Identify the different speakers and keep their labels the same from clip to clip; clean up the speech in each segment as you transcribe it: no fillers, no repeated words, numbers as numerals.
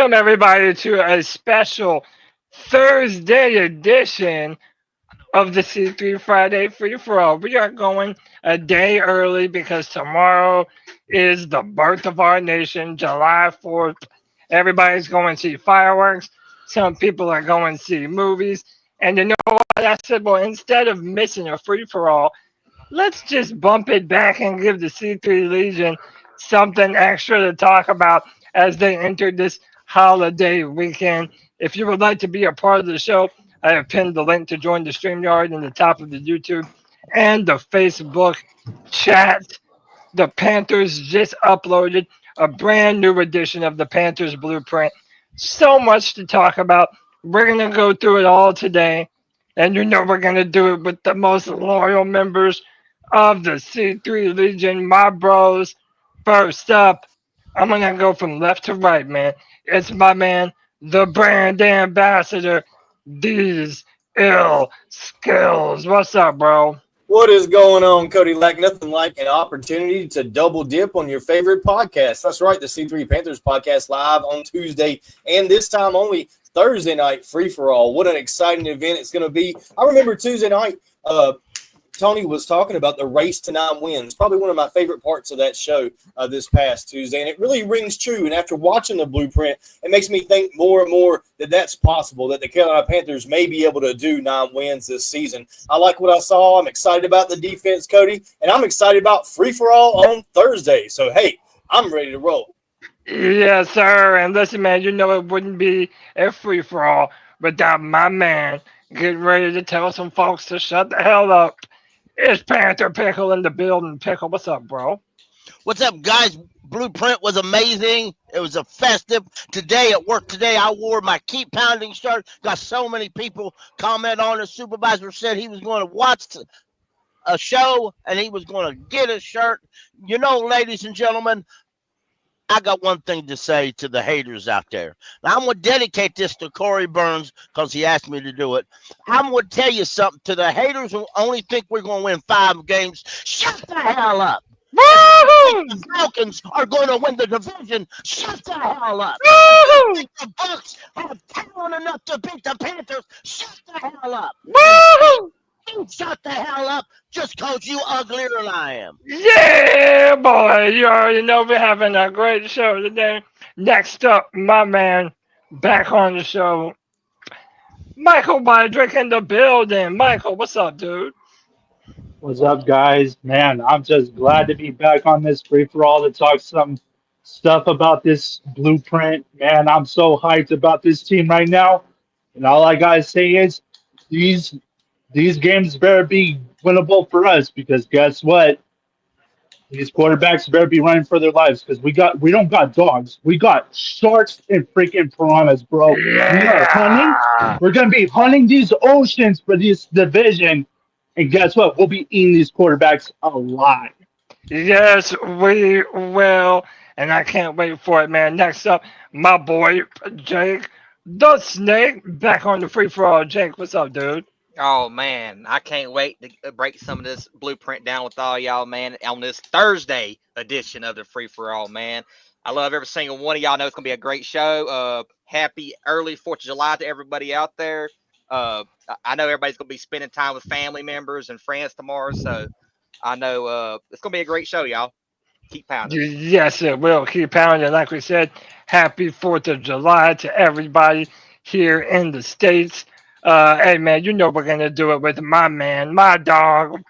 Speaker 1: Welcome, everybody, to a special Thursday edition of the C3 Friday Free For All. We are going a day early because tomorrow is the birth of our nation, July 4th. Everybody's going to see fireworks. Some people are going to see movies. And you know what? I said, well, instead of missing a free for all, let's just bump it back and give the C3 Legion something extra to talk about as they enter this holiday weekend. If you would like to be a part of the show, I have pinned the link to join the Streamyard in the top of the YouTube and the Facebook chat. The Panthers just uploaded a brand new edition of the Panthers Blueprint. So much to talk about. We're going to go through it all today. And you know we're going to do it with the most loyal members of the C3 Legion, my bros. First up, I'm going to go from left to right, man. It's my man, the brand ambassador, These Ill Skills. What's up, bro?
Speaker 2: What is going on, Cody? Like nothing like an opportunity to double dip on your favorite podcast. That's right, the C3 Panthers Podcast live on Tuesday, and this time only Thursday night free-for-all. What an exciting event it's going to be. I remember Tuesday night, Tony was talking about the race to 9 wins, probably one of my favorite parts of that show this past Tuesday, and it really rings true. And after watching the blueprint, it makes me think more and more that that's possible, that the Carolina Panthers may be able to do 9 wins this season. I like what I saw. I'm excited about the defense, Cody, and I'm excited about free-for-all on Thursday. So, hey, I'm ready to roll.
Speaker 1: Yes, sir. And listen, man, you know it wouldn't be a free-for-all without my man getting ready to tell some folks to shut the hell up. It's Panther Pickle in the building. Pickle, what's up, bro?
Speaker 3: What's up, guys? Blueprint was amazing. It was a festive. Today at work today, I wore my Keep Pounding shirt. Got so many people comment on it. Supervisor said he was going to watch a show and he was going to get a shirt. You know, ladies and gentlemen, I got one thing to say to the haters out there. Now, I'm going to dedicate this to Corey Burns because he asked me to do it. I'm going to tell you something to the haters who only think we're going to win 5 games. Shut the hell up.
Speaker 1: Woo-hoo!
Speaker 3: The Falcons are going to win the division. Shut the hell up. I think the Bucks have talent enough to beat the Panthers. Shut the hell up.
Speaker 1: Woo-hoo!
Speaker 3: You shut the hell up just because you uglier than I am.
Speaker 1: Yeah, boy. You already know we're having a great show today. Next up, my man, back on the show, Michael Bydrick in the building. Michael, what's up, dude?
Speaker 4: What's up, guys? Man, I'm just glad to be back on this free for all to talk some stuff about this blueprint. Man, I'm so hyped about this team right now. And all I gotta say is these games better be winnable for us because guess what? These quarterbacks better be running for their lives because we don't got dogs. We got sharks and freaking piranhas, bro. We are hunting.
Speaker 1: Yeah.
Speaker 4: We're gonna be hunting these oceans for this division. And guess what? We'll be eating these quarterbacks alive.
Speaker 1: Yes, we will. And I can't wait for it, man. Next up, my boy, Jake the Snake, back on the free for all. Jake, what's up, dude?
Speaker 5: Oh man, I can't wait to break some of this blueprint down with all y'all, man, on this Thursday edition of the Free for All, man. I love every single one of y'all. Know it's gonna be a great show. Happy early 4th of July to everybody out there. I know everybody's gonna be spending time with family members and friends tomorrow, so I know it's gonna be a great show, y'all. Keep pounding.
Speaker 1: Yes, it will. Keep pounding. Like we said, happy 4th of July to everybody here in the States. Hey, man, you know we're going to do it with my man, my dog,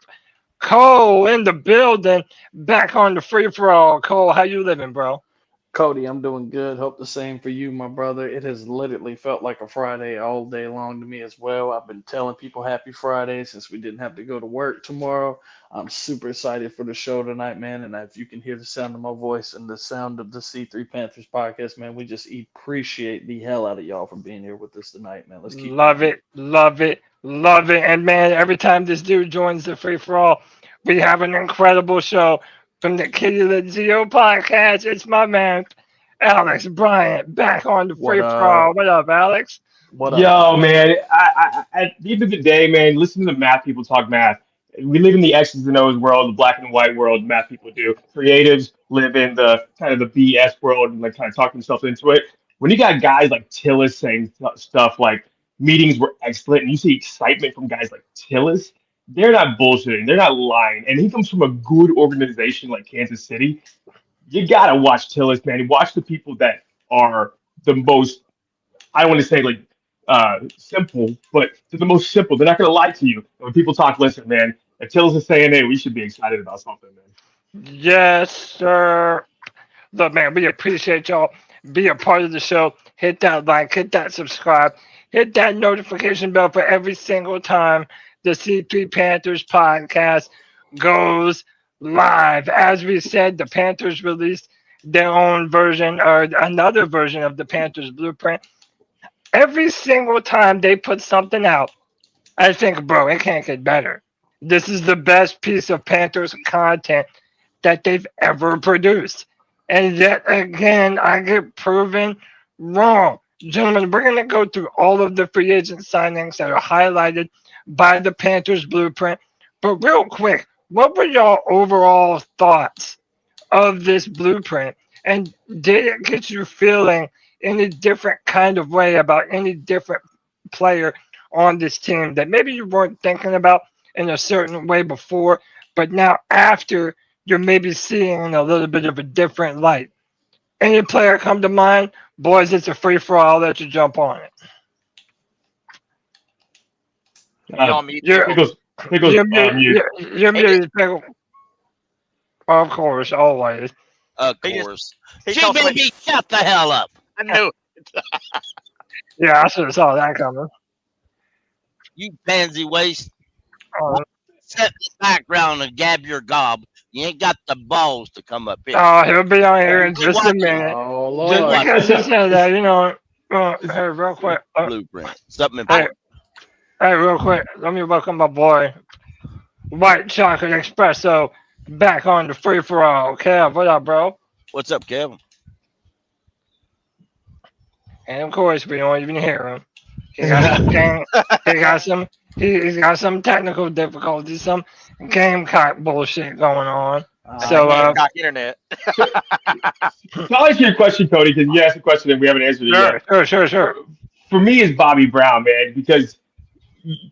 Speaker 1: Cole in the building, back on the free-for-all. Cole, how you living, bro?
Speaker 6: Cody, I'm doing good. Hope the same for you, my brother. It has literally felt like a Friday all day long to me as well. I've been telling people happy Friday since we didn't have to go to work tomorrow. I'm super excited for the show tonight, man. And if you can hear the sound of my voice and the sound of the C3 Panthers podcast, man, we just appreciate the hell out of y'all for being here with us tonight, man. Let's keep
Speaker 1: Love it, love it, love it. And, man, every time this dude joins the free-for-all, we have an incredible show. From the Kitty Legette podcast, it's my man, Alex Bryant, back on the free for all. What up, Alex?
Speaker 6: What up?
Speaker 7: Yo, man, at the end of the day, man, listen to the math people talk math. We live in the X's and O's world, the black and white world, math people do. Creatives live in the kind of the BS world and like kind of talk themselves into it. when you got guys like Tillis saying stuff like meetings were excellent, and you see excitement from guys like Tillis, they're not bullshitting. They're not lying. And he comes from a good organization like Kansas City. You got to watch Tillis, man. Watch the people that are the most, I don't want to say like simple, but they're the most simple. They're not going to lie to you. And when people talk, listen, man, if Tillis is saying, hey, we should be excited about something, man.
Speaker 1: Yes, sir. Look, man, we appreciate y'all being a part of the show. Hit that like, hit that subscribe, hit that notification bell for every single time the C3 Panthers podcast goes live. As we said, the Panthers released their own version or another version of the Panthers blueprint. Every single time they put something out, I think, bro, it can't get better. This is the best piece of Panthers content that they've ever produced. And yet again, I get proven wrong. Gentlemen, we're going to go through all of the free agent signings that are highlighted by the Panthers blueprint. But real quick, what were y'all overall thoughts of this blueprint? And did it get you feeling any different kind of way about any different player on this team that maybe you weren't thinking about in a certain way before, but now after you're maybe seeing in a little bit of a different light? Any player come to mind? Boys, it's a free-for-all. I'll let you jump on it. You're muted, Pickle. Of course, always.
Speaker 3: Of course.
Speaker 5: He
Speaker 3: She baby, shut the hell up.
Speaker 5: I knew it.
Speaker 1: Yeah, I should have saw that coming.
Speaker 3: You pansy waste.
Speaker 1: Oh,
Speaker 3: Set the background and gab your gob. You ain't got the balls to come up here.
Speaker 1: He'll be on here in just a minute.
Speaker 6: Oh, Lord.
Speaker 1: Just because he said that, hey, real quick.
Speaker 3: Blueprint. Something important.
Speaker 1: Hey, real quick. Let me welcome my boy, White Chocolate Espresso, back on the free-for-all. Kev, what up, bro?
Speaker 3: What's up, Kevin?
Speaker 1: And of course, we don't even hear him. He's got some technical difficulties, some Gamecock bullshit going on.
Speaker 5: Gamecock internet.
Speaker 7: I'll ask you a question, Cody, because you asked a question that we haven't answered it yet.
Speaker 1: Sure.
Speaker 7: For me, it's Bobby Brown, man, because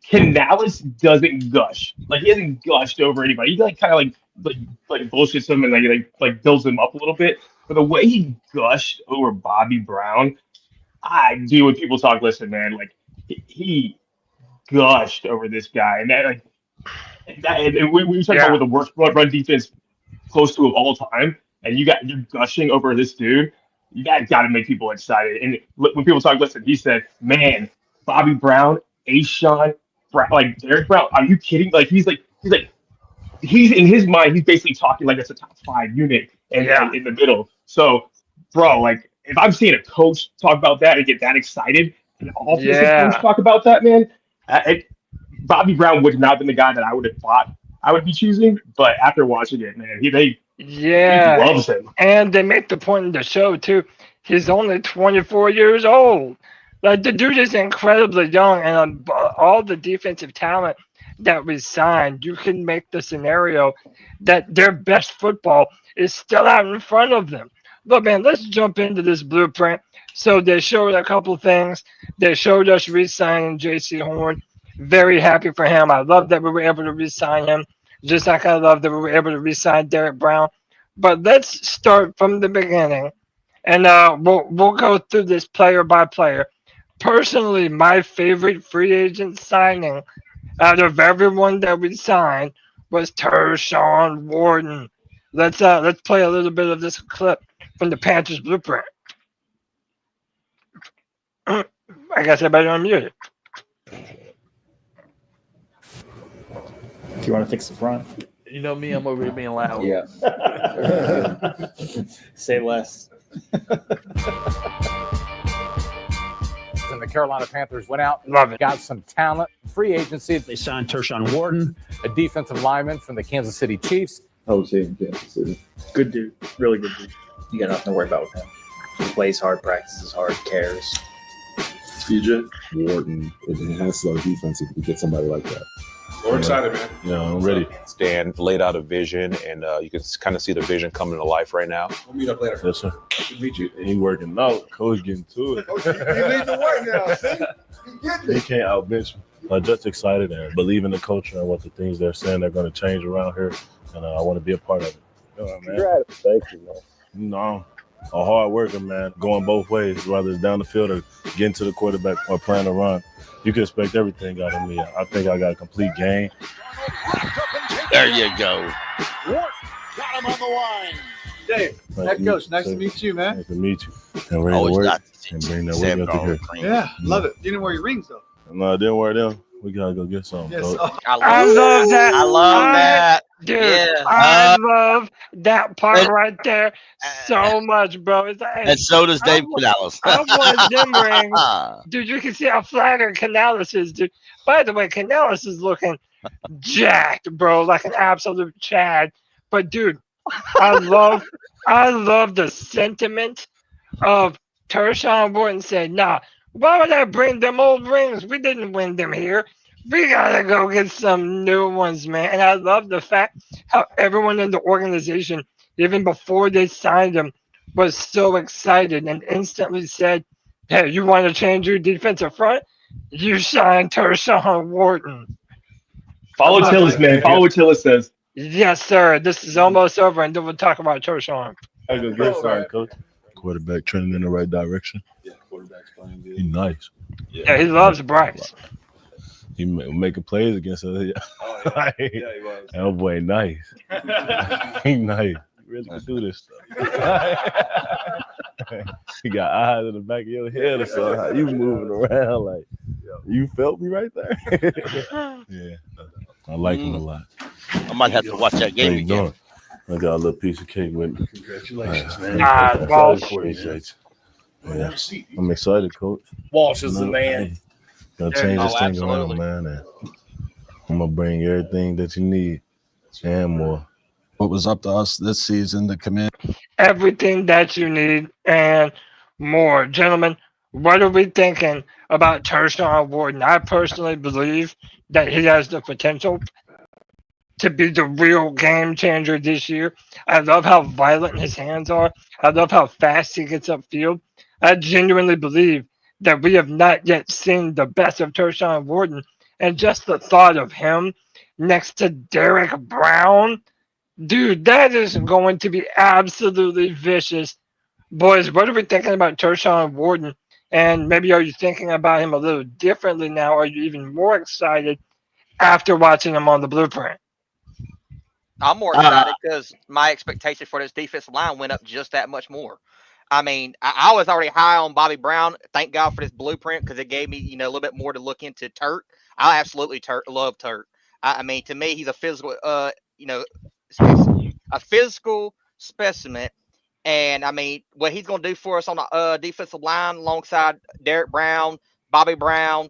Speaker 7: Canales doesn't gush. Like, he hasn't gushed over anybody. He kind of like bullshits him and like builds him up a little bit. But the way he gushed over Bobby Brown, I do when people talk. Listen, man, like he gushed over this guy, and we talk about with the worst run defense close to of all time, and you're gushing over this dude. That got to make people excited. And when people talk, listen, he said, "Man, Bobby Brown, Ashawn, like Derek Brown. Are you kidding? Like he's in his mind, he's basically talking like it's a top 5 unit and in the middle. So, bro, like if I'm seeing a coach talk about that and get that excited, and an offensive coach talk about that, man, Bobby Brown would not have been the guy that I would have thought I would be choosing. But after watching it, man, he loves him.
Speaker 1: And they make the point in the show too. He's only 24 years old. Like the dude is incredibly young, and all the defensive talent that we signed, you can make the scenario that their best football is still out in front of them. Look, man, let's jump into this blueprint. So they showed a couple things. They showed us re-signing J.C. Horn. Very happy for him. I love that we were able to re-sign him, just like I love that we were able to re-sign Derek Brown. But let's start from the beginning, and we'll go through this player by player. Personally, my favorite free agent signing out of everyone that we signed was Tershawn Wharton. Let's play a little bit of this clip from the Panthers blueprint. I guess I better unmute it.
Speaker 8: If you want to fix the front.
Speaker 6: You know me, I'm over here being loud.
Speaker 8: Yeah. Say less.
Speaker 9: And the Carolina Panthers went out,
Speaker 1: Love it.
Speaker 9: got some talent, free agency.
Speaker 10: They signed Tershawn Wharton,
Speaker 9: a defensive lineman from the Kansas City Chiefs.
Speaker 8: OC, Kansas City. Good dude. Really good dude. You got nothing to worry about with him. He plays hard, practices hard, cares.
Speaker 11: TJ Wharton, it has to go defensive if you get somebody like that.
Speaker 12: We're excited, man.
Speaker 11: Yeah, I'm ready.
Speaker 13: Stan laid out a vision, and you can kind of see the vision coming to life right now.
Speaker 12: We'll meet up later.
Speaker 11: Yes, sir.
Speaker 10: He working out. Coach getting to it.
Speaker 12: He leading the way now. See? He getting
Speaker 10: He
Speaker 12: it.
Speaker 10: can't outbench me. I'm just excited and believe in the culture and what the things they're saying they're going to change around here, and I want to be a part of it. You know, man.
Speaker 13: Thank you, man.
Speaker 10: You know, a hard worker, man, going both ways, whether it's down the field or getting to the quarterback or playing a run. You can expect everything out of me. I think I got a complete game.
Speaker 3: There you go.
Speaker 12: Ward got him on the line.
Speaker 14: Dave, head coach, nice to meet you, man.
Speaker 10: Nice to meet you. And ready to
Speaker 3: Always
Speaker 10: work
Speaker 3: nice
Speaker 10: and bring that work up to here.
Speaker 14: Yeah, love it. You didn't wear your rings, though.
Speaker 10: No, I didn't wear them. We got to go get some.
Speaker 14: Yes.
Speaker 10: Coach.
Speaker 1: I love that.
Speaker 3: I love that.
Speaker 1: Dude,
Speaker 3: Yeah.
Speaker 1: I love that part right there so much, bro. It's like,
Speaker 3: And so does Dave
Speaker 1: I
Speaker 3: Canales.
Speaker 1: want them rings. Dude, you can see how flattered Canales is, dude. By the way, Canales is looking jacked, bro, like an absolute Chad. But, dude, I love the sentiment of Tershawn Wharton said, nah, why would I bring them old rings? We didn't win them here. We gotta go get some new ones, man. And I love the fact how everyone in the organization, even before they signed him, was so excited and instantly said, hey, you want to change your defensive front? You signed Tershawn Wharton.
Speaker 7: Follow Tillis, man. Follow what Tillis says.
Speaker 1: Yes, sir. This is almost over, and then we'll talk about Tershawn.
Speaker 10: I go get some, Coach. Quarterback trending in the right direction.
Speaker 11: Yeah, quarterback's playing good.
Speaker 10: He's nice.
Speaker 1: Yeah, he loves Bryce.
Speaker 10: He making plays against us.
Speaker 11: Oh, yeah. Yeah, he was.
Speaker 10: That boy nice. He nice. He really can do this stuff. You got eyes in the back of your head or something. How you moving around like you felt me right there. Yeah, I like him a lot.
Speaker 3: I might have to watch that
Speaker 10: How
Speaker 3: game
Speaker 10: you
Speaker 3: again.
Speaker 10: doing? I got a little piece of cake with me.
Speaker 11: Congratulations, man.
Speaker 1: Walsh.
Speaker 10: Appreciate you. Yeah. I'm excited, Coach.
Speaker 2: Walsh is the man.
Speaker 10: Gonna change this thing
Speaker 3: absolutely.
Speaker 10: around, man. And I'm gonna bring everything that you need and more.
Speaker 15: What was up to us this season to come in?
Speaker 1: Everything that you need and more. Gentlemen, what are we thinking about Tershawn Wharton? I personally believe that he has the potential to be the real game changer this year. I love how violent his hands are. I love how fast he gets upfield. I genuinely believe that we have not yet seen the best of Tershawn Wharton. And just the thought of him next to Derek Brown, dude, that is going to be absolutely vicious. Boys, what are we thinking about Tershawn Wharton? And maybe are you thinking about him a little differently now? Are you even more excited after watching him on the blueprint?
Speaker 5: I'm more excited because my expectation for this defensive line went up just that much more. I mean, I was already high on Bobby Brown. Thank God for this blueprint because it gave me, a little bit more to look into Turk. I absolutely love Turk. I mean, to me, he's a physical, a physical specimen. And I mean, what he's going to do for us on the defensive line alongside Derek Brown, Bobby Brown.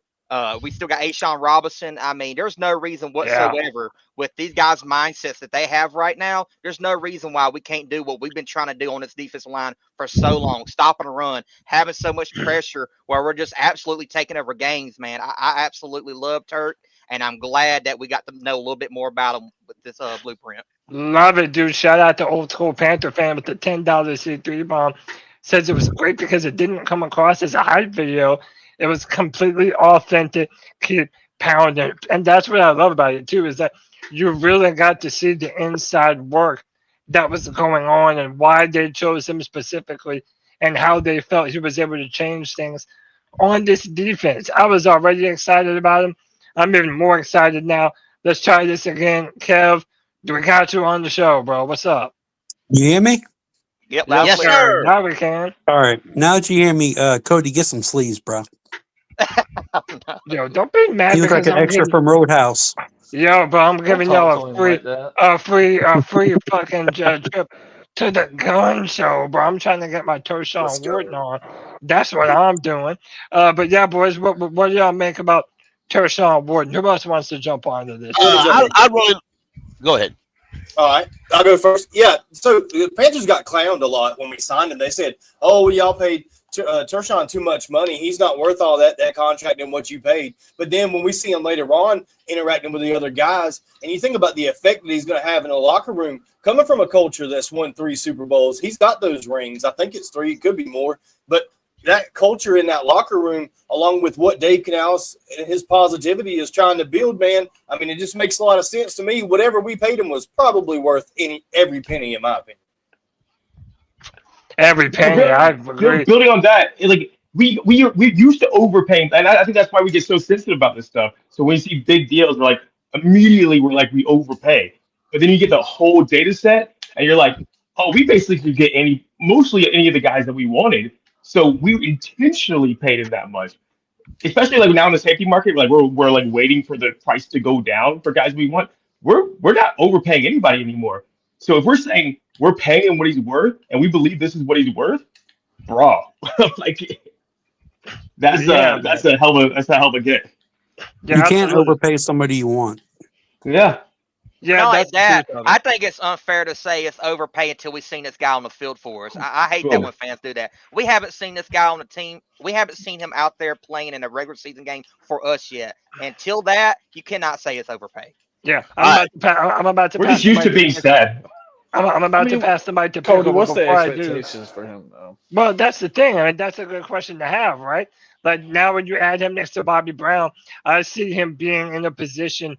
Speaker 5: We still got Ashawn Robinson. I mean, there's no reason whatsoever with these guys' mindsets that they have right now. There's no reason why we can't do what we've been trying to do on this defensive line for so long. Stopping a run, having so much pressure where we're just absolutely taking over games, man. I absolutely love Turk, and I'm glad that we got to know a little bit more about him with this blueprint.
Speaker 1: Love it, dude. Shout out to old school Panther fan with the $10 C3 bomb. Says it was great because it didn't come across as a hype video. It was completely authentic. Keep pounding. And that's what I love about it, too, is that you really got to see the inside work that was going on and why they chose him specifically and how they felt he was able to change things on this defense. I was already excited about him. I'm even more excited now. Let's try this again. Kev, we got you on the show, bro. What's up?
Speaker 16: You hear me?
Speaker 5: Yep,
Speaker 3: Yes, sir.
Speaker 1: Now we can.
Speaker 16: All right. Now that you hear me, Cody, get some sleeves, bro.
Speaker 1: Yo, don't be mad.
Speaker 16: You look like
Speaker 1: because
Speaker 16: an
Speaker 1: I'm
Speaker 16: extra
Speaker 1: giving-
Speaker 16: from Roadhouse.
Speaker 1: Yo, bro, I'm giving
Speaker 6: Don't talk
Speaker 1: y'all
Speaker 6: to him like
Speaker 1: a free fucking trip to the gun show, bro. I'm trying to get my Tershawn Wharton on. That's what I'm doing. But yeah, boys, what do y'all make about Tershawn Wharton? Who else wants to jump onto this?
Speaker 3: I really go ahead.
Speaker 2: All right, I'll go first. Yeah, so the Panthers got clowned a lot when we signed him. They said, "Oh, y'all paid Tershawn too much money. He's not worth all that contract and what you paid." But then when we see him later on interacting with the other guys, and you think about the effect that he's going to have in a locker room, coming from a culture that's won 3 Super Bowls, he's got those rings. I think it's 3, it could be more, but that culture in that locker room, along with what Dave Canales and his positivity is trying to build, man, I mean, it just makes a lot of sense to me. Whatever we paid him was probably worth every penny, in my opinion.
Speaker 1: Every penny, I agree.
Speaker 7: Building on that, like we used to overpay, and I think that's why we get so sensitive about this stuff. So when you see big deals, we're like immediately we overpay, but then you get the whole data set, and you're like, oh, we basically could get mostly any of the guys that we wanted. So we intentionally paid him that much, especially like now in the safety market. Like we're like waiting for the price to go down for guys we want. We're not overpaying anybody anymore. So if we're saying we're paying him what he's worth, and we believe this is what he's worth, bro, like that's a hell of a get.
Speaker 16: Yeah, you can't overpay somebody you want.
Speaker 7: Yeah.
Speaker 5: Yeah, not like that. I think it's unfair to say it's overpay until we've seen this guy on the field for us. I hate that when fans do that. We haven't seen this guy on the team. We haven't seen him out there playing in a regular season game for us yet. Until that, you cannot say it's overpay.
Speaker 1: Yeah, I'm about to.
Speaker 7: We're just used to being sad.
Speaker 1: I'm about to pass the mic to
Speaker 6: Cody.
Speaker 1: Pickle
Speaker 6: What's the
Speaker 1: before
Speaker 6: expectations for him, though?
Speaker 1: Well, that's the thing. I mean, that's a good question to have, right? Like now, when you add him next to Bobby Brown, I see him being in a position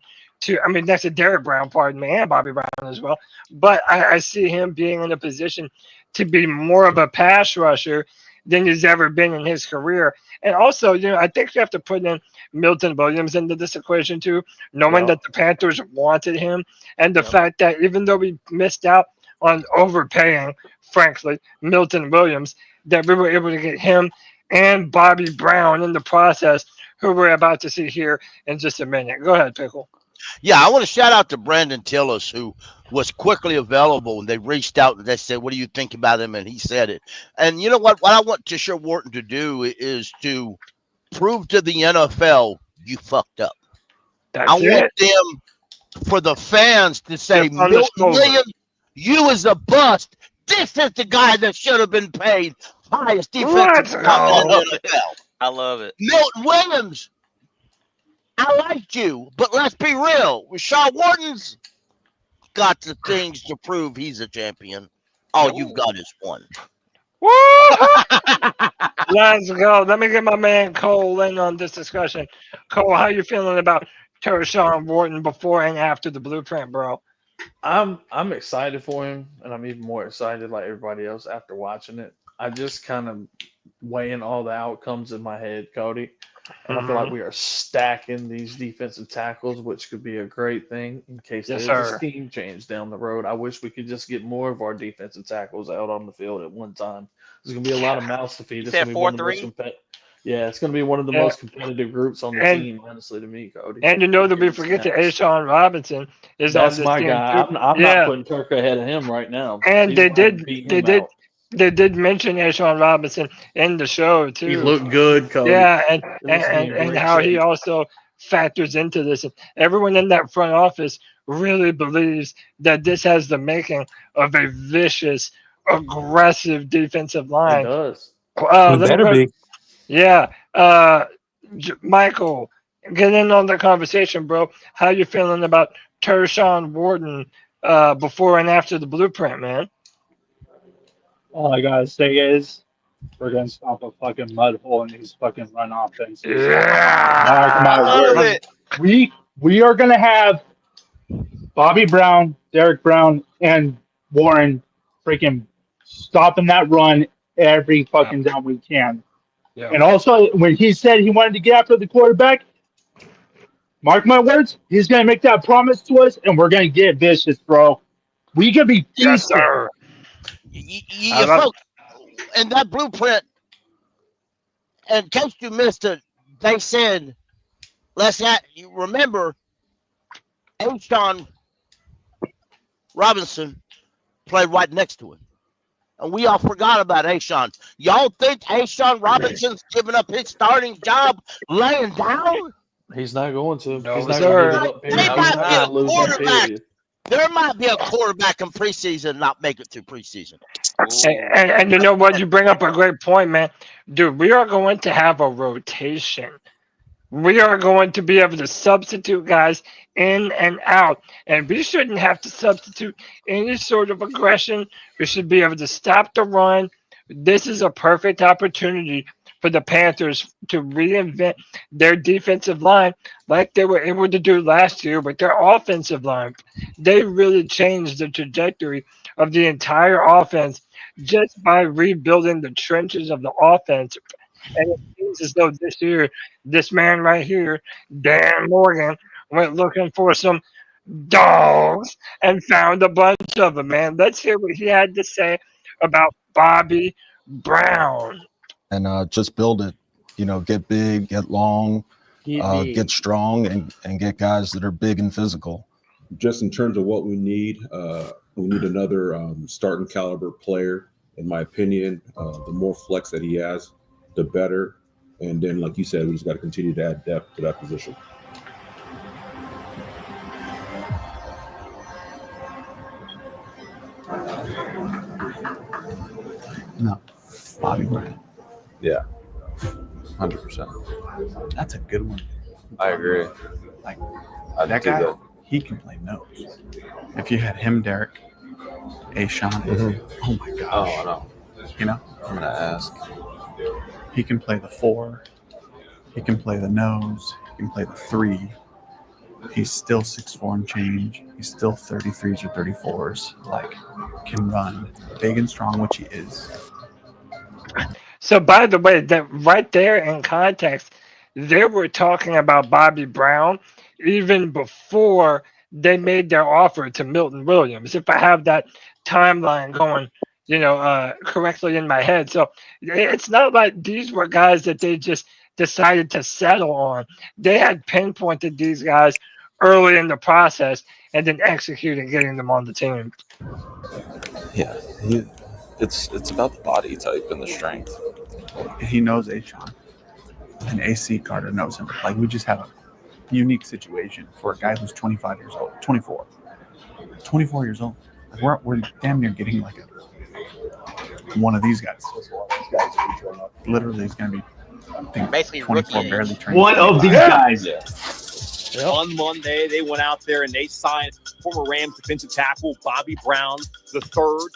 Speaker 1: next to Derek Brown, pardon me, and Bobby Brown as well. But I see him being in a position to be more of a pass rusher than he's ever been in his career. And also, I think you have to put in Milton Williams into this equation too, knowing that the Panthers wanted him, and the fact that even though we missed out on overpaying, frankly, Milton Williams, that we were able to get him and Bobby Brown in the process, who we're about to see here in just a minute. Go ahead, Pickle.
Speaker 3: Yeah, I want to shout out to Brandon Tillis, who was quickly available, and they reached out and they said, "What do you think about him?" And he said it. And you know what? What I want Tishar Wharton to do is to prove to the NFL you fucked up. I want them, for the fans, to say, Milton Williams, you is a bust. This is the guy that should have been paid highest defensive in the NFL.
Speaker 5: I love it.
Speaker 3: Milton Williams, I liked you, but let's be real. Tishar Wharton's got the things to prove he's a champion. All you've got is one.
Speaker 1: Let's go. Let me get my man Cole in on this discussion. Cole, how you feeling about Tershawn Wharton before and after the blueprint, bro?
Speaker 6: I'm excited for him, and I'm even more excited like everybody else after watching it. I just kind of weighing all the outcomes in my head, Cody. And I feel like we are stacking these defensive tackles, which could be a great thing in case there's a scheme change down the road. I wish we could just get more of our defensive tackles out on the field at one time. There's going to be a lot of mouths to feed. It's going to be one of the most it's going to be one of the most competitive groups on the team, honestly, to me, Cody.
Speaker 1: And that we forget that Ashawn Robinson is
Speaker 6: that's
Speaker 1: on this
Speaker 6: my
Speaker 1: team
Speaker 6: guy.
Speaker 1: too.
Speaker 6: I'm not putting Turk ahead of him right now.
Speaker 1: And they did mention Ashawn Robinson in the show too.
Speaker 6: He looked good, Cody.
Speaker 1: Yeah, and how he also factors into this. And everyone in that front office really believes that this has the making of a vicious, aggressive defensive line.
Speaker 6: It does.
Speaker 16: It better be.
Speaker 1: Yeah. Michael, get in on the conversation, bro. How you feeling about Tershawn Wharton before and after the blueprint, man?
Speaker 4: All I gotta say is we're gonna stop a fucking mud hole in these fucking run offenses.
Speaker 5: Yeah,
Speaker 4: we are gonna have Bobby Brown, Derek Brown, and Warren freaking stopping that run every fucking down we can. Yeah. And also, when he said he wanted to get after the quarterback, mark my words, he's gonna make that promise to us, and we're gonna get vicious, bro. We could be feasting.
Speaker 3: You folks, in that blueprint, in case you missed it, they said, you remember, Ashawn Robinson played right next to him. And we all forgot about Ashawn. Y'all think Ashawn Robinson's giving up his starting job laying down?
Speaker 6: He's not going to.
Speaker 1: No,
Speaker 6: he's not
Speaker 1: sir.
Speaker 6: going to lose that period.
Speaker 3: There might be a quarterback in preseason not make it through preseason.
Speaker 1: And you know what? You bring up a great point, man. Dude, we are going to have a rotation. We are going to be able to substitute guys in and out. And we shouldn't have to substitute any sort of aggression. We should be able to stop the run. This is a perfect opportunity for the Panthers to reinvent their defensive line like they were able to do last year with their offensive line. They really changed the trajectory of the entire offense just by rebuilding the trenches of the offense. And it seems as though this year, this man right here, Dan Morgan, went looking for some dogs and found a bunch of them, man. Let's hear what he had to say about Bobby Brown.
Speaker 15: And just build it. Get big, get long, get strong, and get guys that are big and physical.
Speaker 11: Just in terms of what we need another starting caliber player, in my opinion. The more flex that he has, the better. And then, like you said, we just got to continue to add depth to that position.
Speaker 13: No, Bobby Brown.
Speaker 17: Yeah, 100%.
Speaker 13: That's a good one.
Speaker 17: I agree.
Speaker 13: Like
Speaker 17: I
Speaker 13: that
Speaker 17: do
Speaker 13: guy,
Speaker 17: that.
Speaker 13: he can play nose. If you had him, Derek, Ashawn, oh my gosh.
Speaker 17: Oh, I know.
Speaker 13: I'm
Speaker 17: gonna ask.
Speaker 13: He can play the 4. He can play the nose. He can play the 3. He's still 6'4" and change. He's still 33s or 34s. Like, can run. Big and strong, which he is.
Speaker 1: So, by the way, that right there in context, they were talking about Bobby Brown even before they made their offer to Milton Williams. If I have that timeline going, correctly in my head. So it's not like these were guys that they just decided to settle on. They had pinpointed these guys early in the process and then executed getting them on the team.
Speaker 17: Yeah, it's about the body type and the strength.
Speaker 13: He knows Ashawn. And AC Carter knows him. Like, we just have a unique situation for a guy who's 25 years old. 24 years old. Like, we're damn near getting like one of these guys. Literally, he's going to be, I think,
Speaker 5: basically
Speaker 13: 24, barely trained.
Speaker 7: One of these guys.
Speaker 18: Yeah. On Monday, they went out there and they signed former Rams defensive tackle Bobby Brown III.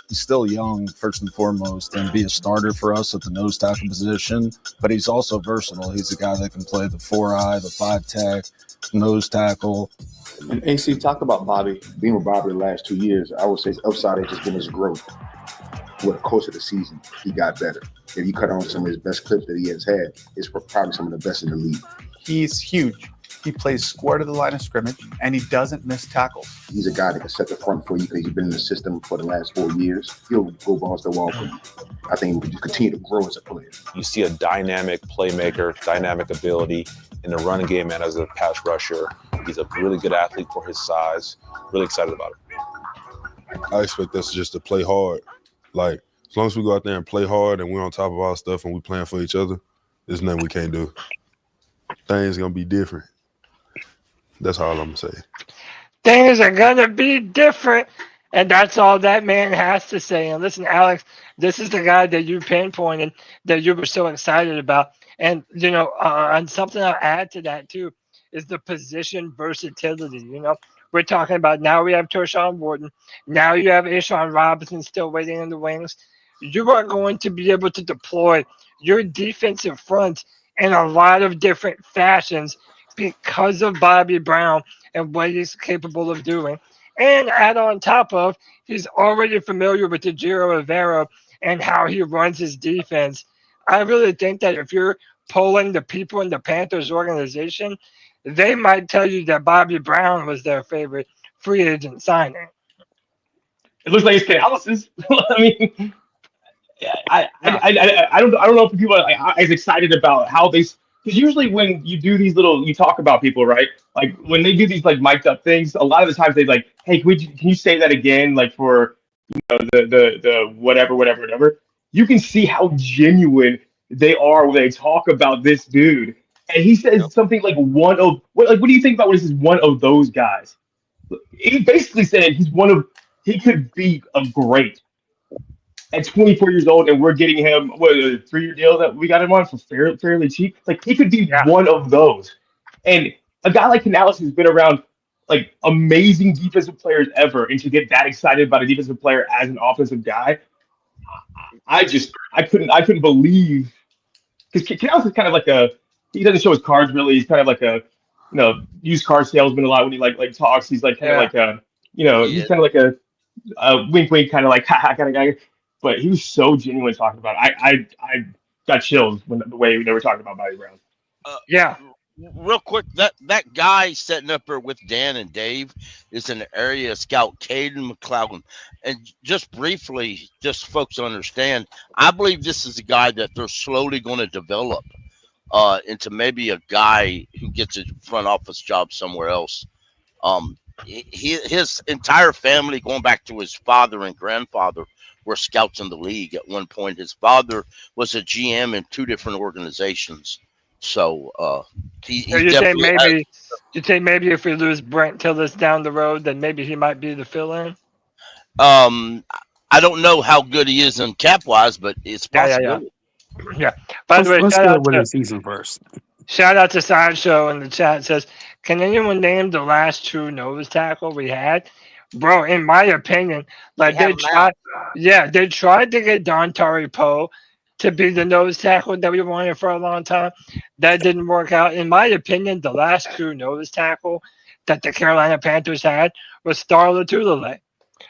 Speaker 15: He's still young, first and foremost, and be a starter for us at the nose tackle position. But he's also versatile. He's a guy that can play the 4-eye, the 5-tech, nose tackle.
Speaker 19: And AC, talk about Bobby. Being with Bobby the last 2 years, I would say his upside has just been his growth. Over the course of the season, he got better. If you cut on some of his best clips that he has had, it's probably some of the best in the league.
Speaker 13: He's huge. He plays square to the line of scrimmage, and he doesn't miss tackles.
Speaker 19: He's a guy that can set the front for you because he's been in the system for the last 4 years. He'll go balls to the wall for you. I think he can continue to grow as a player.
Speaker 17: You see a dynamic playmaker, dynamic ability in the running game and as a pass rusher. He's a really good athlete for his size. Really excited about it.
Speaker 20: I expect us just to play hard. Like, as long as we go out there and play hard and we're on top of our stuff and we playing for each other, there's nothing we can't do. Things going to be different. That's all I'm going to say.
Speaker 1: Things are going to be different, and that's all that man has to say. And listen, Alex, this is the guy that you pinpointed that you were so excited about. And, and something I'll add to that, too, is the position versatility. We're talking about now we have Tershawn Wharton. Now you have Ashawn Robinson still waiting in the wings. You are going to be able to deploy your defensive front in a lot of different fashions because of Bobby Brown and what he's capable of doing. And add on top of, he's already familiar with Ejiro Evero and how he runs his defense. I really think that if you're polling the people in the Panthers organization, they might tell you that Bobby Brown was their favorite free agent signing.
Speaker 7: It looks like it's Canales'. I mean, I don't know if people are as excited about how they, because usually when you do these you talk about people, right? Like when they do these like mic'd up things, a lot of the times they like, hey, can you say that again? Like for the whatever. You can see how genuine they are when they talk about this dude. And he says something like what do you think about when he says one of those guys? he basically said he could be a great at 24 years old, and we're getting him what a 3-year deal that we got him on for fairly cheap. Like he could be one of those. And a guy like Canales has been around like amazing defensive players ever, and to get that excited about a defensive player as an offensive guy, I couldn't believe, because Canales is kind of like he doesn't show his cards really. He's kind of like a used car salesman a lot when he like talks. He's like kind of like a he's kind of like a wink wink kind of like haha kind of guy. But he was so genuine talking about it. I got chills when the way they were talking about Bobby Brown.
Speaker 3: Real quick, that guy sitting up there with Dan and Dave is an area scout, Caden McLeod. And just briefly, just folks understand, I believe this is a guy that they're slowly going to develop into maybe a guy who gets a front office job somewhere else. His entire family, going back to his father and grandfather, were scouts in the league at one point. His father was a GM in 2 different organizations. So
Speaker 1: you say maybe if we lose Brent Tillis down the road, then maybe he might be the fill-in.
Speaker 3: I don't know how good he is in cap wise, but it's possible.
Speaker 1: Yeah. By the way,
Speaker 16: let's get a winning season first.
Speaker 1: Shout out to Sideshow in the chat. Says, can anyone name the last true nose tackle we had? Bro, in my opinion, like they tried to get Dontari Poe to be the nose tackle that we wanted for a long time. That didn't work out. In my opinion, the last true nose tackle that the Carolina Panthers had was Star Lotulelei.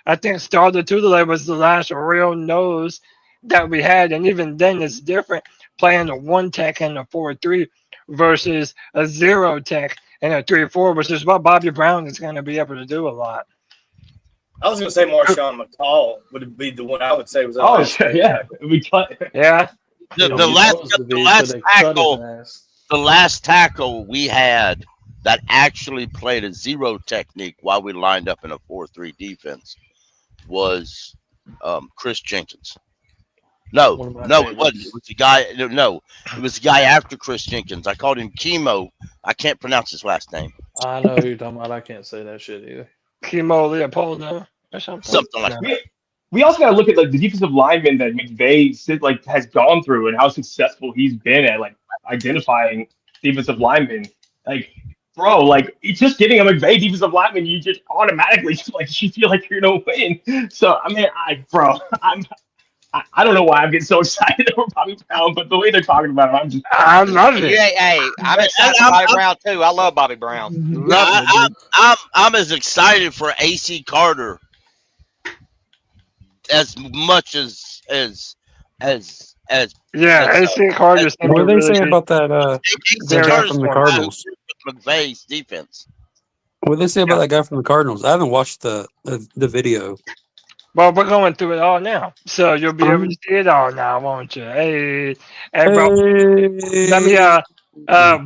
Speaker 1: I think Star Lotulelei was the last real nose that we had, and even then it's different playing a 1 tech and a 4-3 versus a 0 tech and a 3-4, which is what Bobby Brown is going to be able to do a lot.
Speaker 2: I was going to say Marshawn McCall would be the one I would say was.
Speaker 7: Yeah.
Speaker 3: The last tackle we had that actually played a 0 technique while we lined up in a 4-3 defense was Chris Jenkins. No, it wasn't. It was the guy. No, it was the guy after Chris Jenkins. I called him Chemo. I can't pronounce his last name.
Speaker 6: I know who you're talking about. I can't say that shit either.
Speaker 1: Chemo Leopoldo or something.
Speaker 3: Something like that.
Speaker 7: We also got to look at like the defensive lineman that McVay has gone through and how successful he's been at like identifying defensive linemen. Like, bro, like it's just getting a McVay defensive lineman, you just automatically you feel like you're gonna win. So I mean, I don't know why I'm getting so excited over Bobby Brown, but the way they're talking about him,
Speaker 1: I love it.
Speaker 5: Yeah, hey, I'm excited for Bobby Brown too. I love Bobby Brown.
Speaker 3: I'm as excited for AC Carter as much as
Speaker 1: AC Carter.
Speaker 16: What are they saying about that guy from the Cardinals?
Speaker 3: McVay's defense.
Speaker 16: What did they say about that guy from the Cardinals? I haven't watched the video.
Speaker 1: Well, we're going through it all now, so you'll be able to see it all now, won't you? Hey, bro. Let me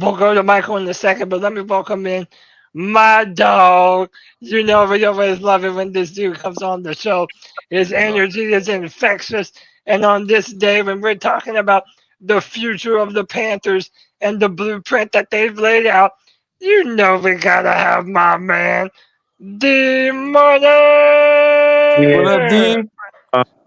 Speaker 1: we'll go to Michael in a second, but let me welcome in my dog. You know we always love it when this dude comes on the show. His energy is infectious, and on this day when we're talking about the future of the Panthers and the blueprint that they've laid out, you know we gotta have my man, D Money.
Speaker 16: What up, D?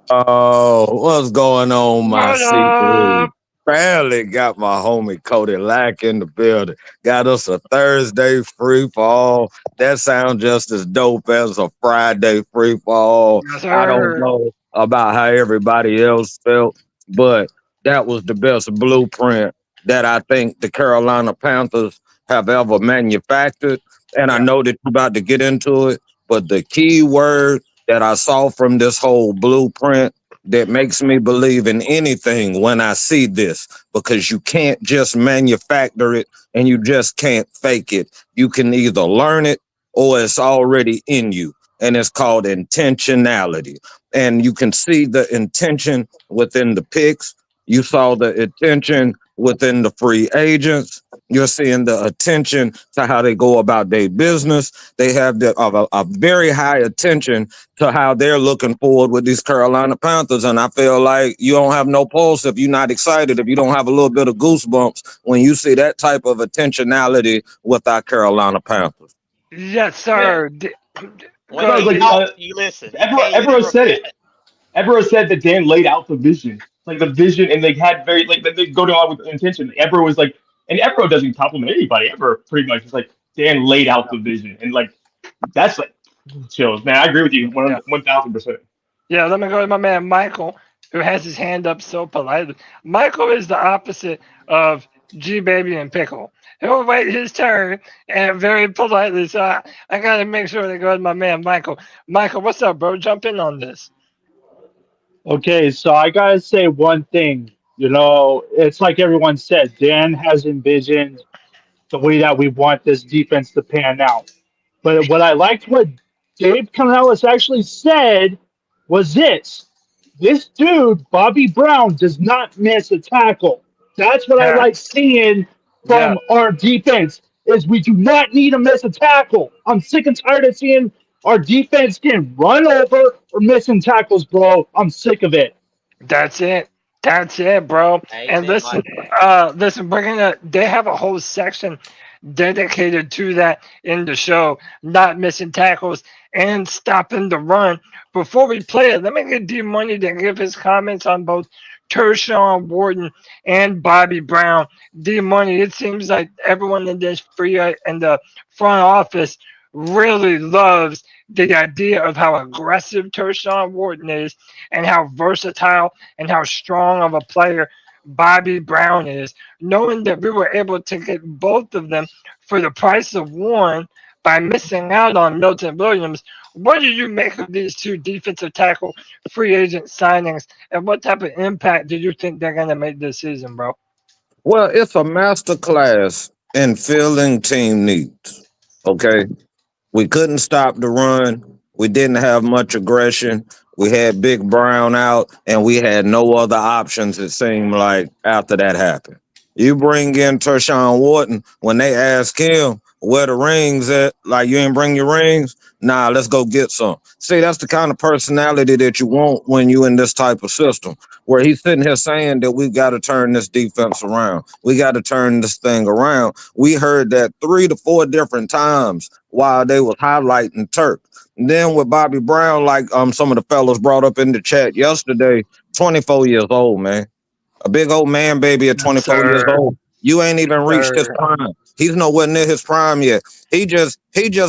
Speaker 21: Oh, what's going on, my C3? Barely got my homie Cody Lack in the building. Got us a Thursday free fall. That sounds just as dope as a Friday free fall.
Speaker 1: Yes,
Speaker 21: I don't know about how everybody else felt, but that was the best blueprint that I think the Carolina Panthers have ever manufactured. And I know that you're about to get into it, but the key word that I saw from this whole blueprint that makes me believe in anything when I see this, because you can't just manufacture it and you just can't fake it. You can either learn it or it's already in you, and it's called intentionality. And you can see the intention within the picks. You saw the intention within the free agents. You're seeing the attention to how they go about their business. They have a very high attention to how they're looking forward with these Carolina Panthers. And I feel like you don't have no pulse if you're not excited, if you don't have a little bit of goosebumps when you see that type of intentionality with our Carolina Panthers.
Speaker 1: Yes, sir.
Speaker 5: One
Speaker 7: No,
Speaker 5: thing
Speaker 7: like,
Speaker 5: you listen. You
Speaker 7: Everett said it. Everett said that Dan laid out the vision, like the vision, and they had very like they go to all with intention. Everett was like, and Everett doesn't compliment anybody. Everett pretty much is like Dan laid out the vision, and like that's like chills, man. I agree with you 1,000%.
Speaker 1: Yeah, let me go to my man Michael, who has his hand up so politely. Michael is the opposite of G Baby and Pickle. He'll wait his turn and very politely. So I got to make sure to go to my man Michael. Michael, what's up, bro? Jump in on this.
Speaker 4: Okay, so I gotta say one thing. You know, it's like everyone said, Dan has envisioned the way that we want this defense to pan out. But what I liked what Dave Canales actually said was this. This dude, Bobby Brown, does not miss a tackle. That's what I like seeing from our defense is we do not need to miss a tackle. I'm sick and tired of seeing our defense getting run over or missing tackles, bro. I'm sick of it.
Speaker 1: That's it. That's it, bro. And listen, they have a whole section dedicated to that in the show, not missing tackles and stopping the run. Before we play it, let me get D Money to give his comments on both Tershawn Wharton and Bobby Brown. D Money, it seems like everyone in this in the front office really loves the idea of how aggressive Tershawn Wharton is and how versatile and how strong of a player Bobby Brown is. Knowing that we were able to get both of them for the price of one by missing out on Milton Williams, what do you make of these two defensive tackle free agent signings, and what type of impact do you think they're going to make this season, bro?
Speaker 21: Well, it's a master class in filling team needs. Okay. We couldn't stop the run. We didn't have much aggression. We had Big Brown out, and we had no other options, it seemed like, after that happened. You bring in Tershawn Wharton, when they ask him where the rings at, like, you ain't bring your rings? Nah, let's go get some. See, that's the kind of personality that you want when you in this type of system, where he's sitting here saying that we've got to turn this defense around. We got to turn this thing around. We heard that 3 to 4 different times while they was highlighting Turk. And then with Bobby Brown, like some of the fellas brought up in the chat yesterday, 24 years old, man. A big old man baby at 24 years old. You ain't even reached his prime. He's nowhere near his prime yet. He just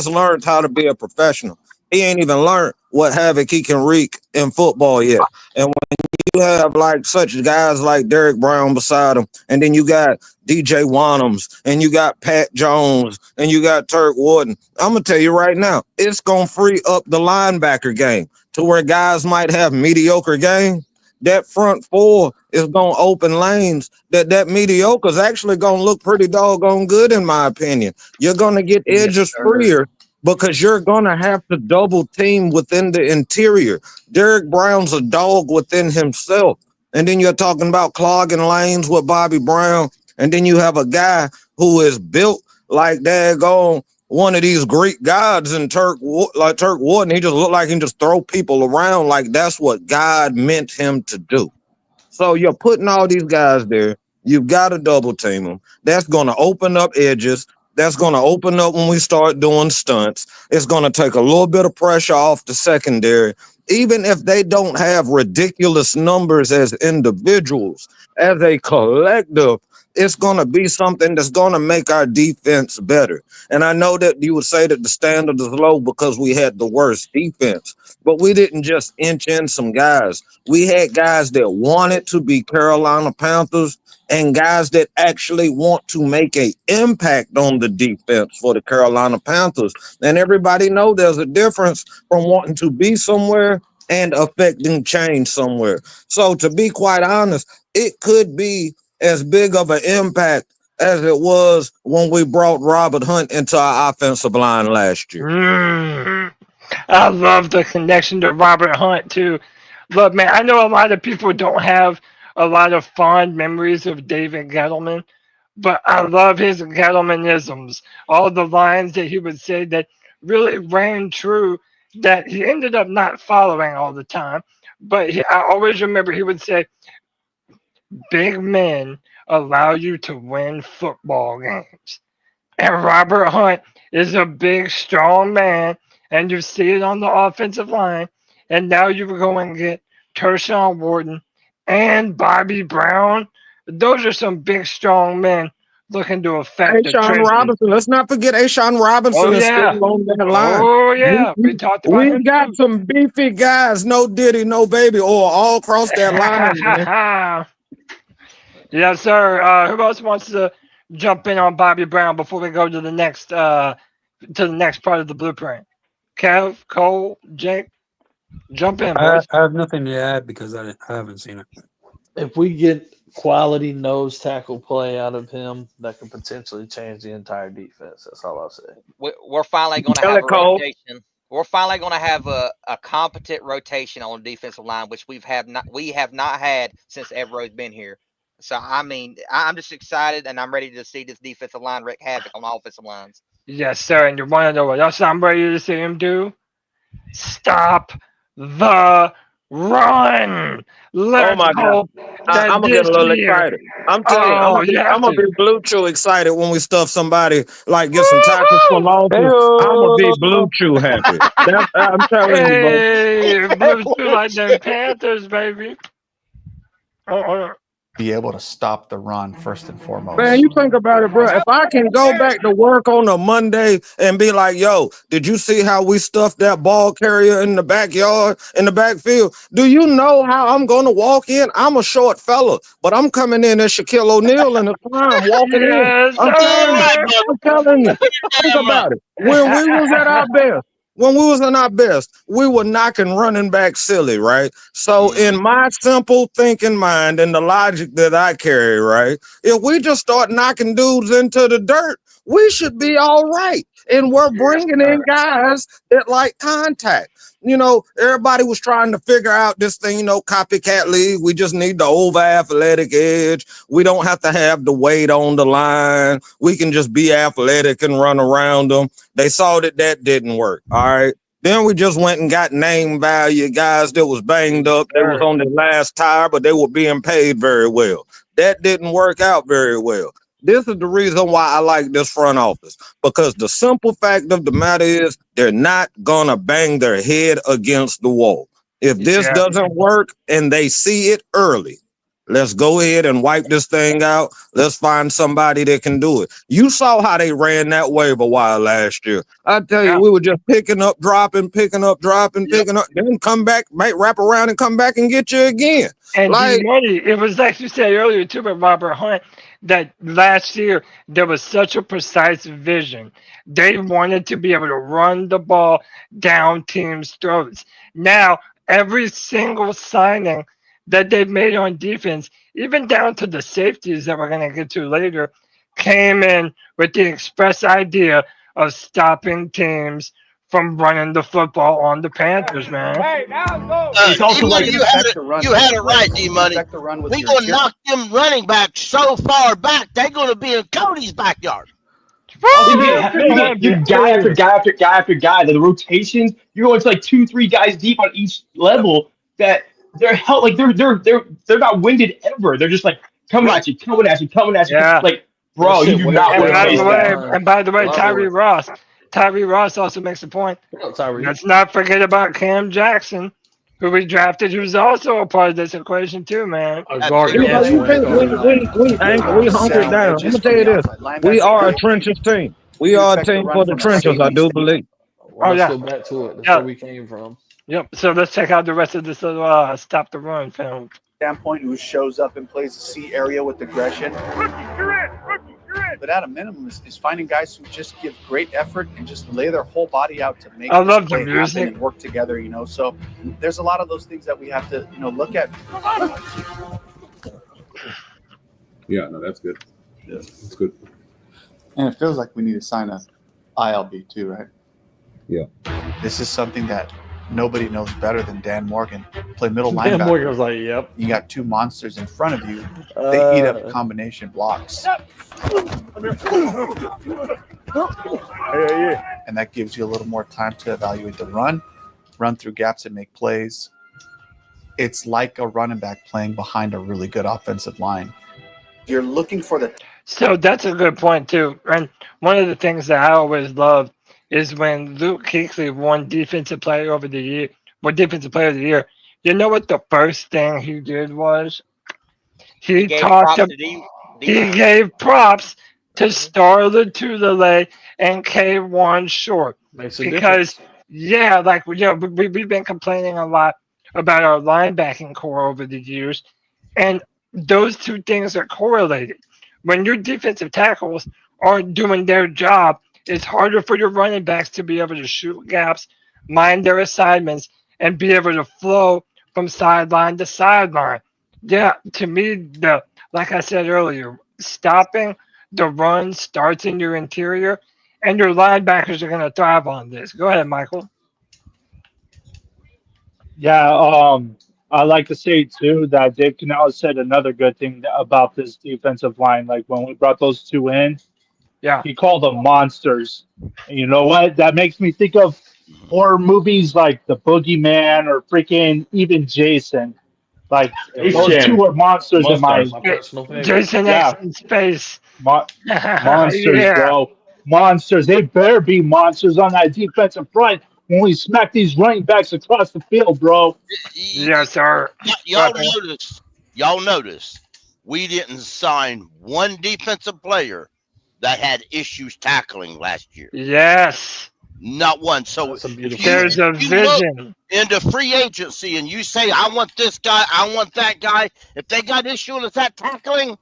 Speaker 21: learned how to be a professional. He ain't even learned what havoc he can wreak in football yet. And when you have like such guys like Derek Brown beside him, and then you got DJ Wanhams, and you got Pat Jones, and you got Turk Wharton, I'm gonna tell you right now, it's gonna free up the linebacker game to where guys might have mediocre game. That front four is going to open lanes that mediocre is actually going to look pretty doggone good, in my opinion. You're going to get edges freer because you're going to have to double team within the interior. Derek Brown's a dog within himself. And then you're talking about clogging lanes with Bobby Brown. And then you have a guy who is built like daggone one of these Greek gods in Turk Wharton. He just looked like he can just throw people around like that's what God meant him to do. So you're putting all these guys there. You've got to double team them. That's going to open up edges. That's going to open up when we start doing stunts. It's going to take a little bit of pressure off the secondary. Even if they don't have ridiculous numbers as individuals, as a collective, it's going to be something that's going to make our defense better. And I know that you would say that the standard is low because we had the worst defense, but we didn't just inch in some guys. We had guys that wanted to be Carolina Panthers and guys that actually want to make an impact on the defense for the Carolina Panthers. And everybody know there's a difference from wanting to be somewhere and affecting change somewhere. So to be quite honest, it could be as big of an impact as it was when we brought Robert Hunt into our offensive line last year.
Speaker 1: I love the connection to Robert Hunt too. Look, man, I know a lot of people don't have a lot of fond memories of David Gettleman, but I love his Gettleman-isms. All the lines that he would say that really rang true that he ended up not following all the time. But I always remember he would say, big men allow you to win football games. And Robert Hunt is a big, strong man, and you see it on the offensive line, and now you go and get Tershawn Wharton and Bobby Brown. Those are some big, strong men looking to affect the
Speaker 21: Ashawn
Speaker 1: trenches.
Speaker 21: Robinson. Let's not forget Ashawn Robinson
Speaker 1: Oh,
Speaker 21: is
Speaker 1: yeah.
Speaker 21: still on that line.
Speaker 1: Oh, yeah. We talked about
Speaker 21: We
Speaker 1: him.
Speaker 21: got some beefy guys, no Diddy, no Baby, or all across that line, man.
Speaker 1: Yes, sir. Who else wants to jump in on Bobby Brown before we go to the next part of the blueprint? Kev, Cole, Jake, jump in,
Speaker 16: I
Speaker 1: boys.
Speaker 16: have nothing to add because I haven't seen it.
Speaker 6: If we get quality nose tackle play out of him, that could potentially change the entire defense. That's all I'll say.
Speaker 5: We're finally going to
Speaker 21: Tell
Speaker 5: have
Speaker 21: it,
Speaker 5: a
Speaker 21: Cole.
Speaker 5: rotation. We're finally going to have a competent rotation on the defensive line, which we have not had since Evero's been here. So I mean, I'm just excited and I'm ready to see this defensive line wreak havoc on the offensive lines.
Speaker 1: Yes, sir. And you want to know what else I'm ready to see him do? Stop the run. Let's
Speaker 21: Oh my
Speaker 1: hope
Speaker 21: God.
Speaker 1: that
Speaker 21: I'm gonna get a
Speaker 1: this
Speaker 21: little
Speaker 1: year-
Speaker 21: excited. I'm telling you,
Speaker 1: Oh, you have
Speaker 21: I'm gonna
Speaker 1: to.
Speaker 21: be Blue Chew excited when we stuff somebody like get some tackles for losses. I'm gonna be Blue Chew happy. I'm telling you, bro.
Speaker 1: Hey, Blue Chew like them Panthers, baby. Oh,
Speaker 13: Be able to stop the run first and foremost.
Speaker 21: Man, you think about it, bro. If I can go back to work on a Monday and be like, yo, did you see how we stuffed that ball carrier in the backyard, in the backfield? Do you know how I'm going to walk in? I'm a short fella, but I'm coming in as Shaquille O'Neal in the prime, walking in.
Speaker 1: yes,
Speaker 21: I'm telling you.
Speaker 1: sir.
Speaker 21: I'm telling you. Think about it. When we was at our best, we were knocking running back silly, right? So in my simple thinking mind and the logic that I carry, right, if we just start knocking dudes into the dirt, we should be all right. And we're bringing in guys that like contact. You know, everybody was trying to figure out this thing, copycat league. We just need the over athletic edge. We don't have to have the weight on the line. We can just be athletic and run around them. They saw that didn't work. All right. Then we just went and got name value guys that was banged up. They was on their last tire, but they were being paid very well. That didn't work out very well. This is the reason why I like this front office, because the simple fact of the matter is they're not going to bang their head against the wall. If this doesn't work and they see it early, let's go ahead and wipe this thing out. Let's find somebody that can do it. You saw how they ran that waiver wire last year. I tell you, we were just picking up, dropping, picking up, then come back, might wrap around and come back and get you again.
Speaker 1: And
Speaker 21: Like,
Speaker 1: D-Money, it was like you said earlier too with Robert Hunt, that last year there was such a precise vision. They wanted to be able to run the ball down teams' throats. Now, every single signing that they've made on defense, even down to the safeties that we're going to get to later, came in with the express idea of stopping teams from running the football on the Panthers, man.
Speaker 7: It's also like
Speaker 3: you had it right, D-Money. We gonna knock them running backs so far back, they're gonna be in Cody's backyard.
Speaker 7: You guy after guy after guy after guy. The rotations, you're going to like 2-3 guys deep on each level. That they're held like they're not winded ever. They're just like coming at you.
Speaker 1: Yeah.
Speaker 7: Like, bro, you do not want to face that.
Speaker 1: And by the way, Tyree Ross also makes a point. Let's not forget about Cam Jackson, who we drafted, who's also a part of this equation too, man.
Speaker 21: We hunkered down. I'm gonna tell you this: we are a trenches team. We are a team for the trenches. I do believe.
Speaker 6: Let's go back to it. That's where we came from.
Speaker 1: Yep. So let's check out the rest of this little stop the run film.
Speaker 13: Standpoint, who shows up and plays the C area with aggression. But at a minimum, is finding guys who just give great effort and just lay their whole body out to make
Speaker 1: I
Speaker 13: this
Speaker 1: love the
Speaker 13: play happen
Speaker 1: music.
Speaker 13: and work together. So there's a lot of those things that we have to look at.
Speaker 11: Yeah, no, that's good. Yeah, that's good.
Speaker 13: And it feels like we need to sign a ILB too, right?
Speaker 11: Yeah.
Speaker 13: This is something that nobody knows better than Dan Morgan. Play middle linebacker.
Speaker 6: Dan Morgan was like, yep.
Speaker 13: You got two monsters in front of you. They eat up combination blocks. And that gives you a little more time to evaluate the run through gaps and make plays. It's like a running back playing behind a really good offensive line. You're looking for the...
Speaker 1: So that's a good point too. And one of the things that I always love is when Luke Kuechly won Defensive Player of the Year. You know what the first thing he did was? He
Speaker 5: gave
Speaker 1: talked.
Speaker 5: props to
Speaker 1: He gave props to Starla Tulele and K1 Short
Speaker 6: Makes a
Speaker 1: because we've been complaining a lot about our linebacking core over the years, and those two things are correlated. When your defensive tackles aren't doing their job, it's harder for your running backs to be able to shoot gaps, mind their assignments, and be able to flow from sideline to sideline. Yeah, to me, like I said earlier, stopping the run starts in your interior, and your linebackers are going to thrive on this. Go ahead, Michael.
Speaker 4: Yeah, I like to say too that Dave Canales said another good thing about this defensive line. Like when we brought those two in,
Speaker 1: yeah,
Speaker 4: he called them monsters. And you know what? That makes me think of horror movies like The Boogeyman or freaking even Jason. Like those two are monsters in my
Speaker 6: personal favorite.
Speaker 1: Jason X in space.
Speaker 4: Monsters,
Speaker 1: Yeah.
Speaker 4: bro. Monsters. They better be monsters on that defensive front when we smack these running backs across the field, bro.
Speaker 1: Yes, sir.
Speaker 3: Y'all notice we didn't sign one defensive player that had issues tackling last year.
Speaker 1: Yes.
Speaker 3: Not one. So
Speaker 1: There's a vision.
Speaker 3: Into free agency and you say, I want this guy, I want that guy. If they got issue with that tackling,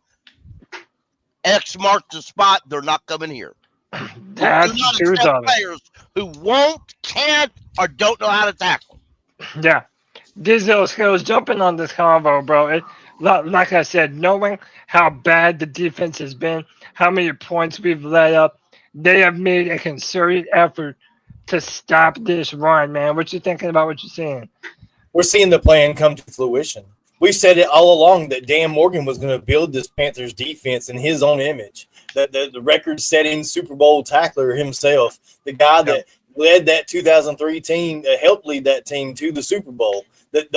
Speaker 3: X marks the spot. They're not coming here.
Speaker 1: That's
Speaker 3: Do not
Speaker 1: true,
Speaker 3: accept
Speaker 1: though.
Speaker 3: players who won't, can't, or don't know how to tackle.
Speaker 1: Yeah. Digital skills jumping on this convo, bro. Like I said, knowing how bad the defense has been, how many points we've let up, they have made a concerted effort to stop this run, man. What you thinking about what you're seeing?
Speaker 2: We're seeing the plan come to fruition. We said it all along that Dan Morgan was going to build this Panthers defense in his own image. The record-setting Super Bowl tackler himself, the guy that led that 2003 team, helped lead that team to the Super Bowl. That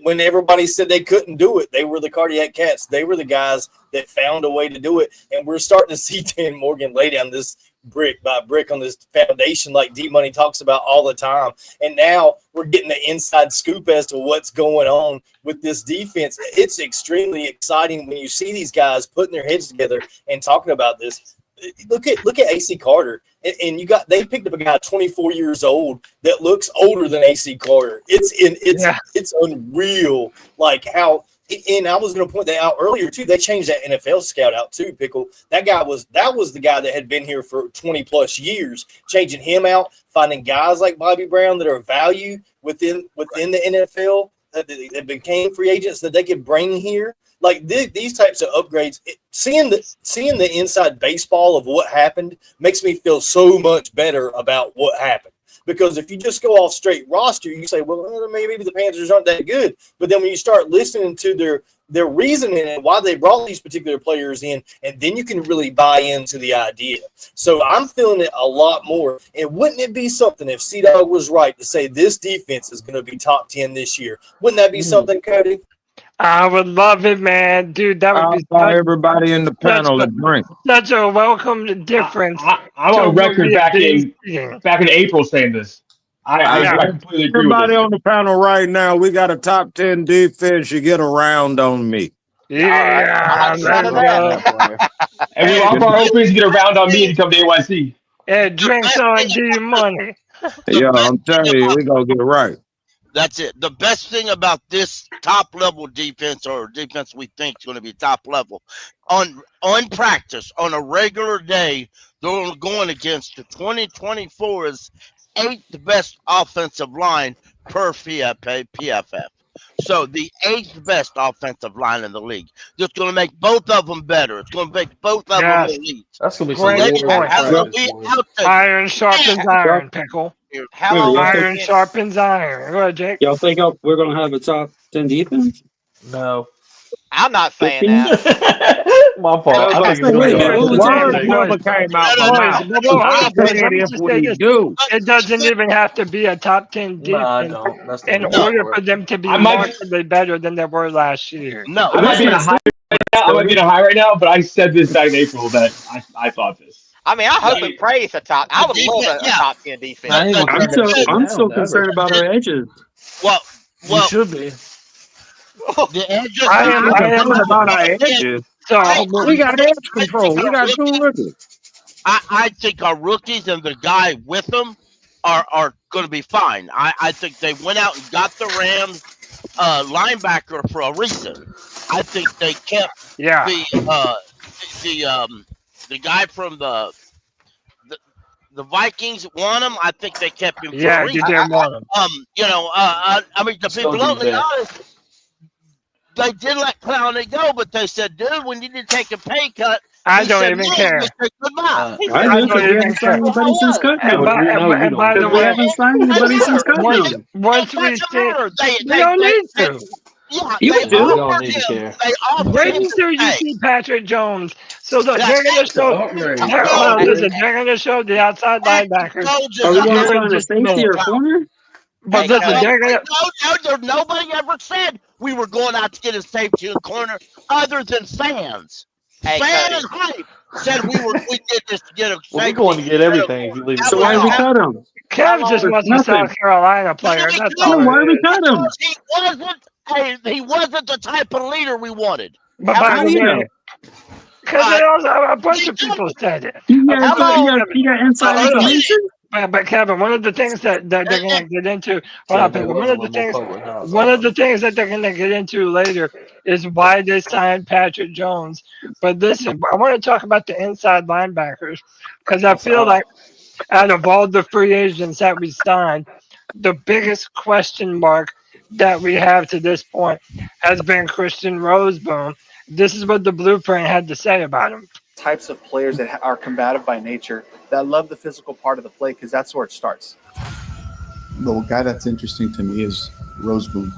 Speaker 2: when everybody said they couldn't do it, they were the cardiac cats. They were the guys that found a way to do it. And we're starting to see Dan Morgan lay down this brick by brick on this foundation like D-Money talks about all the time. And now we're getting the inside scoop as to what's going on with this defense. It's extremely exciting when you see these guys putting their heads together and talking about this. Look at AC Carter, and they picked up a guy 24 years old that looks older than AC Carter. It's unreal, like how. And I was going to point that out earlier too. They changed that NFL scout out too, Pickle. That was the guy that had been here for 20 plus years. Changing him out, finding guys like Bobby Brown that are value within the NFL that became free agents that they could bring here. Like these types of upgrades, seeing the inside baseball of what happened makes me feel so much better about what happened. Because if you just go off straight roster, you say, well, maybe the Panthers aren't that good. But then when you start listening to their reasoning and why they brought these particular players in, and then you can really buy into the idea. So I'm feeling it a lot more. And wouldn't it be something if C-Dog was right to say this defense is going to be top 10 this year? Wouldn't that be something, Cody?
Speaker 1: I would love it, man. Dude, that would be
Speaker 21: buy everybody in the panel a drink.
Speaker 1: Such a welcome difference.
Speaker 7: I'm on record back in April saying this. I completely agree with
Speaker 21: Everybody
Speaker 7: this.
Speaker 21: on the panel right now, we got a top 10 defense. You get around on me.
Speaker 1: Yeah,
Speaker 7: And we want our openings to get around on me and come to AYC.
Speaker 1: Yeah, drinks on D-Money.
Speaker 21: Yeah, I'm telling you, we gonna get it right.
Speaker 3: That's it. The best thing about this top level defense, or defense we think is going to be top level, on practice on a regular day, they're going against the 2024's 8th best offensive line per PFF. So the 8th best offensive line in the league. That's going to make both of them better. It's going to make both of them elite.
Speaker 6: That's going to be
Speaker 1: some iron sharpens iron, Pickle. Iron sharpens iron. Go ahead, Jake.
Speaker 16: Y'all think we're going to have a top 10 defense?
Speaker 6: No.
Speaker 5: I'm not saying that.
Speaker 6: My fault. I think
Speaker 1: it doesn't even have to be a top 10 defense in order for them to be markedly better than they were last year.
Speaker 3: No,
Speaker 7: I might be in a high right now, but I said this back in April that I thought this.
Speaker 5: I mean, I hope and pray it's a top. I would love a top 10 defense.
Speaker 16: I'm so concerned about our edges.
Speaker 3: Well,
Speaker 16: You should be.
Speaker 3: the edges.
Speaker 16: I'm concerned about our edges.
Speaker 1: So
Speaker 16: We got edge control. We got two rookies.
Speaker 3: I think our rookies and the guy with them are going to be fine. I think they went out and got the Rams linebacker for a reason. I think they kept the guy from the Vikings want him. I think they kept him for a reason.
Speaker 1: you did want him.
Speaker 3: I mean, to be bluntly honest, they did let Clowney go, but they said, dude, we need to take a pay cut.
Speaker 1: I don't even care.
Speaker 3: Goodbye.
Speaker 16: I do, because we haven't signed anybody since Cutdown.
Speaker 1: And by the
Speaker 16: We
Speaker 1: way,
Speaker 16: haven't signed anybody since Cutdown.
Speaker 1: once we see,
Speaker 3: They
Speaker 1: we don't need to.
Speaker 3: Yeah,
Speaker 16: You
Speaker 3: they
Speaker 16: do.
Speaker 3: offered him. They offered
Speaker 1: Wait
Speaker 3: him
Speaker 1: until you
Speaker 3: to
Speaker 1: see Patrick Jones. So look,
Speaker 3: That's
Speaker 1: they're going to show.
Speaker 16: outrage.
Speaker 1: They're going to show the outside linebackers.
Speaker 16: Are we going to sign a safety or corner?
Speaker 1: But listen, they're going to.
Speaker 3: Nobody ever said we were going out to get a safety in the corner other than fans.
Speaker 5: Hey,
Speaker 3: Fan
Speaker 5: Cody.
Speaker 3: and hype said we did this to get a safety.
Speaker 6: Well, we're going to get everything if you leave it.
Speaker 16: So why did we cut him?
Speaker 1: Kev just wants a South Carolina player. That's all.
Speaker 16: Why did we cut him?
Speaker 3: He wasn't the type of leader we wanted.
Speaker 1: But
Speaker 16: How do you know?
Speaker 1: because a bunch of people said it.
Speaker 16: You got inside information?
Speaker 1: But Kevin, one of the things that they're going to get into, one of the things that they're going to get into later is why they signed Patrick Jones. But listen, I want to talk about the inside linebackers because I feel like out of all the free agents that we signed, the biggest question mark that we have to this point has been Christian Roseboom. This is what the Blueprint had to say about him.
Speaker 9: Types of players that are combative by nature, that love the physical part of the play, because that's where it starts.
Speaker 13: The guy that's interesting to me is Roseboom.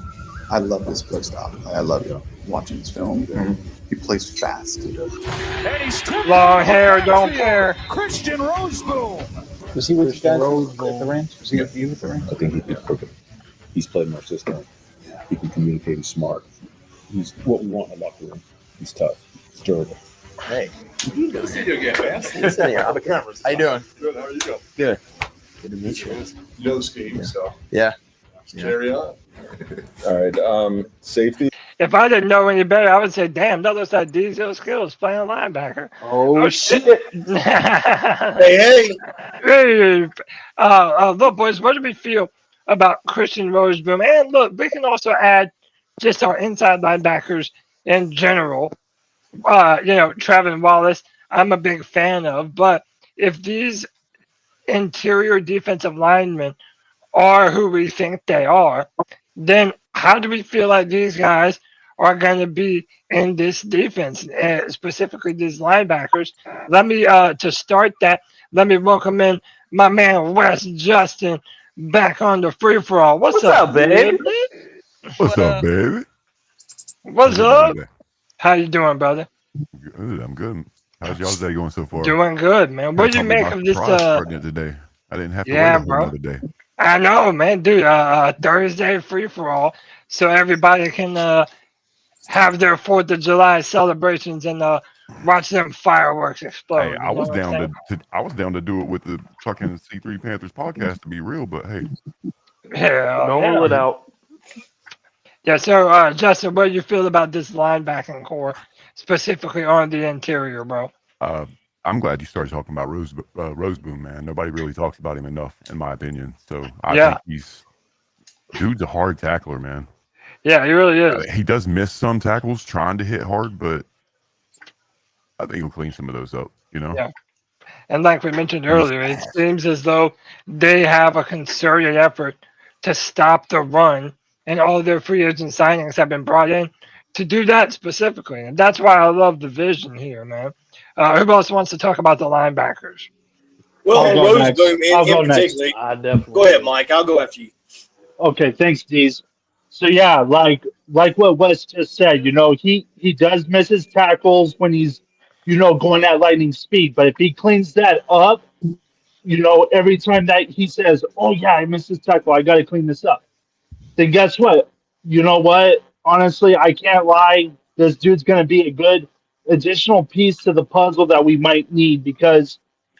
Speaker 13: I love this play style. I love watching his film. He plays fast.
Speaker 1: Long hair, don't care.
Speaker 12: Christian Roseboom.
Speaker 11: Was he with you guys at the Rams? Was he with you at the Rams? I think he's perfect. He's played in our system. He can communicate. He's smart. He's what we want in a locker room. He's tough. He's durable.
Speaker 22: Hey.
Speaker 12: Good to see you again, man.
Speaker 22: Listen here on the cameras. How you doing?
Speaker 12: Good. How are you doing?
Speaker 22: Good. Good to meet you.
Speaker 12: You know the scheme, so
Speaker 22: Yeah.
Speaker 12: carry on.
Speaker 11: All right. Safety.
Speaker 1: If I didn't know any better, I would say, damn, that looks like Diesel Skills playing linebacker.
Speaker 6: Oh, shit.
Speaker 2: Hey.
Speaker 1: Look, boys, what do we feel about Christian Roseboom? And look, we can also add just our inside linebackers in general. Trevin Wallace, I'm a big fan of. But if these interior defensive linemen are who we think they are, then how do we feel like these guys are going to be in this defense, specifically these linebackers? Let me, to start that, let me welcome in my man Wes Justin back on the free for all. What's up, baby?
Speaker 23: What's up, baby?
Speaker 1: What's up? How you doing, brother?
Speaker 23: Good. I'm good. How's y'all's day going so far?
Speaker 1: Doing good, man. What do you make of this?
Speaker 23: Starting it today. I didn't have to wait another day.
Speaker 1: I know, man, dude. Thursday free for all, so everybody can have their 4th of July celebrations and watch them fireworks explode.
Speaker 23: Hey, I was down to do it with the fucking C3 Panthers podcast, to be real, but hey.
Speaker 1: Don't
Speaker 6: rule it out.
Speaker 1: Yeah, so Justin, what do you feel about this linebacking core, specifically on the interior, bro?
Speaker 23: I'm glad you started talking about Roseboom, man. Nobody really talks about him enough, in my opinion. So I think dude's a hard tackler, man.
Speaker 1: Yeah, he really is.
Speaker 23: He does miss some tackles trying to hit hard, but I think he'll clean some of those up,
Speaker 1: Yeah. And like we mentioned earlier, it seems as though they have a concerted effort to stop the run, and all their free agent signings have been brought in to do that specifically. And that's why I love the vision here, man. Who else wants to talk about the linebackers?
Speaker 2: Well,
Speaker 4: Roseboom
Speaker 2: in particular. Go ahead, Mike. I'll go after you.
Speaker 4: Okay, thanks, Deez. So yeah, like what Wes just said, he does miss his tackles when he's, going at lightning speed. But if he cleans that up, every time that he says, "Oh yeah, I missed this tackle, I got to clean this up," then guess what? You know what? Honestly, I can't lie. This dude's going to be a good additional piece to the puzzle that we might need, because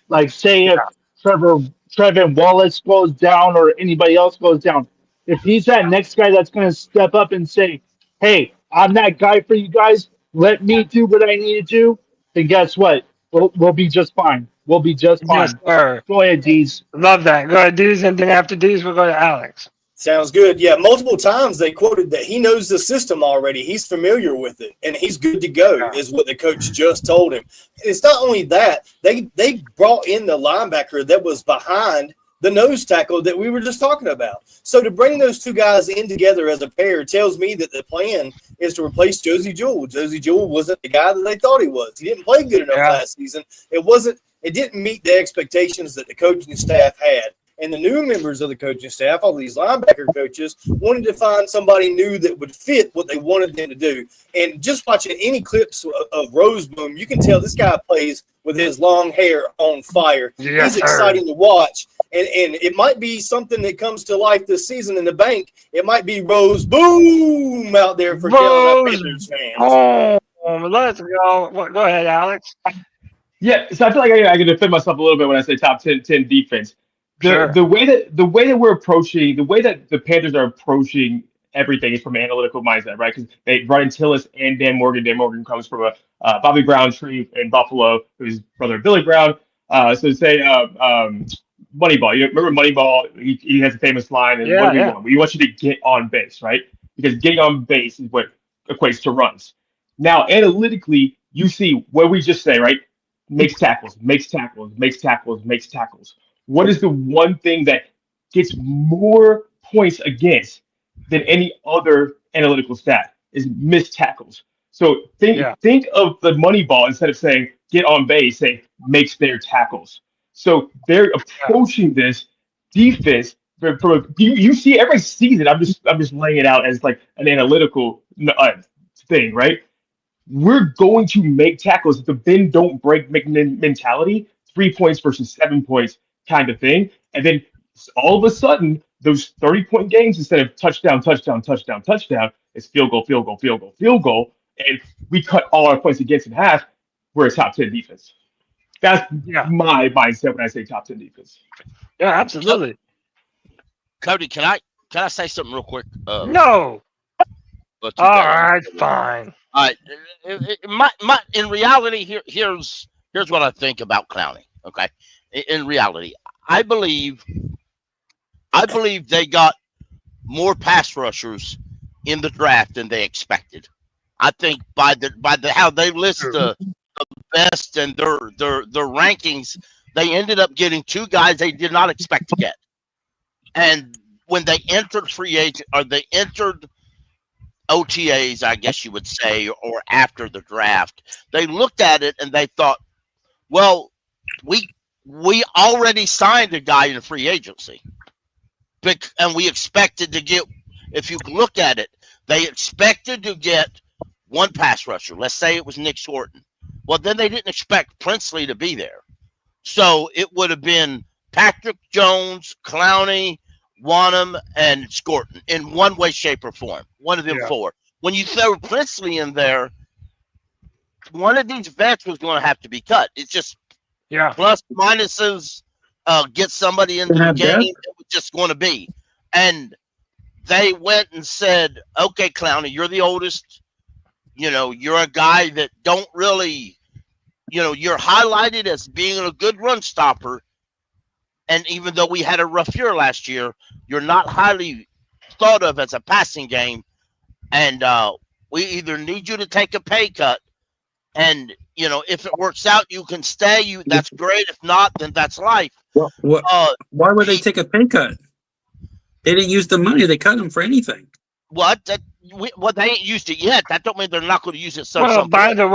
Speaker 4: Like, say if Trevin Wallace goes down or anybody else goes down, if he's that next guy that's going to step up and say, "Hey, I'm that guy for you guys. Let me do what I need to do," then guess what? We'll be just fine. We'll be just
Speaker 1: Yes,
Speaker 4: fine.
Speaker 1: sir.
Speaker 4: Go ahead, Deez.
Speaker 1: Love that. Go ahead, D's, and then after D's, we'll go to Alex.
Speaker 2: Sounds good. Yeah, multiple times they quoted that he knows the system already. He's familiar with it, and he's good to go, is what the coach just told him. And it's not only that, they brought in the linebacker that was behind the nose tackle that we were just talking about. So to bring those two guys in together as a pair tells me that the plan is to replace Josie Jewell. Josie Jewell wasn't the guy that they thought he was. He didn't play good enough last season. It didn't meet the expectations that the coaching staff had. And the new members of the coaching staff, all these linebacker coaches, wanted to find somebody new that would fit what they wanted them to do. And just watching any clips of Roseboom, you can tell this guy plays with his long hair on fire.
Speaker 1: Yes,
Speaker 2: He's
Speaker 1: sir.
Speaker 2: exciting to watch. And it might be something that comes to life this season in the bank. It might be Roseboom out there for Carolina Panthers fans.
Speaker 1: Oh, let's go. Go ahead, Alex.
Speaker 7: Yeah, so I feel like I can defend myself a little bit when I say top 10 defense.
Speaker 1: Sure.
Speaker 7: The way that we're approaching, the way that the Panthers are approaching everything is from an analytical mindset, right? Because they brought in Tillis and Dan Morgan. Dan Morgan comes from a Bobby Brown tree in Buffalo, who's brother of Billy Brown. So say Moneyball. You remember Moneyball? He has a famous line, and what do we want? We want you to get on base, right? Because getting on base is what equates to runs. Now, analytically, you see what we just say, right? Makes tackles, makes tackles, makes tackles, makes tackles. What is the one thing that gets more points against than any other analytical stat? Is missed tackles. So think of the money ball instead of saying get on base, say makes their tackles. So they're approaching this defense from you see every season. I'm just laying it out as like an analytical thing, right? We're going to make tackles. The bend don't break mentality, 3 points versus 7 points kind of thing. And then all of a sudden, those 30-point games, instead of touchdown, touchdown, touchdown, touchdown, it's field goal, field goal, field goal, field goal. And we cut all our points against in half. We're a top 10 defense. That's my mindset when I say top 10 defense.
Speaker 1: Yeah, absolutely.
Speaker 3: Cody, can I say something real quick?
Speaker 1: No. All right, fine.
Speaker 3: All right. In reality, here's what I think about Clowney. Okay. In reality, I believe they got more pass rushers in the draft than they expected. I think by the how they list the best and their rankings, they ended up getting two guys they did not expect to get. And when they entered free agent, or they entered OTAs, I guess you would say, or after the draft, they looked at it and they thought, well, we already signed a guy in free agency, and we expected to get, if you look at it, they expected to get one pass rusher. Let's say it was Nick Scorton. Well, then they didn't expect Princely to be there. So it would have been Patrick Jones, Clowney, Wanham, and Scorton in one way, shape, or form. One of them four. When you throw Princely in there, one of these vets was going to have to be cut. It's just plus minuses, get somebody into the game. It was just going to be. And they went and said, okay, Clowney, you're the oldest. You know, you're a guy that don't really, you're highlighted as being a good run stopper. And even though we had a rough year last year, you're not highly thought of as a passing game. And we either need you to take a pay cut. And, if it works out, you can stay. That's great. If not, then that's life.
Speaker 16: Why would they take a pay cut? They didn't use the money. They cut them for anything.
Speaker 3: What? They ain't used it yet. That don't mean they're not going to use it.
Speaker 1: By the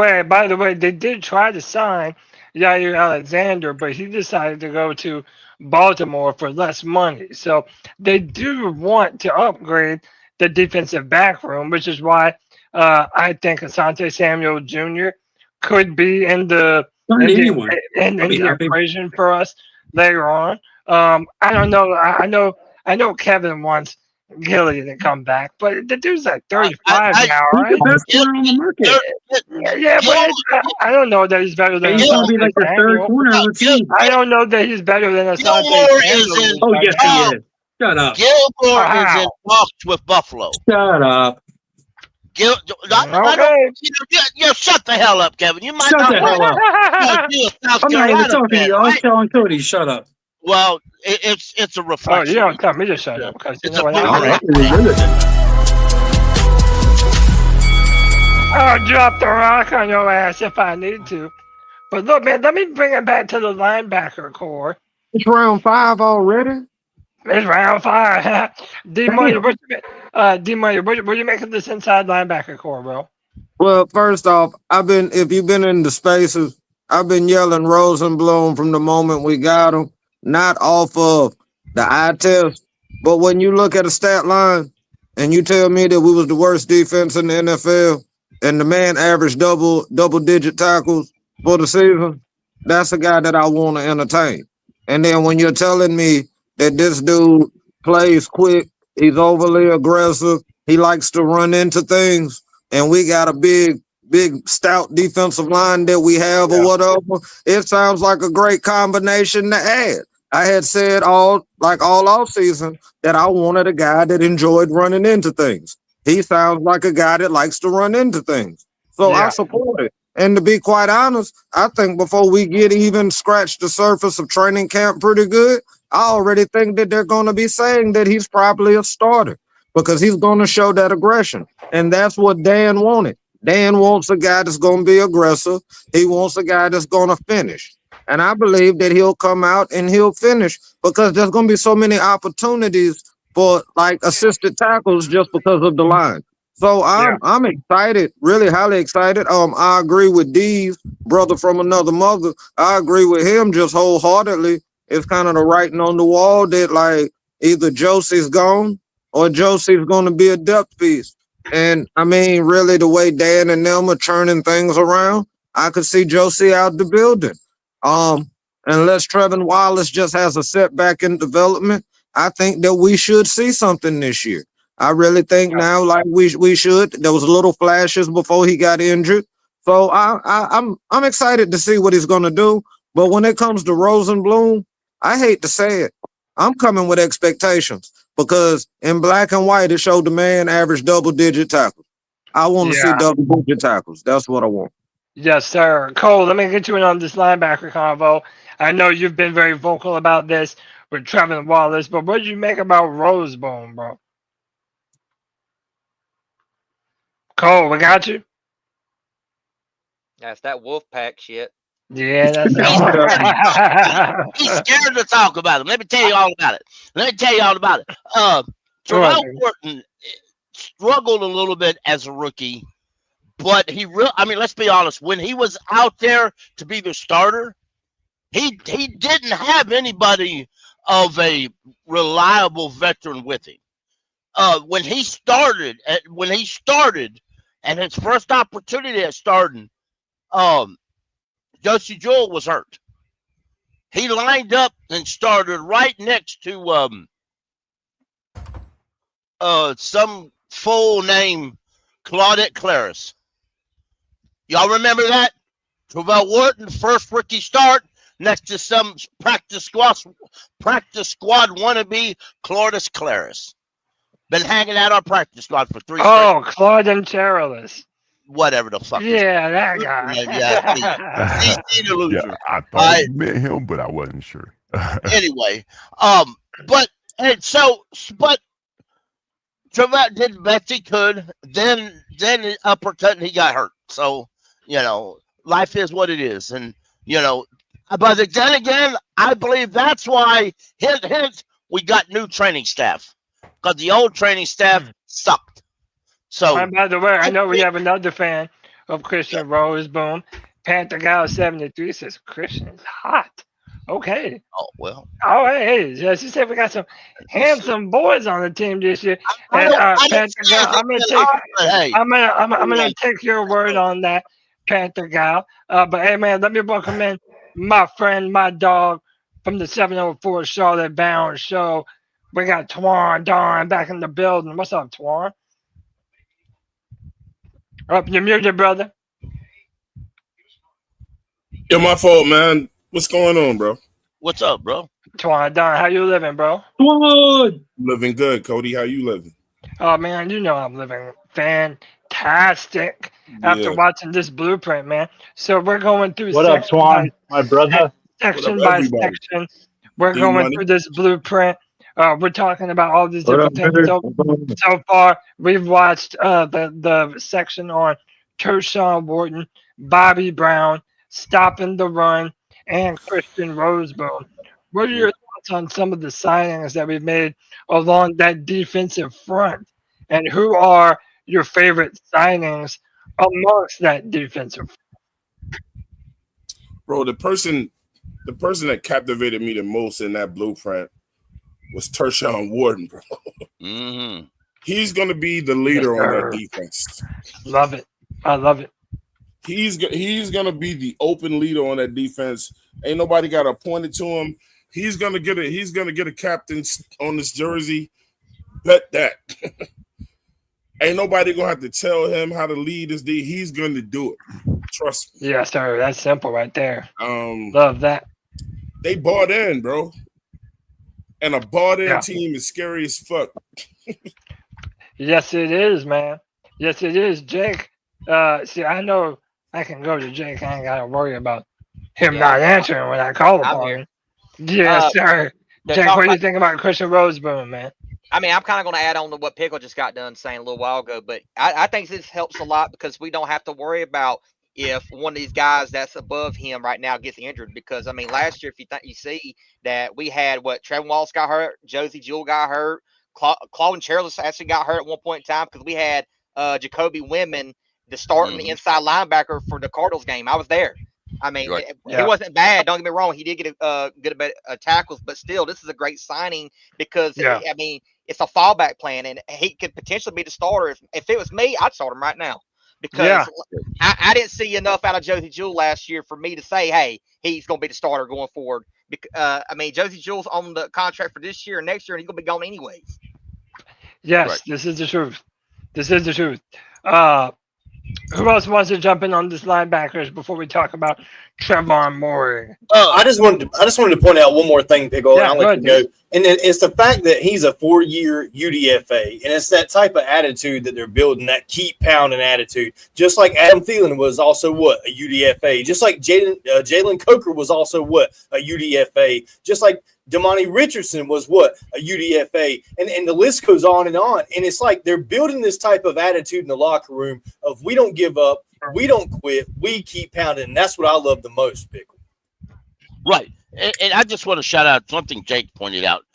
Speaker 1: way, they did try to sign Jair Alexander, but he decided to go to Baltimore for less money. So they do want to upgrade the defensive back room, which is why I think Asante Samuel Jr. could be in the equation for us later on. I don't know. I know Kevin wants Gilly didn't come back, but the dude's like 35 now,
Speaker 16: He's
Speaker 1: right?
Speaker 16: the best player on the market.
Speaker 1: Yeah, but I don't know that he's better than
Speaker 16: And he's going to be like the third
Speaker 1: Samuel.
Speaker 16: corner of the team.
Speaker 1: I don't know that he's better than Asante
Speaker 3: Gilmore is
Speaker 1: Samuel.
Speaker 3: in.
Speaker 16: Oh, yes, he is. Shut up.
Speaker 3: Gilmore is in
Speaker 1: Wow.
Speaker 3: talks with Buffalo.
Speaker 16: Shut up.
Speaker 3: Shut the hell up, Kevin. You might
Speaker 16: Shut
Speaker 3: not
Speaker 16: the hell up.
Speaker 3: You a South
Speaker 16: I'm not even
Speaker 3: Carolina
Speaker 16: talking to
Speaker 3: fan,
Speaker 16: you. I was
Speaker 3: right?
Speaker 16: telling Cody, shut up.
Speaker 3: Well, it's a
Speaker 1: Oh,
Speaker 3: reflection.
Speaker 1: you don't tell me to shut up because you
Speaker 3: It's
Speaker 1: know
Speaker 3: a
Speaker 1: what
Speaker 3: blue
Speaker 1: I I'll drop the rock on your ass if I need to. But look, man, let me bring it back to the linebacker core.
Speaker 8: It's round 5 already.
Speaker 1: It's round 5. D-Money,
Speaker 8: Damn.
Speaker 1: D-Money, what you make of this inside linebacker core, bro?
Speaker 8: Well, first off, if you've been in the spaces, I've been yelling Rosenblum from the moment we got him, not off of the eye test, but when you look at a stat line and you tell me that we was the worst defense in the NFL and the man averaged double-digit tackles for the season, that's a guy that I want to entertain. And then when you're telling me that this dude plays quick, he's overly aggressive, he likes to run into things, and we got a big, stout defensive line that we have or whatever, it sounds like a great combination to add. I had said all off season that I wanted a guy that enjoyed running into things. He sounds like a guy that likes to run into things. So I support it. And to be quite honest, I think before we get even scratched the surface of training camp pretty good, I already think that they're going to be saying that he's probably a starter because he's going to show that aggression. And that's what Dan wanted. Dan wants a guy that's going to be aggressive. He wants a guy that's going to finish. And I believe that he'll come out and he'll finish because there's going to be so many opportunities for like assisted tackles just because of the line. So I'm excited, really highly excited. I agree with D's brother from another mother. I agree with him just wholeheartedly. It's kind of the writing on the wall that like either Josie's gone or Josie's going to be a depth piece. And I mean, really, the way Dan and them are turning things around, I could see Josie out the building. Unless Trevin Wallace just has a setback in development, I think that we should see something this year. I really think now, like we should. There was little flashes before he got injured, so I'm excited to see what he's gonna do. But when it comes to Rosenblum, I hate to say it, I'm coming with expectations because in black and white it showed the man average double-digit tackles. I want to see double-digit tackles. That's what I want.
Speaker 1: Yes, sir. Cole, let me get you in on this linebacker convo. I know you've been very vocal about this with Trevin Wallace, but what did you make about Rosebone, bro? Cole, we got you.
Speaker 5: That's that Wolfpack shit.
Speaker 1: Yeah, that's
Speaker 3: He's scared to talk about it. Let me tell you all about it. Terrell Horton struggled a little bit as a rookie, but let's be honest. When he was out there to be the starter, he didn't have anybody of a reliable veteran with him. When he started, and his first opportunity at starting, Josie Jewell was hurt. He lined up and started right next to some full name Claudette Claris. Y'all remember that? Terrell Wharton, first rookie start next to some practice squad wannabe Claudette Claris. Been hanging out on practice squad for 3
Speaker 1: Oh, Claude and Cherilus.
Speaker 3: Whatever the fuck.
Speaker 1: Yeah, that guy.
Speaker 3: He's a loser.
Speaker 23: Yeah, I thought you meant him, but I wasn't sure.
Speaker 3: Anyway, but Trevor did best he could. Then the uppercut and he got hurt. So life is what it is, and but then again, I believe that's why hence we got new training staff because the old training staff sucked. So,
Speaker 1: and by the way, I know we have another fan of Christian Roseboom. Panther Gal 73 says Christian's hot. Okay.
Speaker 3: Oh well.
Speaker 1: Oh hey, she said we got some handsome boys on the team this year. And Panther Gal, I'm gonna take your word on that, Panther Gal. But hey man, let me welcome in my friend, my dog from the 704 Charlotte Bound Show, We got Twan Don back in the building. What's up, Twan? Up, you're muted, brother.
Speaker 10: Yeah, my fault, man. What's going on, bro?
Speaker 3: What's up, bro?
Speaker 1: Twan Don, how you living, bro?
Speaker 16: Good.
Speaker 10: Living good, Cody. How you living?
Speaker 1: Oh man, you know I'm living fantastic after watching this blueprint, man. So we're going through
Speaker 4: What up,
Speaker 1: section
Speaker 4: Twan,
Speaker 1: by
Speaker 4: my brother?
Speaker 1: section
Speaker 10: What up,
Speaker 1: by
Speaker 10: everybody?
Speaker 1: section. We're
Speaker 10: D
Speaker 1: going
Speaker 10: Money.
Speaker 1: through this blueprint. We're talking about all these
Speaker 21: What up,
Speaker 1: different things.
Speaker 21: nigga?
Speaker 1: So far, we've watched the section on Tershawn Wharton, Bobby Brown, stopping the run, and Christian Rosebone. What are your thoughts on some of the signings that we've made along that defensive front? And who are your favorite signings amongst that defensive front?
Speaker 10: Bro, the person that captivated me the most in that blueprint was Tershawn Wharton, bro.
Speaker 3: Mm-hmm.
Speaker 10: He's gonna be the leader
Speaker 1: Yes,
Speaker 10: on
Speaker 1: sir.
Speaker 10: that defense.
Speaker 1: Love it. I love it.
Speaker 10: He's gonna be the open leader on that defense. Ain't nobody got to point it to him. He's gonna get a captain on this jersey. Bet that. Ain't nobody gonna have to tell him how to lead this D. He's gonna do it. Trust me.
Speaker 1: Yes, sir. That's simple right there.
Speaker 10: Um,
Speaker 1: Love that.
Speaker 10: They bought in, bro. And a bought-in
Speaker 1: Yeah.
Speaker 10: team is scary as fuck.
Speaker 1: Yes, it is, man. Yes, it is. Jake, see, I know I can go to Jake. I ain't got to worry about him not answering when I call
Speaker 5: I'm
Speaker 1: upon
Speaker 5: here.
Speaker 1: him. Yes, sir.
Speaker 5: to
Speaker 1: Jake,
Speaker 5: talk
Speaker 1: what do you
Speaker 5: about-
Speaker 1: think about Christian Rosebone, man?
Speaker 5: I mean, I'm kind of going to add on to what Pickle just got done saying a little while ago, but I think this helps a lot because we don't have to worry about if one of these guys that's above him right now gets injured. Because I mean, last year, if you see that we had Trevor Wallace got hurt, Josie Jewell got hurt, Claude Charles actually got hurt at one point in time because we had Jacoby Wimman, the starting inside linebacker for the Cardinals game. I was there. I mean,
Speaker 3: Right.
Speaker 5: he wasn't bad. Don't get me wrong. He did get a good bit of tackles, but still, this is a great signing because I mean, it's a fallback plan, and he could potentially be the starter. If it was me, I'd start him right now because I didn't see enough out of Josie Jewell last year for me to say, hey, he's going to be the starter going forward. I mean, Josie Jewell's on the contract for this year and next year, and he's going to be gone anyways.
Speaker 1: Yes, this is the truth. This is the truth. Who else wants to jump in on this linebackers before we talk about Trevon Moore?
Speaker 2: I just wanted to point out one more thing, Pickle.
Speaker 1: Yeah,
Speaker 2: and
Speaker 1: go
Speaker 2: I'll
Speaker 1: ahead,
Speaker 2: let you go. And it's the fact that he's a 4-year UDFA, and it's that type of attitude that they're building, that keep pounding attitude. Just like Adam Thielen was also a UDFA. Just like Jalen Coker was also a UDFA. Just like Damani Richardson was a UDFA, and the list goes on. And it's like they're building this type of attitude in the locker room of we don't give up, we don't quit, we keep pounding. And that's what I love the most, Pickle.
Speaker 3: Right. And I just want to shout out something Jake pointed out.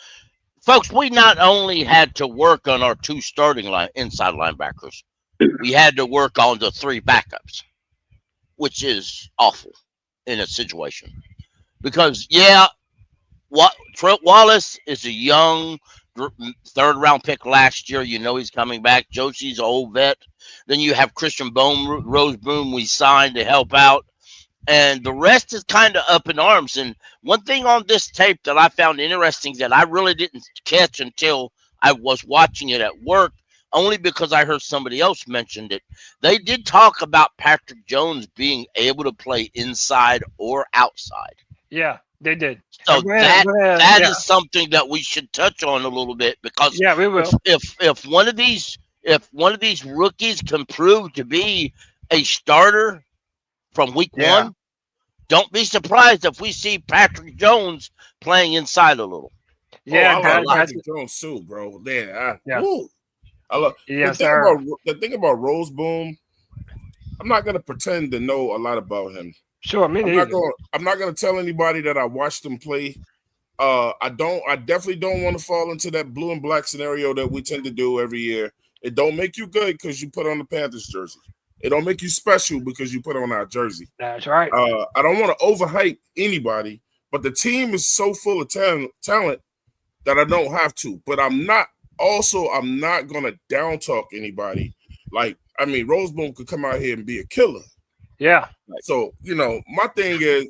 Speaker 3: Folks, we not only had to work on our 2 starting inside linebackers, we had to work on the 3 backups, which is awful in a situation. Because, Trent Wallace is a young 3rd-round pick last year. You know he's coming back. Josie's an old vet. Then you have Christian Roseboom we signed to help out. And the rest is kind of up in arms. And one thing on this tape that I found interesting that I really didn't catch until I was watching it at work, only because I heard somebody else mentioned it. They did talk about Patrick Jones being able to play inside or outside.
Speaker 1: Yeah, they did.
Speaker 3: So that is something that we should touch on a little bit because
Speaker 1: we will.
Speaker 3: If one of these rookies can prove to be a starter from week 1, don't be surprised if we see Patrick Jones playing inside a little.
Speaker 10: I love Patrick Jones too, bro. I love. The thing about Roseboom, I'm not gonna pretend to know a lot about him.
Speaker 1: Sure, me neither.
Speaker 10: I'm not gonna tell anybody that I watched him play. I definitely don't want to fall into that blue and black scenario that we tend to do every year. It don't make you good because you put on the Panthers jersey. It don't make you special because you put on our jersey.
Speaker 1: That's right.
Speaker 10: I don't want to overhype anybody, but the team is so full of talent that I don't have to. But I'm not gonna down talk anybody. Like, I mean, Roseboom could come out here and be a killer.
Speaker 1: Yeah.
Speaker 10: So, my thing is,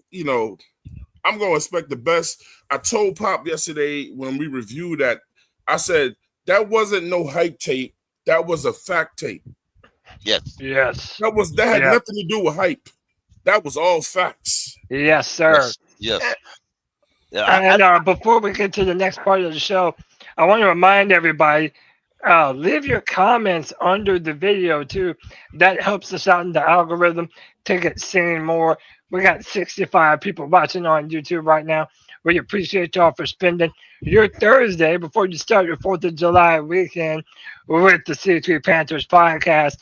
Speaker 10: I'm gonna expect the best. I told Pop yesterday when we reviewed that I said that wasn't no hype tape. That was a fact tape.
Speaker 3: Yes.
Speaker 1: Yes.
Speaker 10: That had nothing to do with hype. That was all facts.
Speaker 1: Yes, sir.
Speaker 3: Yes.
Speaker 1: And before we get to the next part of the show, I want to remind everybody, leave your comments under the video too. That helps us out in the algorithm to get seen more. We got 65 people watching on YouTube right now. We appreciate y'all for spending your Thursday before you start your 4th of July weekend with the C3 Panthers podcast.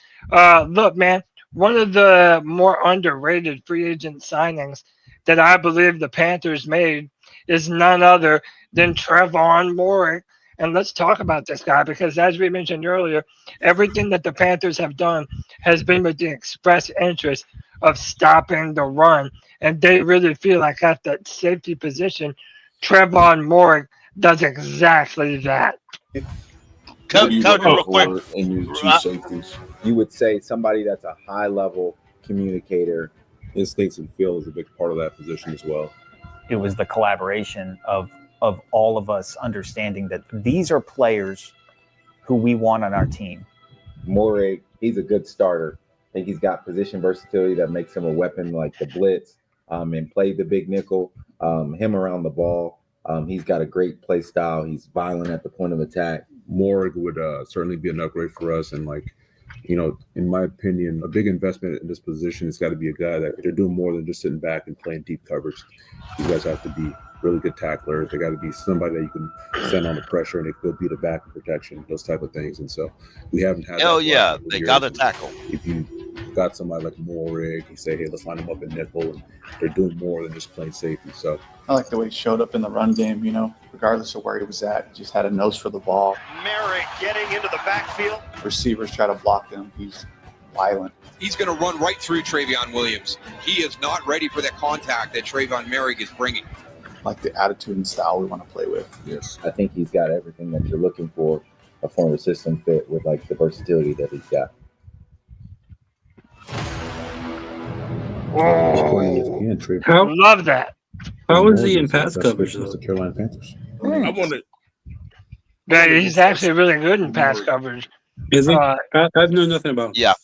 Speaker 1: Look, man, one of the more underrated free agent signings that I believe the Panthers made is none other than Trevon Moehrig. And let's talk about this guy because, as we mentioned earlier, everything that the Panthers have done has been with the express interest of stopping the run. And they really feel like at that safety position, Trevon Moehrig does exactly that.
Speaker 19: Cody,
Speaker 3: real quick.
Speaker 19: And your two safeties. You would say somebody that's a high-level communicator.
Speaker 11: Instincts and feel is a big part of that position as well.
Speaker 14: It was the collaboration of all of us understanding that these are players who we want on our team.
Speaker 19: Moehrig, he's a good starter. I think he's got position versatility that makes him a weapon like the blitz and play the big nickel, him around the ball. He's got a great play style. He's violent at the point of attack.
Speaker 11: Moehrig would certainly be an upgrade for us. And in my opinion, a big investment in this position has got to be a guy that they're doing more than just sitting back and playing deep coverage. These guys have to be really good tacklers. They got to be somebody that you can send on the pressure and they can go beat it back in protection, those type of things. And so we haven't had.
Speaker 3: Hell yeah, they got to tackle.
Speaker 11: If you got somebody like Moehrig, you say, hey, let's line them up in nickel, and they're doing more than just playing safety. So
Speaker 9: I like the way he showed up in the run game, regardless of where he was at. He just had a nose for the ball.
Speaker 15: Merrick getting into the backfield.
Speaker 9: Receivers try to block him. He's violent.
Speaker 18: He's going to run right through Travion Williams. He is not ready for that contact that Trevon Merrick is bringing.
Speaker 9: Like the attitude and style we want to play with.
Speaker 19: Yes. I think he's got everything that you're looking for, a former system fit with like the versatility that he's got.
Speaker 1: Love that.
Speaker 16: How is he in pass coverage though?
Speaker 11: The Carolina Panthers.
Speaker 10: I wanted.
Speaker 1: Yeah, he's actually really good in pass coverage.
Speaker 16: Is he? I've known nothing about him.
Speaker 3: Yeah.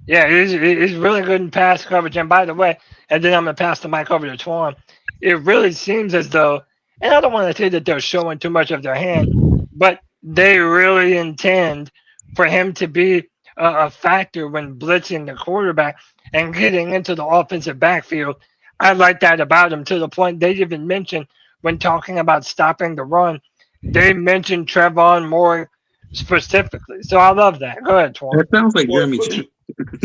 Speaker 1: Yeah, he's really good in pass coverage. And by the way, and then I'm going to pass the mic over to Twan. It really seems as though, and I don't want to say that they're showing too much of their hand, but they really intend for him to be a factor when blitzing the quarterback and getting into the offensive backfield. I like that about him to the point they even mentioned when talking about stopping the run, they mentioned Trevon Moehrig specifically. So I love that. Go ahead, Twan.
Speaker 16: That sounds like Jeremy Chin.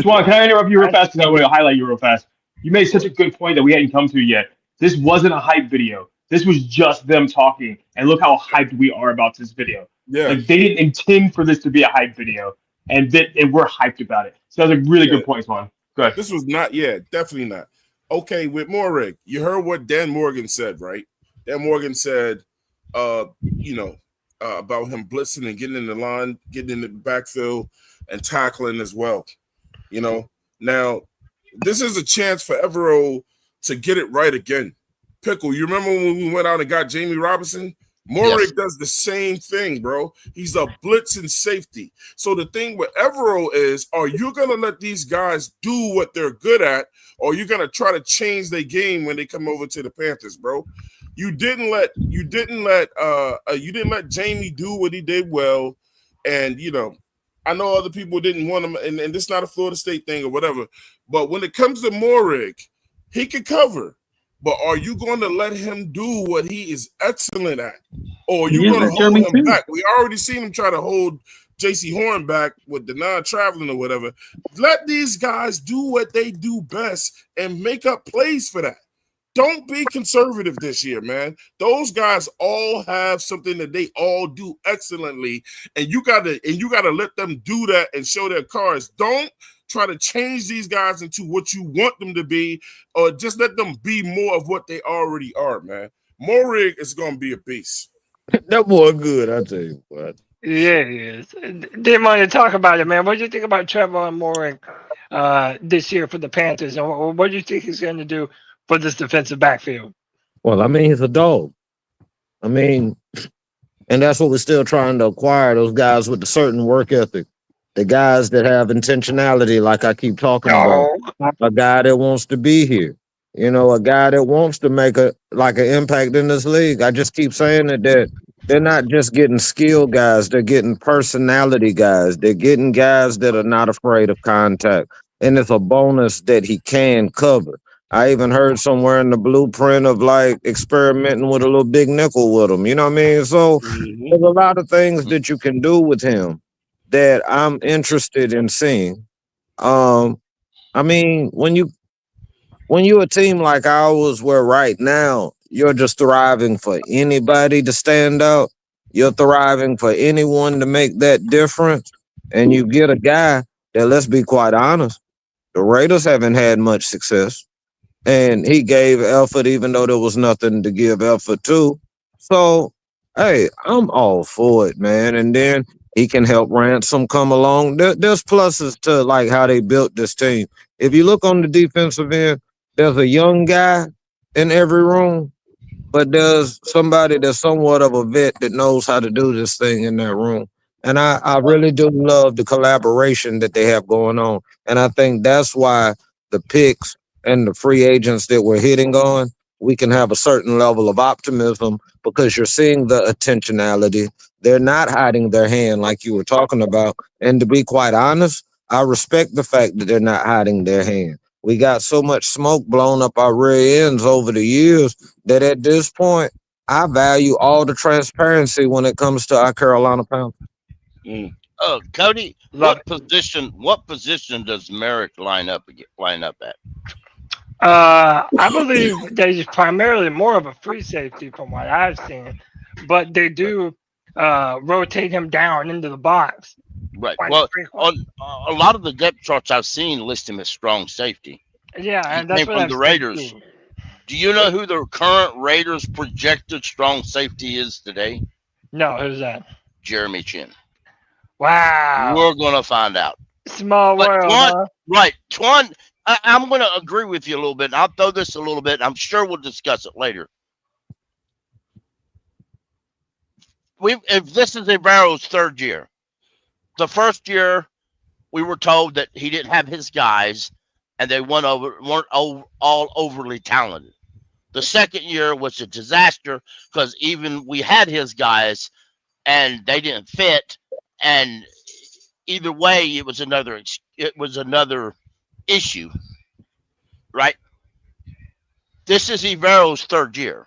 Speaker 7: Twan, can I interrupt you real fast? Because I want to highlight you real fast. You made such a good point that we hadn't come to yet. This wasn't a hype video. This was just them talking. And look how hyped we are about this video.
Speaker 10: Yeah.
Speaker 7: Like they didn't intend for this to be a hype video. And we're hyped about it. So that was a really good point, Twan. Go ahead.
Speaker 10: This was not, definitely not. Okay, with Moehrig, you heard what Dan Morgan said, right? Dan Morgan said, about him blitzing and getting in the line, getting in the backfield, and tackling as well. Now this is a chance for Evero to get it right again. Pickle, you remember when we went out and got Jamie Robinson? Moehrig does the same thing, bro. He's a blitzing safety. So the thing with Evero is, are you going to let these guys do what they're good at, or are you going to try to change their game when they come over to the Panthers, bro? You didn't let Jamie do what he did well, and I know other people didn't want him, and this is not a Florida State thing or whatever. But when it comes to Moehrig, he can cover. But are you going to let him do what he is excellent at? Or are you going to hold him back? We already seen him try to hold J.C. Horn back with the non-traveling or whatever. Let these guys do what they do best and make up plays for that. Don't be conservative this year, man. Those guys all have something that they all do excellently, and you gotta let them do that and show their cards. Don't try to change these guys into what you want them to be, or just let them be more of what they already are, man. Moehrig is gonna be a beast.
Speaker 8: That boy good, I tell you what.
Speaker 1: Yeah, he is. Didn't want to talk about it, man. What do you think about Trevon Moehrig this year for the Panthers, and what do you think he's going to do for this defensive backfield?
Speaker 8: Well, I mean, he's a dog. I mean, And that's what we're still trying to acquire, those guys with a certain work ethic, the guys that have intentionality, like I keep talking about. A guy that wants to be here, a guy that wants to make an impact in this league. I just keep saying that they're not just getting skill guys, they're getting personality guys. They're getting guys that are not afraid of contact. And it's a bonus that he can cover. I even heard somewhere in the blueprint of like experimenting with a little big nickel with him. You know what I mean? So there's a lot of things that you can do with him that I'm interested in seeing. I mean, when you're a team like ours, where right now you're just thriving for anybody to stand out, you're thriving for anyone to make that difference, and you get a guy that, let's be quite honest, the Raiders haven't had much success, and he gave effort even though there was nothing to give effort to. So, hey, I'm all for it, man. And then he can help Ransom come along. There's pluses to like how they built this team. If you look on the defensive end, there's a young guy in every room, but there's somebody that's somewhat of a vet that knows how to do this thing in that room. And I really do love the collaboration that they have going on. And I think that's why the picks and the free agents that we're hitting on, we can have a certain level of optimism because you're seeing the intentionality. They're not hiding their hand like you were talking about. And to be quite honest, I respect the fact that they're not hiding their hand. We got so much smoke blown up our rear ends over the years that at this point, I value all the transparency when it comes to our Carolina Panthers.
Speaker 3: Cody, what position does Merrick line up at?
Speaker 1: I believe they're primarily more of a free safety from what I've seen, but they do rotate him down into the box.
Speaker 3: Right. Well, on a lot of the depth charts I've seen list him as strong safety.
Speaker 1: Yeah, and
Speaker 3: He
Speaker 1: that's
Speaker 3: came
Speaker 1: what
Speaker 3: from
Speaker 1: I've
Speaker 3: the
Speaker 1: seen
Speaker 3: Raiders.
Speaker 1: too.
Speaker 3: Do you know who the current Raiders projected strong safety is today?
Speaker 1: No, who's that?
Speaker 3: Jeremy Chin.
Speaker 1: Wow.
Speaker 3: We're gonna find out.
Speaker 1: Small
Speaker 3: But
Speaker 1: world,
Speaker 3: Twan,
Speaker 1: huh?
Speaker 3: right? Twan, I'm gonna agree with you a little bit. I'll throw this a little bit. I'm sure we'll discuss it later. If this is Avero's third year, the first year we were told that he didn't have his guys and they weren't all overly talented. The second year was a disaster because even we had his guys and they didn't fit. And either way, it was another issue, right? This is Avero's third year.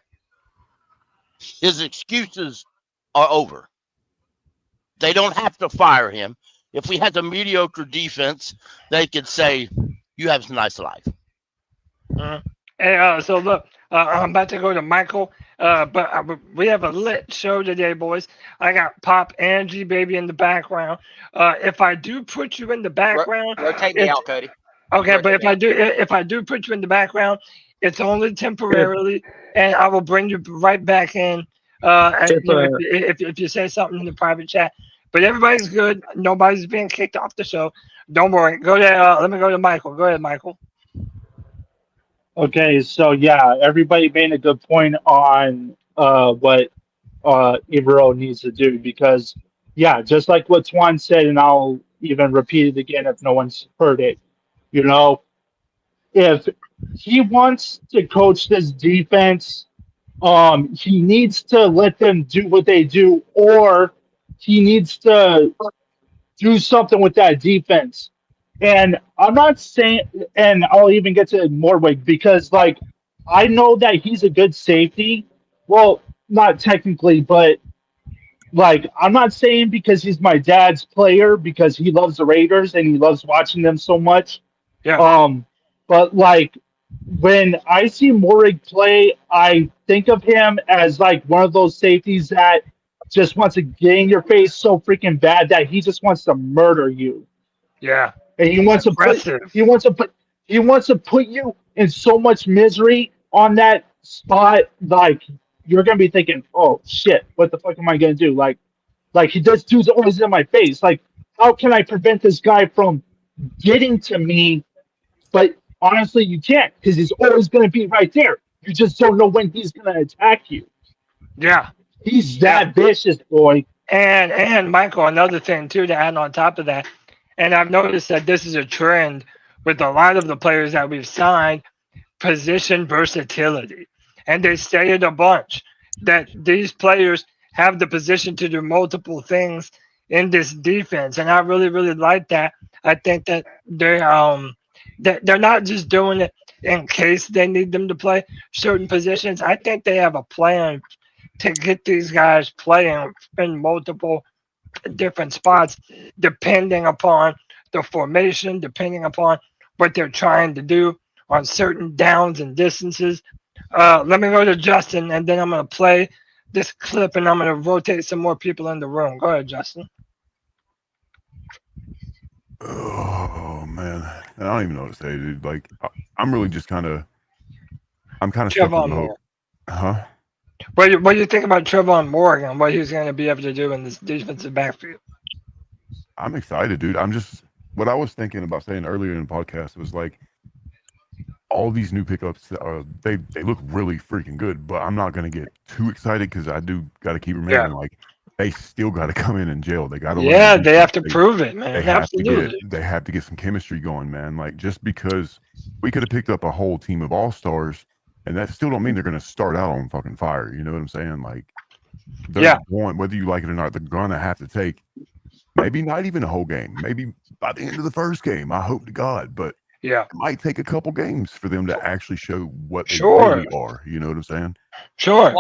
Speaker 3: His excuses are over. They don't have to fire him. If we had a mediocre defense, they could say, "You have a nice life."
Speaker 1: Hey, so look, I'm about to go to Michael, but we have a lit show today, boys. I got Pop Angie baby in the background. If I do put you in the background,
Speaker 5: Rotate me out, Cody.
Speaker 1: Okay, but
Speaker 5: Rotate me out.
Speaker 1: if I do put you in the background, it's only temporarily, and I will bring you right back in. And, if you say something in the private chat, but everybody's good. Nobody's being kicked off the show. Don't worry. Go to let me go to Michael. Go ahead, Michael.
Speaker 4: Okay, so yeah, everybody made a good point on what Ibro needs to do because, yeah, just like what Twan said, and I'll even repeat it again if no one's heard it. If he wants to coach this defense, he needs to let them do what they do, or he needs to do something with that defense. And I'm not saying, and I'll even get to Morwig because, like, I know that he's a good safety. Well, not technically, but like, I'm not saying because he's my dad's player because he loves the Raiders and he loves watching them so much.
Speaker 1: Yeah.
Speaker 4: But like, when I see Morwig play, I think of him as like one of those safeties that just wants to get in your face so freaking bad that he just wants to murder you.
Speaker 1: Yeah.
Speaker 4: And he wants to put you in so much misery on that spot, like you're gonna be thinking, "Oh shit, what the fuck am I gonna do?" Like he does. Dude's always in my face. Like, how can I prevent this guy from getting to me? But honestly, you can't because he's always gonna be right there. You just don't know when he's gonna attack you.
Speaker 1: Yeah.
Speaker 4: He's that vicious, boy.
Speaker 1: And Michael, another thing too to add on top of that, and I've noticed that this is a trend with a lot of the players that we've signed, position versatility. And they say it a bunch that these players have the position to do multiple things in this defense. And I really, really like that. I think that they're not just doing it in case they need them to play certain positions. I think they have a plan to get these guys playing in multiple different spots, depending upon the formation, depending upon what they're trying to do on certain downs and distances. Let me go to Justin, and then I'm going to play this clip, and I'm going to rotate some more people in the room. Go ahead, Justin.
Speaker 23: Oh man, I don't even know what to say, dude. Like, I'm really just I'm kind of stuck
Speaker 1: Trevon
Speaker 23: with hope. Huh?
Speaker 1: What do you think about Trevon Morgan, what he's going to be able to do in this defensive backfield?
Speaker 23: I'm excited, dude. What I was thinking about saying earlier in the podcast was like, all these new pickups, they look really freaking good, but I'm not going to get too excited because I do got to keep remembering, like, they still got to come in and jail. They got to
Speaker 1: they have to prove it, man. Absolutely.
Speaker 23: They have to get some chemistry going, man. Like, just because we could have picked up a whole team of all-stars, and that still don't mean they're going to start out on fucking fire. You know what I'm saying? Like, they're going, whether you like it or not, they're going to have to take maybe not even a whole game. Maybe by the end of the first game, I hope to God. But it might take a couple games for them to actually show what they really are. You know what I'm saying?
Speaker 1: Sure.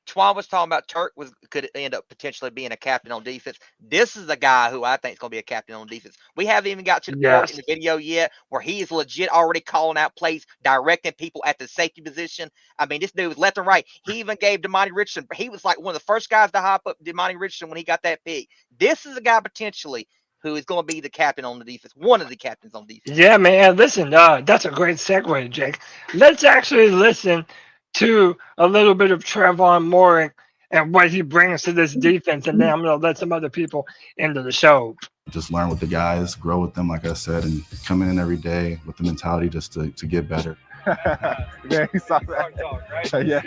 Speaker 5: Twan was talking about Turk could end up potentially being a captain on defense. This is the guy who I think is going to be a captain on defense. We haven't even got to the part in the video yet where he is legit already calling out plays, directing people at the safety position. I mean, this dude was left and right. He even gave Damani Richardson. He was like one of the first guys to hop up Damani Richardson when he got that pick. This is a guy potentially who is going to be the captain on the defense, one of the captains on defense.
Speaker 1: Yeah, man. Listen, that's a great segue, Jake. Let's actually listen to a little bit of Trevon Morgan and what he brings to this defense, and then I'm going to let some other people into the show.
Speaker 13: Just learn with the guys, grow with them, like I said, and come in every day with the mentality just to get better.
Speaker 17: Man, you saw that. Yeah.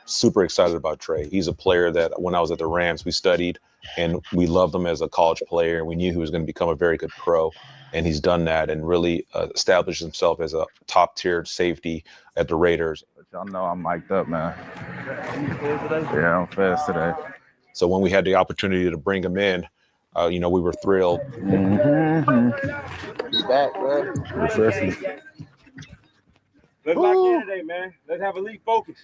Speaker 20: Super excited about Trey. He's a player that when I was at the Rams, we studied and we loved him as a college player, and we knew he was going to become a very good pro. And he's done that and really established himself as a top-tiered safety at the Raiders.
Speaker 17: Y'all know I'm mic'd up, man. Yeah, I'm fast today.
Speaker 20: So when we had the opportunity to bring him in, we were thrilled.
Speaker 17: He's back, bro.
Speaker 24: Let's lock in today, man. Let's have elite focus.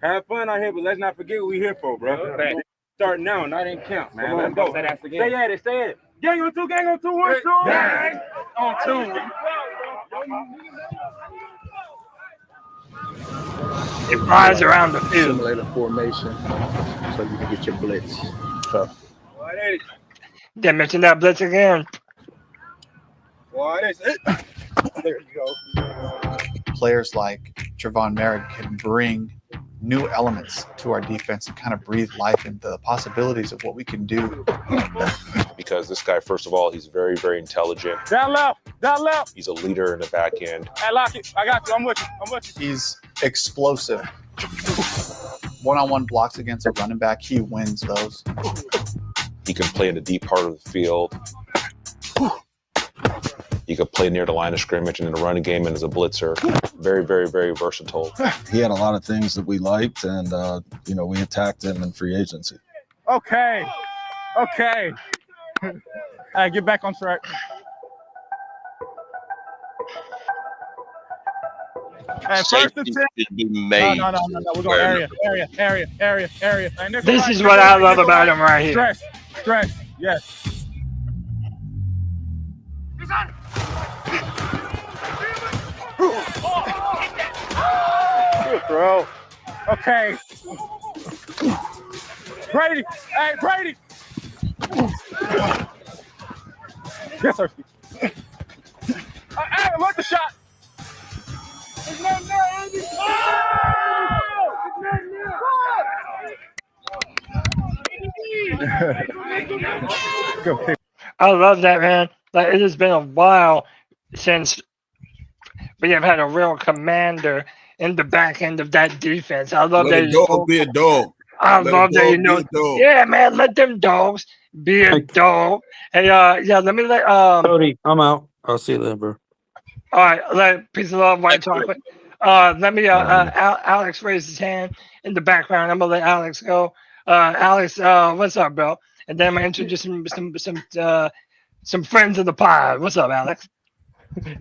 Speaker 24: Have fun out here, but let's not forget what we're here for, bro. Starting now, not in camp, man. Let's go. Stay at it, stay at it. Gang on two, 1, 2. Gang on 2.
Speaker 1: It flies around the field.
Speaker 17: Simulator formation so you can get your blitz.
Speaker 1: They mentioned that blitz again.
Speaker 24: There you go.
Speaker 9: Players like Trevon Merrick can bring new elements to our defense and kind of breathe life into the possibilities of what we can do.
Speaker 20: Because this guy, first of all, he's very, very intelligent.
Speaker 24: Down left.
Speaker 20: He's a leader in the back end.
Speaker 24: Hey, lock it. I got you. I'm with you.
Speaker 9: He's explosive. One-on-one blocks against a running back, he wins those.
Speaker 20: He can play in the deep part of the field. He could play near the line of scrimmage and in the running game and as a blitzer. Very, very, very versatile.
Speaker 25: He had a lot of things that we liked, and we attacked him in free agency.
Speaker 24: Okay. All right, get back on track. Hey, first and 10. No. We're going area.
Speaker 1: This is what I love about him right here.
Speaker 24: Stress. Yes. Good throw. Okay. Brady. Hey, Brady. Yes, sir. Hey, look the shot. It's not there, Andy.
Speaker 1: I love that, man. Like, it has been a while since we have had a real commander in the back end of that defense. I love
Speaker 10: Let
Speaker 1: that.
Speaker 10: a dog be a dog.
Speaker 1: I
Speaker 10: Let a
Speaker 1: love that.
Speaker 10: dog be a dog.
Speaker 1: Yeah, man. Let them dogs be a dog. Hey, yeah. Let me let
Speaker 16: Cody, I'm out. I'll see you later, bro.
Speaker 1: All right, peace of love, white chocolate. Let me Alex raised his hand in the background. I'm gonna let Alex go. Alex, what's up, bro? And then I'm gonna introduce some friends of the pod. What's up, Alex?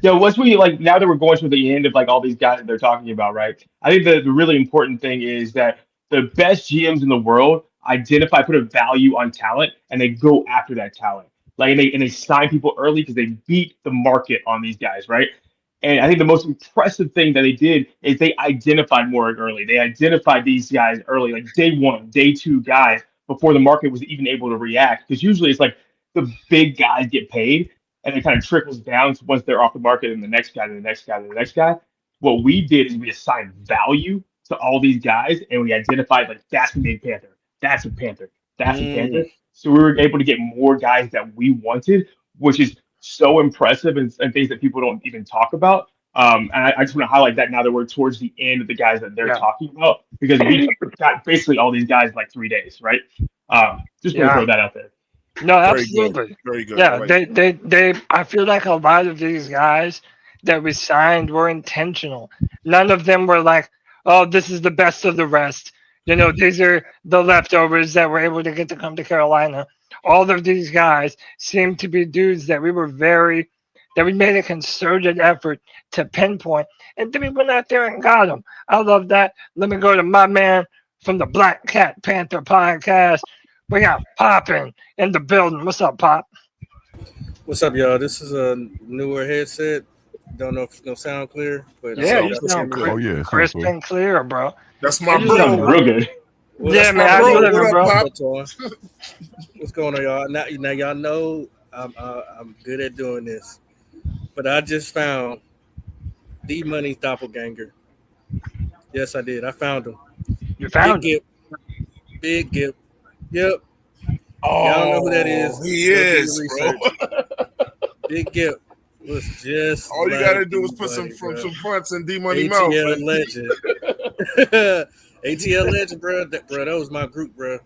Speaker 7: Yeah, once we like now that we're going through the end of like all these guys that they're talking about, right? I think the really important thing is that the best GMs in the world identify, put a value on talent, and they go after that talent. Like and they sign people early because they beat the market on these guys, right? And I think the most impressive thing that they did is they identified Morrig early. They identified these guys early, like day one, day two guys, before the market was even able to react. Because usually it's like the big guys get paid and it kind of trickles down to once they're off the market and the next guy, and the next guy, and the next guy. What we did is we assigned value to all these guys and we identified like that's a big Panther, that's a Panther, that's a Panther. So we were able to get more guys that we wanted, which is so impressive and things that people don't even talk about. And I just want to highlight that now that we're towards the end of the guys that they're talking about, because we got basically all these guys in like 3 days, right? Just want to throw that out there.
Speaker 1: No, absolutely.
Speaker 10: Very good.
Speaker 1: Yeah,
Speaker 10: Right.
Speaker 1: they. I feel like a lot of these guys that we signed were intentional. None of them were like, "Oh, this is the best of the rest." You know, these are the leftovers that were able to get to come to Carolina. All of these guys seem to be dudes that we made a concerted effort to pinpoint, and then we went out there and got them. I love that. Let me go to my man from the Black Cat Panther Podcast. We got Poppin' in the building. What's up, Pop?
Speaker 2: What's up, y'all? This is a newer headset. Don't know if it's gonna sound clear, but
Speaker 1: Yeah, you sound crisp and clear, bro.
Speaker 10: That's my
Speaker 1: You
Speaker 10: bro.
Speaker 1: sound
Speaker 7: real good.
Speaker 2: Well,
Speaker 1: Yeah,
Speaker 2: that's
Speaker 1: man,
Speaker 2: my
Speaker 1: I
Speaker 2: bro.
Speaker 1: feel it,
Speaker 2: What
Speaker 1: bro.
Speaker 2: up, Pop? What's going on, y'all? Now y'all know I'm good at doing this, but I just found D-Money's doppelganger. Yes, I did. I found him.
Speaker 1: You found
Speaker 2: him? Big Gip. Yep.
Speaker 10: Oh,
Speaker 2: y'all know who that is.
Speaker 10: He
Speaker 2: Go do
Speaker 10: is,
Speaker 2: your
Speaker 10: bro.
Speaker 2: research. Big Gip was just
Speaker 10: All you
Speaker 2: like
Speaker 10: gotta do is put
Speaker 2: D-Money,
Speaker 10: some
Speaker 2: bro.
Speaker 10: fronts in D-Money mouth.
Speaker 2: ATL
Speaker 10: man.
Speaker 2: legend. ATL legend, bro. That was my group, bro.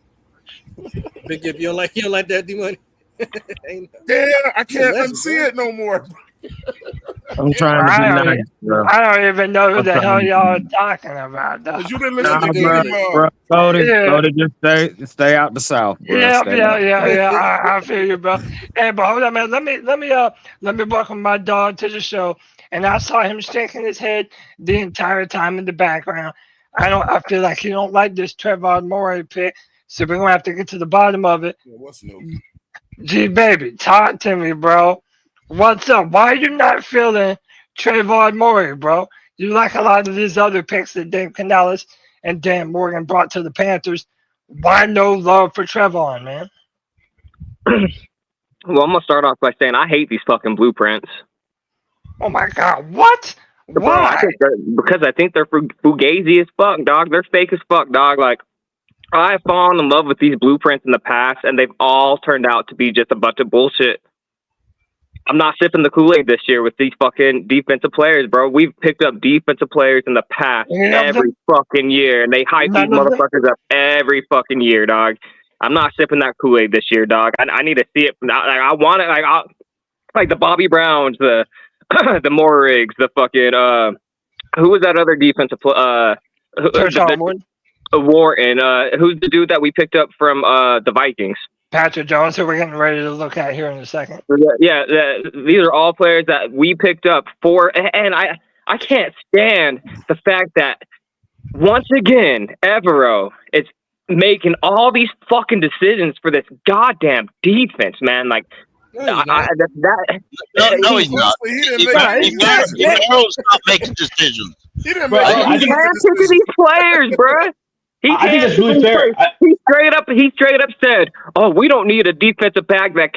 Speaker 2: Big Gip, you don't like that D-Money?
Speaker 10: Yeah, I can't unsee it no more.
Speaker 8: I'm trying to be nice, bro.
Speaker 1: I don't even know who
Speaker 8: I'm
Speaker 1: the hell
Speaker 8: trying to
Speaker 1: y'all are
Speaker 8: be
Speaker 1: talking about. Though.
Speaker 10: You didn't listen
Speaker 8: Nah,
Speaker 10: to
Speaker 8: bro,
Speaker 10: Game
Speaker 8: Cody,
Speaker 1: Yeah.
Speaker 8: Cody, just stay out the south, bro.
Speaker 1: Yeah.
Speaker 8: Stay out.
Speaker 1: I feel you, bro. Hey, but hold on, man. Let me welcome my dog to the show. And I saw him shaking his head the entire time in the background. I feel like he don't like this Trevor Morey pick, so we're gonna have to get to the bottom of it.
Speaker 10: Yeah, what's new?
Speaker 1: G baby, talk to me, bro. What's up? Why are you not feeling Trayvon Morey, bro? You like a lot of these other picks that Dave Canales and Dan Morgan brought to the Panthers. Why no love for Trevon, man?
Speaker 6: Well, I'm gonna start off by saying I hate these fucking blueprints.
Speaker 1: Oh my god, what?
Speaker 6: Bro,
Speaker 1: Why?
Speaker 6: because I think they're fugazi as fuck, dog. They're fake as fuck, dog. Like, I've fallen in love with these blueprints in the past, and they've all turned out to be just a bunch of bullshit. I'm not sipping the Kool-Aid this year with these fucking defensive players, bro. We've picked up defensive players in the past every fucking year, and they hype these motherfuckers up every fucking year, dog. I'm not sipping that Kool-Aid this year, dog. I need to see it. Like, I want it, like the Bobby Browns, the the Morrigs, the fucking who was that other defensive Wharton. Who's the dude that we picked up from the Vikings?
Speaker 1: Patrick Jones, who we're getting ready to look at here in a second.
Speaker 6: Yeah, these are all players that we picked up for, and I can't stand the fact that once again Evero is making all these fucking decisions for this goddamn defense, man. Like,
Speaker 3: No, he's not. He stop making decisions.
Speaker 6: He can't pick these players, bro.
Speaker 7: I think that's really fair.
Speaker 6: He straight up said, "Oh, we don't need a defensive back that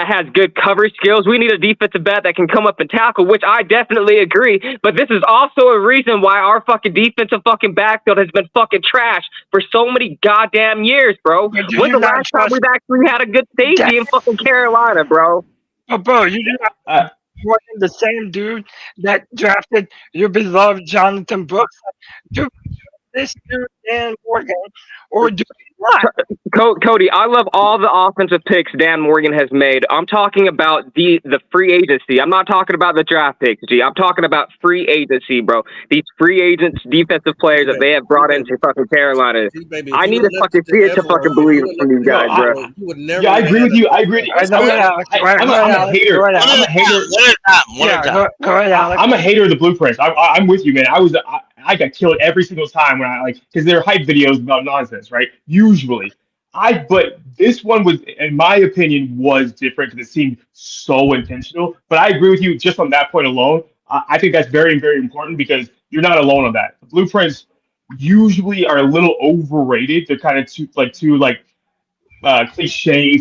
Speaker 6: has good coverage skills. We need a defensive back that can come up and tackle," which I definitely agree. But this is also a reason why our fucking defensive fucking backfield has been fucking trash for so many goddamn years, bro. When's the last time we've actually had a good safety in fucking Carolina, bro?
Speaker 1: Oh, bro, you Morgan the same dude that drafted your beloved Jonathan Brooks? Do this dude Dan Morgan, or do we not?
Speaker 6: Cody, I love all the offensive picks Dan Morgan has made. I'm talking about the free agency. I'm not talking about the draft picks, G. I'm talking about free agency, bro. These free agents, defensive players that they have brought into fucking Carolina. I need to fucking see it to fucking believe it from these guys, bro.
Speaker 7: Yeah, I agree with you. I agree with you. I'm a hater. I'm a hater.
Speaker 1: Go ahead, Alex.
Speaker 7: I'm a hater of the blueprints. I'm with you, man. I got killed every single time when because they're hype videos about nonsense, right? Usually. But this one was, in my opinion, was different because it seemed so intentional. But I agree with you just on that point alone. I think that's very, very important because you're not alone on that. The blueprints usually are a little overrated. They're kind of too cliche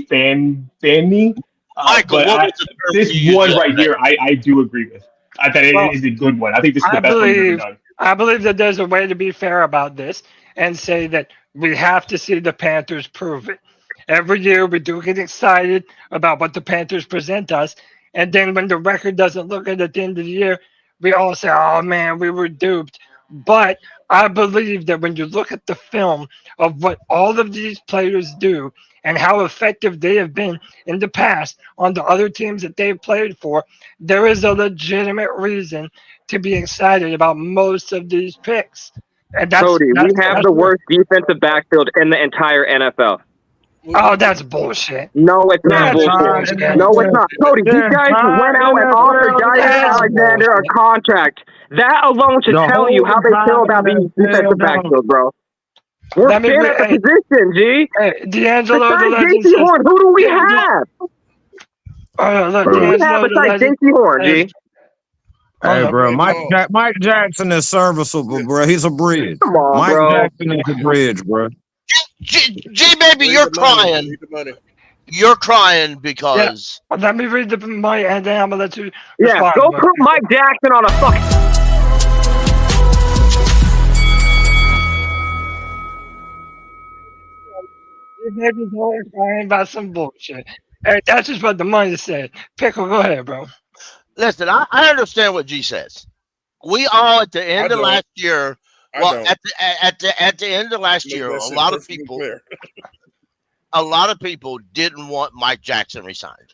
Speaker 7: fan-y. But this one right here, I do agree with. That it is a good one. I think this is the best one we've ever done.
Speaker 1: I believe that there's a way to be fair about this and say that we have to see the Panthers prove it. Every year we do get excited about what the Panthers present us, and then when the record doesn't look good at the end of the year, we all say, oh man, we were duped. But I believe that when you look at the film of what all of these players do and how effective they have been in the past on the other teams that they've played for, there is a legitimate reason to be excited about most of these picks. And
Speaker 6: Cody, we have the worst defensive backfield in the entire NFL.
Speaker 1: Oh, that's bullshit.
Speaker 6: No, it's not bullshit. No, it's not. Cody, these guys went out and offered Xavier Legette a contract. That alone should tell you how they feel about these defensive backfield, bro. We're in a position, G.
Speaker 1: D'Angelo,
Speaker 6: JC Horn, who do we have? Who do we have besides JC Horn, G?
Speaker 8: Hey, bro, Mike Jackson is serviceable, bro. He's a bridge.
Speaker 6: Come on,
Speaker 8: Mike
Speaker 6: bro.
Speaker 8: Jackson is a bridge, bro.
Speaker 3: G baby, you're crying. You're crying because.
Speaker 1: Yeah. Let me read the money, and then I'm gonna let you.
Speaker 6: Yeah, go put Mike Jackson on a fucking.
Speaker 1: Maybe going crying about some bullshit. Hey, that's just what the money said. Pickle, go ahead, bro.
Speaker 3: Listen, I understand what G says. We all at the end of last year. Well, at the end of last year, a lot of people didn't want Mike Jackson resigned.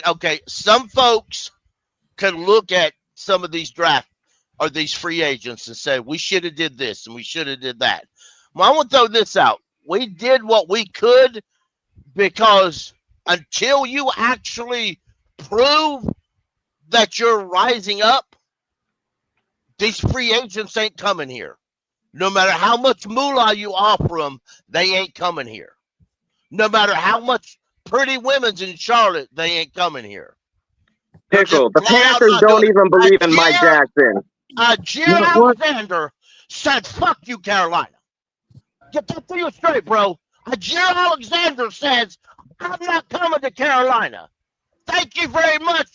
Speaker 3: Okay, some folks could look at some of these draft or these free agents and say we should have did this and we should have did that. Well, I want to throw this out. We did what we could because until you actually prove that you're rising up, these free agents ain't coming here. No matter how much moolah you offer them, they ain't coming here. No matter how much pretty women's in Charlotte, they ain't coming here.
Speaker 6: Pickle, the Panthers don't even believe in Mike Jackson.
Speaker 3: Jared Alexander said, fuck you, Carolina. Get that to you straight, bro. Jared Alexander says, I'm not coming to Carolina. Thank you very much.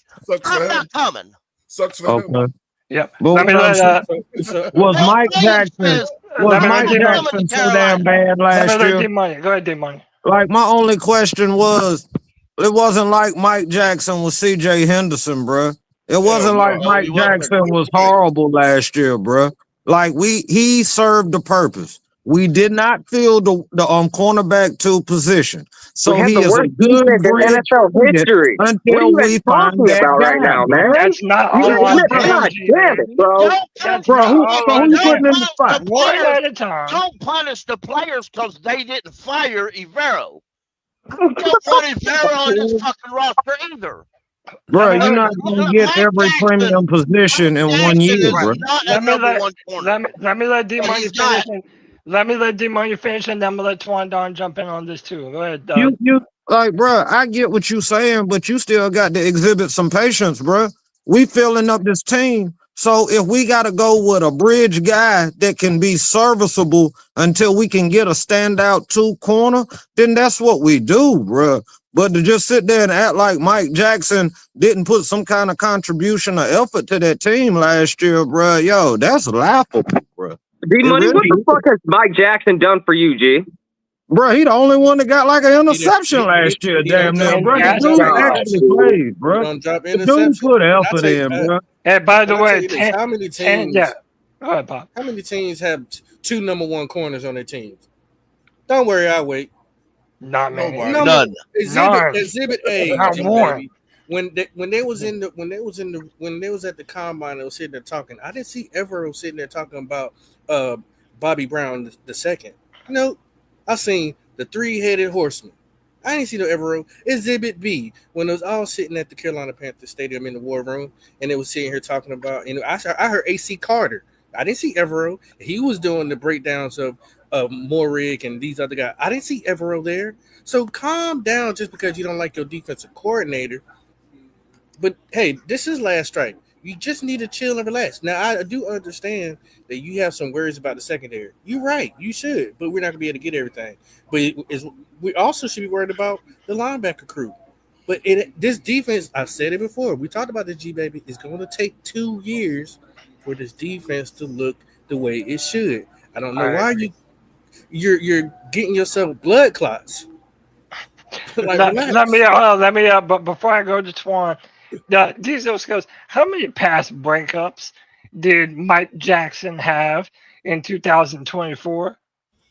Speaker 3: I'm not coming.
Speaker 10: Sucks for him.
Speaker 1: Yep.
Speaker 8: Was Mike Jackson so damn bad last year?
Speaker 1: Go ahead, D-Money.
Speaker 8: Like, my only question was, it wasn't like Mike Jackson was C.J. Henderson, bro. It wasn't like Mike Jackson was horrible last year, bro. Like, he served the purpose. We did not fill the cornerback 2 position. So he is a good bridge
Speaker 6: NFL history.
Speaker 8: Until we find that
Speaker 6: about
Speaker 8: guy.
Speaker 6: right now, man.
Speaker 1: That's not all
Speaker 6: God damn it, bro.
Speaker 8: Bro, who's putting in the spot?
Speaker 1: One at a time.
Speaker 3: Don't punish the players because they didn't fire Ivero. Don't want Ivero on this fucking roster either.
Speaker 8: Bro, you're not going to get every premium position in 1 year, bro.
Speaker 1: Let me let D-Money finish. Let me let D-Money finish, and then I'm going to let Twan jump in on this too. Go ahead, Doug.
Speaker 8: You like, bro, I get what you're saying, but you still got to exhibit some patience, bro. We filling up this team. So if we got to go with a bridge guy that can be serviceable until we can get a standout 2 corner, then that's what we do, bro. But to just sit there and act like Mike Jackson didn't put some kind of contribution or effort to that team last year, bro, that's laughable, bro.
Speaker 6: D-Money, what the fuck has Mike Jackson done for you, G?
Speaker 8: Bro, he the only one that got like an interception last year, damn near, bro. The dude actually played, bro. The dude put effort in, bro.
Speaker 1: And by the
Speaker 2: I'll tell
Speaker 1: way,
Speaker 2: you this, how many teams?
Speaker 1: yeah. Go ahead, Bob.
Speaker 2: How many teams have 2 number 1 corners on their teams? Don't worry, I'll wait.
Speaker 1: Not many.
Speaker 3: None.
Speaker 2: Exhibit A.
Speaker 1: Not more.
Speaker 2: Baby. When they was at the combine, they was sitting there talking. I didn't see Evero sitting there talking about Bobby Brown the second. No, I seen the 3-headed horseman. I didn't see no Evero. Exhibit B, when it was all sitting at the Carolina Panthers Stadium in the war room, and they was sitting here talking about. I heard AC Carter. I didn't see Evero. He was doing the breakdowns of Morik and these other guys. I didn't see Evero there. So calm down just because you don't like your defensive coordinator. But hey, this is last strike. You just need to chill and relax. Now, I do understand that you have some worries about the secondary. You're right. You should, but we're not going to be able to get everything. But we also should be worried about the linebacker crew. But this defense, I've said it before. We talked about the G-Baby. It's going to take 2 years for this defense to look the way it should. I don't know why you're getting yourself blood clots.
Speaker 1: Let me but before I go to Twan, Diesel goes, how many pass breakups did Mike Jackson have in 2024?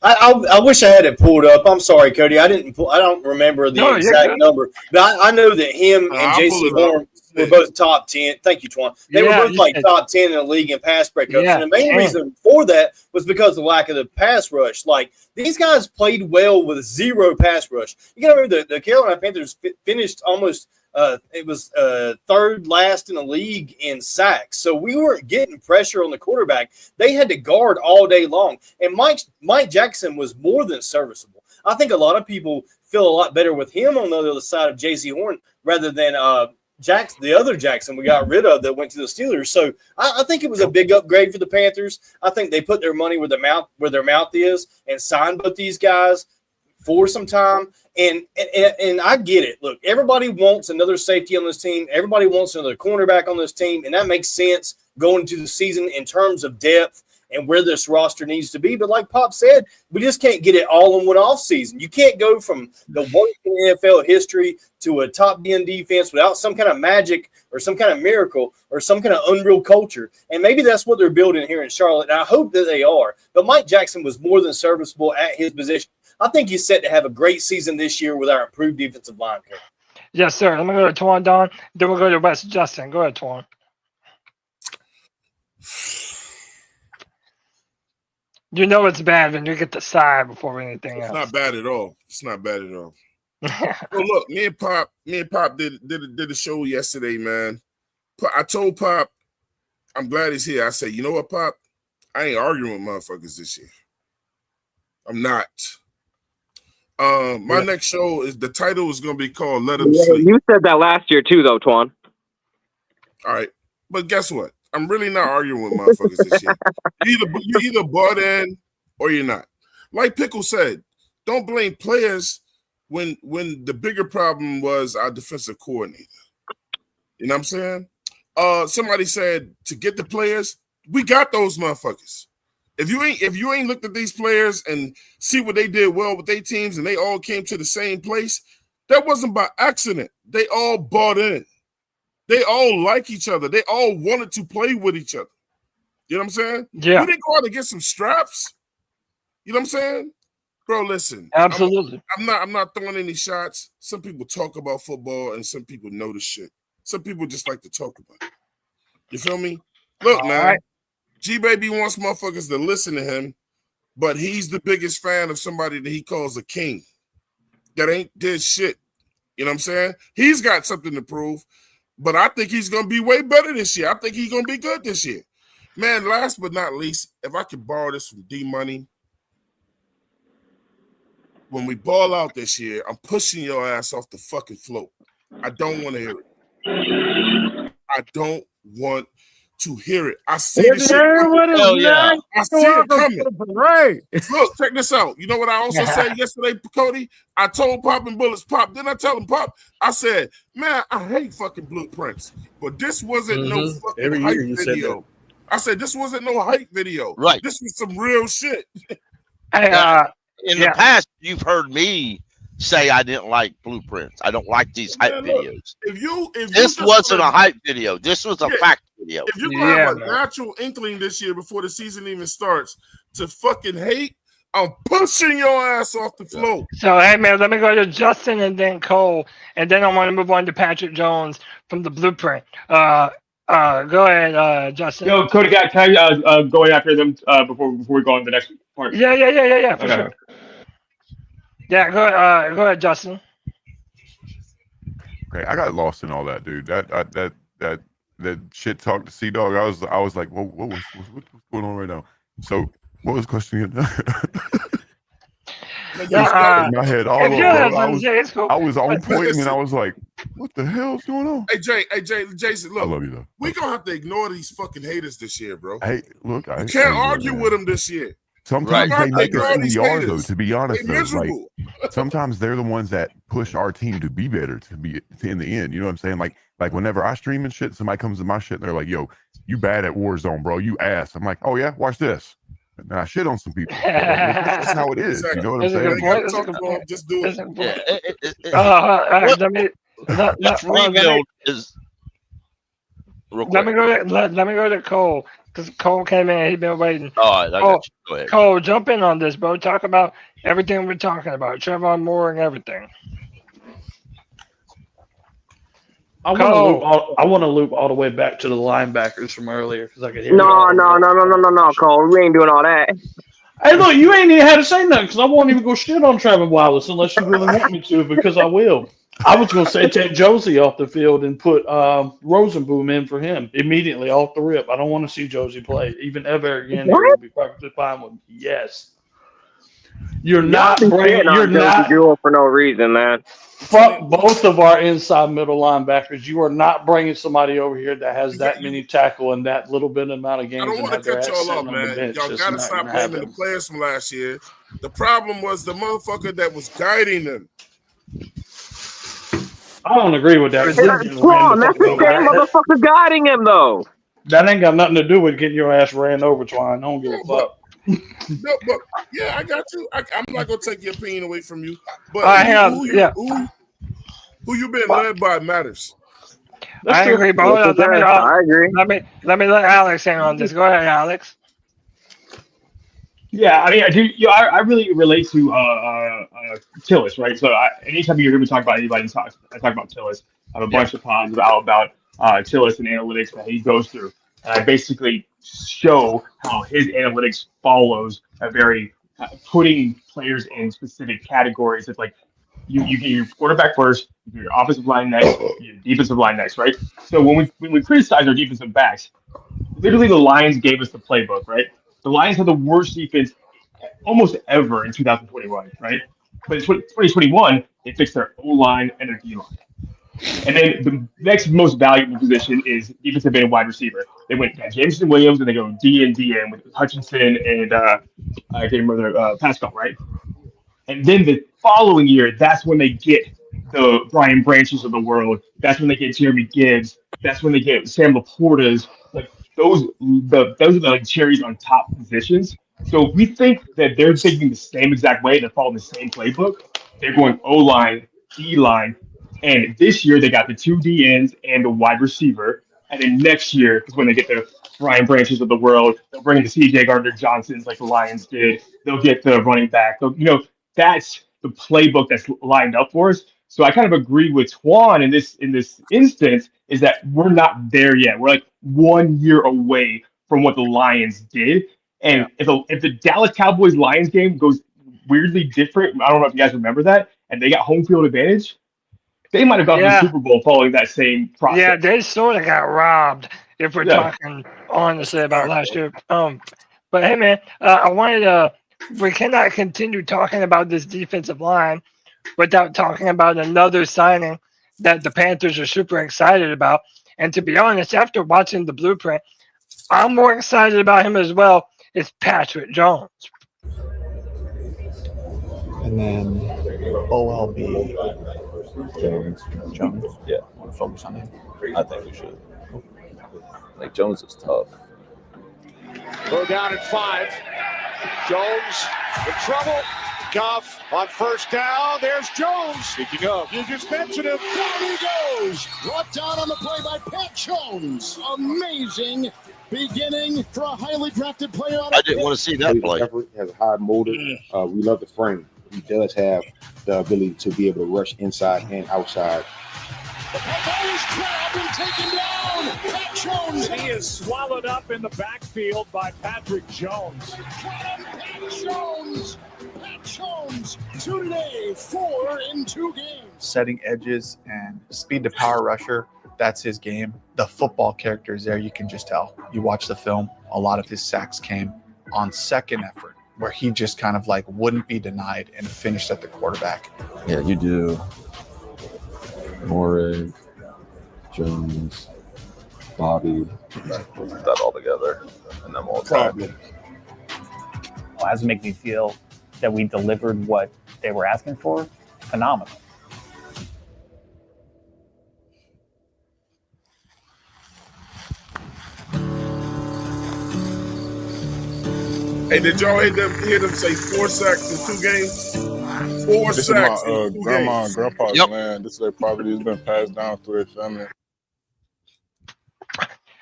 Speaker 12: I wish I had it pulled up. I'm sorry, Cody. I don't remember the exact number, but I know that him and J.C. Horn were both top 10. Thank you, Twan. They were both like top 10 in the league in pass breakups. And the main reason for that was because of the lack of the pass rush. Like, these guys played well with 0 pass rush. You got to remember the Carolina Panthers finished almost third last in the league in sacks. So we weren't getting pressure on the quarterback. They had to guard all day long. And Mike Jackson was more than serviceable. I think a lot of people feel a lot better with him on the other side of J.C. Horn rather than the other Jackson we got rid of that went to the Steelers. So I think it was a big upgrade for the Panthers. I think they put their money where their mouth is and signed both these guys for some time. And I get it. Look, everybody wants another safety on this team. Everybody wants another cornerback on this team, and that makes sense going into the season in terms of depth and where this roster needs to be. But like Pop said, we just can't get it all in one off season. You can't go from the worst in NFL history to a top 10 defense without some kind of magic or some kind of miracle or some kind of unreal culture. And maybe that's what they're building here in Charlotte, and I hope that they are. But Mike Jackson was more than serviceable at his position. I think he's set to have a great season this year with our improved defensive line coach.
Speaker 1: Yes, sir. Let me go to Twan Don. Then we'll go to West Justin. Go ahead, Twan. You know it's bad when you get the side before anything else.
Speaker 10: It's not bad at all. It's not bad at all. Well, look, me and Pop did a show yesterday, man. I told Pop, I'm glad he's here. I said, you know what, Pop? I ain't arguing with motherfuckers this year. I'm not. My next show is the title is going to be called "Let Him Sleep."
Speaker 6: You said that last year too, though, Twan.
Speaker 10: All right, but guess what? I'm really not arguing with motherfuckers this year. You either bought in or you're not. Like Pickle said, don't blame players when the bigger problem was our defensive coordinator. You know what I'm saying? Somebody said to get the players, we got those motherfuckers. If you ain't looked at these players and see what they did well with their teams and they all came to the same place, that wasn't by accident. They all bought in. They all like each other. They all wanted to play with each other. You know what I'm saying?
Speaker 1: Yeah.
Speaker 10: We didn't go out and get some straps. You know what I'm saying? Bro, listen.
Speaker 1: Absolutely.
Speaker 10: I'm not throwing any shots. Some people talk about football and some people know the shit. Some people just like to talk about it. You feel me? Look, man. Right. G-Baby wants motherfuckers to listen to him, but he's the biggest fan of somebody that he calls a king that ain't did shit. You know what I'm saying? He's got something to prove, but I think he's going to be way better this year. I think he's going to be good this year. Man, last but not least, if I could borrow this from D-Money, when we ball out this year, I'm pushing your ass off the fucking float. I don't want to hear it. I don't want to hear it. I see the shit. I see it coming.
Speaker 8: Right.
Speaker 10: Look, check this out. You know what I also said yesterday, Cody? I told Pop and Bullets, Pop. Didn't I tell him, Pop? I said, man, I hate fucking blueprints, but this wasn't no fucking hype video. I said this wasn't no hype video.
Speaker 3: Right.
Speaker 10: This was some real shit.
Speaker 1: Hey,
Speaker 3: in the past, you've heard me say I didn't like blueprints. I don't like these hype videos.
Speaker 10: If
Speaker 3: this wasn't a hype video, this was a fact video.
Speaker 10: If you're gonna have a natural inkling this year before the season even starts to fucking hate, I'm pushing your ass off the floor.
Speaker 1: So, hey, man, let me go to Justin and then Cole, and then I want to move on to Patrick Jones from the Blueprint. Go ahead, Justin.
Speaker 7: Yo, Cody, can I go after them before we go on to the next part?
Speaker 1: Yeah, for sure. Yeah, go ahead, Justin.
Speaker 23: Okay, I got lost in all that, dude. That shit talk to C-Dog. I was like, what's going on right now? So, what was the question again? In my head, all over. I was on point, and I was like, "What the hell's going on?"
Speaker 10: Hey, Jason, look,
Speaker 23: I love you though.
Speaker 10: We gonna have to ignore these fucking haters this year, bro.
Speaker 23: Hey, look,
Speaker 10: you can't argue with them this year.
Speaker 23: Sometimes they make us who we are, though. To be honest,
Speaker 10: They
Speaker 23: though,
Speaker 10: miserable.
Speaker 23: sometimes they're the ones that push our team to be better, to be in the end. You know what I'm saying? Like whenever I stream and shit, somebody comes to my shit and they're like, "Yo, you bad at Warzone, bro. You ass." I'm like, "Oh yeah, watch this." And I shit on some people. That's how it is.
Speaker 10: Exactly.
Speaker 23: You know what I'm saying?
Speaker 10: Just do it.
Speaker 1: Let me go to Cole, because Cole came in. He's been waiting.
Speaker 3: All right, I got you. Go ahead.
Speaker 1: Cole, jump in on this, bro. Talk about everything we're talking about. Trevor Moore and everything.
Speaker 14: I want to loop all the way back to the linebackers from earlier because I could hear.
Speaker 6: No, Cole. We ain't doing all that.
Speaker 14: Hey, look, you ain't even had to say nothing because I won't even go shit on Trevor Wallace unless you really want me to, because I will. I was going to say take Josie off the field and put Rosenboom in for him immediately off the rip. I don't want to see Josie play even ever again. It would be perfectly fine with me. Yes. You're not bringing. You're not
Speaker 6: for no reason, man.
Speaker 14: Fuck both of our inside middle linebackers. You are not bringing somebody over here that has that many tackle and that little bit amount of games.
Speaker 10: I don't want to cut y'all off, man. Y'all gotta stop blaming the players from last year. The problem was the motherfucker that was guiding them.
Speaker 14: I don't agree with that.
Speaker 6: That's the same motherfucker guiding him, though.
Speaker 14: That ain't got nothing to do with getting your ass ran over, Twine. I don't give a fuck.
Speaker 10: No, but yeah, I got you. I'm not gonna take your opinion away from you. But who you been led by matters.
Speaker 1: I agree, but hold on. I agree. Let me let Alex in on this. Go ahead, Alex.
Speaker 7: Yeah, I mean, I really relate to Tillis, right? So anytime you hear me talk about anybody, I talk about Tillis. I have a bunch of pods about Tillis and analytics that he goes through. And I basically show how his analytics follows a very putting players in specific categories. It's like you get your quarterback first, you get your offensive line next, your defensive line next, right? So when we criticize our defensive backs, literally the Lions gave us the playbook, right? The Lions had the worst defense almost ever in 2021, right? But in 2021, they fixed their O-line and their D-line. And then the next most valuable position is defensive end wide receiver. They went Jameson Williams and they go D and DN with Hutchinson and I can't remember Pascal, right? And then the following year, that's when they get the Brian Branches of the world. That's when they get Jeremy Gibbs. That's when they get Sam Laporta's. Like those are the like cherries on top positions. So we think that they're thinking the same exact way. They're following the same playbook. They're going O-line, D-line. And this year, they got the 2 DNs and the wide receiver. And then next year is when they get the Brian Branches of the world. They'll bring in the C.J. Gardner-Johnsons like the Lions did. They'll get the running back. That's the playbook that's lined up for us. So I kind of agree with Twan in this instance is that we're not there yet. We're like 1 year away from what the Lions did. And if the Dallas Cowboys-Lions game goes weirdly different, I don't know if you guys remember that, and they got home field advantage, they might have gone to the Super Bowl following that same process.
Speaker 1: Yeah, they sort of got robbed if we're talking honestly about last year. But hey, man, I wanted to. We cannot continue talking about this defensive line without talking about another signing that the Panthers are super excited about. And to be honest, after watching the blueprint, I'm more excited about him as well. It's Patrick Jones.
Speaker 9: And then OLB. Jones.
Speaker 17: Yeah.
Speaker 9: Want to focus on him?
Speaker 17: I think we should. Like Jones is tough.
Speaker 15: Go down at 5. Jones in trouble. Handoff on first down. There's Jones. Speaking of, you just mentioned him. Down he goes. Brought down on the play by Pat Jones. Amazing beginning for a highly drafted player.
Speaker 3: I didn't want to see that play.
Speaker 18: He has a high motor. We love the frame. He does have the ability to be able to rush inside and outside.
Speaker 15: The ball is grabbed and taken down. Pat Jones. He is swallowed up in the backfield by Patrick Jones. Pat Jones. Pat Jones. 2 today, 4 in 2 games.
Speaker 9: Setting edges and speed to power rusher. That's his game. The football character is there. You can just tell. You watch the film. A lot of his sacks came on second effort, where he just kind of like wouldn't be denied and finished at the quarterback.
Speaker 25: Yeah, you do. Morrig, Jones, Bobby, put that all together, and then we'll attack.
Speaker 19: Well, how does it make me feel that we delivered what they were asking for? Phenomenal.
Speaker 10: Hey, did y'all hear them say 4 sacks in 2 games? 4
Speaker 17: This
Speaker 10: sacks
Speaker 17: is my
Speaker 10: in 2
Speaker 17: grandma
Speaker 10: games.
Speaker 17: and grandpa's land. This is their property. It's been passed down through their family.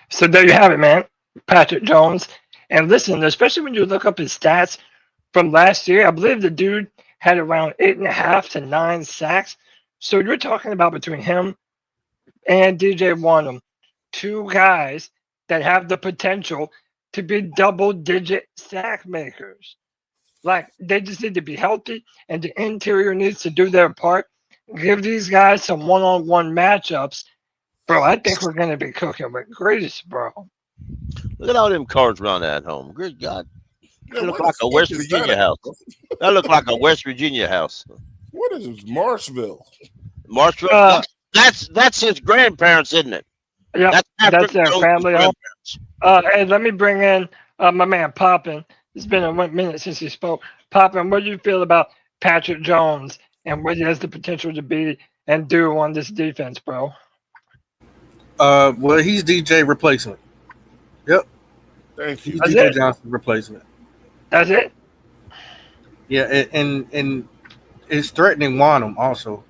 Speaker 1: So there you have it, man. Patrick Jones. And listen, especially when you look up his stats from last year, I believe the dude had around 8.5 to 9 sacks. So you're talking about between him and DJ Wonnum, 2 guys that have the potential to be double-digit sack makers. Like, they just need to be healthy, and the interior needs to do their part. Give these guys some one-on-one matchups. Bro, I think we're going to be cooking with grease, bro.
Speaker 3: Look at all them cars running at home. Good God.
Speaker 10: Yeah,
Speaker 3: That look
Speaker 10: what
Speaker 3: like
Speaker 10: the
Speaker 3: a
Speaker 10: fuck
Speaker 3: West
Speaker 10: is
Speaker 3: Virginia
Speaker 10: that?
Speaker 3: house. That look like a West Virginia house.
Speaker 10: What is this, Marshville?
Speaker 3: Marshville? That's his grandparents, isn't it?
Speaker 1: Yeah, that's their
Speaker 3: Jones'
Speaker 1: family home.
Speaker 3: grandparents.
Speaker 1: And let me bring in my man Poppin. It's been a minute since he spoke. Poppin, what do you feel about Patrick Jones and what he has the potential to be and do on this defense, bro?
Speaker 2: Well, he's DJ replacement. Yep.
Speaker 10: Thank you.
Speaker 2: He's
Speaker 1: That's
Speaker 2: DJ
Speaker 1: it?
Speaker 2: Johnson replacement.
Speaker 1: That's it?
Speaker 2: Yeah, and it's threatening Wonnum also.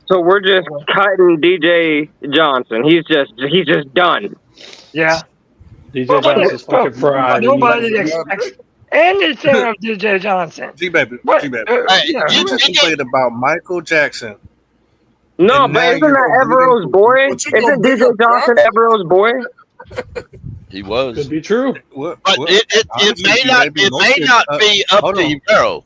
Speaker 6: So we're just cutting DJ Johnson. He's just done.
Speaker 1: Yeah.
Speaker 14: DJ Johnson's fucking fried.
Speaker 1: Nobody expects anything of DJ Johnson.
Speaker 2: G-Baby.
Speaker 1: What?
Speaker 2: G-Baby.
Speaker 1: Yeah,
Speaker 2: You just complained about Michael Jackson.
Speaker 6: No,
Speaker 2: And
Speaker 6: but
Speaker 2: now
Speaker 6: isn't
Speaker 2: you're
Speaker 6: that Evero's boy? Isn't DJ Johnson Evero's boy?
Speaker 3: He was.
Speaker 14: Could be true.
Speaker 3: But it may not be up to Evero.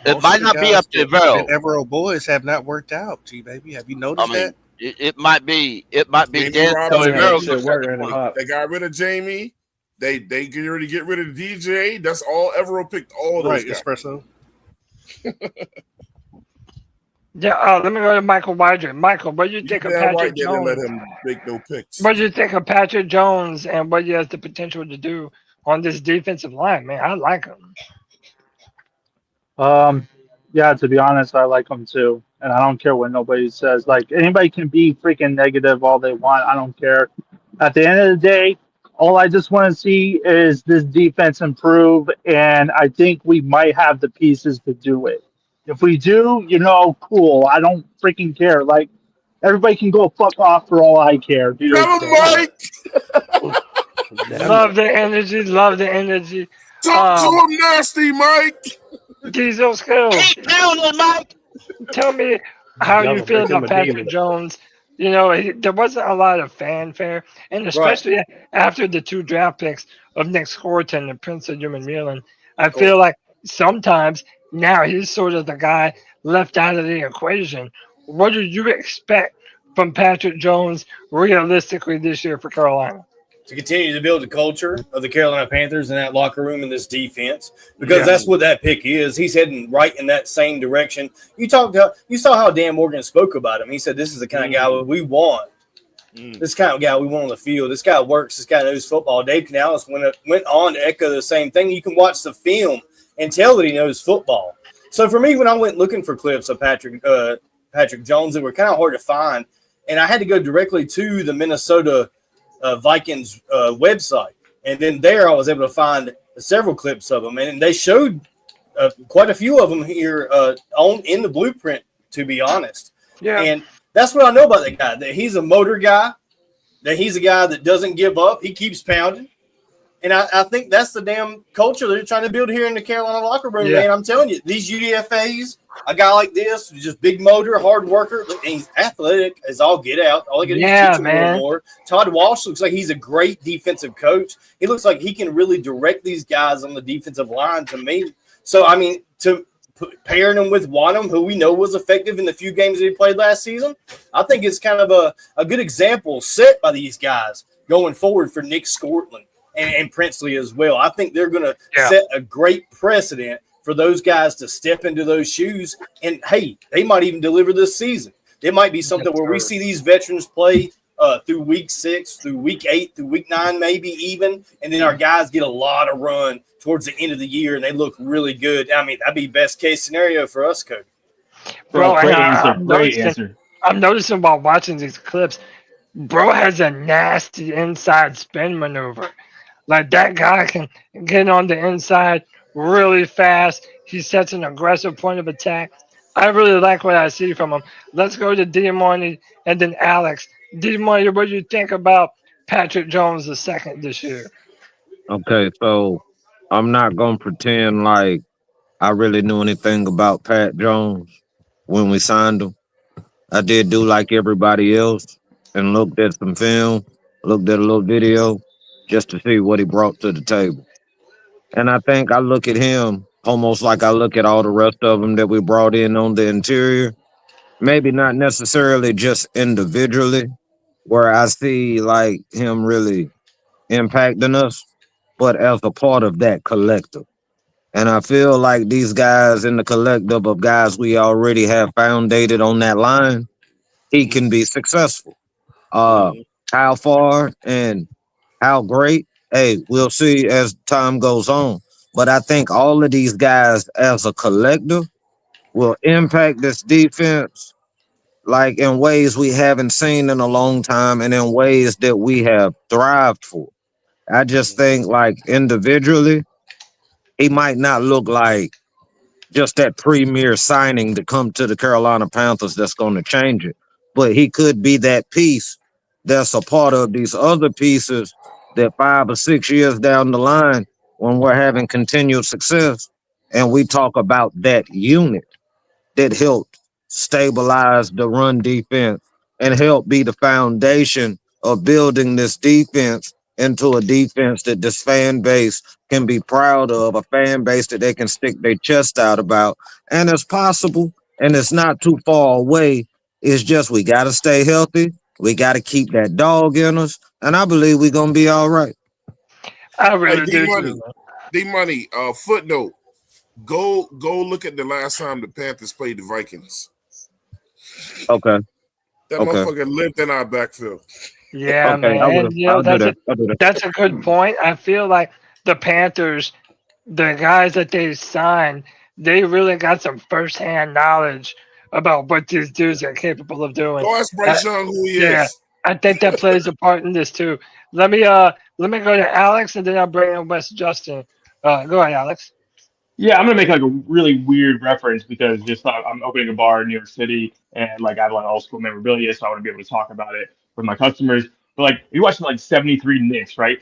Speaker 3: It might not be up to Evero.
Speaker 2: Evero boys have not worked out. G-Baby, have you noticed that?
Speaker 3: It might be
Speaker 10: Jamie
Speaker 3: dead.
Speaker 10: Robinson
Speaker 3: Evero.
Speaker 10: They got rid of Jamie. They get ready to get rid of DJ. That's all Evero picked. All of those guys.
Speaker 2: Espresso.
Speaker 1: Yeah, let me go to Michael Wydra. Michael, what do you think of
Speaker 10: Damn
Speaker 1: Patrick
Speaker 10: right they didn't let
Speaker 1: Jones?
Speaker 10: him make no picks.
Speaker 1: What do you think of Patrick Jones and what he has the potential to do on this defensive line, man? I like him.
Speaker 4: Yeah, to be honest, I like him too. And I don't care what nobody says. Like, anybody can be freaking negative all they want. I don't care. At the end of the day, all I just want to see is this defense improve. And I think we might have the pieces to do it. If we do, cool. I don't freaking care. Like, everybody can go fuck off for all I care, dude.
Speaker 10: Tell him, Mike.
Speaker 1: Love the energy. Love the energy.
Speaker 10: Talk to him nasty, Mike.
Speaker 1: Diesel skills.
Speaker 3: Keep pounding, Mike.
Speaker 1: Tell me how
Speaker 14: Y'all
Speaker 1: you feel
Speaker 14: make him
Speaker 1: about
Speaker 14: a
Speaker 1: Patrick
Speaker 14: demon.
Speaker 1: Jones. There wasn't a lot of fanfare, and especially after the 2 draft picks of Nick Scorton and Prince of Human Mealing, I feel like sometimes now he's sort of the guy left out of the equation. What do you expect from Patrick Jones realistically this year for Carolina?
Speaker 12: To continue to build the culture of the Carolina Panthers in that locker room and this defense, because that's what that pick is. He's heading right in that same direction. You saw how Dan Morgan spoke about him. He said, "This is the kind of guy we want. This kind of guy we want on the field. This guy works. This guy knows football." Dave Canales went on to echo the same thing. You can watch the film and tell that he knows football. So for me, when I went looking for clips of Patrick Jones, that were kind of hard to find, and I had to go directly to the Minnesota Vikings website, and then there I was able to find several clips of him, and they showed quite a few of them here in the blueprint, to be honest.
Speaker 1: Yeah.
Speaker 12: And that's what I know about that guy, that he's a motor guy, that he's a guy that doesn't give up. He keeps pounding. And I think that's the damn culture they're trying to build here in the Carolina locker room, man. I'm telling you, these UDFAs, a guy like this, just big motor, hard worker, and he's athletic as all get out. All he got to do is teach him a little more. Todd Walsh looks like he's a great defensive coach. He looks like he can really direct these guys on the defensive line to me. So, I mean, pairing him with Wanham, who we know was effective in the few games that he played last season, I think it's kind of a good example set by these guys going forward for Nick Scortland and Princely as well. I think they're going to set a great precedent for those guys to step into those shoes. And, hey, they might even deliver this season. It might be something where we see these veterans play through week 6, through week 8, through week 9, maybe even, and then our guys get a lot of run towards the end of the year, and they look really good. I mean, that'd be best case scenario for us, Cody.
Speaker 1: Bro, great answer. I'm noticing while watching these clips, bro has a nasty inside spin maneuver. Like, that guy can get on the inside really fast. He sets an aggressive point of attack. I really like what I see from him. Let's go to D-Money and then Alex. D-Money, what do you think about Patrick Jones II this year?
Speaker 8: Okay, so I'm not going to pretend like I really knew anything about Pat Jones when we signed him. I did do like everybody else and looked at some film, looked at a little video just to see what he brought to the table. And I think I look at him almost like I look at all the rest of them that we brought in on the interior. Maybe not necessarily just individually, where I see like him really impacting us, but as a part of that collective. And I feel like these guys in the collective of guys we already have foundated on that line, he can be successful. How far and how great, hey, we'll see as time goes on. But I think all of these guys as a collective will impact this defense like in ways we haven't seen in a long time and in ways that we have thrived for. I just think like individually, he might not look like just that premier signing to come to the Carolina Panthers that's going to change it. But he could be that piece that's a part of these other pieces that 5 or 6 years down the line, when we're having continued success, and we talk about that unit that helped stabilize the run defense and help be the foundation of building this defense into a defense that this fan base can be proud of, a fan base that they can stick their chest out about. And it's possible, and it's not too far away. It's just we got to stay healthy. We got to keep that dog in us, and I believe we're going to be all right.
Speaker 1: I really do.
Speaker 10: D-Money, footnote. Go look at the last time the Panthers played the Vikings.
Speaker 8: Okay.
Speaker 10: That motherfucker lived in our backfield.
Speaker 1: Yeah,
Speaker 8: Okay,
Speaker 1: man. You know, that's a good point. I feel like the Panthers, the guys that they signed, they really got some firsthand knowledge about what these dudes are capable of doing.
Speaker 10: Go ask Bryce Young who he is.
Speaker 1: I think that plays a part in this too. Let me go to Alex and then I'll bring in West Justin. Go ahead, Alex.
Speaker 7: Yeah, I'm gonna make like a really weird reference because just I'm opening a bar in New York City and like I have a lot of old school memorabilia, so I want to be able to talk about it with my customers. But like you watching like 73 Knicks, right?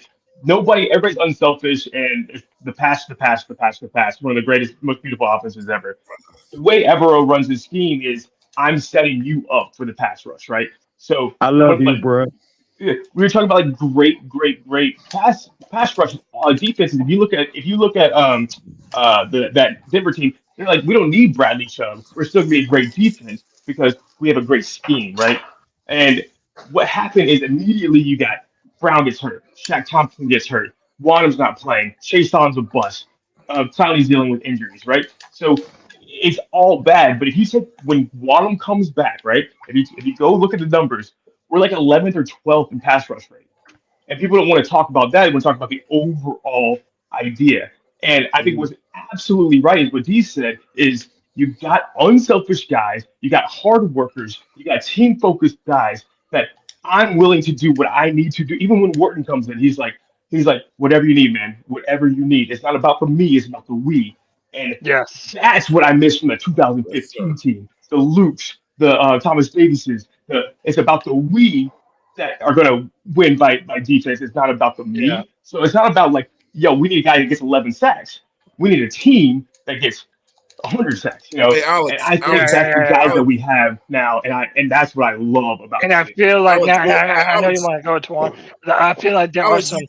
Speaker 7: Everybody's unselfish and it's the pass. One of the greatest, most beautiful offenses ever. The way Evero runs his scheme is I'm setting you up for the pass rush, right? So
Speaker 8: I love you, bro.
Speaker 7: We were talking about like great pass rush defenses. If you look at that Denver team, they're like, we don't need Bradley Chubb. We're still gonna be a great defense because we have a great scheme, right? And what happened is immediately you got Brown gets hurt, Shaq Thompson gets hurt, Wanham's not playing, Chase Don's a bust, Clowney's dealing with injuries, right? So it's all bad. But if you said when Wanham comes back, right? If you go look at the numbers, we're like 11th or 12th in pass rush rate. And people don't want to talk about that. They want to talk about the overall idea. And I think what's absolutely right is what Dee said is you got unselfish guys, you got hard workers, you got team-focused guys that I'm willing to do what I need to do. Even when Wharton comes in, he's like, whatever you need, man, whatever you need. It's not about the me, it's about the we.
Speaker 23: And
Speaker 1: yes,
Speaker 23: that's what I miss from the 2015 team. The Lukes, the Thomas Davises. It's about the we that are going to win by defense. It's not about the
Speaker 1: yeah.
Speaker 23: me. So it's not about like, yo, we need a guy that gets 11 sacks. We need a team that gets 100 sacks, you know.
Speaker 10: Hey,
Speaker 23: And
Speaker 10: Alex,
Speaker 23: I think that's the guys that we have now, and that's what I love about.
Speaker 1: And I feel like
Speaker 10: Alex,
Speaker 1: now,
Speaker 10: well,
Speaker 1: I know you
Speaker 10: Alex,
Speaker 1: want to go to one. But I feel like there are
Speaker 10: Alex,
Speaker 1: some.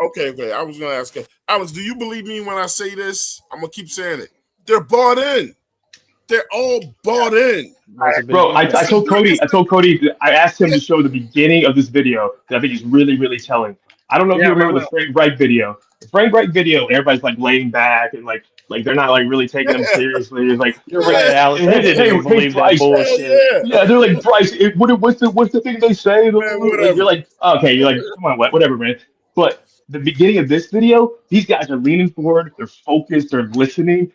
Speaker 10: okay. I was gonna ask you, Alex, do you believe me when I say this? I'm gonna keep saying it. They're bought in. They're all bought in.
Speaker 23: Bro, I told Cody, I asked him to show the beginning of this video that I think is really, really telling. I don't know if
Speaker 1: Yeah,
Speaker 23: you
Speaker 1: we
Speaker 23: remember the
Speaker 1: will.
Speaker 23: Frank Reich video. The Frank Reich video, everybody's like laying back and like they're not like really taking him seriously. It's like,
Speaker 14: You're right, Alex. I didn't even believe that
Speaker 23: Bryce.
Speaker 14: bullshit.
Speaker 23: Yeah, they're like, Bryce, what's the thing they say? Like, you're like, okay, you're like, come on, whatever, man. But the beginning of this video, these guys are leaning forward, they're focused, they're listening.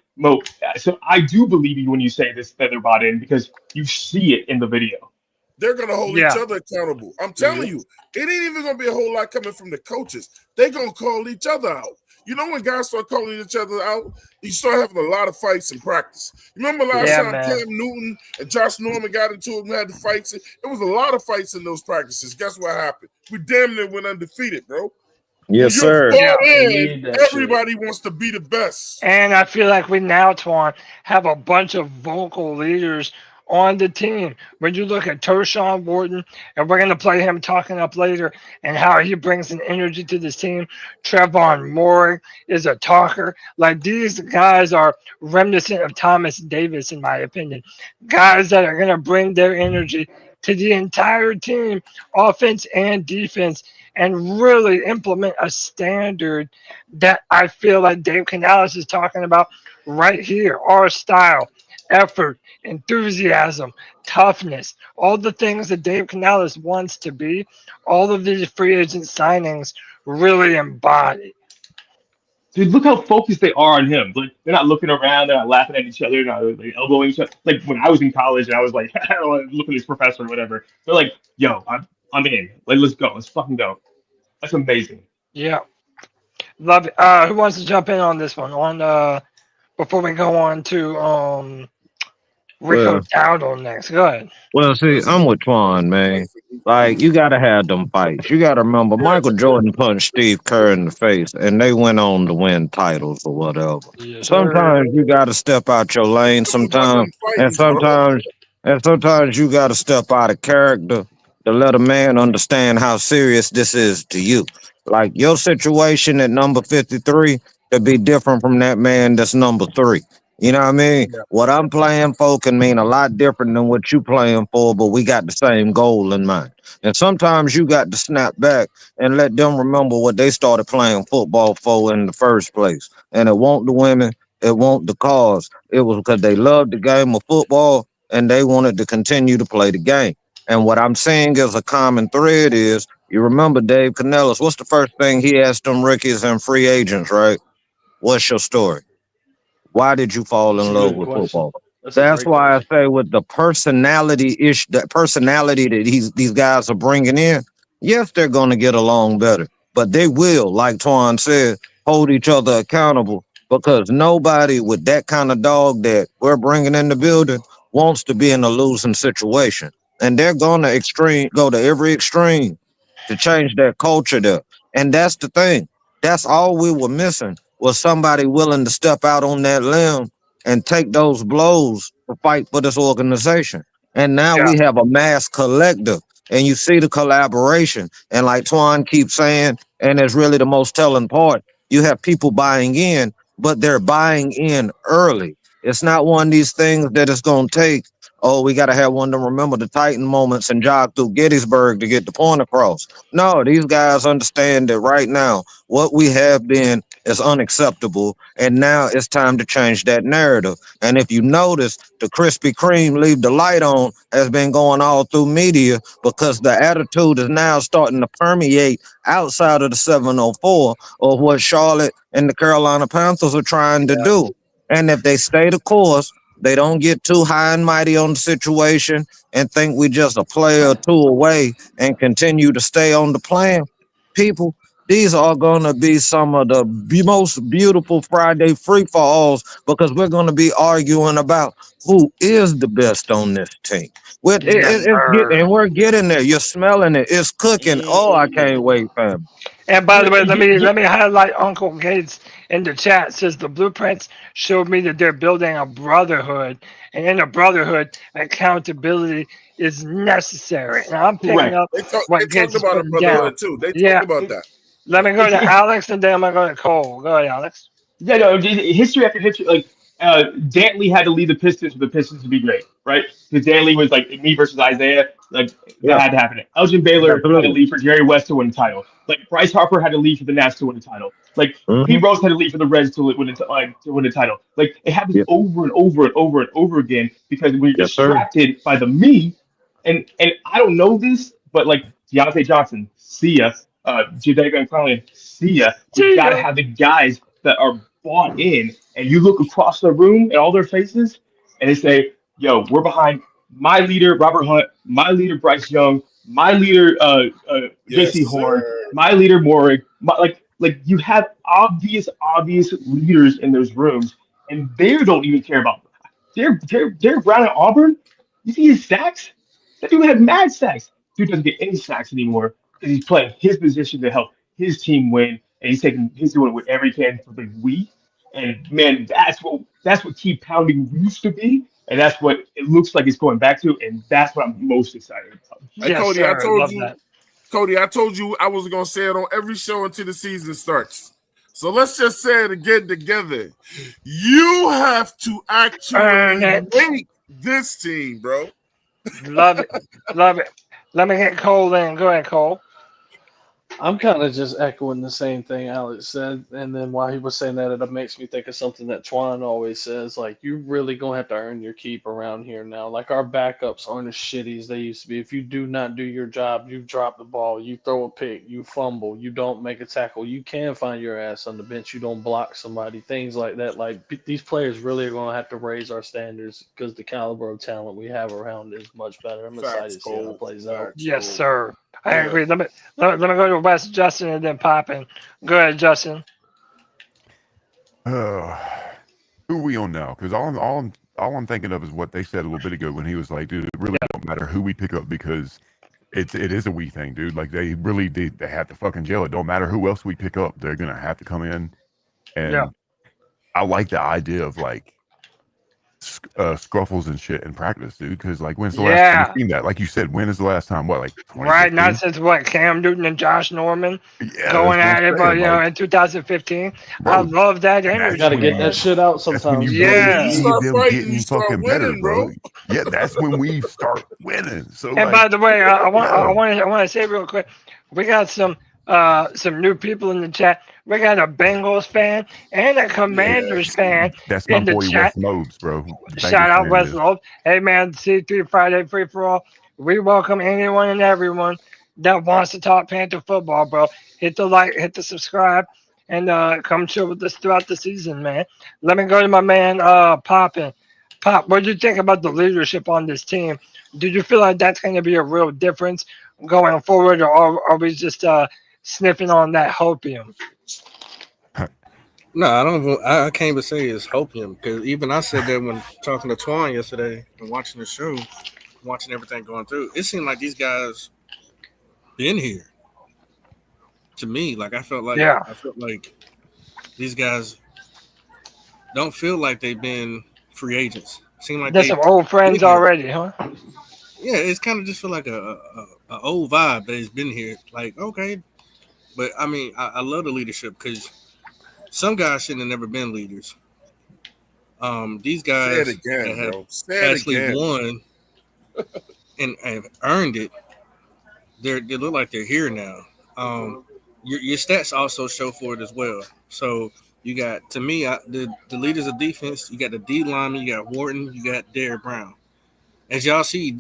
Speaker 23: So I do believe you when you say this that they're bought in because you see it in the video.
Speaker 10: They're gonna hold
Speaker 1: Yeah.
Speaker 10: each other accountable. I'm telling you, it ain't even gonna be a whole lot coming from the coaches. They're gonna call each other out. You know, when guys start calling each other out, you start having a lot of fights in practice. Remember last time
Speaker 1: man.
Speaker 10: Cam Newton and Josh Norman got into it and had the fights? It was a lot of fights in those practices. Guess what happened? We damn near went undefeated, bro.
Speaker 8: Yes,
Speaker 10: When you're
Speaker 8: sir.
Speaker 10: bought
Speaker 14: We
Speaker 10: in,
Speaker 14: need that
Speaker 10: everybody wants to be the best.
Speaker 1: And I feel like we now, Twan, have a bunch of vocal leaders on the team. When you look at Tershawn Wharton, and we're going to play him talking up later, and how he brings an energy to this team. Trevon Moore is a talker. Like, these guys are reminiscent of Thomas Davis, in my opinion. Guys that are going to bring their energy to the entire team, offense and defense, and really implement a standard that I feel like Dave Canales is talking about right here. Our style, effort, enthusiasm, toughness, all the things that Dave Canales wants to be, all of these free agent signings really embody.
Speaker 23: Dude, look how focused they are on him. Like they're not looking around, they're not laughing at each other, they're not like elbowing each other. Like when I was in college and I was like, I don't want to look at this professor or whatever. They're like, yo, I'm in. Like, let's go. Let's fucking go. That's amazing.
Speaker 1: Yeah. Love it. Who wants to jump in on this one? Before we go on to Rico
Speaker 8: Well,
Speaker 1: Dowdle next. Go ahead.
Speaker 8: well, see, I'm with Twan, man. Like, you gotta have them fights. You gotta remember, Michael Jordan punched Steve Kerr in the face, and they went on to win titles or whatever.
Speaker 1: Yes,
Speaker 8: Sometimes you gotta step out your lane. Sometimes you gotta step out of character to let a man understand how serious this is to you. Like your situation at number 53 could be different from that man that's number 3. You know what I mean? What I'm playing for can mean a lot different than what you playing for, but we got the same goal in mind. And sometimes you got to snap back and let them remember what they started playing football for in the first place. And it won't the women, it won't the cause. It was because they loved the game of football and they wanted to continue to play the game. And what I'm saying is a common thread is, you remember Dave Canellis, what's the first thing he asked them rookies and free agents, right? What's your story? Why did you fall
Speaker 14: That's
Speaker 8: in
Speaker 14: a
Speaker 8: love
Speaker 14: good
Speaker 8: with
Speaker 14: question.
Speaker 8: football?
Speaker 14: That's a
Speaker 8: That's
Speaker 14: great
Speaker 8: why
Speaker 14: question.
Speaker 8: I say with the personality that these guys are bringing in, yes, they're going to get along better, but they will, like Twan said, hold each other accountable because nobody with that kind of dog that we're bringing in the building wants to be in a losing situation, and they're going to go to every extreme to change that culture there. And that's the thing. That's all we were missing was somebody willing to step out on that limb and take those blows to fight for this organization. And now
Speaker 1: Yeah.
Speaker 8: we have a mass collective, and you see the collaboration. And like Twan keeps saying, and it's really the most telling part, you have people buying in, but they're buying in early. It's not one of these things that it's going to take, oh, we got to have one to remember the Titan moments and jog through Gettysburg to get the point across. No, these guys understand that right now, what we have been is unacceptable, and now it's time to change that narrative. And if you notice, the Krispy Kreme leave the light on has been going all through media because the attitude is now starting to permeate outside of the 704 of what Charlotte and the Carolina Panthers are trying to do. And if they stay the course, they don't get too high and mighty on the situation and think we just a player or two away and continue to stay on the plan. People, These are going to be some of the most beautiful Friday free-for-alls because we're going to be arguing about who is the best on this team. And we're getting there. You're smelling it. It's cooking. Oh, I can't wait, fam.
Speaker 1: And by the way, let me highlight Uncle Gates in the chat. Says the blueprints showed me that they're building a brotherhood, and in a brotherhood, accountability is necessary. And I'm picking up what Gates is
Speaker 10: about a
Speaker 1: putting
Speaker 10: brotherhood
Speaker 1: down.
Speaker 10: too. They
Speaker 1: Yeah.
Speaker 10: talked about that.
Speaker 1: Let me go to Alex, and then I'm gonna go to Cole. Go ahead, Alex.
Speaker 7: Yeah, no, history after history. Like Dantley had to lead the Pistons for the Pistons to be great, right? Because Dantley was like me versus Isaiah. Like that had to happen. Elgin Baylor had to lead for Jerry West to win the title. Like Bryce Harper had to lead for the Nats to win the title. Like Pete Rose had to lead for the Reds to win the title. Like it happens over and over and over and over again because we're distracted by the me. And I don't know this, but like Deontay Johnson, see ya. Jadavion Clowney, see ya. We gotta have the guys that are bought in, and you look across the room at all their faces, and they say, "Yo, we're behind my leader, Robert Hunt, my leader, Bryce Young, my leader, J.C. Horn, my leader, Morrig." Like you have obvious leaders in those rooms, and they don't even care about Derek Brown at Auburn. You see his sacks? That dude had mad sacks. Dude doesn't get any sacks anymore because he's playing his position to help his team win, and he's doing whatever he can for the we. And man, that's what Keep Pounding used to be, and that's what it looks like it's going back to, and that's what I'm most excited about.
Speaker 10: Hey, Cody, I told you I was gonna say it on every show until the season starts. So let's just say it again together. You have to actually make this team, bro.
Speaker 1: Love it. Let me get Cole in. Go ahead, Cole.
Speaker 14: I'm kind of just echoing the same thing Alex said, and then while he was saying that, it makes me think of something that Twan always says, like, you really gonna have to earn your keep around here now. Like, our backups aren't as shitty as they used to be. If you do not do your job, you drop the ball, you throw a pick, you fumble, you don't make a tackle, you can find your ass on the bench, you don't block somebody, things like that. Like, these players really are gonna have to raise our standards because the caliber of talent we have around is much better. I'm excited to see how it plays out.
Speaker 1: Yes, sir. I agree. Let me go to West Justin and then Poppin. Go ahead, Justin.
Speaker 23: Who are we on now? Because all I'm thinking of is what they said a little bit ago when he was like, dude, it really don't matter who we pick up because it is a we thing, dude. Like they really did. They had to fucking jail. It don't matter who else we pick up. They're gonna have to come in. And I like the idea of like scruffles and shit in practice, dude. Because like, when's the last time you've seen that? Like you said, when is the last time? What, like 2015?
Speaker 1: Right, not since Cam Newton and Josh Norman going at it, but in 2015. Bro, I love that energy.
Speaker 14: You gotta get that shit out sometimes.
Speaker 23: You start them getting fucking better, bro. Yeah, that's when we start winning. So,
Speaker 1: and by the way, I want to say real quick, we got some new people in the chat. We got a Bengals fan and a Commanders fan
Speaker 23: That's my
Speaker 1: in the
Speaker 23: boy
Speaker 1: chat.
Speaker 23: West Lobes, bro.
Speaker 1: Shout out West Lobes. Hey man, C3 Friday Free for All. We welcome anyone and everyone that wants to talk Panther football, bro. Hit the like, hit the subscribe, and come chill with us throughout the season, man. Let me go to my man Poppin. Pop, what do you think about the leadership on this team? Do you feel like that's going to be a real difference going forward, or are we just sniffing on that hopium?
Speaker 2: No, I can't even say it's hopium because even I said that when talking to Twan yesterday and watching the show, watching everything going through. It seemed like these guys been here. To me, like I felt like these guys don't feel like they've been free agents. Seem like
Speaker 1: there's some old friends already, huh?
Speaker 2: Yeah, it's kind of just feel like a old vibe that has been here. Like okay, but I mean, I love the leadership because. Some guys shouldn't have never been leaders. These guys that have actually won and have earned it, they look like they're here now. Your stats also show for it as well. So you got, to me, the leaders of defense. You got the D lineman, you got Wharton, you got Derek Brown. As y'all see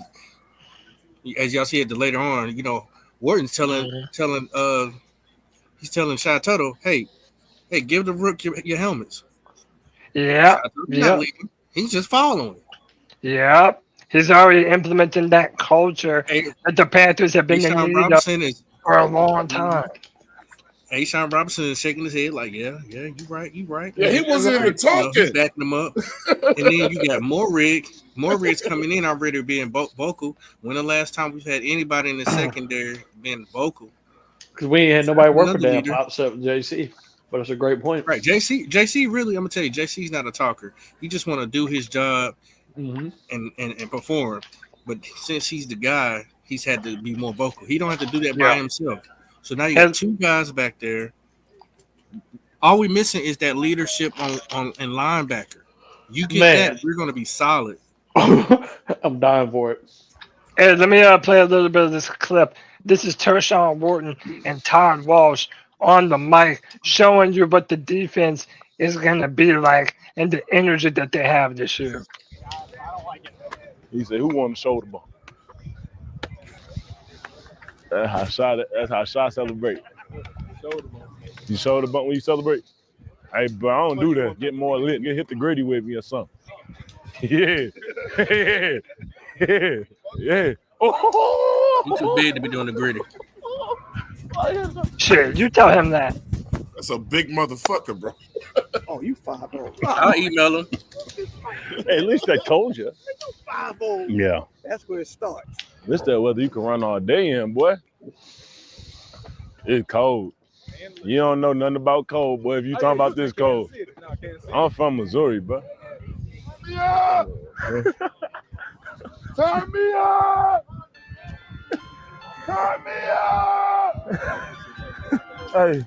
Speaker 2: it later on, Wharton's telling Shy Tuttle, hey, give the rook your helmets.
Speaker 1: Yeah.
Speaker 2: He's just following.
Speaker 1: Yeah. He's already implementing that culture that the Panthers have been in need of for a long time.
Speaker 2: Sean Robinson is shaking his head like, yeah, you right.
Speaker 10: Yeah, he wasn't even talking.
Speaker 2: He's backing them up. And then you got more rigs coming in already being vocal. When the last time we've had anybody in the secondary being vocal?
Speaker 14: Because we ain't had nobody work for
Speaker 2: Another
Speaker 14: damn
Speaker 2: leader.
Speaker 14: except JC. But it's a great point.
Speaker 2: Right, JC really, I'm gonna tell you, JC's not a talker. He just want to do his job and perform. But since he's the guy, he's had to be more vocal. He don't have to do that by himself. So now you got two guys back there. All we missing is that leadership on linebacker. You get that, we're gonna be solid.
Speaker 14: I'm dying for it.
Speaker 1: Hey, let me play a little bit of this clip. This is Tershawn Wharton and Todd Walsh on the mic showing you what the defense is going to be like and the energy that they have this year.
Speaker 5: He said, who won the shoulder bump? That's how Shy celebrate. You shoulder bump when you celebrate? Hey, bro, I don't do that. Get more lit. Hit the gritty with me or something. Yeah.
Speaker 2: I'm too big to be doing the gritty.
Speaker 1: Shit, you tell him that.
Speaker 10: That's a big motherfucker, bro.
Speaker 5: Oh, you 5'0".
Speaker 2: I'll email him.
Speaker 5: Hey, at least I told you.
Speaker 11: 5'0".
Speaker 5: Yeah.
Speaker 11: That's where it starts.
Speaker 5: This that weather you can run all day in, boy. It's cold. You don't know nothing about cold, boy. If you talking about this cold. I'm from Missouri, bro.
Speaker 10: Turn me up! Turn me up!
Speaker 5: Hey.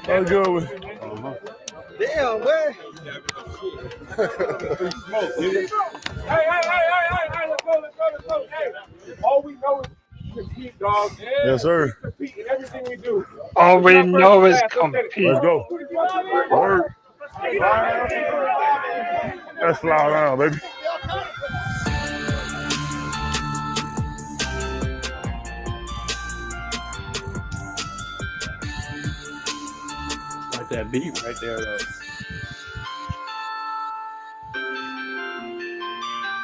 Speaker 5: I'm good with
Speaker 11: Damn, man.
Speaker 24: Hey, let's go. Hey, all we know is compete, dog.
Speaker 5: Yes, sir.
Speaker 24: Compete in everything we do.
Speaker 1: All we know is compete.
Speaker 5: Let's go. Word. Let's fly around, baby.
Speaker 14: Like that beat right there, though.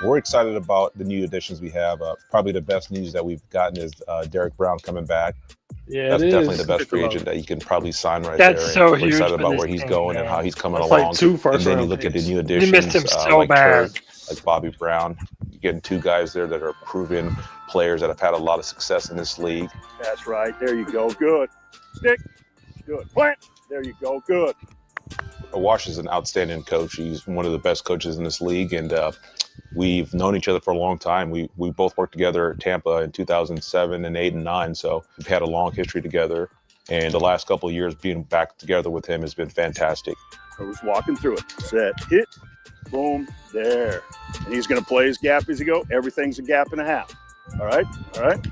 Speaker 20: We're excited about the new additions we have. Probably the best news that we've gotten is Derek Brown coming back.
Speaker 14: Yeah,
Speaker 20: that's
Speaker 14: it
Speaker 20: definitely
Speaker 14: is.
Speaker 20: the best free agent that you can probably sign right
Speaker 1: That's
Speaker 20: there.
Speaker 1: so
Speaker 20: We're
Speaker 1: huge
Speaker 20: excited
Speaker 1: for
Speaker 20: about
Speaker 1: this
Speaker 20: where he's
Speaker 1: team,
Speaker 20: going and
Speaker 1: man.
Speaker 20: how he's coming
Speaker 14: That's
Speaker 20: along.
Speaker 14: like 2
Speaker 20: and then you
Speaker 14: first-round
Speaker 20: look at the
Speaker 14: picks.
Speaker 20: new
Speaker 1: You
Speaker 20: additions
Speaker 1: missed him so
Speaker 20: like
Speaker 1: bad.
Speaker 20: Turk, like Bobby Brown. You're getting 2 guys there that are proven players that have had a lot of success in this league.
Speaker 5: That's right. There you go. Good. Stick. Good. Plant. There you go. Good.
Speaker 20: Wash is an outstanding coach. He's one of the best coaches in this league, and we've known each other for a long time. We both worked together at Tampa in 2007 and 8 and 9, so we've had a long history together. And the last couple of years being back together with him has been fantastic.
Speaker 5: I was walking through it. Set. Hit. Boom. There. And he's going to play his gap as he go. Everything's a gap and a half. All right. All right.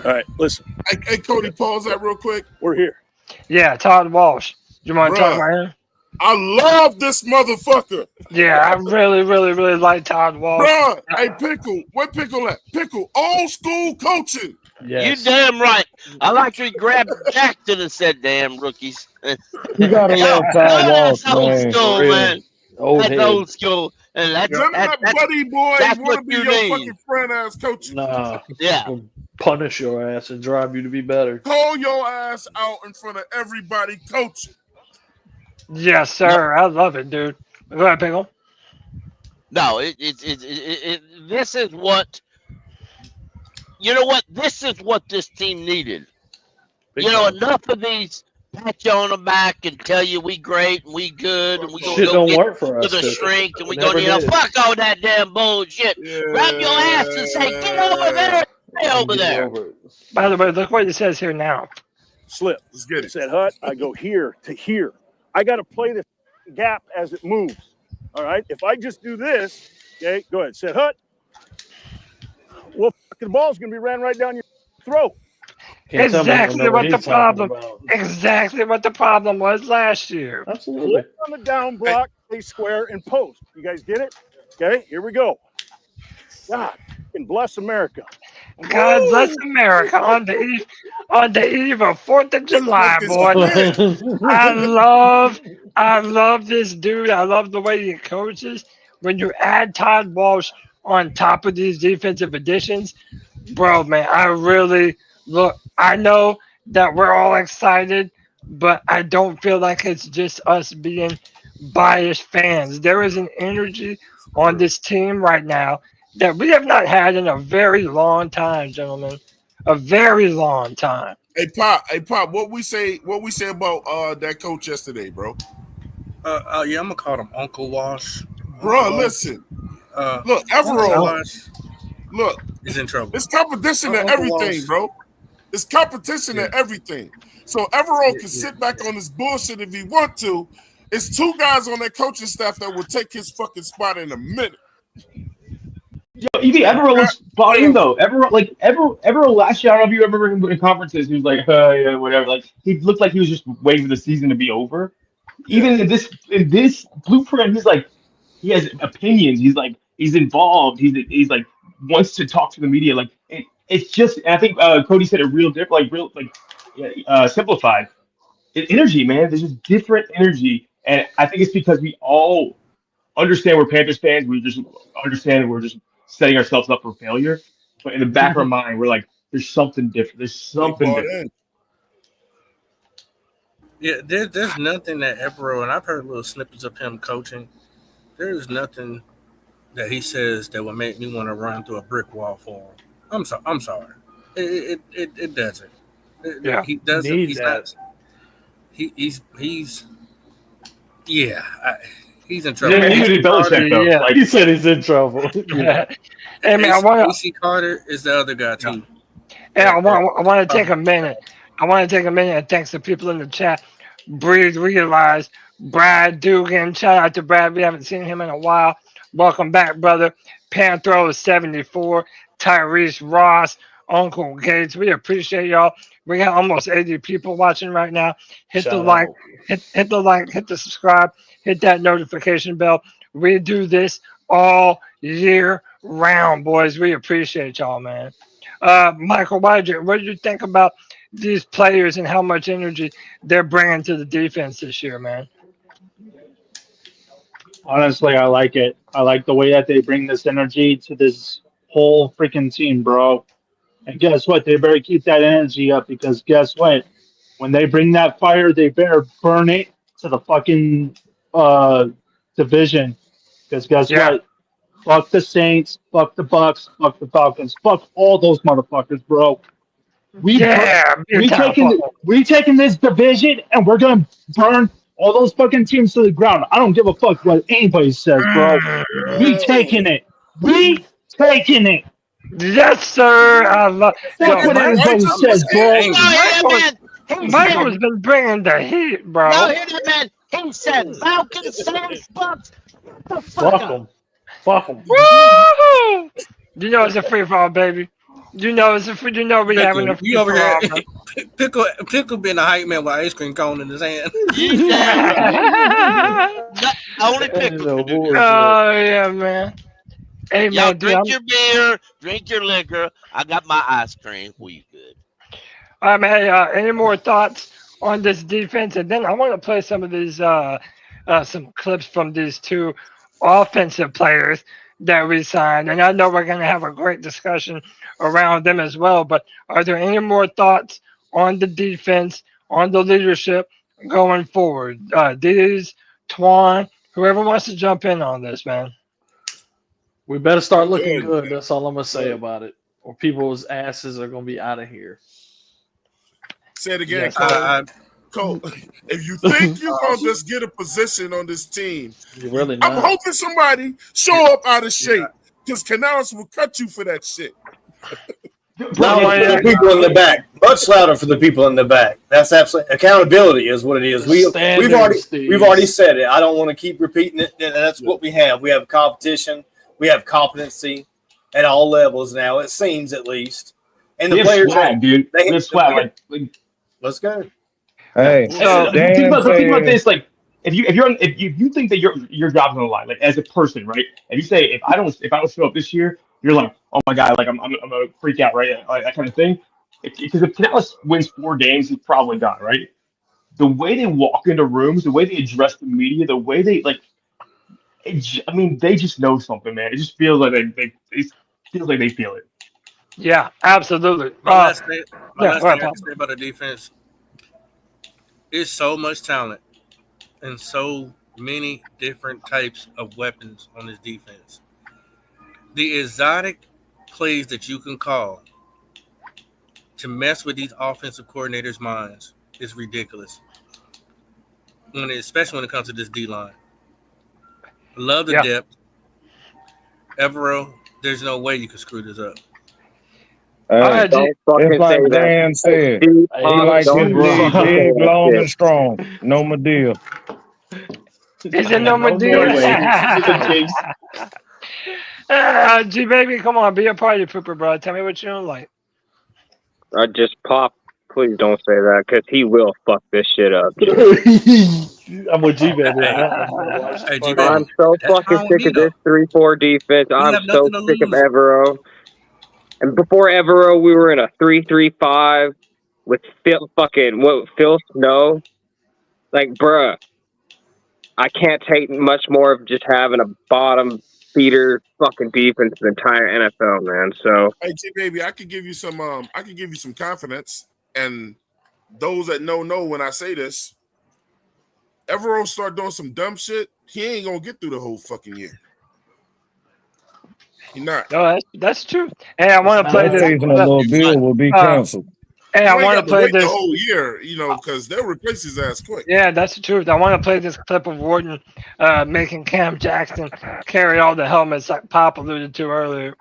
Speaker 5: All right. Listen.
Speaker 10: Hey, Cody, pause that real quick.
Speaker 5: We're here.
Speaker 1: Yeah, Todd Walsh. You want to talk about him?
Speaker 10: I love this motherfucker.
Speaker 1: Yeah, I really like Todd Walsh.
Speaker 10: Bruh, hey, Pickle, where Pickle at? Pickle, old school coaching.
Speaker 3: You damn right. I like to grab Jackson and said, "Damn rookies."
Speaker 8: You gotta love Todd Walsh,
Speaker 3: That's old
Speaker 8: man.
Speaker 3: school,
Speaker 8: Really.
Speaker 3: man.
Speaker 14: Old
Speaker 3: That's
Speaker 14: head.
Speaker 3: old school, and that's
Speaker 10: Remember that buddy boy
Speaker 3: that's
Speaker 10: want to
Speaker 3: what
Speaker 10: be
Speaker 3: you
Speaker 10: your
Speaker 3: need.
Speaker 10: fucking friend ass coach.
Speaker 14: Nah.
Speaker 3: Yeah.
Speaker 14: We'll punish your ass and drive you to be better.
Speaker 10: Call your ass out in front of everybody coaching.
Speaker 1: Yes, sir. I love it, dude. Go ahead, Pickle.
Speaker 3: No, this is what you know. What this is what this team needed. Enough of these pat you on the back and tell you we great and we good and we gonna
Speaker 14: Shit
Speaker 3: go
Speaker 14: don't
Speaker 3: get
Speaker 14: work for
Speaker 3: to
Speaker 14: us,
Speaker 3: the
Speaker 14: Pickle.
Speaker 3: shrink and we
Speaker 14: Never
Speaker 3: gonna
Speaker 14: did.
Speaker 3: fuck all that damn bullshit. Grab your ass and say get over there, stay over there.
Speaker 1: By the way, look what it says here now.
Speaker 5: Slip.
Speaker 10: Let's get it.
Speaker 5: Said Hut. I go here to here. I got to play this gap as it moves. All right. If I just do this, okay, go ahead. Said Hut. Well, the ball's gonna be ran right down your throat.
Speaker 1: Exactly what the problem. Exactly what the problem was last year.
Speaker 14: Absolutely.
Speaker 5: Click on the down block, stay square, and post. You guys get it? Okay, here we go. God, and bless America.
Speaker 1: God bless America on the eve of 4th of July, boy. I love this dude. I love the way he coaches. When you add Todd Walsh on top of these defensive additions, bro, man, I really Look, I know that we're all excited, but I don't feel like it's just us being biased fans. There is an energy on this team right now that we have not had in a very long time, gentlemen. A very long time.
Speaker 10: Hey Pop, what we say about that coach yesterday, bro?
Speaker 2: Yeah, I'm gonna call him Uncle Wash.
Speaker 10: Bro, listen. Look, Everall. Look,
Speaker 2: he's in trouble.
Speaker 10: It's competition and everything, bro. It's competition and everything. So Everall can sit back on this bullshit if he want to. It's two guys on that coaching staff that will take his fucking spot in a minute.
Speaker 7: Yo, you think Everall was bought in though? Everall last year, I don't know if you remember him in conferences. He was like, yeah, whatever. Like he looked like he was just waiting for the season to be over. Even in this blueprint, he's like, he has opinions. He's involved. He's like wants to talk to the media. Like it's just. I think Cody said it real different, simplified. Energy, man. There's just different energy, and I think it's because we all understand we're Panthers fans. We just understand we're just setting ourselves up for failure. But in the back of our mind, we're like, there's something different. There's something different.
Speaker 2: Yeah, there's nothing that Everall, and I've heard little snippets of him coaching. There's nothing that he says that would make me want to run through a brick wall for him. I'm sorry. It doesn't.
Speaker 1: Yeah,
Speaker 2: he doesn't.
Speaker 14: He's
Speaker 2: not. He's in trouble.
Speaker 14: Yeah, he said he's in trouble.
Speaker 1: Yeah. Hey man,
Speaker 2: AC Carter is the other guy too.
Speaker 1: Yeah, I want to take a minute. And thanks to people in the chat. Breeze realized Brad Dugan. Shout out to Brad. We haven't seen him in a while. Welcome back, brother. Panthro 74. Tyrese Ross. Uncle Gates. We appreciate y'all. We got almost 80 people watching right now. Hit the like, hit the subscribe, hit that notification bell. We do this all year round, boys. We appreciate y'all, man. Michael, what did you think about these players and how much energy they're bringing to the defense this year, man?
Speaker 4: Honestly, I like it. I like the way that they bring this energy to this whole freaking team, bro. And guess what? They better keep that energy up because guess what? When they bring that fire, they better burn it to the fucking division. Because guess what? Fuck the Saints, fuck the Bucks, fuck the Falcons, fuck all those motherfuckers, bro. We taking this division and we're gonna burn all those fucking teams to the ground. I don't give a fuck what anybody says, bro. We taking it. We taking it.
Speaker 1: Yes, sir. I love.
Speaker 4: That's what everybody says, bro.
Speaker 1: Michael's been bringing the heat, bro.
Speaker 3: No, hear that, man. He said Falcons, Saints, Bucks.
Speaker 14: Fuck them. Fuck them.
Speaker 1: Woo-hoo! You know it's a free fall, baby. You know it's a free. You know we having a free
Speaker 2: You over
Speaker 1: fall.
Speaker 2: here, pickle being a hype man with an ice cream cone in his hand.
Speaker 3: Only pickle.
Speaker 1: Oh yeah, man. Hey
Speaker 3: Y'all
Speaker 1: man,
Speaker 3: drink your beer, drink your liquor. I got my ice cream. We good.
Speaker 1: All right, man. Hey, any more thoughts on this defense? And then I want to play some of these some clips from these two offensive players that we signed. And I know we're going to have a great discussion around them as well. But are there any more thoughts on the defense, on the leadership going forward? Diz, Twan, whoever wants to jump in on this, man.
Speaker 14: We better start looking good. That's all I'm going to say about it. Or people's asses are going to be out of here.
Speaker 10: Say it again,
Speaker 14: Yes,
Speaker 10: Cole. If you think you're going to just get a position on this team,
Speaker 14: You're really
Speaker 10: I'm
Speaker 14: not.
Speaker 10: hoping somebody show up out of shape because Canales will cut you for that shit.
Speaker 12: Loud for the people in the back. Much louder for the people in the back. That's absolutely accountability is what it is. We've already said it. I don't want to keep repeating it. That's what we have. We have competition. We have competency at all levels now. It seems at least. And the players,
Speaker 7: dude.
Speaker 12: Let's go.
Speaker 7: Hey, think about this. Like, if you think that your job's on the line, like as a person, right? And you say if I don't show up this year, you're like, oh my god, like I'm gonna freak out, right? Like, that kind of thing. Because if Canales wins 4 games, he's probably gone, right? The way they walk into rooms, the way they address the media, the way they like, they just know something, man. It just feels like they feel it.
Speaker 1: Yeah, absolutely.
Speaker 2: My last thing I
Speaker 1: Paul.
Speaker 2: can say about the defense is so much talent and so many different types of weapons on this defense. The exotic plays that you can call to mess with these offensive coordinators' minds is ridiculous. Especially when it comes to this D-line. I love the depth. Evero, there's no way you can screw this up.
Speaker 13: It's like Dan said. He likes his big, long, and strong. No Medea.
Speaker 1: Is it no Medea? G baby, come on, be a party pooper, bro. Tell me what you don't like.
Speaker 6: I just pop. Please don't say that, because he will fuck this shit up.
Speaker 14: I'm with G baby.
Speaker 6: I'm so fucking sick of this 3-4 defense. I'm so sick of Evero. And before Evero, we were in a 3-3-5 with Phil Snow. Like, bruh, I can't take much more of just having a bottom feeder fucking defense in the entire NFL, man. So,
Speaker 10: hey, G baby, I could give you some. I could give you some confidence, and those that know when I say this. Evero start doing some dumb shit, he ain't gonna get through the whole fucking year. He not.
Speaker 1: No, that's true. Hey, I want to play this.
Speaker 13: Season a little bill will be canceled.
Speaker 1: Hey, I want to play this
Speaker 10: the whole year, because they'll replace his ass quick.
Speaker 1: Yeah, that's the truth. I want to play this clip of Wharton making Cam Jackson carry all the helmets like Pop alluded to earlier.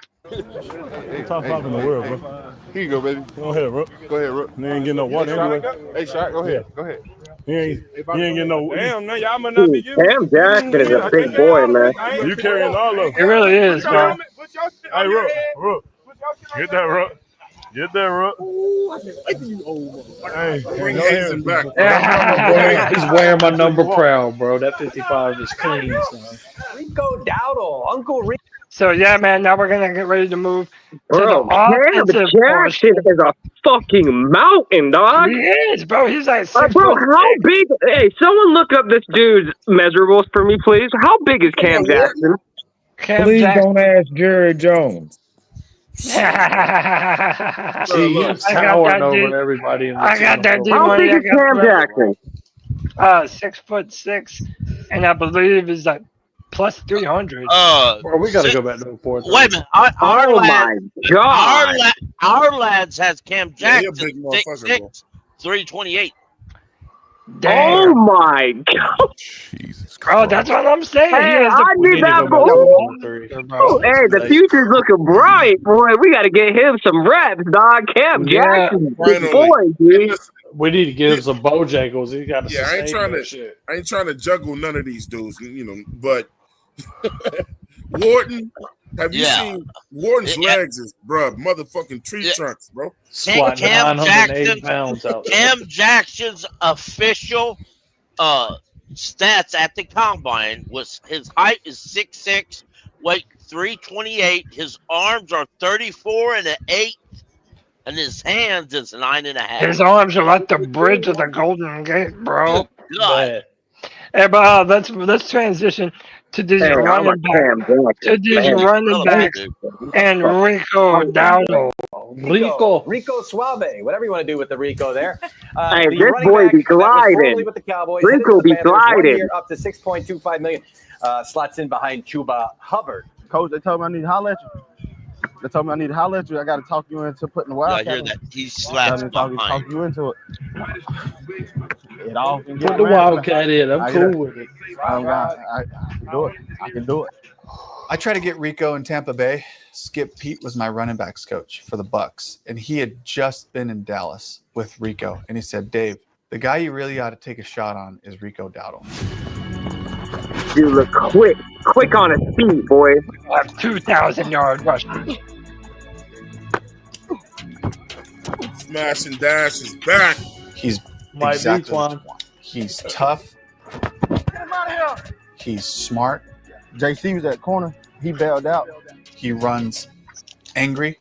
Speaker 16: Top in the world, bro. Here you go, baby. Go ahead, bro. Go ahead, bro. You ain't getting no water anyway. Hey, Shaq, go ahead. Go ahead. You ain't getting no. Damn, man, y'all might not be getting.
Speaker 6: Cam Jackson is a big boy, man.
Speaker 16: You carrying all of them.
Speaker 1: It really is, bro.
Speaker 16: Hey, Rook. Get that, Rook. Get that, Rook. Hey,
Speaker 10: bring Hazen back.
Speaker 14: He's wearing my number proud, bro. That 55 is clean, son.
Speaker 18: Rico Dowdle, Uncle Rico.
Speaker 1: So yeah, man. Now we're gonna get ready to move.
Speaker 6: Bro, Cam Jackson is a fucking mountain, dog.
Speaker 1: He is, bro. He's like 6
Speaker 6: bro, how big? Hey, someone look up this dude's measurables for me, please. How big is Cam Jackson?
Speaker 13: Please don't ask Jerry Jones.
Speaker 14: He's towering over everybody. In the
Speaker 1: I got that.
Speaker 6: How big is Cam Jackson?
Speaker 1: 6'6", and I believe is like plus 300.
Speaker 14: Bro, we gotta go back to the fourth.
Speaker 3: Wait a minute. Our lads has Cam Jackson 6'6", 328.
Speaker 1: Damn.
Speaker 6: Oh my god!
Speaker 23: Jesus
Speaker 1: Christ. Oh, that's what I'm saying.
Speaker 6: Hey, I need that boy. Hey, the future's looking bright, boy. We got to get him some reps, dog. Cam Jackson, big boy, dude.
Speaker 14: We need to give him some Bojangles. He got to
Speaker 10: I ain't trying to juggle none of these dudes, but Wharton. Have you seen Wharton's legs? Is motherfucking tree trunks, bro.
Speaker 14: Squatting 908 pounds out there.
Speaker 3: Cam Jackson's official stats at the combine was his height is 6'6", weight 328. His arms are 34 and an 8, and his hands is 9.5.
Speaker 1: His arms are like the bridge of the Golden Gate, bro.
Speaker 3: God.
Speaker 1: Hey, but let's transition to these running backs and Rico Dowdle.
Speaker 18: Rico Suave, whatever you want to do with the Rico there.
Speaker 6: Hey, this boy be gliding.
Speaker 18: With the Cowboys,
Speaker 6: Rico be gliding.
Speaker 18: Up to $6.25 million. Slots in behind Chuba Hubbard.
Speaker 24: Coach, they told me I need to holler at you. They told me I need to holler at you. I got to talk you into putting the Wildcat.
Speaker 3: I hear that. He slaps behind.
Speaker 24: Talk you into it. It all can get
Speaker 14: Put the Wildcat in. I'm cool with it.
Speaker 24: I can do it. I can do it.
Speaker 9: I tried to get Rico in Tampa Bay. Skip Pete was my running backs coach for the Bucks, and he had just been in Dallas with Rico, and he said, Dave, the guy you really ought to take a shot on is Rico Dowdle.
Speaker 6: You look quick on his feet, boy.
Speaker 1: 2,000-yard rushing.
Speaker 10: Smash and dash is back.
Speaker 9: He's
Speaker 14: Might
Speaker 9: exactly
Speaker 14: be
Speaker 9: what you want. He's tough. He's smart.
Speaker 24: JC was at corner. He bailed out.
Speaker 9: He runs angry.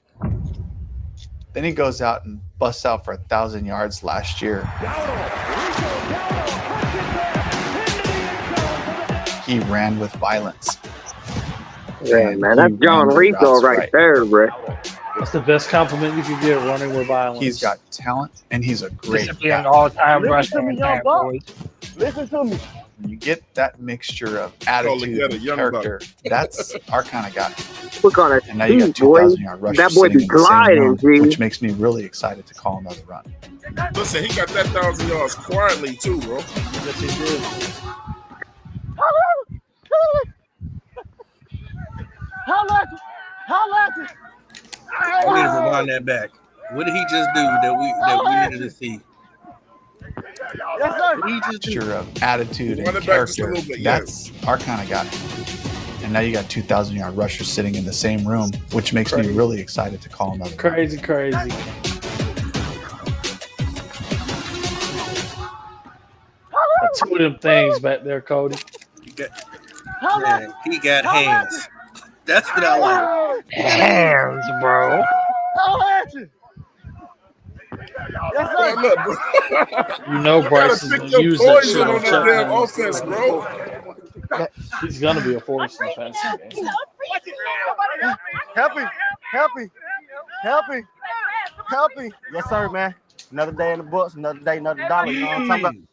Speaker 9: Then he goes out and busts out for 1,000 yards last year. He ran with violence.
Speaker 6: Yeah, man, that's John Rico right there, bro.
Speaker 14: That's the best compliment you can get running with violence.
Speaker 9: He's got talent, and he's a great
Speaker 1: This be
Speaker 9: guy.
Speaker 1: an all-time
Speaker 5: Listen
Speaker 1: rushing
Speaker 5: to me, young
Speaker 1: attack,
Speaker 5: buck.
Speaker 1: boys.
Speaker 5: Listen to me.
Speaker 9: When you get that mixture of attitude
Speaker 10: Legette,
Speaker 9: and
Speaker 10: young
Speaker 9: character, that's our kind of guy.
Speaker 6: Look on it.
Speaker 9: And now you got 2,000-yard rushers
Speaker 6: That boy
Speaker 9: sitting
Speaker 6: be
Speaker 9: in the same
Speaker 6: gliding,
Speaker 9: room,
Speaker 6: G.
Speaker 9: which makes me really excited to call another run.
Speaker 10: Listen, he got that 1,000 yards quietly too, bro.
Speaker 14: Yes, he did.
Speaker 2: We need to rewind that back. What did he just do that we needed to see? What did he just do?
Speaker 9: Mixture of attitude
Speaker 10: Run
Speaker 9: and
Speaker 10: it back just a
Speaker 9: character,
Speaker 10: little bit, yeah.
Speaker 9: that's our kind of guy. And now you got 2,000-yard rushers sitting in the same room, which makes me really excited to call another run.
Speaker 14: Crazy. Two of them things back there, Cody.
Speaker 2: He got hands. That's what I like.
Speaker 1: Hands, bro.
Speaker 10: Man, look, bro.
Speaker 14: You know Bryce is
Speaker 10: Pick
Speaker 14: going
Speaker 10: your
Speaker 14: to use that shit
Speaker 10: poison
Speaker 14: on
Speaker 10: on that damn
Speaker 14: check.
Speaker 10: offense, bro.
Speaker 14: He's going to be a force in the passing game.
Speaker 5: Help me. Yes, sir, man. Another day in the books, another day, another dollar. You know what I'm talking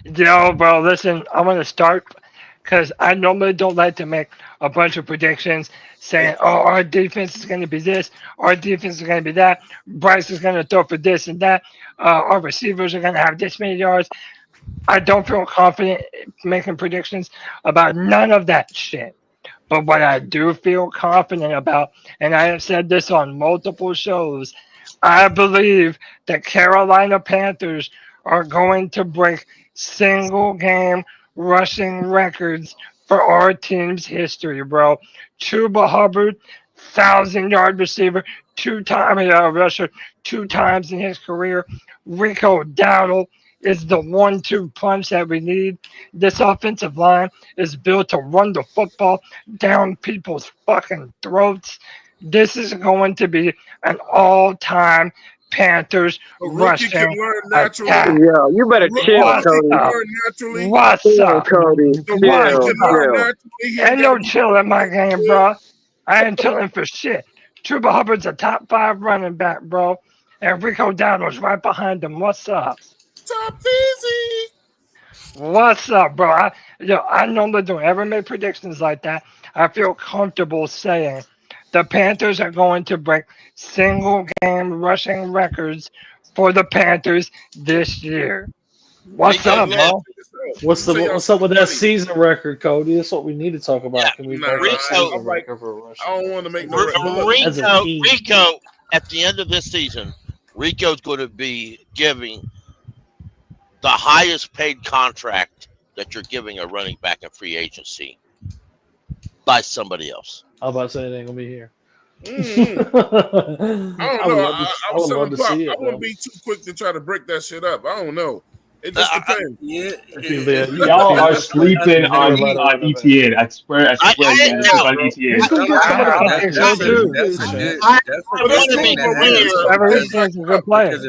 Speaker 5: about?
Speaker 1: Yo, bro, listen, I'm going to start because I normally don't like to make a bunch of predictions saying, oh, our defense is going to be this, our defense is going to be that, Bryce is going to throw for this and that, our receivers are going to have this many yards. I don't feel confident making predictions about none of that shit. But what I do feel confident about, and I have said this on multiple shows, I believe the Carolina Panthers are going to break single game rushing records for our team's history, bro. Chuba Hubbard, 1,000-yard receiver, two-time rusher, 2 times in his career. Rico Dowdle is the 1-2 punch that we need. This offensive line is built to run the football down people's fucking throats. This is going to be an all-time Panthers rushing attack.
Speaker 6: Yo, you better chill, Cody.
Speaker 1: What's up?
Speaker 6: Cody? Chill.
Speaker 1: Ain't no chill in my game, bro. I ain't chilling for shit. Chuba Hubbard's a top 5 running back, bro. And Rico Dowdle's right behind him. What's up?
Speaker 10: Top easy.
Speaker 1: What's up, bro? I normally don't ever make predictions like that. I feel comfortable saying the Panthers are going to break single game rushing records for the Panthers this year. What's up, bro?
Speaker 14: What's up with that season record, Cody? That's what we need to talk about. Can we break that season record for rushing?
Speaker 10: I don't want to make no
Speaker 3: Rico, at the end of this season, Rico's going to be giving the highest paid contract that you're giving a running back in free agency by somebody else.
Speaker 14: I'm about to say it ain't gonna be here.
Speaker 10: I don't know. I was telling Pop, I wouldn't be too quick to try to break that shit up. I don't know. It just depends.
Speaker 7: Y'all are sleeping on ETN. I swear, you guys sleep on ETN.
Speaker 2: Because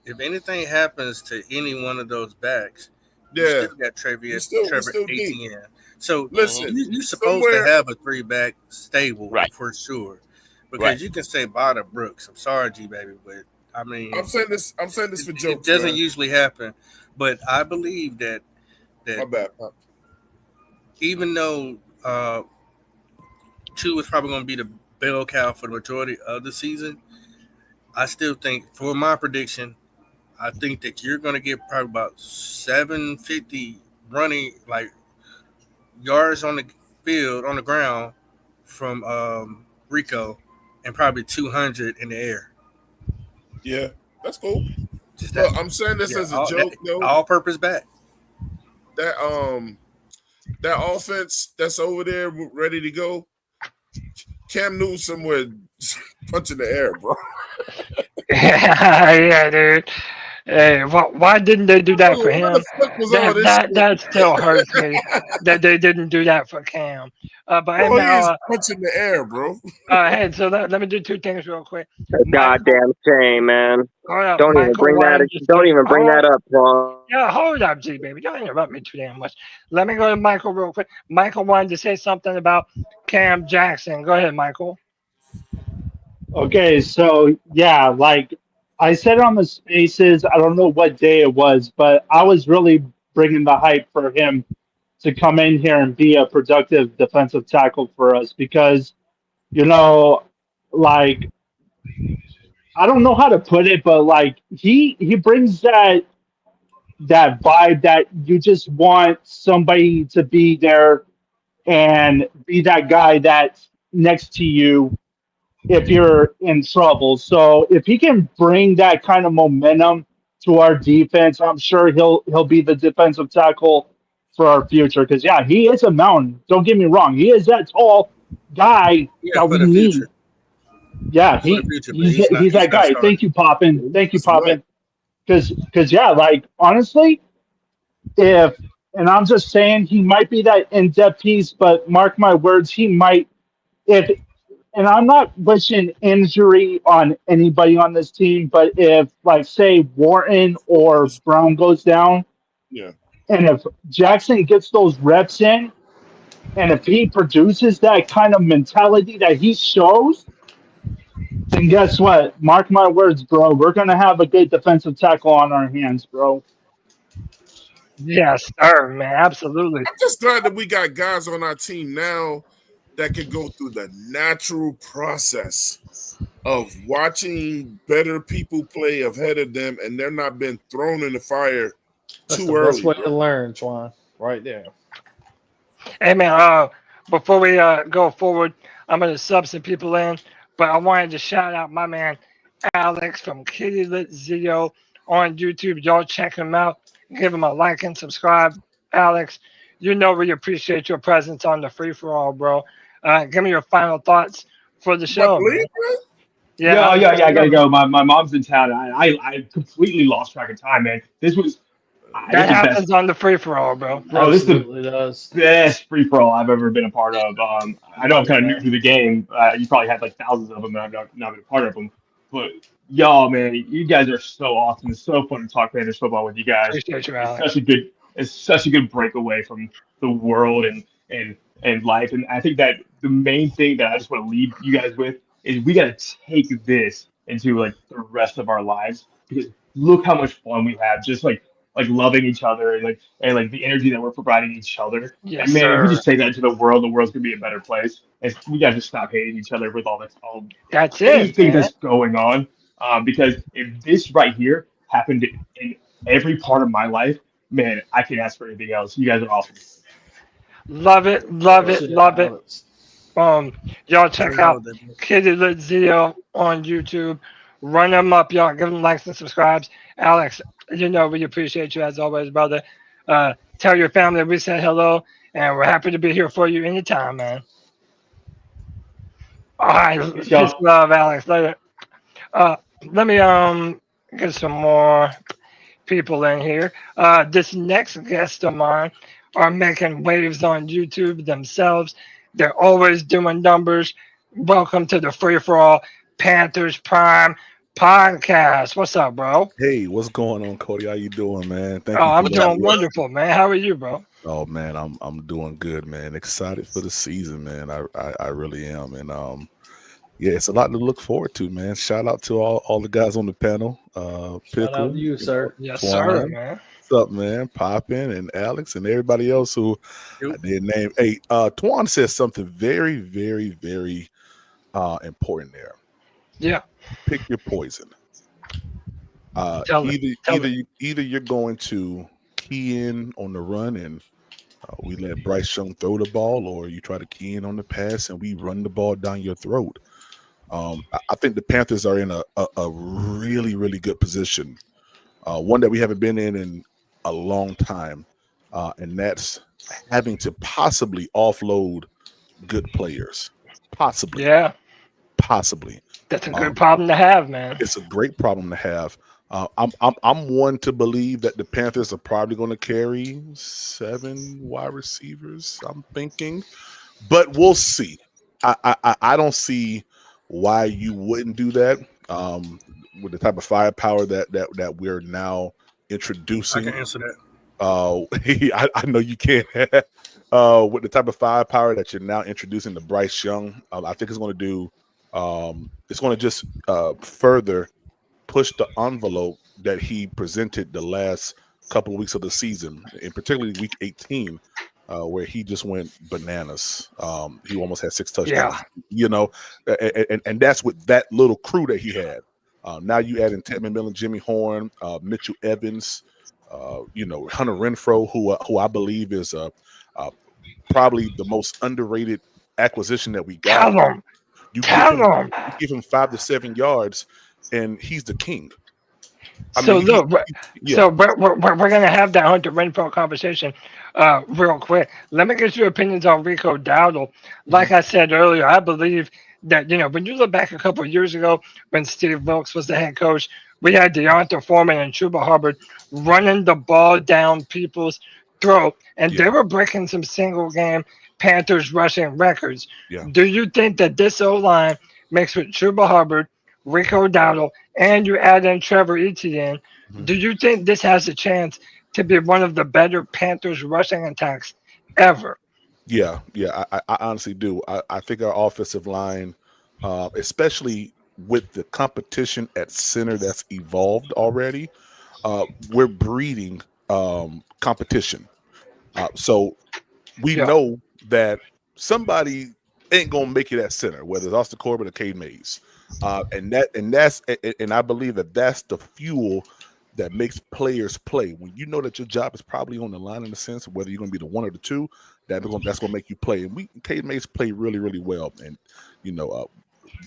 Speaker 2: if anything happens to any one of those backs, you still got Trevor Etienne. So listen, you're supposed to have a 3-back stable for sure. Because you can say Bada Brooks. I'm sorry, G baby, but I mean,
Speaker 10: I'm saying this for jokes.
Speaker 2: It doesn't usually happen, but I believe that
Speaker 10: my bad, Pop.
Speaker 2: Even though Chu is probably going to be the bell cow for the majority of the season, I still think, for my prediction, I think that you're going to get probably about 750 running yards on the field on the ground from Rico, and probably 200 in the air.
Speaker 10: Yeah, that's cool. Look, I'm saying this as a joke, though.
Speaker 2: All-purpose back.
Speaker 10: That offense that's over there ready to go. Cam Newton somewhere punching the air, bro.
Speaker 1: Yeah, dude. Hey, why didn't they do that for him? That still hurts me that they didn't do that for Cam. But
Speaker 10: bro, he's punching the air, bro.
Speaker 1: Hey, so let me do 2 things real quick.
Speaker 6: Goddamn shame, man. Don't even bring that up, Paul.
Speaker 1: Yeah, hold up, G baby. Don't interrupt me too damn much. Let me go to Michael real quick. Michael wanted to say something about Cam Jackson. Go ahead, Michael.
Speaker 4: Okay, so yeah, like I said on the spaces, I don't know what day it was, but I was really bringing the hype for him to come in here and be a productive defensive tackle for us because, you know, like I don't know how to put it, but like he brings that vibe that you just want somebody to be there and be that guy that's next to you if you're in trouble. So if he can bring that kind of momentum to our defense, I'm sure he'll be the defensive tackle for our future. Because yeah, he is a mountain. Don't get me wrong, he is that tall guy
Speaker 2: Yeah,
Speaker 4: that
Speaker 2: for
Speaker 4: we
Speaker 2: the
Speaker 4: need.
Speaker 2: future.
Speaker 4: Yeah,
Speaker 2: For the future, but
Speaker 4: he's
Speaker 2: he's
Speaker 4: that
Speaker 2: not
Speaker 4: guy.
Speaker 2: starting.
Speaker 4: Thank you, Poppin. Thank you,
Speaker 10: That's right.
Speaker 4: Poppin. Because yeah, like honestly, if and I'm just saying he might be that in-depth piece, but mark my words, he might if and I'm not wishing injury on anybody on this team, but if like say Wharton or Brown goes down,
Speaker 10: Yeah.
Speaker 4: and if Jackson gets those reps in, and if he produces that kind of mentality that he shows, then guess what? Mark my words, bro. We're gonna have a good defensive tackle on our hands, bro.
Speaker 1: Yes, sir, man. Absolutely.
Speaker 10: I'm just glad that we got guys on our team now that can go through the natural process of watching better people play ahead of them, and they're not being thrown in the fire
Speaker 14: That's
Speaker 10: too
Speaker 14: the
Speaker 10: early.
Speaker 14: best way to learn, Twan. Right there.
Speaker 1: Hey, man, before we go forward, I'm going to sub some people in, but I wanted to shout out my man Alex from Kitty Lit Zio on YouTube. Y'all check him out. Give him a like and subscribe. Alex, you know we appreciate your presence on the free for all, bro. Give me your final thoughts for the show, man.
Speaker 7: Yeah,
Speaker 1: I'm
Speaker 7: yeah,
Speaker 1: just
Speaker 7: yeah. I gotta
Speaker 1: telling
Speaker 7: go. My mom's in town. I completely lost track of time, man. This was
Speaker 1: that
Speaker 7: the best.
Speaker 1: happens on the free for all, bro.
Speaker 7: Oh, this is the
Speaker 14: Absolutely does.
Speaker 7: best free for all I've ever been a part of. I know I'm kind of new
Speaker 14: man.
Speaker 7: to the game. You probably had like thousands of them, and I've not been a part of them. But y'all, man, you guys are so awesome. It's so fun to talk Panthers football with you guys.
Speaker 1: Appreciate you,
Speaker 7: It's
Speaker 1: Alex.
Speaker 7: such a good breakaway from the world and life. And I think that the main thing that I just want to leave you guys with is we got to take this into like the rest of our lives because look how much fun we have just like loving each other and like the energy that we're providing each other.
Speaker 1: Yes,
Speaker 7: And man, if we
Speaker 1: sir.
Speaker 7: just take that into the world's gonna be a better place. And we gotta just stop hating each other with all
Speaker 1: That's it,
Speaker 7: anything
Speaker 1: man.
Speaker 7: that's going on. Because if this right here happened in every part of my life, man, I can't ask for anything else. You guys are awesome.
Speaker 1: Love it, love it,
Speaker 14: Shit,
Speaker 1: love it.
Speaker 14: Alex.
Speaker 1: Y'all check
Speaker 2: Free all
Speaker 1: out
Speaker 2: day.
Speaker 1: Kitty Lit Zio on YouTube. Run them up, y'all. Give them likes and subscribes. Alex, you know we appreciate you as always, brother. Tell your family we said hello, and we're happy to be here for you anytime, man. All right,
Speaker 7: Peace,
Speaker 1: peace,
Speaker 7: y'all.
Speaker 1: love, Alex. Later. Let me get some more people in here. This next guest of mine are making waves on YouTube themselves. They're always doing numbers. Welcome to the Free for All Panthers Prime Podcast. What's up, bro?
Speaker 15: Hey, what's going on, Cody? How you doing, man? Thank
Speaker 1: Oh,
Speaker 15: you
Speaker 1: I'm
Speaker 15: for
Speaker 1: doing
Speaker 15: that.
Speaker 1: wonderful, man. How are you, bro?
Speaker 15: Oh man, I'm doing good, man. Excited for the season, man. I really am, and yeah, it's a lot to look forward to, man. Shout out to all the guys on the panel,
Speaker 14: Shout out
Speaker 15: Pickle,
Speaker 14: to you, sir.
Speaker 1: Yes, sir,
Speaker 15: Twan,
Speaker 1: man.
Speaker 15: what's up, man? Poppin and Alex and everybody else who I did name. Hey, Twan said something very, very, very important there.
Speaker 1: Yeah.
Speaker 15: Pick your poison.
Speaker 1: Tell me.
Speaker 15: Either you're going to key in on the run and we let Bryce Young throw the ball, or you try to key in on the pass and we run the ball down your throat. I think the Panthers are in a really, really good position, one that we haven't been in a long time, and that's having to possibly offload good players. Possibly.
Speaker 1: Yeah.
Speaker 15: Possibly.
Speaker 1: That's a good problem to have, man.
Speaker 15: It's a great problem to have. I'm one to believe that the Panthers are probably going to carry 7 wide receivers. I'm thinking, but we'll see. I don't see why you wouldn't do that with the type of firepower that we're now introducing.
Speaker 2: I can answer that.
Speaker 15: I know you can. With the type of firepower that you're now introducing to Bryce Young, I think it's going to do it's going to just further push the envelope that he presented the last couple of weeks of the season, and particularly week 18, where he just went bananas. He almost had 6 touchdowns. And that's with that little crew that he had. Now you add in Ted McMillan, Jimmy Horn, Mitchell Evans, Hunter Renfrow, who I believe is probably the most underrated acquisition that we got. You give him 5 to 7 yards, and he's the king.
Speaker 1: So we're going to have that Hunter Renfrow conversation real quick. Let me get your opinions on Rico Dowdle. Like I said earlier, I believe that, when you look back a couple of years ago when Steve Wilkes was the head coach, we had Deonta Foreman and Chuba Hubbard running the ball down people's throat, and they were breaking some single-game Panthers rushing records.
Speaker 15: Yeah.
Speaker 1: Do you think that this O-line mixed with Chuba Hubbard, Rico Dowdle, and you add in Trevor Etienne, do you think this has a chance to be one of the better Panthers rushing attacks ever?
Speaker 15: Yeah, I honestly do. I think our offensive line, especially with the competition at center that's evolved already, we're breeding competition. So we know that somebody ain't gonna make it at center, whether it's Austin Corbett or Cade Mays, and I believe that that's the fuel that makes players play. When you know that your job is probably on the line in a sense, whether you're gonna be the 1 or the 2, that's gonna make you play. And Cade Mays played really, really well, and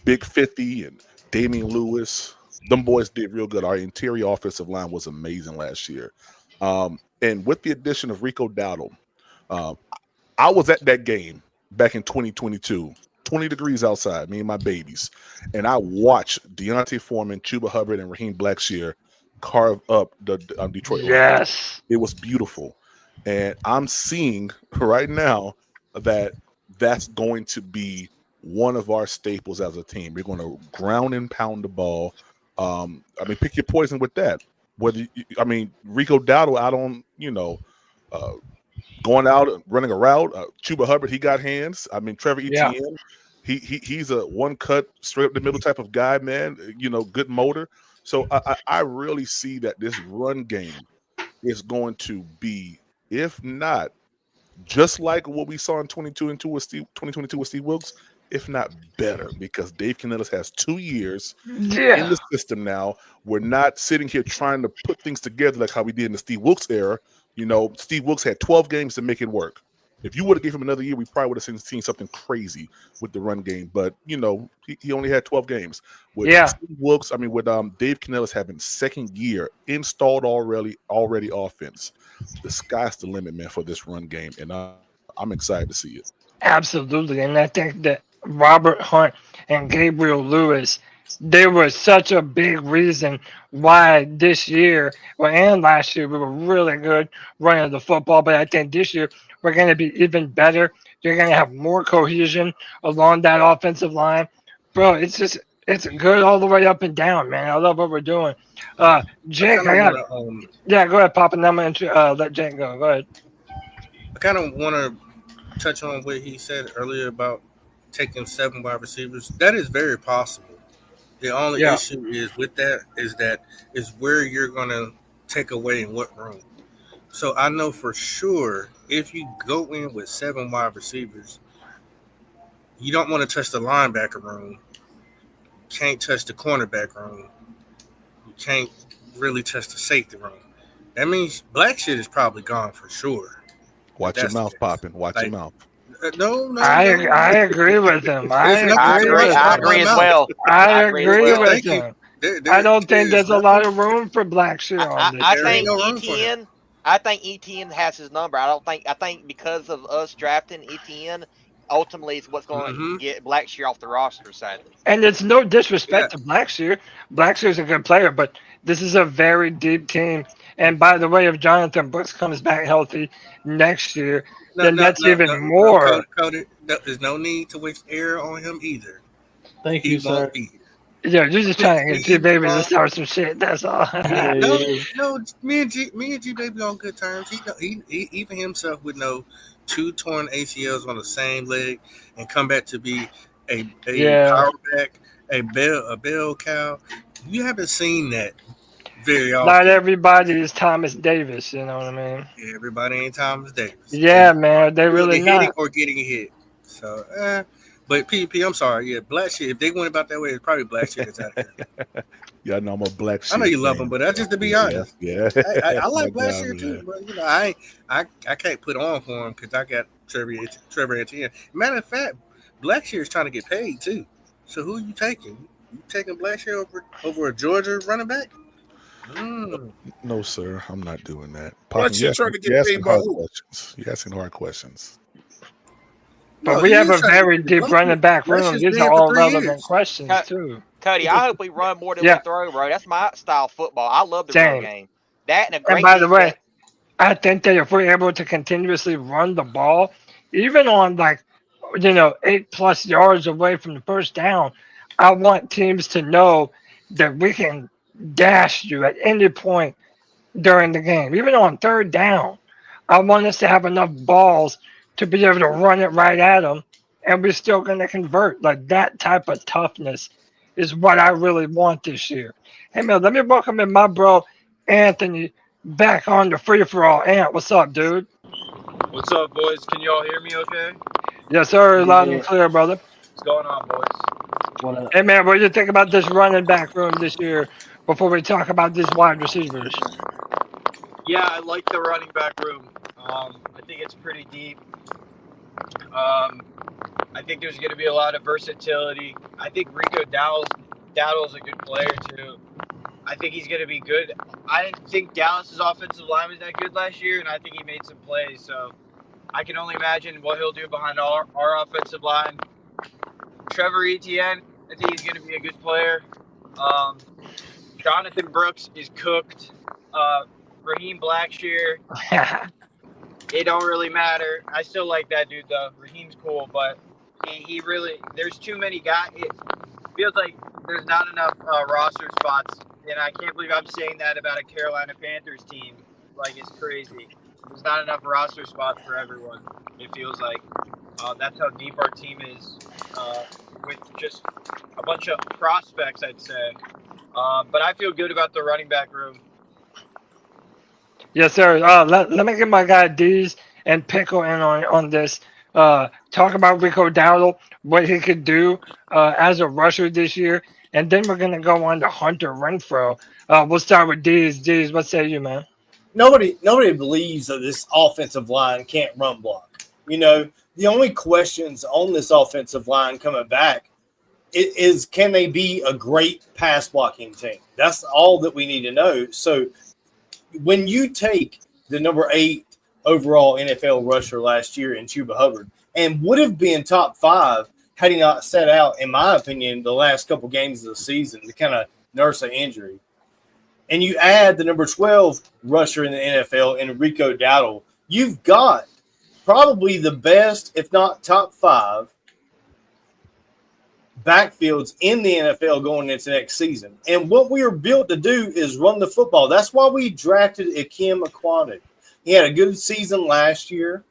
Speaker 15: Big 50 and Damian Lewis, them boys did real good. Our interior offensive line was amazing last year, and with the addition of Rico Dowdle, I was at that game back in 2022, 20 degrees outside, me and my babies. And I watched Deonta Foreman, Chuba Hubbard, and Raheem Blackshear carve up the Detroit Lions. It was beautiful. And I'm seeing right now that that's going to be one of our staples as a team. We're going to ground and pound the ball. Pick your poison with that. Rico Dowdle out on, going out and running a route. Chuba Hubbard, he got hands. Trevor Etienne, he's a one-cut, straight up the middle type of guy, man. Good motor. So I really see that this run game is going to be, if not just like what we saw in 2022 with Steve Wilkes, if not better, because Dave Canellis has 2 years in the system now. We're not sitting here trying to put things together like how we did in the Steve Wilkes era. Steve Wilkes had 12 games to make it work. If you would have given him another year, we probably would have seen something crazy with the run game. But, he only had 12 games. With Steve Wilkes, with Dave Canellis having second year installed already offense, the sky's the limit, man, for this run game. And I'm excited to see it.
Speaker 1: Absolutely. And I think that Robert Hunt and Gabriel Lewis, they were such a big reason why this year, and last year, we were really good running the football. But I think this year, we're going to be even better. You're going to have more cohesion along that offensive line. Bro, it's good all the way up and down, man. I love what we're doing. Jake, go ahead, Papa. And I'm going to let Jake go. Go ahead.
Speaker 2: I kind of want to touch on what he said earlier about taking 7 wide receivers. That is very possible. The only issue is with that is where you're going to take away in what room. So I know for sure if you go in with 7 wide receivers, you don't want to touch the linebacker room. Can't touch the cornerback room. You can't really touch the safety room. That means black shit is probably gone for sure.
Speaker 15: Watch your mouth popping. Watch your mouth.
Speaker 2: No.
Speaker 1: I agree with him. I
Speaker 3: agree as well.
Speaker 1: I agree with him. I don't think there's a lot of room for black shit on this.
Speaker 3: I think Etienne has his number. I think because of us drafting Etienne, ultimately is what's going to get Blackshear off the roster, sadly.
Speaker 1: And it's no disrespect to Blackshear. Blackshear's a good player, but this is a very deep team. And by the way, if Jonathan Brooks comes back healthy next year, then that's even more.
Speaker 2: Cody, there's no need to waste air on him either.
Speaker 14: Thank you, sir.
Speaker 1: Yeah, you're just trying to get G Baby to start some shit. That's all.
Speaker 2: No, me and G Baby on good terms. He even himself would know 2 torn ACLs on the same leg and come back to be a
Speaker 1: Yeah.
Speaker 2: power back, a bell cow. You haven't seen that very
Speaker 1: Not
Speaker 2: often.
Speaker 1: everybody is Thomas Davis. You know what I mean?
Speaker 2: Yeah, everybody ain't Thomas Davis.
Speaker 1: Yeah, man. They really
Speaker 2: Either hitting
Speaker 1: not.
Speaker 2: or getting hit. So, but PvP, I'm sorry. Yeah, Black Shit. If they went about that way, it's probably Black Shit that's out there.
Speaker 15: Yeah, I know I'm a Black Shit.
Speaker 2: I know you love
Speaker 15: fan.
Speaker 2: him, but that's just to be honest.
Speaker 15: Yeah.
Speaker 2: I like
Speaker 15: My
Speaker 2: Black
Speaker 15: God,
Speaker 2: Shit too,
Speaker 15: man.
Speaker 2: but you know, I can't put on for him because I got Trevor Etienne. Matter of fact, Black Shit is trying to get paid too. So who are you taking? You taking Black Shit over a Georgia running back?
Speaker 15: No, sir, I'm not doing that.
Speaker 10: Black
Speaker 15: Poppin',
Speaker 10: Shit trying to get
Speaker 15: you're
Speaker 10: paid
Speaker 15: asking
Speaker 10: by
Speaker 15: hard
Speaker 10: who?
Speaker 15: questions. You're asking hard questions.
Speaker 1: But
Speaker 2: No,
Speaker 1: we
Speaker 2: he
Speaker 1: have
Speaker 2: is
Speaker 1: a
Speaker 2: trying to
Speaker 1: very
Speaker 2: get
Speaker 1: deep
Speaker 2: Black
Speaker 1: running
Speaker 2: Shit.
Speaker 1: back
Speaker 2: Black
Speaker 1: room.
Speaker 2: Shit's
Speaker 1: These
Speaker 2: been
Speaker 1: are
Speaker 2: here for
Speaker 1: all
Speaker 2: 3
Speaker 1: relevant
Speaker 2: years.
Speaker 1: questions too.
Speaker 17: Cody, I hope we run more than
Speaker 1: Yeah.
Speaker 17: we throw, bro. That's my style of football. I love the run
Speaker 1: Same.
Speaker 17: game. That and a
Speaker 1: And
Speaker 17: great
Speaker 1: by the way,
Speaker 17: defense.
Speaker 1: I think that if we're able to continuously run the ball, even on 8+ yards away from the first down, I want teams to know that we can dash you at any point during the game. Even on third down, I want us to have enough balls to be able to run it right at them, and we're still going to convert. Like that type of toughness is what I really want this year. Hey man, let me welcome in my bro Anthony back on the free for all. Ant, what's up, dude?
Speaker 19: What's up, boys? Can you all hear me okay?
Speaker 1: Yes, sir. Loud and clear, brother.
Speaker 19: What's going on, boys?
Speaker 1: Hey man, what do you think about this running back room this year before we talk about these wide receivers?
Speaker 19: Yeah, I like the running back room. I think it's pretty deep. I think there's going to be a lot of versatility. I think Rico Dowdle's a good player, too. I think he's going to be good. I didn't think Dallas's offensive line was that good last year, and I think he made some plays. So I can only imagine what he'll do behind our offensive line. Trevor Etienne, I think he's going to be a good player. Jonathan Brooks is cooked. Raheem Blackshear, it don't really matter. I still like that dude, though. Raheem's cool, but he really – there's too many guys. It feels like there's not enough roster spots, and I can't believe I'm saying that about a Carolina Panthers team. Like, it's crazy. There's not enough roster spots for everyone, it feels like. That's how deep our team is with just a bunch of prospects, I'd say. But I feel good about the running back room.
Speaker 1: Yes, sir. Let me get my guy Dees and Pickle in on this. Talk about Rico Dowdle, what he could do as a rusher this year, and then we're gonna go on to Hunter Renfrow. We'll start with Dees. Dees, what say you, man?
Speaker 12: Nobody believes that this offensive line can't run block. You know, the only questions on this offensive line coming back is can they be a great pass blocking team? That's all that we need to know. So when you take the number 8 overall NFL rusher last year in Chuba Hubbard and would have been top 5 had he not set out, in my opinion, the last couple games of the season to kind of nurse an injury, and you add the number 12 rusher in the NFL in Rico Dowdle, you've got probably the best, if not top 5, backfields in the NFL going into next season. And what we are built to do is run the football. That's why we drafted Ikem Ekwonu. He had a good season last year.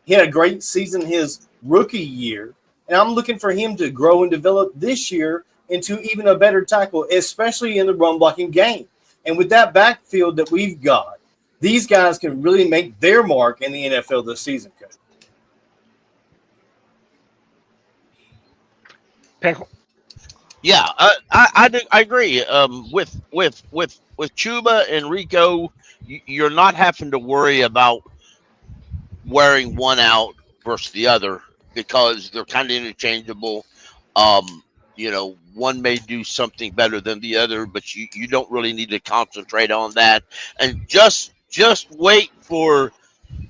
Speaker 12: He had a great season his rookie year. And I'm looking for him to grow and develop this year into even a better tackle, especially in the run blocking game. And with that backfield that we've got, these guys can really make their mark in the NFL this season, Coach.
Speaker 1: Pickle.
Speaker 3: Yeah, I agree. With Chuba and Rico, you're not having to worry about wearing one out versus the other because they're kind of interchangeable. One may do something better than the other, but you don't really need to concentrate on that. And just wait for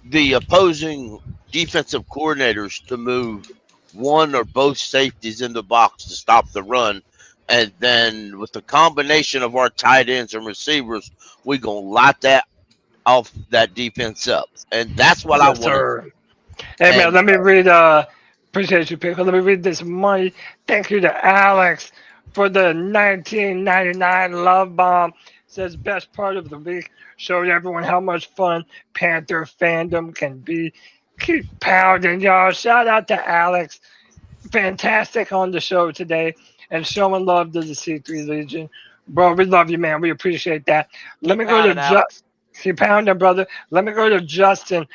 Speaker 3: the opposing defensive coordinators to move one or both safeties in the box to stop the run. And then with the combination of our tight ends and receivers, we're going to light that off that defense up. And that's what I want to see.
Speaker 1: Hey, man, let me read, appreciate you, Pickle. Let me read this money. Thank you to Alex for the 1999 love bomb. Says best part of the week. Showed everyone how much fun Panther fandom can be. Keep pounding, y'all. Shout out to Alex. fantastic on the show today and showing love to the C3 Legion. Bro, we love you, man. We appreciate that. Let me go to Justin. Keep pounding, brother. Let me go to Justin.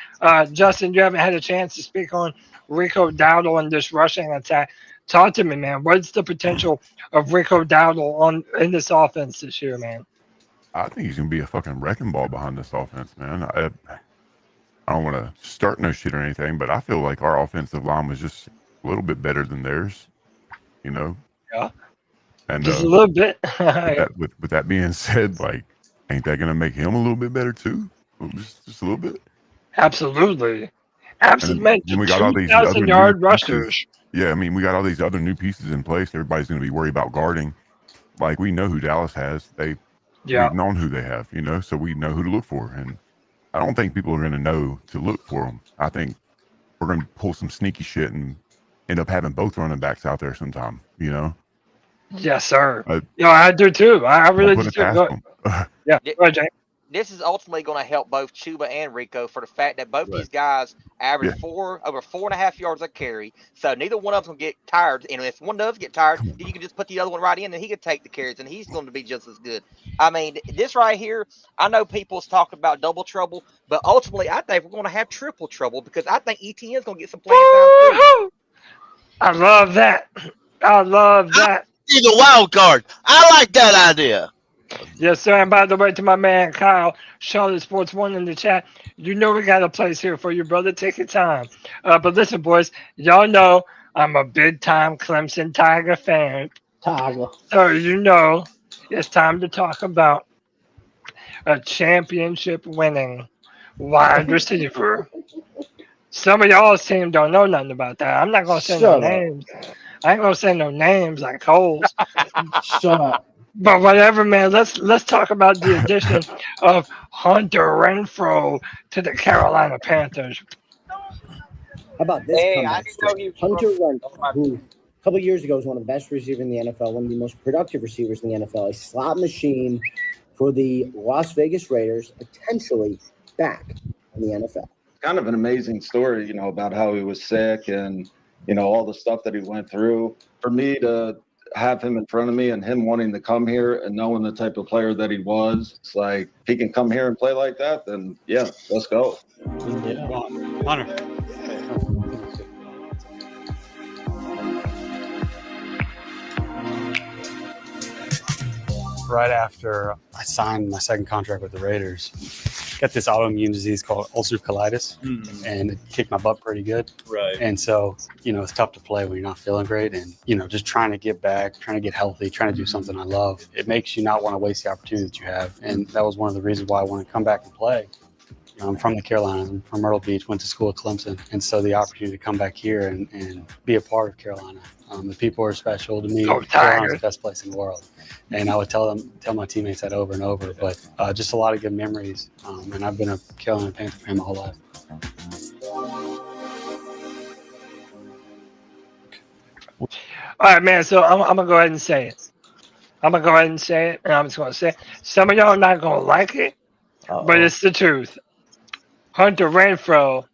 Speaker 1: Justin, you haven't had a chance to speak on Rico Dowdle and this rushing attack. Talk to me, man. What's the potential of Rico Dowdle in this offense this year, man?
Speaker 23: I think he's going to be a fucking wrecking ball behind this offense, man. I don't want to start no shit or anything, but I feel like our offensive line was just a little bit better than theirs, you know?
Speaker 1: Yeah.
Speaker 23: And
Speaker 1: just a little bit.
Speaker 23: with that being said, like, ain't that going to make him a little bit better too? Just a little bit?
Speaker 1: Absolutely. Absolutely.
Speaker 23: And we got all these
Speaker 1: 2,000-yard rushers.
Speaker 23: Yeah, I mean, we got all these other new pieces in place. Everybody's going to be worried about guarding. Like, we know who Dallas has. We've known who they have, you know, so we know who to look for. And I don't think people are going to know to look for them. I think we're going to pull some sneaky shit and end up having both running backs out there sometime, you know?
Speaker 1: Yes, sir. I do too. I really do too. Yeah, go ahead, Jay.
Speaker 17: This is ultimately going to help both Chuba and Rico for the fact that both these guys average over 4.5 yards a carry. So neither one of them get tired. And if one does get tired, then you can just put the other one right in and he can take the carries and he's going to be just as good. I mean, this right here, I know people's talking about double trouble, but ultimately I think we're going to have triple trouble because I think ETN's going to get some playing time too.
Speaker 1: I love that. I love that.
Speaker 3: He's a wild card. I like that idea.
Speaker 1: Yes, sir. And by the way, to my man Kyle, Charlotte Sports One in the chat, you know we got a place here for you, brother. Take your time. But listen, boys, y'all know I'm a big time Clemson Tiger fan.
Speaker 14: Tiger.
Speaker 1: So you know it's time to talk about a championship winning wide receiver. Some of y'all's team don't know nothing about that. I'm not gonna say no names. I ain't gonna say no names like Coles.
Speaker 14: Shut up.
Speaker 1: But whatever, man. Let's talk about the addition of Hunter Renfrow to the Carolina Panthers.
Speaker 11: How about this comeback story? Hunter Renfrow, who a couple of years ago was one of the best receivers in the NFL, one of the most productive receivers in the NFL, a slot machine for the Las Vegas Raiders, potentially back in the NFL.
Speaker 20: Kind of an amazing story, about how he was sick and, all the stuff that he went through. For me to have him in front of me and him wanting to come here and knowing the type of player that he was, it's like, if he can come here and play like that, then yeah, let's go.
Speaker 11: Yeah.
Speaker 21: Hunter. Right after I signed my second contract with the Raiders, got this autoimmune disease called ulcerative colitis, and it kicked my butt pretty good.
Speaker 12: Right.
Speaker 21: And so, it's tough to play when you're not feeling great. And, just trying to get back, trying to get healthy, trying to do something I love. It makes you not want to waste the opportunity that you have. And that was one of the reasons why I want to come back and play. I'm from the Carolinas. I'm from Myrtle Beach, went to school at Clemson. And so the opportunity to come back here and be a part of Carolina. The people are special to me. Carolina's the best place in the world. And I would tell my teammates that over and over. But just a lot of good memories. And I've been a Carolina Panther fan my whole life.
Speaker 1: All right, man. So I'm going to go ahead and say it. And I'm just going to say it. Some of y'all are not going to like it, but it's the truth. Hunter Renfrow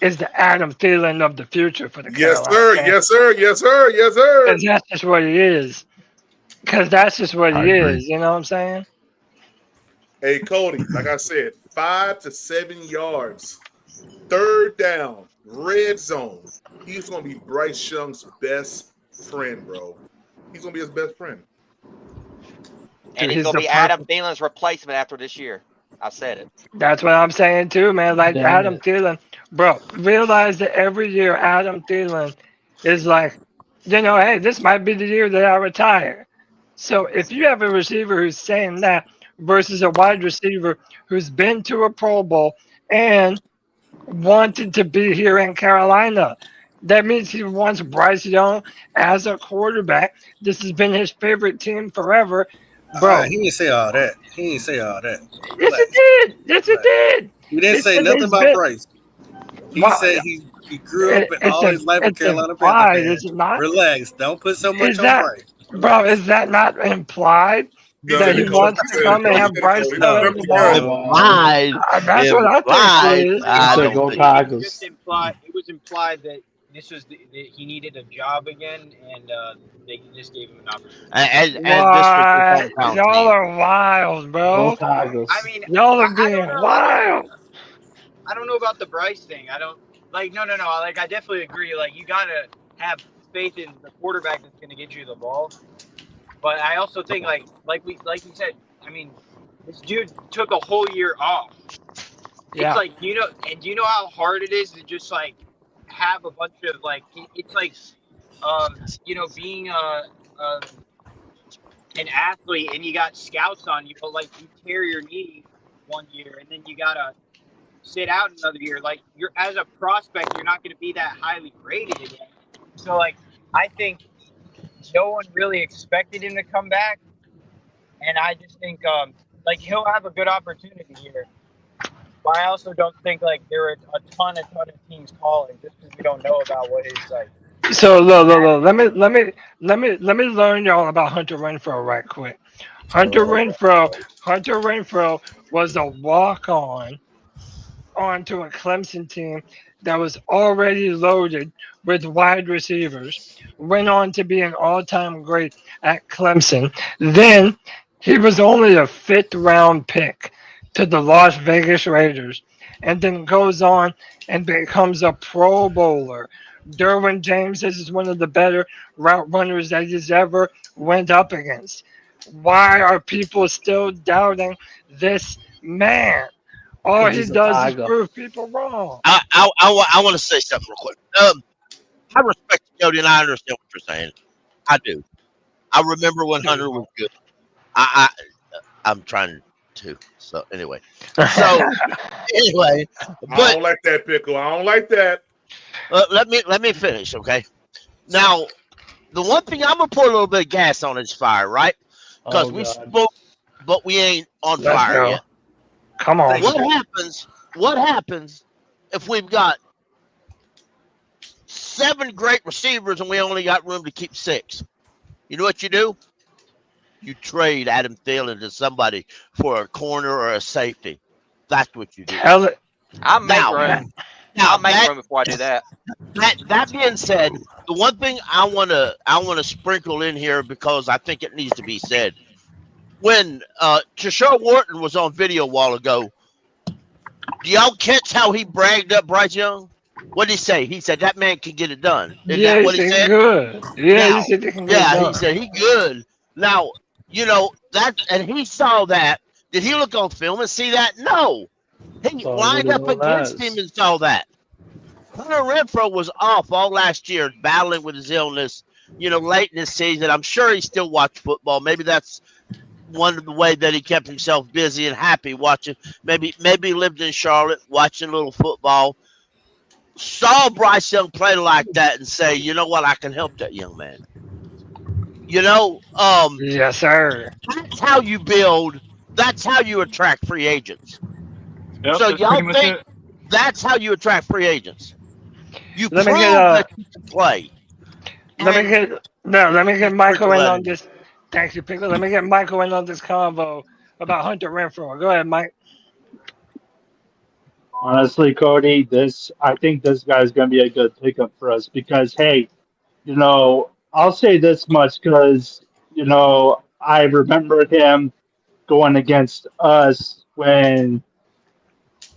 Speaker 1: is the Adam Thielen of the future for the Carolina Panthers.
Speaker 10: Yes, sir.
Speaker 1: Because that's just what he is. You know what I'm saying?
Speaker 10: Hey, Cody, like I said, 5 to 7 yards, third down, red zone. He's going to be Bryce Young's best friend, bro. He's going to be his best friend.
Speaker 17: And he's going to be Adam Thielen's replacement after this year. I said it.
Speaker 1: That's what I'm saying too, man. Like Adam Thielen, bro. Realize that every year Adam Thielen is like, hey, this might be the year that I retire. So if you have a receiver who's saying that versus a wide receiver who's been to a Pro Bowl and wanted to be here in Carolina, that means he wants Bryce Young as a quarterback. This has been his favorite team forever. Bro,
Speaker 2: he didn't say all that.
Speaker 1: Yes, it did.
Speaker 2: He didn't say nothing about Bryce. He said he grew up in all his life in Carolina Panthers. Relax. Don't put so much on Bryce.
Speaker 1: Bro, is that not implied? That he wants to come and have Bryce Young in the ball?
Speaker 3: Implied.
Speaker 1: That's what I think.
Speaker 19: It was implied that he needed a job again, and they just gave him an opportunity.
Speaker 3: And this was his hometown
Speaker 1: Y'all
Speaker 3: team.
Speaker 1: are wild, bro.
Speaker 19: I mean,
Speaker 1: Y'all are
Speaker 19: I
Speaker 1: being
Speaker 19: don't know.
Speaker 1: wild.
Speaker 19: I don't know about the Bryce thing. I don't like. No. Like, I definitely agree. Like, you gotta have faith in the quarterback that's gonna get you the ball. But I also think, like you said, I mean, this dude took a whole year off.
Speaker 1: Yeah.
Speaker 19: It's like, do you know how hard it is to just like have a bunch of like, it's like, being an athlete and you got scouts on you, but like you tear your knee one year and then you gotta sit out another year. Like, you're, as a prospect, you're not going to be that highly graded again. So like, I think no one really expected him to come back, and I just think like he'll have a good opportunity here. But I also don't think like there are a ton of teams calling just because we don't know about what his like.
Speaker 1: So look. Let me learn y'all about Hunter Renfrow right quick. Hunter Renfrow was a walk-on onto a Clemson team that was already loaded with wide receivers. Went on to be an all-time great at Clemson. Then he was only a 5th-round pick to the Las Vegas Raiders, and then goes on and becomes a Pro Bowler. Derwin James is one of the better route runners that he's ever went up against. Why are people still doubting this man? All he does is prove people wrong.
Speaker 3: I want to say something real quick. I respect you, Cody, and I understand what you're saying. I do. I remember when Hunter was good. I'm trying to. So anyway, but
Speaker 10: I don't like that, Pickle. I don't like that.
Speaker 3: Let me finish, okay? Now, the one thing I'm gonna pour a little bit of gas on is fire, right? Because we spoke, but we ain't on fire yet.
Speaker 1: Come on.
Speaker 3: What happens if we've got 7 great receivers and we only got room to keep 6? You know what you do? You trade Adam Thielen to somebody for a corner or a safety. That's what you do.
Speaker 17: I'll make room. I'll make room before I do that.
Speaker 3: That being said, the one thing I wanna sprinkle in here, because I think it needs to be said. When Tashar Wharton was on video a while ago, do y'all catch how he bragged up Bryce Young? What did he say? He said that man can get it done. Isn't that what he said?
Speaker 1: Good. Yeah, he said he can get it done.
Speaker 3: He said he good. Now, that, and he saw that. Did he look on film and see that? No. He lined up against him and saw that. Hunter Renfrow was off all last year, battling with his illness, late in the season. I'm sure he still watched football. Maybe that's one of the way that he kept himself busy and happy watching. Maybe he lived in Charlotte watching a little football. Saw Bryce Young play like that and say, you know what, I can help that young man.
Speaker 1: Yes, sir.
Speaker 3: That's how you build. That's how you attract free agents.
Speaker 24: Yep,
Speaker 3: So
Speaker 24: that's
Speaker 3: y'all
Speaker 24: pretty much
Speaker 3: think
Speaker 24: it.
Speaker 3: that's how you attract free agents? You
Speaker 1: Let me
Speaker 3: prove
Speaker 1: get,
Speaker 3: that you can play.
Speaker 1: Let me get Michael in on this. Thank you, Pickle. Let me get Michael in on this convo about Hunter Renfrow. Go ahead, Mike.
Speaker 4: Honestly, Cody, I think this guy's going to be a good pickup for us because, hey, I'll say this much because, I remember him going against us when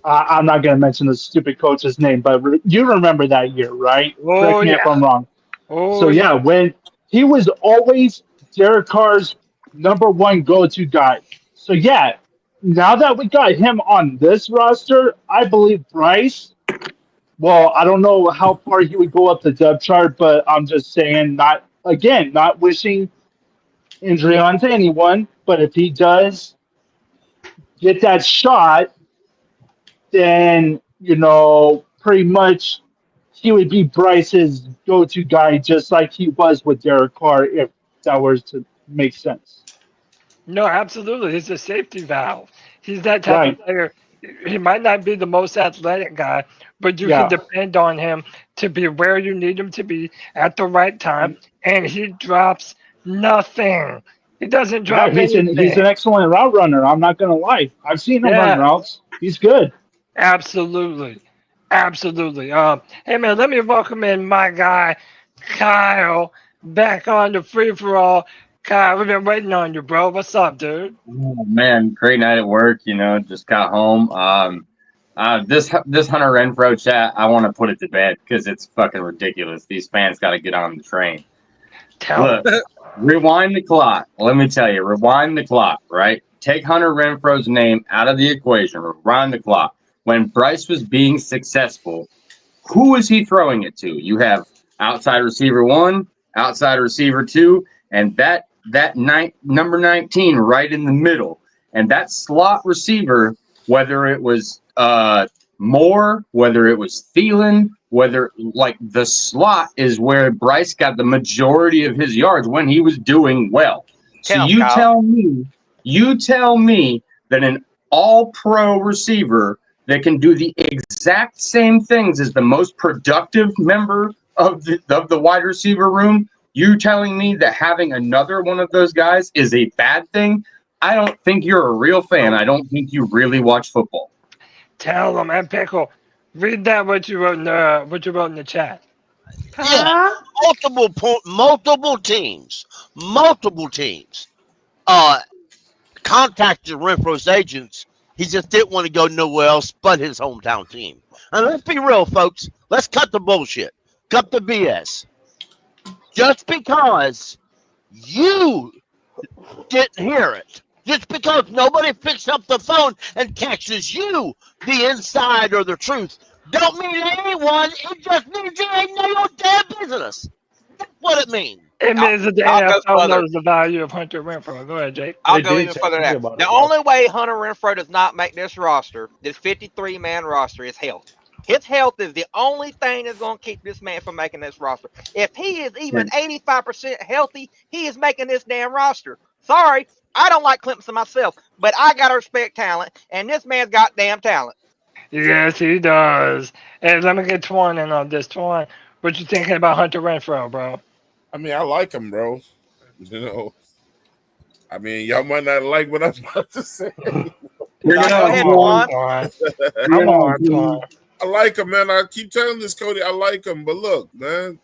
Speaker 4: I'm not going to mention the stupid coach's name, but you remember that year, right? Correct me if I'm wrong. When he was always Derek Carr's #1 go-to guy. So, now that we got him on this roster, I believe Bryce, well, I don't know how far he would go up the depth chart, but I'm just saying, not wishing injury onto anyone, but if he does get that shot, then, pretty much he would be Bryce's go-to guy just like he was with Derek Carr, if that were to make sense.
Speaker 1: No, absolutely. He's a safety valve. He's that type of player. He might not be the most athletic guy, but you can depend on him to be where you need him to be at the right time, and he drops nothing. He doesn't drop anything.
Speaker 4: He's an excellent route runner. I'm not going to lie. I've seen him run routes. He's good.
Speaker 1: Absolutely. Absolutely. Hey man, let me welcome in my guy Kyle back on the free for all. Kyle, we've been waiting on you, bro. What's up, dude?
Speaker 8: Oh, man, great night at work. Just got home. This Hunter Renfro chat, I want to put it to bed because it's fucking ridiculous. These fans got to get on the train. Look, rewind the clock. Let me tell you, rewind the clock. Right, take Hunter Renfro's name out of the equation. Rewind the clock. When Bryce was being successful, who was he throwing it to? You have outside receiver 1, outside receiver 2, and that number 19 right in the middle. And that slot receiver, whether it was Moore, whether it was Thielen, the slot is where Bryce got the majority of his yards when he was doing well. So you tell me that an all-pro receiver that can do the exact same things as the most productive member of the wide receiver room, you telling me that having another one of those guys is a bad thing? I don't think you're a real fan. I don't think you really watch football.
Speaker 1: Tell them, and Pickle, read that what you wrote in the chat.
Speaker 3: Yeah, multiple teams contacted Renfro's agents. He just didn't want to go nowhere else but his hometown team. And let's be real, folks. Let's cut the bullshit. Cut the BS. Just because you didn't hear it, just because nobody picks up the phone and catches you the inside or the truth, don't mean anyone. It just means you ain't know your damn business. That's what it means.
Speaker 1: It means that the NFL knows the value of Hunter Renfro. Go ahead, Jake.
Speaker 17: I'll go even further than that. The only way Hunter Renfro does not make this roster, this 53-man roster, is health. His health is the only thing that's going to keep this man from making this roster. If he is even 85% healthy, he is making this damn roster. Sorry, I don't like Clemson myself, but I got to respect talent, and this man's got damn talent.
Speaker 1: Yes, he does. And let me get Twan in on this. Twan, what you thinking about Hunter Renfro, bro?
Speaker 10: I mean, I like him, bro. I mean, y'all might not like what I'm about to say.
Speaker 1: Come on,
Speaker 10: I like him, man. I keep telling this, Cody. I like him, but look, man,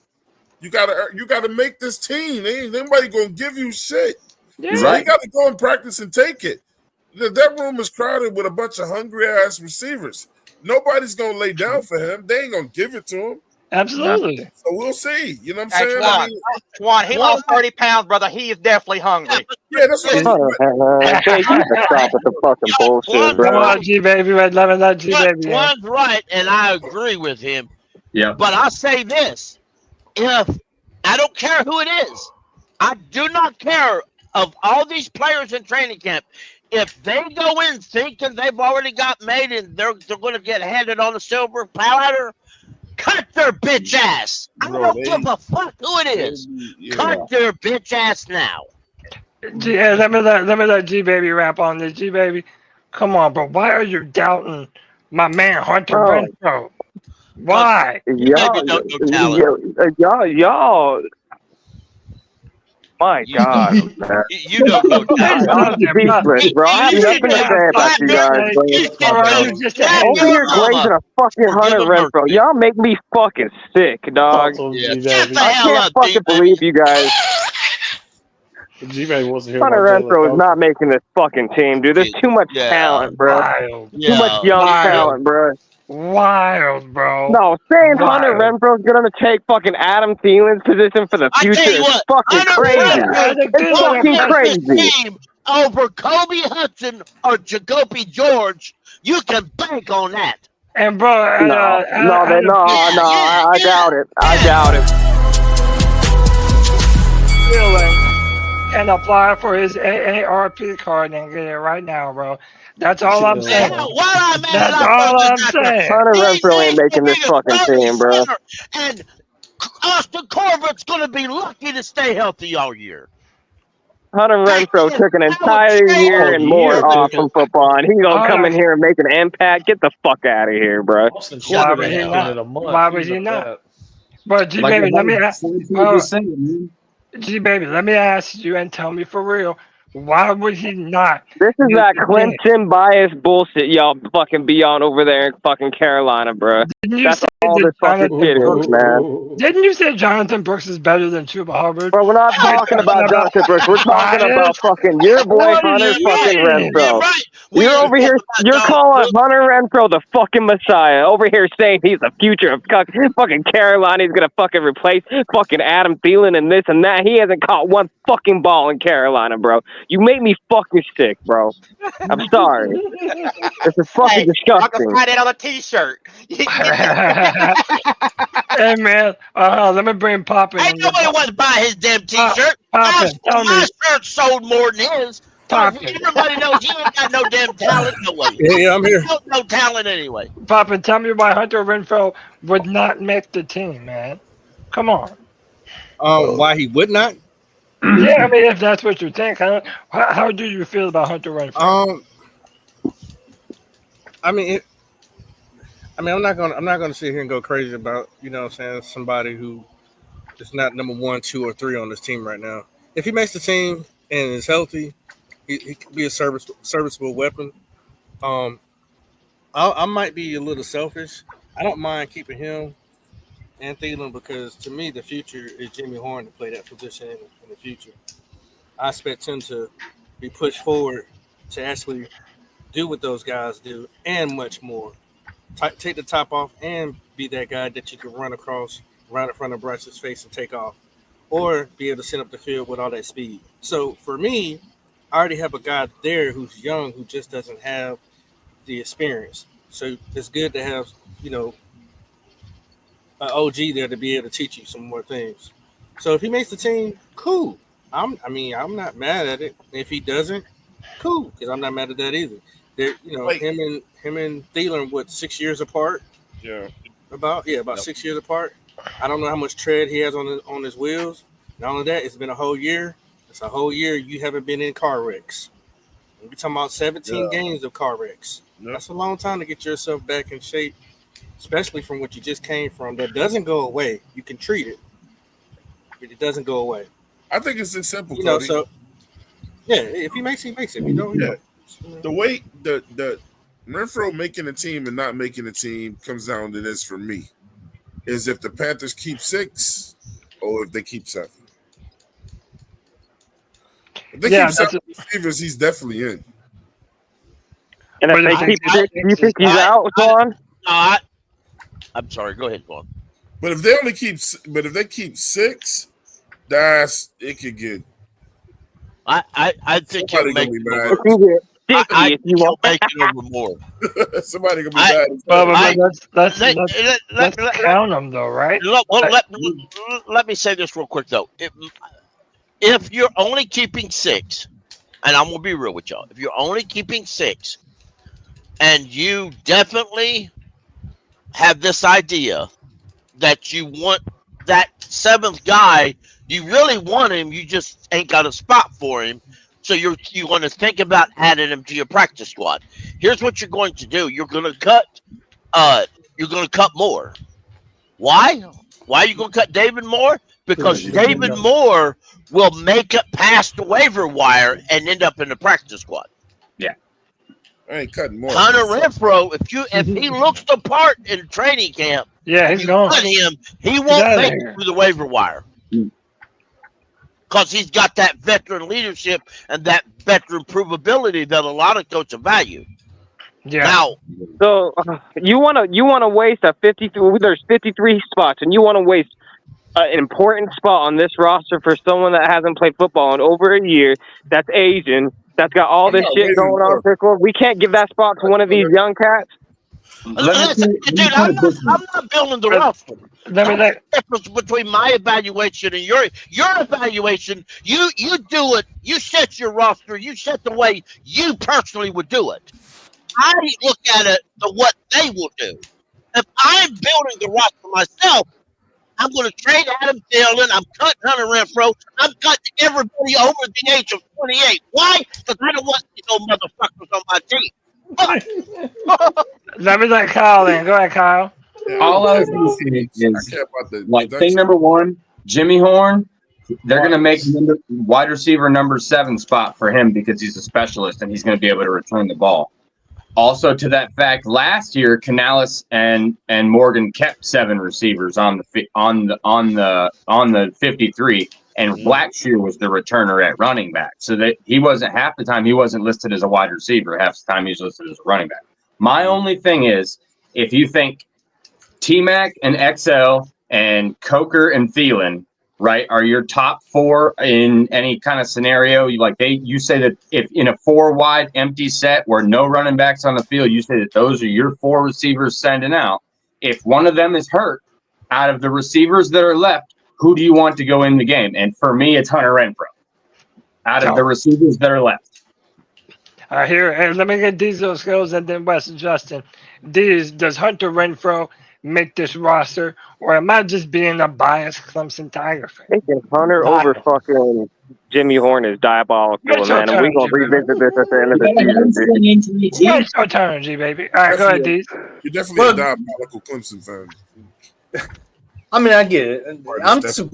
Speaker 10: you gotta make this team. Ain't nobody gonna give you shit.
Speaker 1: Yeah.
Speaker 10: So you gotta go and practice and take it. That room is crowded with a bunch of hungry ass receivers. Nobody's gonna lay down for him. They ain't gonna give it to him.
Speaker 1: Absolutely.
Speaker 10: So we'll see. You know what I'm saying?
Speaker 17: Twan, he lost 30 pounds, brother. He is definitely hungry.
Speaker 10: Yeah, that's what
Speaker 13: Jake, you can stop with the fucking bullshit, bro.
Speaker 1: Come on, G baby, let G baby.
Speaker 3: One's right, and I agree with him.
Speaker 8: Yeah.
Speaker 3: But I say this: if I don't care who it is, I do not care of all these players in training camp. If they go in thinking they've already got made and they're going to get handed on a silver platter, cut their bitch ass. I don't give a fuck who it is. Cut their bitch ass now.
Speaker 1: Yeah, let me let G baby rap on this. G baby, come on, bro. Why are you doubting my man Hunter Renfro? Why?
Speaker 13: Y'all. My God, man.
Speaker 3: You don't know.
Speaker 13: I'm speechless, bro. I have nothing to say about you guys, bro. Over here glazing a fucking Hunter Renfro. Y'all make me fucking sick, dog. I can't fucking believe you guys. Hunter Renfro is not making this fucking team, dude. There's too much talent, bro. Too much young talent, bro.
Speaker 1: Wild, bro.
Speaker 13: No, saying Hunter Renfro's gonna take fucking Adam Thielen's position for the future is fucking crazy. It's fucking crazy.
Speaker 3: Over Kobe Hudson or Jacoby George, you can bank on that.
Speaker 1: And bro,
Speaker 13: I doubt it. I doubt it.
Speaker 1: And apply for his AARP card and get it right now, bro. That's all I'm saying. That's all I'm saying.
Speaker 13: Hunter Renfro ain't making this fucking team, bro.
Speaker 3: And Austin Corbett's going to be lucky to stay healthy all year.
Speaker 13: Hunter Renfro took an entire year and more off from football, and he's gonna come in here and make an impact. Get the fuck out of here, bro.
Speaker 1: Why would he not? But G baby, let me ask. G baby, let me ask you and tell me for real. Why would he not?
Speaker 13: This is that Clemson bias bullshit y'all fucking be on over there in fucking Carolina, bro. That's all this fucking shit is, man.
Speaker 1: Didn't you say Jonathan Brooks is better than Chuba Hubbard?
Speaker 13: Bro, we're not talking about Jonathan Brooks. We're talking about fucking your boy Hunter fucking Renfrow. You're over here. You're calling Hunter Renfrow the fucking messiah. Over here saying he's the future of fucking Carolina. He's gonna fucking replace fucking Adam Thielen and this and that. He hasn't caught one fucking ball in Carolina, bro. You make me fucking sick, bro. I'm sorry. This is fucking disgusting.
Speaker 17: I can find it on a T-shirt.
Speaker 1: Hey man, let me bring Poppin.
Speaker 3: Ain't nobody wants to buy his damn T-shirt.
Speaker 1: Poppin, tell me.
Speaker 3: My shirt sold more than his.
Speaker 1: Poppin.
Speaker 3: Everybody knows he ain't got no damn talent no way.
Speaker 2: Yeah, I'm here.
Speaker 3: No talent anyway.
Speaker 1: Poppin, tell me why Hunter Renfrow would not make the team, man. Come on.
Speaker 2: Why he would not?
Speaker 1: Yeah, I mean, if that's what you think, how do you feel about Hunter Renfrow?
Speaker 2: I'm not gonna sit here and go crazy about, you know what I'm saying, somebody who is not number 1, 2, or 3 on this team right now. If he makes the team and is healthy, he could be a serviceable weapon. I might be a little selfish. I don't mind keeping him and Thielen because to me the future is Jimmy Horn to play that position in the future. I expect him to be pushed forward to actually do what those guys do and much more. Take the top off and be that guy that you can run across right in front of Bryce's face and take off, or be able to set up the field with all that speed. So for me, I already have a guy there who's young who just doesn't have the experience. So it's good to have, you know, an OG there to be able to teach you some more things. So if he makes the team, cool. I'm not mad at it. If he doesn't, cool, because I'm not mad at that either. Him and Thielen, 6 years apart?
Speaker 10: Yeah.
Speaker 2: About 6 years apart. I don't know how much tread he has on his wheels. Not only that, it's been a whole year. It's a whole year you haven't been in car wrecks. We're talking about 17 games of car wrecks. Yep. That's a long time to get yourself back in shape, especially from what you just came from. That doesn't go away. You can treat it, but it doesn't go away.
Speaker 10: I think it's as simple,
Speaker 2: Cody.
Speaker 10: So
Speaker 2: yeah, if he makes it, he makes it. If you don't,
Speaker 10: yeah. The way the Renfrow making the team and not making the team comes down to this for me: is if the Panthers keep 6 or if they keep 7. If they keep 7 receivers, he's definitely in.
Speaker 13: And if they keep 6, do you think he's out, Juan?
Speaker 3: I'm sorry. Go ahead, Juan.
Speaker 10: But if they keep 6, it could get.
Speaker 3: I think he'll make
Speaker 10: be mad.
Speaker 3: I think he'll make it over more.
Speaker 10: Somebody gonna be mad.
Speaker 1: Let's count them though, right?
Speaker 3: Let me say this real quick though. If you're only keeping 6, and I'm gonna be real with y'all, if you're only keeping 6, and you definitely have this idea that you want that 7th guy, you really want him, you just ain't got a spot for him. So you want to think about adding him to your practice squad. Here's what you're going to do. You're going to cut Moore. Why? Why are you going to cut David Moore? Because David Moore will make it past the waiver wire and end up in the practice squad.
Speaker 10: Yeah. I ain't cutting Moore.
Speaker 3: Hunter Renfrow, if he looks the part in training camp,
Speaker 1: he's gone.
Speaker 3: Cut him, he won't make it through the waiver wire. Because he's got that veteran leadership and that veteran provability that a lot of coaches value.
Speaker 1: Yeah.
Speaker 3: Now,
Speaker 13: so you want to waste a 53? There's 53 spots, and you want to waste an important spot on this roster for someone that hasn't played football in over a year. That's Asian. That's got all this shit going on. We can't give that spot to one of these young cats.
Speaker 3: Listen, dude, I'm not building the roster. The difference between my evaluation and your evaluation, you do it. You set your roster. You set the way you personally would do it. I look at it to what they will do. If I'm building the roster myself, I'm going to trade Adam Thielen. I'm cutting Hunter Renfrow. I'm cutting everybody over the age of 28. Why? Because I don't want these motherfuckers on my team.
Speaker 1: Let me let Kyle in. Go ahead, Kyle.
Speaker 8: All I was going to say is, like, thing number 1, Jimmy Horn, They're going to make wide receiver number 7 spot for him because he's a specialist and he's going to be able to return the ball. Also, to that fact, last year Canales and Morgan kept 7 receivers on the 53, and Blackshear was the returner at running back. So that he wasn't half the time he wasn't listed as a wide receiver. Half the time he was listed as a running back. My only thing is, if you think T-Mac and XL and Coker and Thielen, right, are your top 4 in any kind of scenario? You say that if in a 4-wide empty set where no running backs on the field, you say that those are your 4 receivers sending out. If one of them is hurt, out of the receivers that are left, who do you want to go in the game? And for me, it's Hunter Renfrow. Out of the receivers that are left.
Speaker 1: All right, here, hey, let me get Diesel Skills and then Wes and Justin. Does Hunter Renfrow make this roster, or am I just being a biased Clemson Tiger fan?
Speaker 13: Thinking Hunter over fucking Jimmy Horn is diabolical, man. And we're going to revisit this at the end of the season.
Speaker 1: It's your turn, G, baby. All right, go ahead, Deez.
Speaker 10: You're definitely a diabolical Clemson fan.
Speaker 12: I mean, I get it.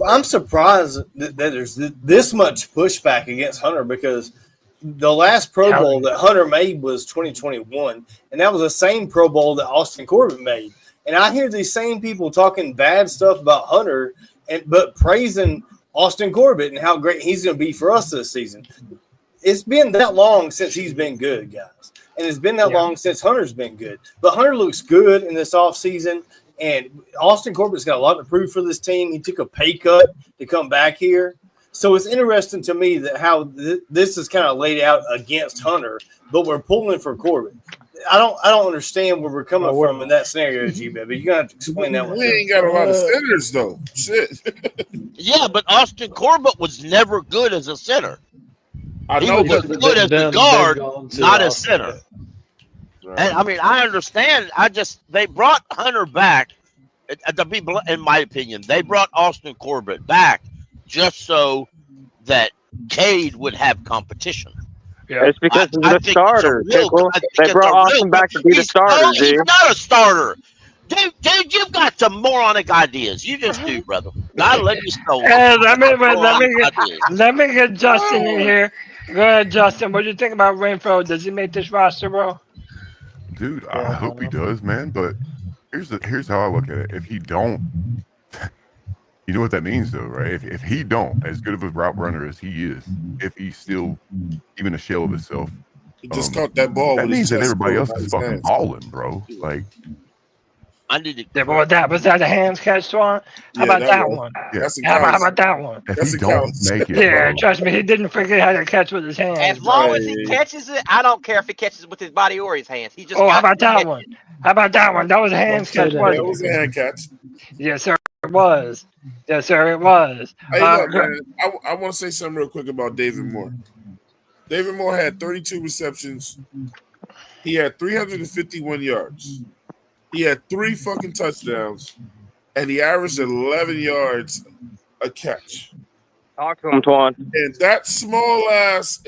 Speaker 12: I'm surprised that there's this much pushback against Hunter because the last Pro Bowl that Hunter made was 2021, and that was the same Pro Bowl that Austin Corbett made. And I hear these same people talking bad stuff about Hunter, but praising Austin Corbett and how great he's going to be for us this season. It's been that long since he's been good, guys. And it's been that long since Hunter's been good. But Hunter looks good in this offseason, and Austin Corbett's got a lot to prove for this team. He took a pay cut to come back here. So it's interesting to me that how this is kind of laid out against Hunter, but we're pulling for Corbett. I don't understand where we're coming from in that scenario, G-Baby. You're going to have to explain that one.
Speaker 10: We ain't got a lot of centers, though. Shit.
Speaker 3: Yeah, but Austin Corbett was never good as a center.
Speaker 10: I know,
Speaker 3: he was good as a guard, not as center. Right. And, I mean, I understand. They brought Hunter back. To be in my opinion, they brought Austin Corbett back just so that Cade would have competition.
Speaker 13: Yeah. It's because he's the starter. They brought Austin back to be the starter.
Speaker 3: He's not a starter. Dude, you've got some moronic ideas. You just do, brother. Gotta let you know.
Speaker 1: Hey, let me get Justin in here. Go ahead, Justin. What do you think about Renfrow? Does he make this roster, bro?
Speaker 23: Dude, I hope he does, man. But here's how I look at it. If he don't, you know what that means, though, right? If he don't, as good of a route runner as he is, if he's still even a shell of himself,
Speaker 10: he just caught that ball.
Speaker 23: That means that everybody else is fucking balling, bro. Like,
Speaker 3: I need to.
Speaker 1: Yeah, but was that a hands catch, Swan? How about that one?
Speaker 23: Yeah.
Speaker 1: How about that one?
Speaker 23: If he don't make it,
Speaker 1: yeah,
Speaker 23: bro.
Speaker 1: trust me, he didn't forget how to catch with his hands.
Speaker 17: As long as he catches it, I don't care if he catches it with his body or his hands. He just.
Speaker 1: How about that one? How about that one? That was a hands catch.
Speaker 10: That was a hand catch.
Speaker 1: Yes, sir. It was. Yes, sir. It was.
Speaker 10: Hey, look, man, I want to say something real quick about David Moore. David Moore had 32 receptions. He had 351 yards. He had 3 fucking touchdowns, and he averaged 11 yards a catch.
Speaker 13: Talk to him, Twan.
Speaker 10: And that small ass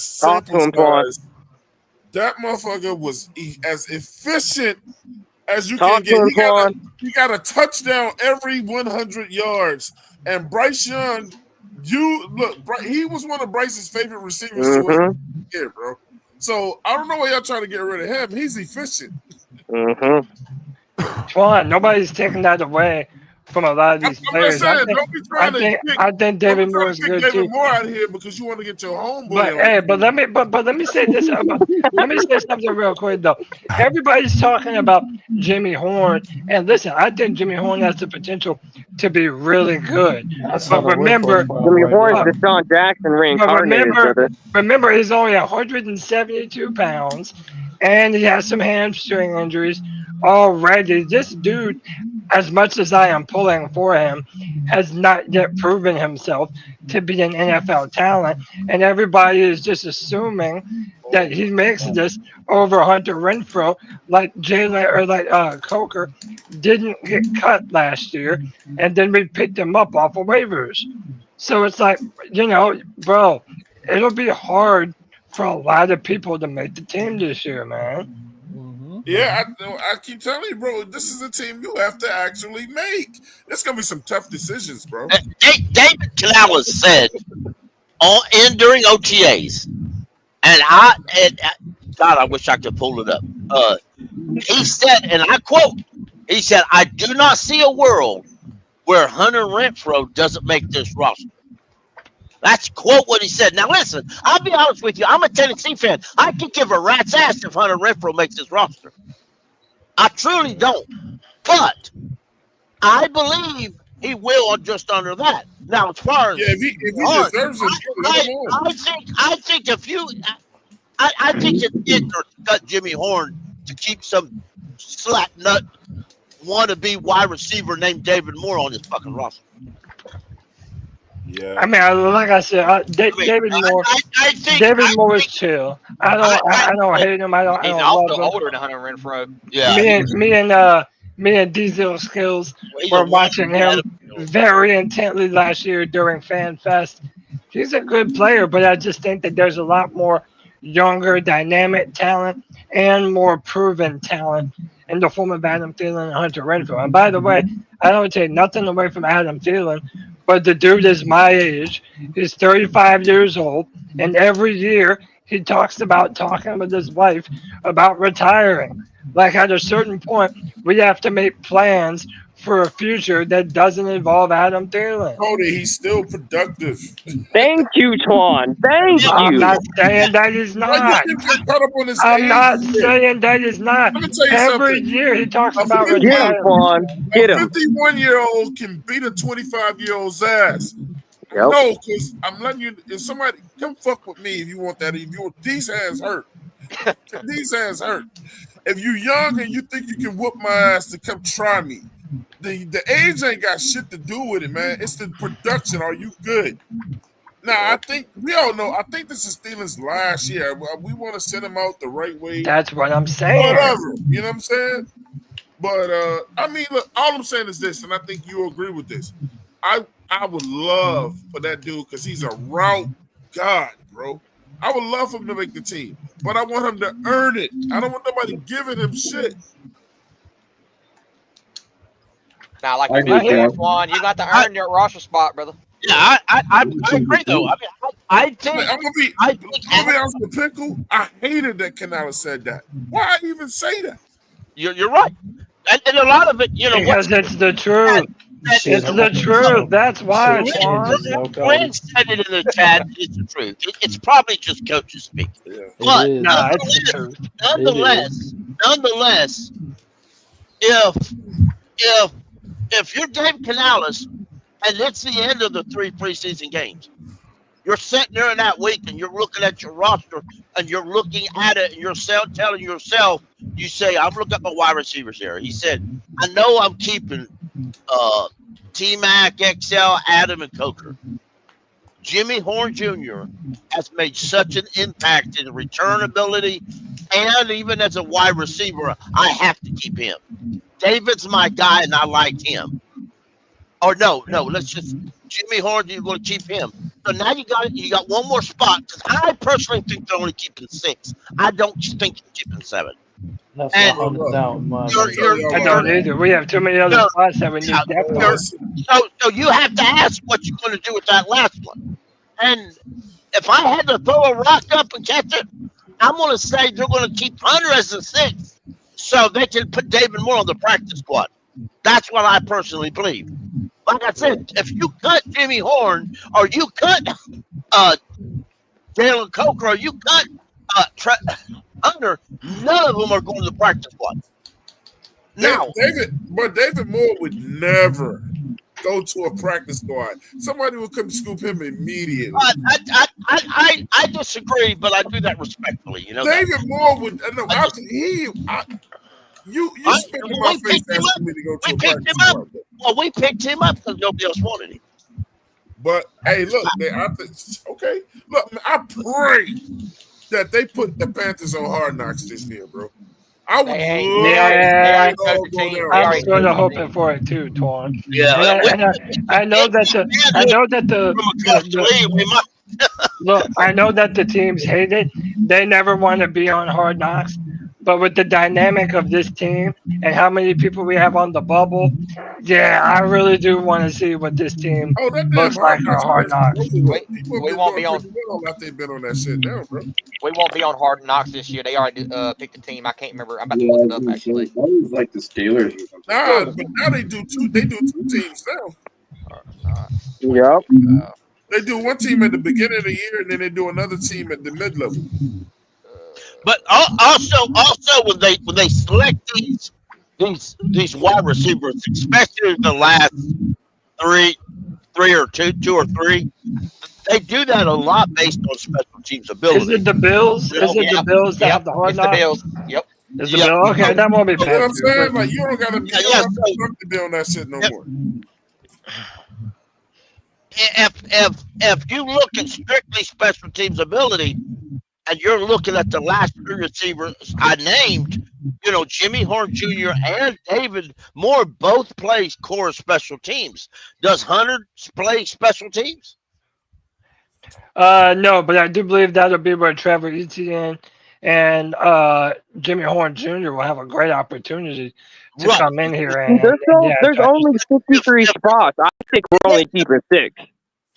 Speaker 10: sample size, that motherfucker was as efficient as you can get. He got a touchdown every 100 yards. And Bryce Young, he was one of Bryce's favorite receivers to here, bro. So I don't know why y'all trying to get rid of him. He's efficient.
Speaker 1: Twan, nobody's taking that away from a lot of these players. I think David Moore is good
Speaker 10: David
Speaker 1: too.
Speaker 10: Moore out of here because you want to get your homeboy.
Speaker 1: But let me say this. Let me say something real quick though. Everybody's talking about Jimmy Horn, and listen, I think Jimmy Horn has the potential to be really good. But remember,
Speaker 13: Jimmy Horn is Deshaun Jackson reincarnated.
Speaker 1: Remember, he's only 172 pounds, and he has some hamstring injuries already. This dude, as much as I am pulling for him, has not yet proven himself to be an NFL talent, and everybody is just assuming that he makes this over Hunter Renfrow, like Coker didn't get cut last year, and then we picked him up off of waivers. So it's like, bro, it'll be hard for a lot of people to make the team this year, man.
Speaker 10: Yeah, I keep telling you, bro, this is a team you have to actually make. There's going to be some tough decisions, bro.
Speaker 3: David Canales said during OTAs, and God, I wish I could pull it up. He said, and I quote, he said, "I do not see a world where Hunter Renfrow doesn't make this roster." That's quote what he said. Now listen, I'll be honest with you. I'm a Tennessee fan. I could give a rat's ass if Hunter Renfrow makes this roster. I truly don't. But I believe he will just under that. Now, as far as
Speaker 10: if he deserves it,
Speaker 3: I think if you, I think it's ignorant to cut Jimmy Horn to keep some slack nut wannabe wide receiver named David Moore on his fucking roster.
Speaker 10: Yeah.
Speaker 1: I mean, like I said, David Moore. David Moore is chill. I don't hate him. I don't
Speaker 17: He's
Speaker 1: love
Speaker 17: also
Speaker 1: him.
Speaker 17: older than Hunter Renfrow.
Speaker 3: Yeah.
Speaker 1: Me and Diesel Skills were watching him very intently last year during Fan Fest. He's a good player, but I just think that there's a lot more younger, dynamic talent and more proven talent in the form of Adam Thielen and Hunter Renfrow. And by the way, I don't take nothing away from Adam Thielen, but the dude is my age. He's 35 years old, and every year he talks about talking with his wife about retiring. Like at a certain point, we have to make plans for a future that doesn't involve Adam Thielen.
Speaker 10: Cody, he's still productive.
Speaker 13: Thank you, Twan. Thank you.
Speaker 1: I'm not saying that he's not. I'm not saying that he's not.
Speaker 10: Let me tell you
Speaker 1: Every
Speaker 10: something.
Speaker 1: year he talks about
Speaker 13: Get him,
Speaker 1: retiring.
Speaker 13: Twan. Get him.
Speaker 10: A 51-year-old can beat a 25-year-old's ass.
Speaker 13: Yep.
Speaker 10: No, because I'm letting you. If somebody come fuck with me, if you want that, if you want, these hands hurt. These hands hurt. If you young and you think you can whoop my ass, to come try me. The age ain't got shit to do with it, man. It's the production. Are you good? Now, I think we all know. I think this is Thielens' last year. We want to send him out the right way.
Speaker 1: That's what I'm saying.
Speaker 10: Whatever. You know what I'm saying? But I mean, look. All I'm saying is this, and I think you agree with this. I would love for that dude because he's a route god, bro. I would love for him to make the team, but I want him to earn it. I don't want nobody giving him shit.
Speaker 17: Now, like you said, Juan, you got to earn your roster spot, brother.
Speaker 3: Yeah, I agree though. I mean, I think
Speaker 10: I'm gonna be honest with Pickle. I hated that Canales said that. Why even say that?
Speaker 3: You're right, and a lot of it, you know,
Speaker 1: because it's the truth. It's the truth. That's why.
Speaker 3: Glenn said it in the chat. It's the truth. It's probably just coaches speak.
Speaker 10: Yeah.
Speaker 3: But
Speaker 1: it's the truth.
Speaker 3: Nonetheless, if you're Dave Canales and it's the end of the 3 preseason games, you're sitting there in that week and you're looking at your roster and you're looking at it and you're telling yourself, you say, I'm looking at my wide receivers here. He said, I know I'm keeping T-Mac, XL, Adam, and Coker. Jimmy Horn Jr. has made such an impact in return ability and even as a wide receiver, I have to keep him. David's my guy and I liked him. Or no, let's just Jimmy Horn, you're going to keep him. So now you got one more spot because I personally think they're only keeping 6. I don't think they're keeping 7.
Speaker 14: That's
Speaker 3: And
Speaker 1: I don't either. We have too many other spots that we need depth on.
Speaker 3: So you have to ask what you're going to do with that last one. And if I had to throw a rock up and catch it, I'm going to say they're going to keep Hunter as a 6 so they can put David Moore on the practice squad. That's what I personally believe. Like I said, if you cut Jimmy Horn or you cut Jalen Coker or you cut Hunter, none of them are going to the practice squad. Now,
Speaker 10: David Moore would never go to a practice squad. Somebody would come scoop him immediately.
Speaker 3: I disagree, but I do that respectfully. You know,
Speaker 10: David Moore would. No, you spit in my face asking me to go to a practice squad.
Speaker 3: Well, we picked him up because nobody else wanted him.
Speaker 10: But hey, look, man, okay. Look, man, I pray that they put the Panthers on Hard Knocks this year, bro. I would
Speaker 1: I'm sort of hoping for it too, Twan.
Speaker 3: Yeah,
Speaker 1: I know that look. I know that the teams hate it. They never want to be on Hard Knocks, But with the dynamic of this team and how many people we have on the bubble, yeah, I really do want to see what this team looks like on Hard Knocks.
Speaker 17: We won't be on.
Speaker 10: After they've been on that shit now, bro.
Speaker 17: We won't be on Hard Knocks this year. They already picked a team. I can't remember. I'm about to look it up actually.
Speaker 8: Always like the Steelers.
Speaker 10: Nah, but now they do two teams now.
Speaker 13: Yep.
Speaker 10: They do one team at the beginning of the year, and then they do another team at the mid level.
Speaker 3: But also when they select these wide receivers, especially the last three or two or three, they do that a lot based on special teams ability.
Speaker 1: Is it the Bills? The Bills that have the Hard Knocks?
Speaker 17: The Bills. Yep.
Speaker 1: Is the Bills? Okay, that won't be
Speaker 10: You know what I'm
Speaker 1: bad.
Speaker 10: saying? Like, you don't gotta be on that shit no more.
Speaker 3: If you look at strictly special teams ability, and you're looking at the last three receivers I named, Jimmy Horn Jr. and David Moore both play core special teams. Does Hunter play special teams?
Speaker 1: No, but I do believe that'll be where Trevor Etienne and Jimmy Horn Jr. will have a great opportunity to come in here. And
Speaker 13: There's only 53 spots. I think we're only keeping 6.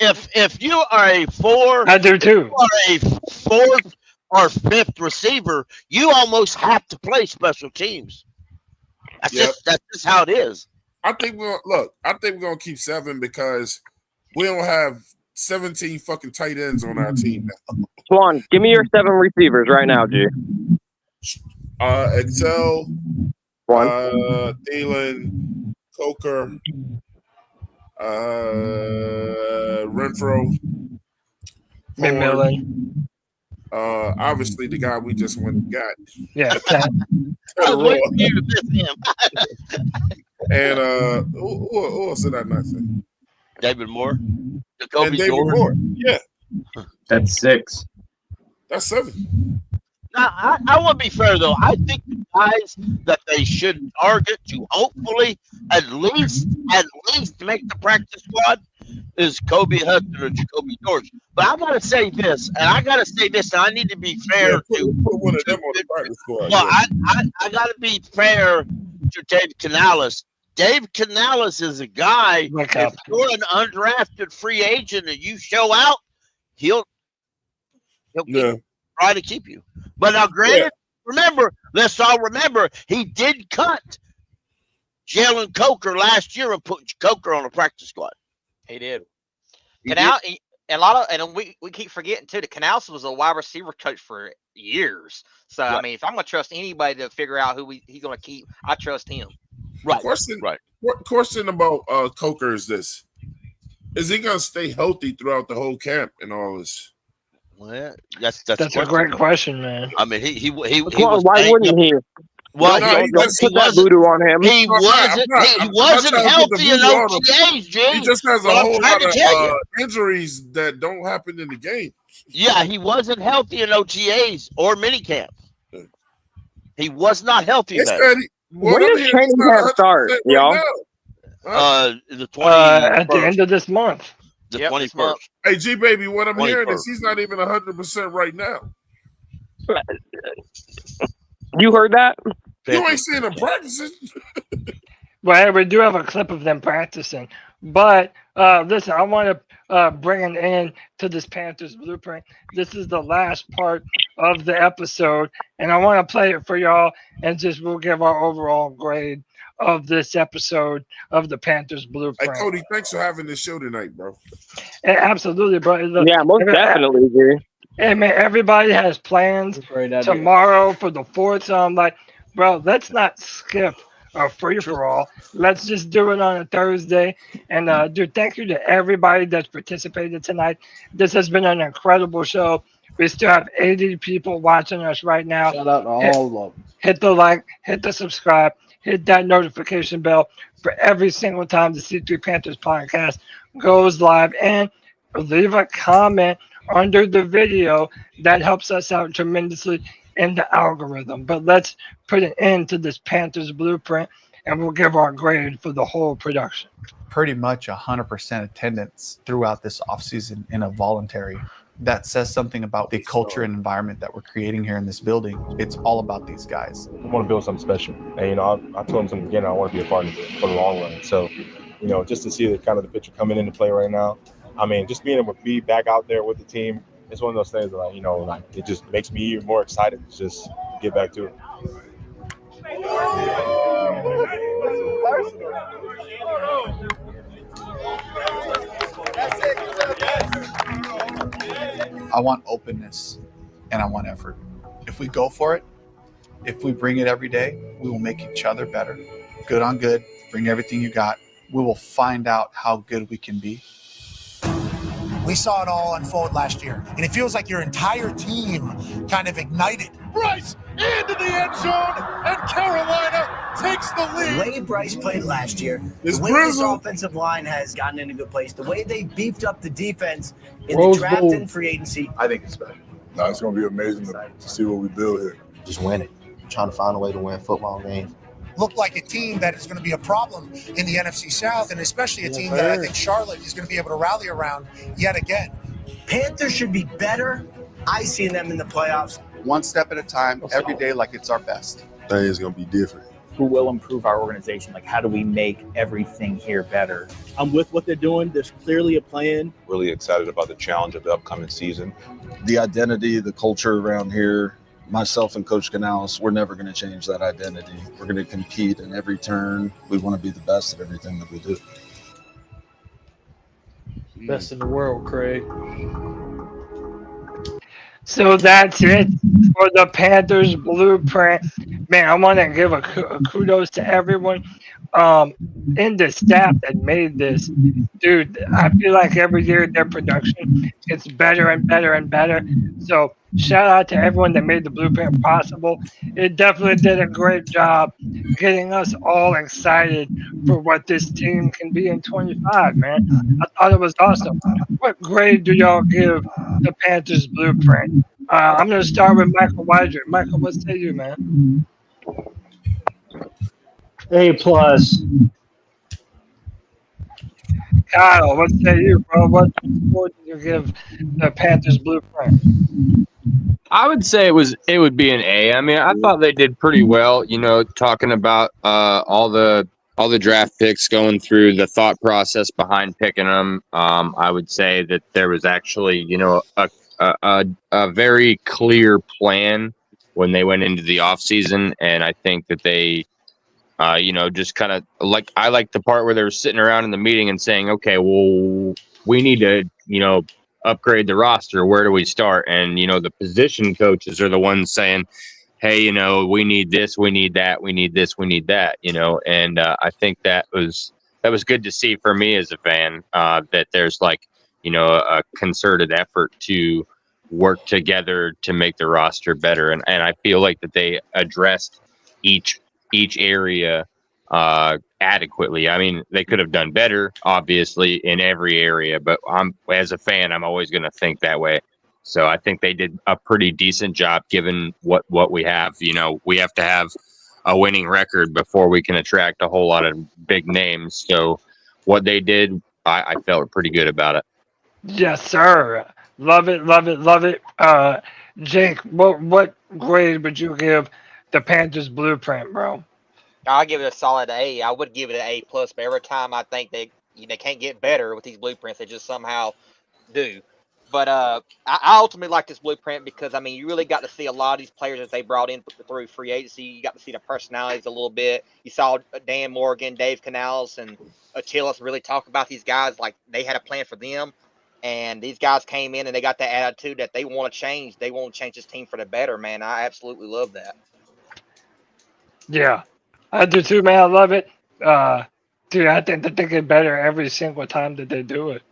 Speaker 3: If you are a fourth,
Speaker 1: I do too.
Speaker 3: You are a fourth or fifth receiver, you almost have to play special teams. That's just how it is.
Speaker 10: I think we're gonna keep 7 because we don't have 17 fucking tight ends on our team now.
Speaker 13: Swan, give me your 7 receivers right now, G.
Speaker 10: Excel, Thielen, Coker, Renfro,
Speaker 1: McMillan.
Speaker 10: Obviously the guy we just went and got.
Speaker 1: Yeah.
Speaker 3: I was waiting for you to miss him.
Speaker 10: And who else did I not say?
Speaker 3: David Moore.
Speaker 10: And David Moore. Yeah.
Speaker 8: That's 6.
Speaker 10: That's 7.
Speaker 3: Now, I want to be fair, though. I think the guys that they should target to hopefully at least make the practice squad is Kobe Hudson or Jacoby George. But I got to say this, and I need to be fair to
Speaker 10: put one of them on the practice squad.
Speaker 3: Well, I got to be fair to Dave Canales. Dave Canales is a guy, if you're an undrafted free agent and you show out, he'll try to keep you. But now, granted, let's all remember, he did cut Jalen Coker last year and put Coker on the practice squad.
Speaker 17: He did. And we keep forgetting too. The Canals was a wide receiver coach for years. So I mean, if I'm gonna trust anybody to figure out who he's gonna keep, I trust him.
Speaker 3: Right.
Speaker 10: What question about Coker is this? Is he gonna stay healthy throughout the whole camp and all this?
Speaker 3: Well, that's
Speaker 1: a great question, man.
Speaker 3: I mean, he
Speaker 13: why wouldn't he?
Speaker 3: Well,
Speaker 13: don't put that voodoo on him.
Speaker 3: He wasn't healthy in OTAs, Jay.
Speaker 10: He just has a whole lot of injuries that don't happen in the game.
Speaker 3: Yeah, he wasn't healthy in OTAs or minicamp. He was not healthy.
Speaker 13: When does training camp start, y'all?
Speaker 3: The 20
Speaker 1: at the end of this month.
Speaker 3: The 21st.
Speaker 10: Hey, G baby, what I'm
Speaker 3: 21st.
Speaker 10: hearing is he's not even 100% right now.
Speaker 13: You heard that?
Speaker 10: You ain't seeing him practicing.
Speaker 1: Well, we do have a clip of them practicing. But listen, I want to bring an end to this Panthers blueprint. This is the last part of the episode, and I want to play it for y'all, and we'll give our overall grade of this episode of the Panthers blueprint.
Speaker 10: Hey, Cody, thanks for having this show tonight, bro.
Speaker 1: Absolutely, bro.
Speaker 13: Yeah, most definitely, dude.
Speaker 1: Hey, man, everybody has plans tomorrow for the 4th, so I'm like, bro, let's not skip a free-for-all. Let's just do it on a Thursday. And, dude, thank you to everybody that's participated tonight. This has been an incredible show. We still have 80 people watching us right now.
Speaker 14: Shout out to all of them.
Speaker 1: Hit the like, hit the subscribe, hit that notification bell for every single time the C3 Panthers podcast goes live. And leave a comment under the video. That helps us out tremendously in the algorithm. But let's put an end to this Panthers blueprint, and we'll give our grade for the whole production.
Speaker 9: Pretty much 100% attendance throughout this offseason in a voluntary that says something about the culture and environment that we're creating here in this building. It's all about these guys.
Speaker 16: I want to build something special. And, I told him from the beginning, I want to be a part of it for the long run. So, just to see the kind of the picture coming into play right now, just being able to be back out there with the team, it's one of those things that, it just makes me even more excited to just get back to it.
Speaker 9: I want openness and I want effort. If we go for it, if we bring it every day, we will make each other better. Good on good, bring everything you got. We will find out how good we can be.
Speaker 18: We saw it all unfold last year, and it feels like your entire team kind of ignited.
Speaker 22: Bryce into the end zone, and Carolina takes the lead.
Speaker 25: The way Bryce played last year,
Speaker 22: It's
Speaker 25: the way
Speaker 22: Grizzle.
Speaker 25: this offensive line has gotten in a good place, the way they beefed up the defense in
Speaker 22: Rose
Speaker 25: the draft
Speaker 22: Bowl.
Speaker 25: and free agency.
Speaker 22: I think it's better. No, it's going to be amazing to see what we build here.
Speaker 26: Just win it. Trying to find a way to win football games.
Speaker 18: Looked like a team that is going to be a problem in the NFC South, and especially a team that I think Charlotte is going to be able to rally around yet again.
Speaker 25: Panthers should be better. I see them in the playoffs.
Speaker 9: One step at a time, every day like it's our best.
Speaker 22: Things going to be different.
Speaker 27: Who will improve our organization? Like, how do we make everything here better?
Speaker 28: I'm with what they're doing. There's clearly a plan.
Speaker 29: Really excited about the challenge of the upcoming season.
Speaker 20: The identity, the culture around here, myself and Coach Canales, we're never going to change that identity. We're going to compete in every turn. We want to be the best at everything that we do.
Speaker 14: Best in the world, Craig.
Speaker 1: So that's it for the Panthers blueprint. Man, I want to give a kudos to everyone in the staff that made this. Dude, I feel like every year their production gets better and better and better. So shout out to everyone that made the blueprint possible. It definitely did a great job getting us all excited for what this team can be in 25, man. I thought it was awesome. What grade do y'all give the Panthers blueprint? I'm going to start with Michael Weider. Michael, what say you, man?
Speaker 4: A+.
Speaker 1: Kyle, what say you, bro? What score do you give the Panthers blueprint?
Speaker 13: I would say it would be an A. I mean, I thought they did pretty well. Talking about all the draft picks, going through the thought process behind picking them. I would say that there was actually, a very clear plan when they went into the offseason, and I think that they, just kind of I like the part where they were sitting around in the meeting and saying, okay, well, we need to, upgrade the roster. Where do we start? And, the position coaches are the ones saying, hey, we need this, we need that, we need this, we need that, and I think that was good to see for me as a fan, that there's a concerted effort to work together to make the roster better. And I feel like that they addressed each area adequately. I mean, they could have done better, obviously, in every area, but as a fan, I'm always going to think that way. So I think they did a pretty decent job given what we have. We have to have a winning record before we can attract a whole lot of big names. So what they did, I felt pretty good about it.
Speaker 1: Yes, sir. Love it, love it, love it. Jake, what grade would you give the Panthers blueprint, bro?
Speaker 17: I'll give it a solid A. I would give it an A+, but every time I think they can't get better with these blueprints, they just somehow do. But I ultimately like this blueprint because, I mean, you really got to see a lot of these players that they brought in through free agency. You got to see the personalities a little bit. You saw Dan Morgan, Dave Canales, and Achilles really talk about these guys like they had a plan for them. And these guys came in and they got that attitude that they want to change. They want to change this team for the better, man. I absolutely love that.
Speaker 1: Yeah, I do too, man. I love it. Dude, I think that they get better every single time that they do it.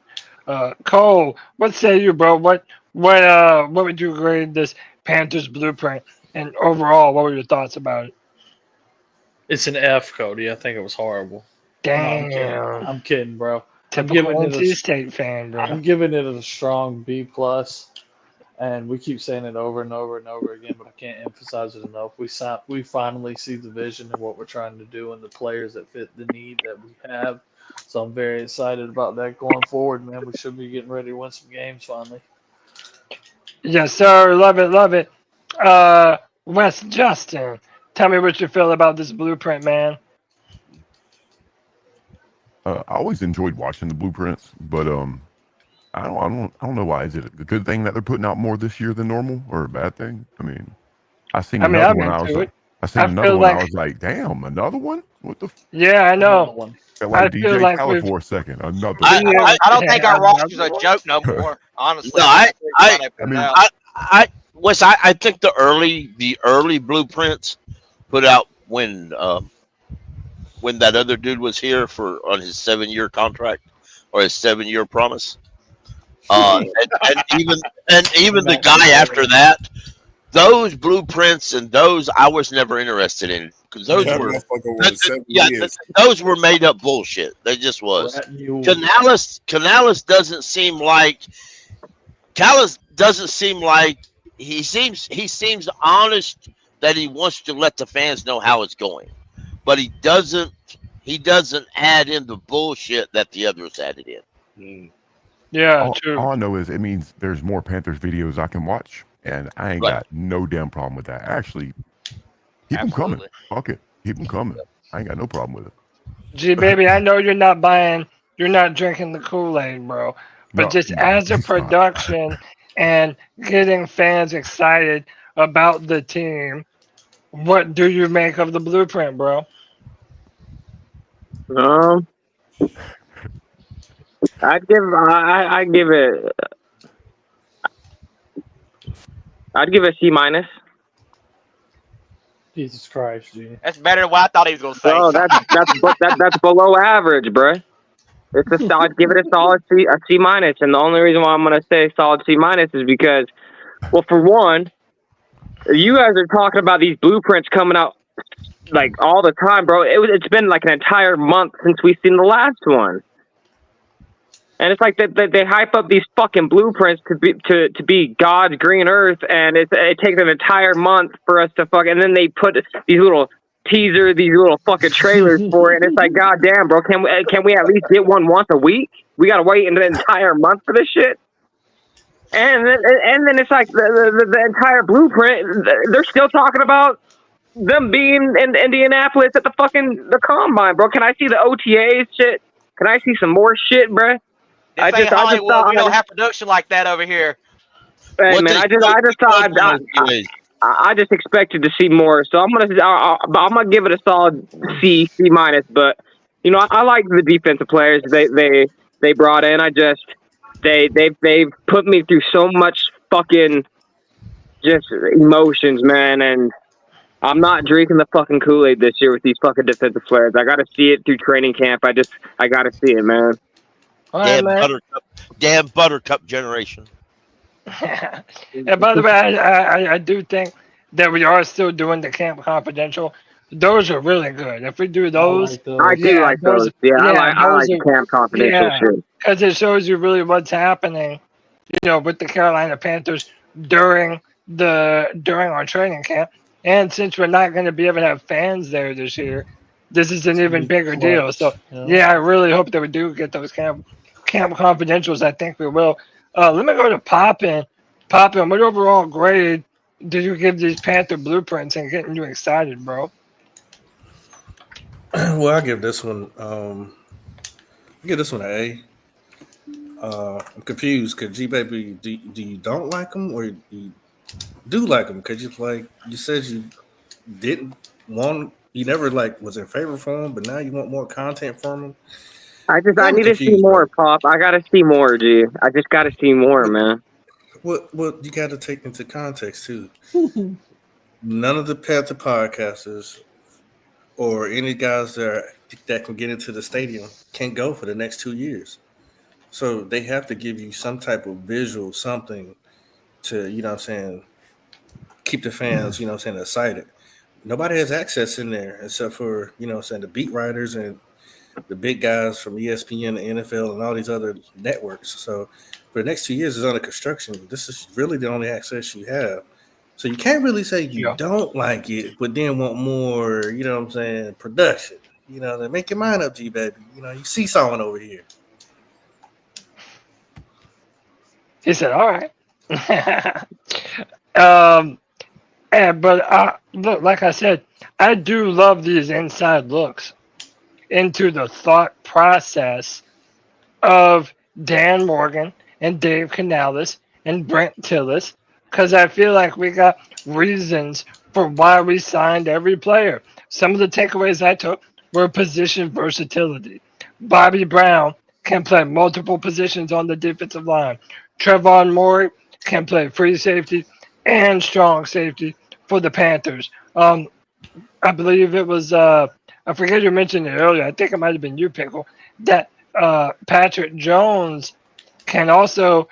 Speaker 1: Cole, what say you, bro? What would you grade this Panthers blueprint? And overall, what were your thoughts about it?
Speaker 14: It's an F, Cody. I think it was horrible.
Speaker 1: Damn.
Speaker 14: I'm kidding, bro.
Speaker 1: Typical NC State fan, bro.
Speaker 14: I'm giving it a strong B+. And we keep saying it over and over and over again, but I can't emphasize it enough. We finally see the vision of what we're trying to do and the players that fit the need that we have. So I'm very excited about that going forward, man. We should be getting ready to win some games finally.
Speaker 1: Yes, sir. Love it. Love it. Wes Justin, tell me what you feel about this blueprint, man.
Speaker 23: I always enjoyed watching the blueprints, but I don't know why. Is it a good thing that they're putting out more this year than normal, or a bad thing? I mean, I seen another
Speaker 1: I'm
Speaker 23: one. I was
Speaker 1: into
Speaker 23: like,
Speaker 1: it.
Speaker 23: I seen
Speaker 1: I
Speaker 23: another
Speaker 1: feel
Speaker 23: one. I
Speaker 1: like,
Speaker 23: was like, damn, another one? What the?
Speaker 1: yeah, I know.
Speaker 23: Felt
Speaker 1: I
Speaker 23: like
Speaker 1: feel
Speaker 23: DJ
Speaker 1: like
Speaker 23: Khaled
Speaker 1: we've.
Speaker 23: for a second. Another
Speaker 17: I,
Speaker 23: one.
Speaker 17: I, I don't think our roster's
Speaker 1: Another
Speaker 17: a
Speaker 1: one?
Speaker 17: joke no more. Honestly,
Speaker 3: No,
Speaker 17: I think they're trying to put it out.
Speaker 3: Wes, I think the early blueprints put out when that other dude was here on his 7-year contract or his 7-year promise. And even the guy after that, those blueprints and those I was never interested in because those
Speaker 10: That
Speaker 3: were
Speaker 10: motherfucker was 7 years.
Speaker 3: those were made up bullshit. They just was.
Speaker 14: Rat mule.
Speaker 3: Canales doesn't seem like he seems honest that he wants to let the fans know how it's going, but he doesn't add in the bullshit that the others added in.
Speaker 1: Yeah,
Speaker 23: All I know is it means there's more Panthers videos I can watch, and I ain't got no damn problem with that. Actually, keep them coming. Fuck it, keep them coming. I ain't got no problem with it.
Speaker 1: G baby, I know you're not drinking the Kool-Aid, bro. But
Speaker 23: No,
Speaker 1: just as a
Speaker 23: it's not.
Speaker 1: production and getting fans excited about the team, what do you make of the blueprint, bro?
Speaker 13: I'd give it C minus.
Speaker 14: Jesus Christ, dude.
Speaker 17: That's better than what I thought he was gonna say.
Speaker 13: Bro, that's below average, bro. I'd give it a solid C minus, and the only reason why I'm gonna say solid C minus is because, well, for one, you guys are talking about these blueprints coming out like all the time, bro. It's been like an entire month since we've seen the last one. And it's like they hype up these fucking blueprints to be God's green earth, and it takes an entire month for us to and then they put these little teaser, these little fucking trailers for it, and it's like, God damn, bro, can we at least get one once a week? We gotta wait an entire month for this shit. And then it's like the entire blueprint. They're still talking about them being in Indianapolis at the combine, bro. Can I see the OTAs shit? Can I see some more shit, bro?
Speaker 17: This ain't Hollywood. We don't have production like that over here.
Speaker 13: Hey, man, I just expected to see more, so I'm gonna give it a solid C minus. But you know, I like the defensive players they brought in. They've put me through so much fucking just emotions, man, and I'm not drinking the fucking Kool-Aid this year with these fucking defensive players. I got to see it through training camp. I got to see it, man.
Speaker 3: Damn buttercup generation.
Speaker 1: And by the way, I do think that we are still doing the Camp Confidential. Those are really good. If we do those,
Speaker 13: I do like those. Yeah, I like the Camp Confidential shit.
Speaker 1: Because it shows you really what's happening, with the Carolina Panthers during our training camp. And since we're not going to be able to have fans there this year, this is an even bigger deal. So I really hope that we do get those Camp Confidentials. I think we will. Let me go to Poppin. Poppin, what overall grade did you give these Panther blueprints and getting you excited, bro?
Speaker 2: Well, I give this one. An A. I'm confused because G baby, do you don't like them or you do like them? Because you said you didn't want, you never was in favor for them, but now you want more content from them.
Speaker 13: I need to see more, Pop. I gotta see more, G. I just gotta see more, man.
Speaker 2: Well, you got to take into context too. None of the Panther podcasters or any guys that can get into the stadium can go for the next 2 years. So they have to give you some type of visual, something to, keep the fans, excited. Nobody has access in there except for, the beat writers and the big guys from ESPN, the NFL, and all these other networks. So for the next 2 years, it's under construction. This is really the only access you have. So you can't really say you don't like it, but then want more, production. Then make your mind up, G baby. You seesawing over here.
Speaker 1: He said, all right. But look, like I said, I do love these inside looks into the thought process of Dan Morgan and Dave Canales and Brent Tillis, because I feel like we got reasons for why we signed every player. Some of the takeaways I took were position versatility. Bobby Brown can play multiple positions on the defensive line. Trevon Moore can play free safety and strong safety for the Panthers. I believe it was I forget who mentioned it earlier. I think it might have been you, Pickle. That Patrick Jones can also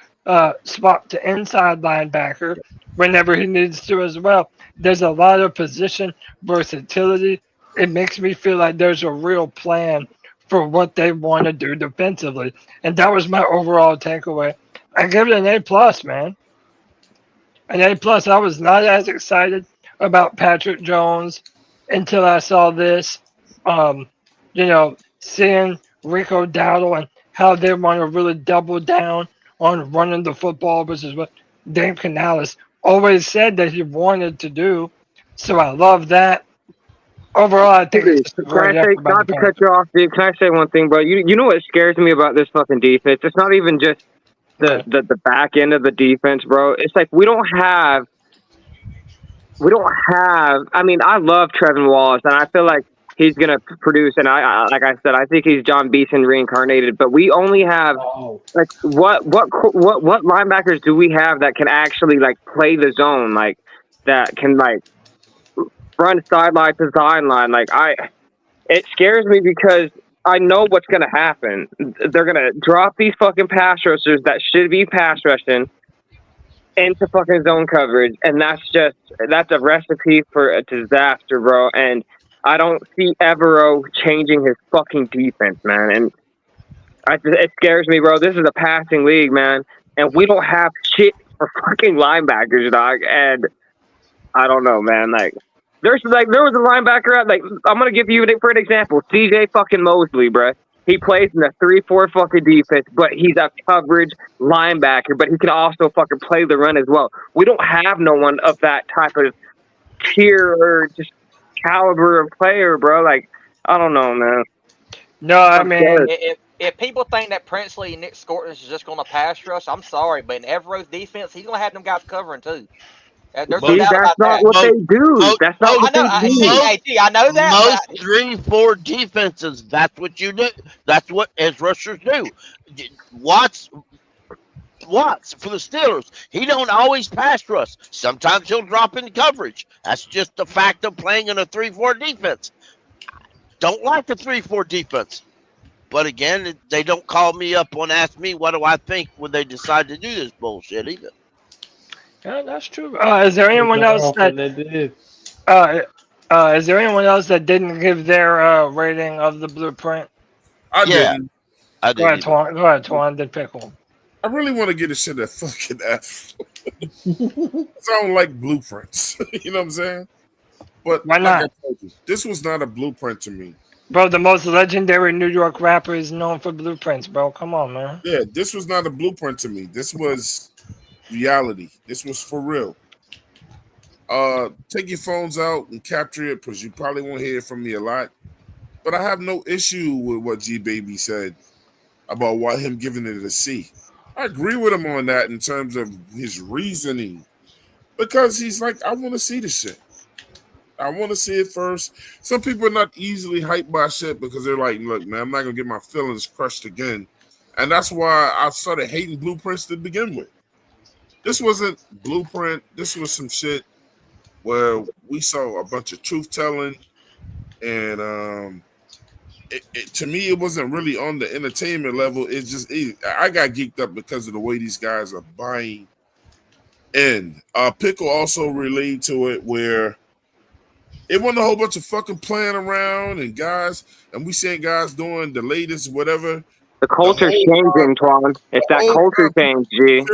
Speaker 1: swap to inside linebacker whenever he needs to as well. There's a lot of position versatility. It makes me feel like there's a real plan for what they want to do defensively, and that was my overall takeaway. I give it an A+, man. An A+. I was not as excited about Patrick Jones until I saw this. Seeing Rico Dowdle and how they want to really double down on running the football, which is what Dave Canales always said that he wanted to do. So I love that. Overall, I think it's just a great effort by
Speaker 13: Not
Speaker 1: the
Speaker 13: to
Speaker 1: Panthers.
Speaker 13: cut you off, dude. Can I say one thing, bro? You know what scares me about this fucking defense? It's not even just the back end of the defense, bro. It's like we don't have. I mean, I love Trevin Wallace, and I feel like he's gonna produce. And I like I said, I think he's John Beeson reincarnated. But we only have like what linebackers do we have that can actually like play the zone, like that can like run sideline to sideline? It scares me because I know what's gonna happen. They're gonna drop these fucking pass rushers that should be pass rushing into fucking zone coverage, and that's a recipe for a disaster, bro. And I don't see Evero changing his fucking defense, man. And it scares me, bro. This is a passing league, man, and we don't have shit for fucking linebackers, dog. And I don't know, man. There was a linebacker I'm gonna give you for an example, CJ fucking Mosley, bro. He plays in the 3-4 fucking defense, but he's a coverage linebacker, but he can also fucking play the run as well. We don't have no one of that type of tier or just caliber of player, bro. I don't know, man.
Speaker 1: No, I mean,
Speaker 17: if people think that Princely and Nick Scorton is just going to pass rush, I'm sorry, but in Evero's defense, he's going to have them guys covering too. There's no doubt about that.
Speaker 13: What they do. That's not what they do.
Speaker 17: I know that.
Speaker 3: Most 3-4 defenses, that's what you do. That's what edge rushers do. Watts for the Steelers, he don't always pass rush. Sometimes he'll drop in coverage. That's just the fact of playing in a 3-4 defense. Don't like the 3-4 defense. But again, they don't call me up and ask me what do I think when they decide to do this bullshit either.
Speaker 1: Yeah, that's true. Is there anyone else that is there anyone else that didn't give their rating of the blueprint?
Speaker 10: I didn't.
Speaker 1: Go ahead, Twan. Did Pickle.
Speaker 10: I really want to get a shit at fucking F. I don't like blueprints. You know what I'm saying? But
Speaker 1: why not?
Speaker 10: Like I told you, this was not a blueprint to me.
Speaker 1: Bro, the most legendary New York rapper is known for blueprints, bro. Come on, man.
Speaker 10: Yeah, this was not a blueprint to me. This was reality. This was for real. Take your phones out and capture it because you probably won't hear from me a lot. But I have no issue with what G Baby said about why him giving it a C. I agree with him on that in terms of his reasoning. Because he's like, I want to see the shit. I want to see it first. Some people are not easily hyped by shit because they're like, look, man, I'm not going to get my feelings crushed again. And that's why I started hating blueprints to begin with. This wasn't blueprint. This was some shit where we saw a bunch of truth telling. And to me, it wasn't really on the entertainment level. It's just, I got geeked up because of the way these guys are buying in. Pickle also relayed to it where it wasn't a whole bunch of fucking playing around and guys, and we seeing guys doing the latest whatever.
Speaker 13: The culture's changing, Twan. It's that culture change, G.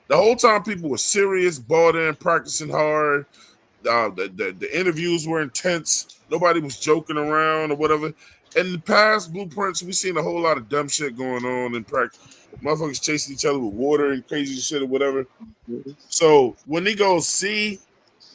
Speaker 10: The whole time people were serious, bought in, practicing hard. The interviews were intense. Nobody was joking around or whatever. In the past blueprints, we seen a whole lot of dumb shit going on in practice. Motherfuckers chasing each other with water and crazy shit or whatever. So when he goes C,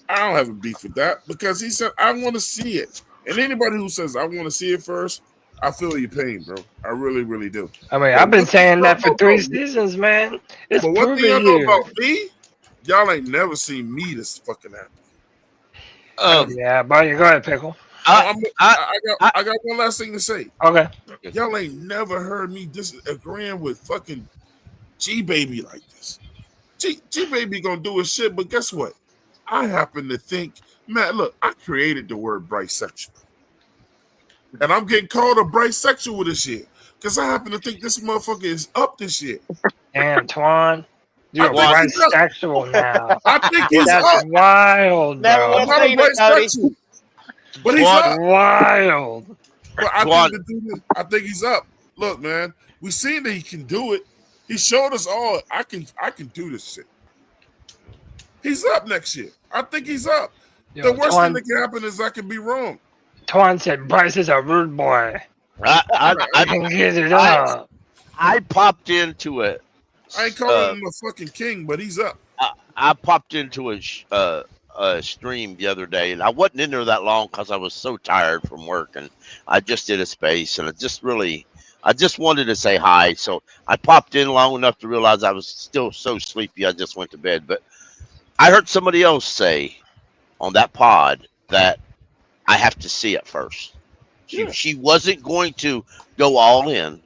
Speaker 10: I don't have a beef with that because he said, I want to see it. And anybody who says, I want to see it first, I feel your pain, bro. I really, really do.
Speaker 1: I mean, I've been saying that for 3 seasons, man. It's
Speaker 10: But one thing I
Speaker 1: proven
Speaker 10: know
Speaker 1: you.
Speaker 10: about me, y'all ain't never seen me this fucking happy.
Speaker 1: Yeah, buddy, go ahead, Pickle.
Speaker 10: I got one last thing to say.
Speaker 1: Okay.
Speaker 10: Y'all ain't never heard me disagreeing with fucking G Baby like this. G Baby gonna do his shit, but guess what? I happen to think, man, look, I created the word bisexual. And I'm getting called a bisexual this year. Because I happen to think this motherfucker is up this year.
Speaker 1: Antoine, you're bisexual now.
Speaker 10: I think he's
Speaker 1: That's
Speaker 10: up.
Speaker 1: wild, bro.
Speaker 10: I'm not a bisexual. But he's up.
Speaker 1: Wild.
Speaker 10: But I think he's up. Look, man, we seen that he can do it. He showed us all I can do this shit. He's up next year. I think he's up. The worst thing that can happen is I can be wrong.
Speaker 1: Twan said Bryce is a rude boy. I can get it up.
Speaker 3: I popped into it.
Speaker 10: I ain't calling him a fucking king, but he's up.
Speaker 3: I popped into a stream the other day, and I wasn't in there that long because I was so tired from work, and I just did a space, and I just wanted to say hi. So I popped in long enough to realize I was still so sleepy. I just went to bed, but I heard somebody else say on that pod that I have to see it first. She wasn't going to go all in.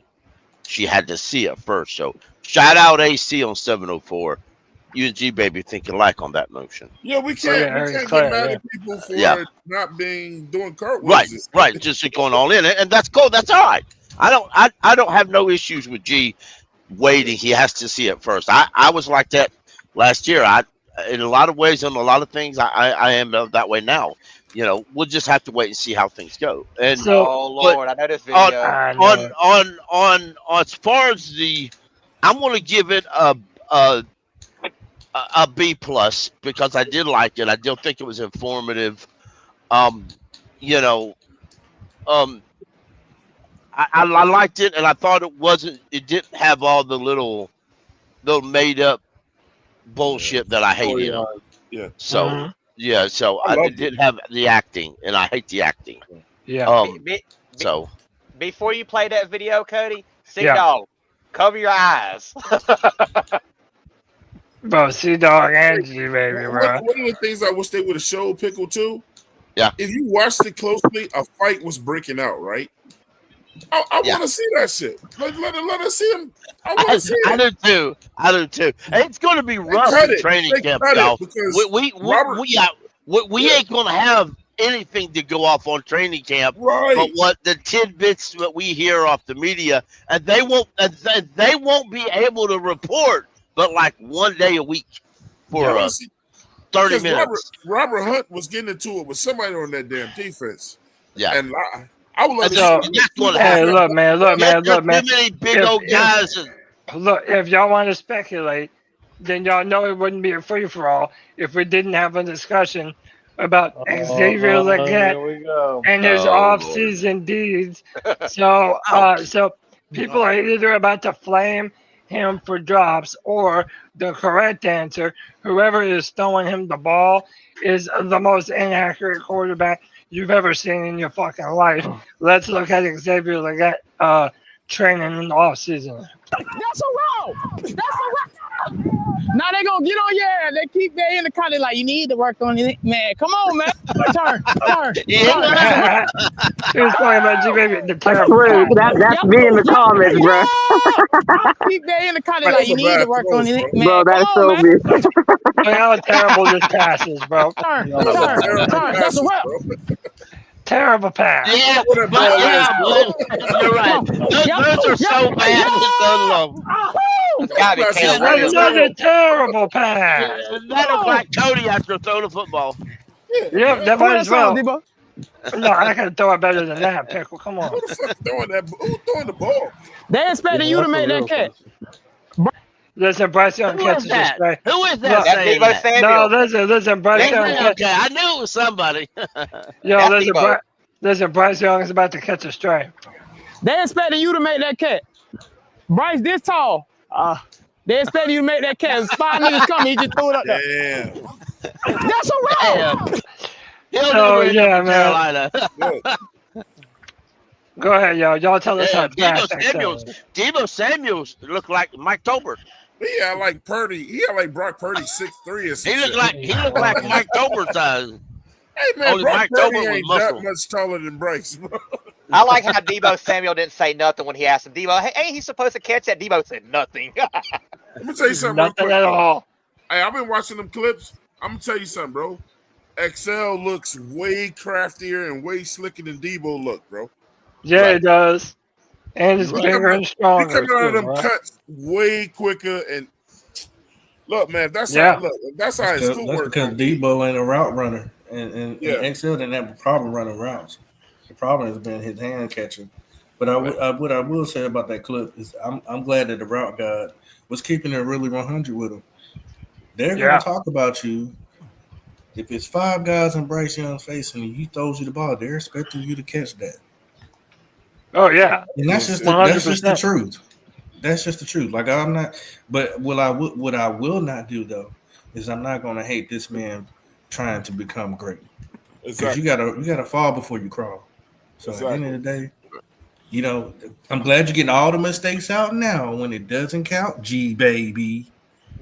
Speaker 3: She had to see it first. So shout out AC on 704. You and G Baby think alike on that motion.
Speaker 10: Yeah, we can't get mad at people for not doing cartwheels.
Speaker 3: Right. Just going all in, and that's cool. That's all right. I don't have no issues with G waiting. He has to see it first. I was like that last year. In a lot of ways, on a lot of things, I am that way now. You know, we'll just have to wait and see how things go. And
Speaker 17: oh Lord, I know this video.
Speaker 3: On as far as I'm going to give it a B plus because I did like it. I don't think it was informative. I liked it, and I thought it didn't have all the little made up bullshit that I hated.
Speaker 10: Yeah.
Speaker 3: So so I didn't have the acting, and I hate the acting.
Speaker 1: Yeah.
Speaker 3: So
Speaker 17: before you play that video, Cody, Dog, cover your eyes.
Speaker 1: Bro, Dog and G Baby, bro.
Speaker 10: One of the things I wish they would have showed Pickle too.
Speaker 3: Yeah.
Speaker 10: If you watched it closely, a fight was breaking out, right? I want to see that shit. Let us see him. I want to see it.
Speaker 3: I do too. It's going to be rough in training camp, y'all. We ain't going to have anything to go off on training camp, but what the tidbits that we hear off the media, and they won't be able to report, but like one day a week for 30 minutes.
Speaker 10: Robert Hunt was getting into it with somebody on that damn defense.
Speaker 3: Yeah,
Speaker 10: and I would love to see.
Speaker 1: Hey, look, man.
Speaker 3: Too many big old guys.
Speaker 1: Look, if y'all want to speculate, then y'all know it wouldn't be a free for all if we didn't have a discussion about Xavier Legette and his off-season deeds. So people are either about to flame him for drops, or the correct answer, whoever is throwing him the ball is the most inaccurate quarterback you've ever seen in your fucking life. Let's look at Xavier Legette training in the offseason.
Speaker 5: That's a roll. That's a roll. Now they gonna get on your ass. They keep that in the comment like you need to work on it. Man, come on, man. Turn.
Speaker 1: He was talking about G Baby. The terrible.
Speaker 13: That's me in the comments, bro.
Speaker 5: Keep that in the comment like you need to work on it. Man,
Speaker 13: bro, that is so me.
Speaker 1: How terrible this pass is, bro.
Speaker 5: Turn. That's a roll.
Speaker 1: Terrible pass.
Speaker 3: Yeah, you're right. Those are so bad.
Speaker 1: Another terrible pass.
Speaker 3: That looks like Cody after throwing the football.
Speaker 1: Yep, that might as well. No, I can throw it better than that, Pickle. Come on.
Speaker 10: Who's throwing the ball?
Speaker 5: They expected you to make that catch.
Speaker 1: Listen, Bryce Young catches a stray.
Speaker 3: Who is that saying that?
Speaker 1: No, listen, Bryce Young.
Speaker 3: Okay, I knew it was somebody.
Speaker 1: Listen, Bryce Young is about to catch a stray.
Speaker 5: They expected you to make that catch. Bryce this tall. They expected you to make that catch. 5 niggas coming, he just threw it up there.
Speaker 10: Damn.
Speaker 5: That's a route.
Speaker 1: Oh yeah, man.
Speaker 3: Carolina.
Speaker 1: Go ahead, yo. Y'all tell us how trash
Speaker 3: Debo Samuels looked like Mike Tolbert.
Speaker 10: He had like Purdy. He had like Brock Purdy 6'3" or something.
Speaker 3: He looked like Mike Tolbert size.
Speaker 10: Hey man,
Speaker 3: Only
Speaker 10: Brock
Speaker 3: Mike
Speaker 10: Purdy
Speaker 3: Tolbert
Speaker 10: ain't
Speaker 3: was
Speaker 10: that
Speaker 3: muscle.
Speaker 10: much taller than Bryce, bro.
Speaker 17: I like how Debo Samuel didn't say nothing when he asked him. Debo, hey, ain't he supposed to catch that? Debo said nothing.
Speaker 10: Let me tell you something.
Speaker 1: Nothing
Speaker 10: real quick.
Speaker 1: at all.
Speaker 10: Hey, I've been watching them clips. I'm gonna tell you something, bro. XL looks way craftier and way slicker than Debo look, bro.
Speaker 1: Yeah, it does. And it's bigger and
Speaker 10: He
Speaker 1: stronger.
Speaker 10: coming out of them
Speaker 1: too, right?
Speaker 10: cuts way quicker. And look, man, that's
Speaker 1: Yeah.
Speaker 10: how that's how his
Speaker 2: That's
Speaker 10: footwork.
Speaker 2: because Debo ain't a route runner, and XL didn't have a problem running routes. The problem has been his hand catching. But what I will say about that clip is I'm glad that the route guy was keeping it really 100 with him. They're going to talk about you. If it's 5 guys in Bryce Young's face and he throws you the ball, they're expecting you to catch that.
Speaker 1: Oh yeah,
Speaker 2: And that's just the truth. That's just the truth. Like I'm not, but what I will not do though is I'm not going to hate this man trying to become great. Because you gotta fall before you crawl. So at the end of the day, you know, I'm glad you're getting all the mistakes out now. When it doesn't count, G baby.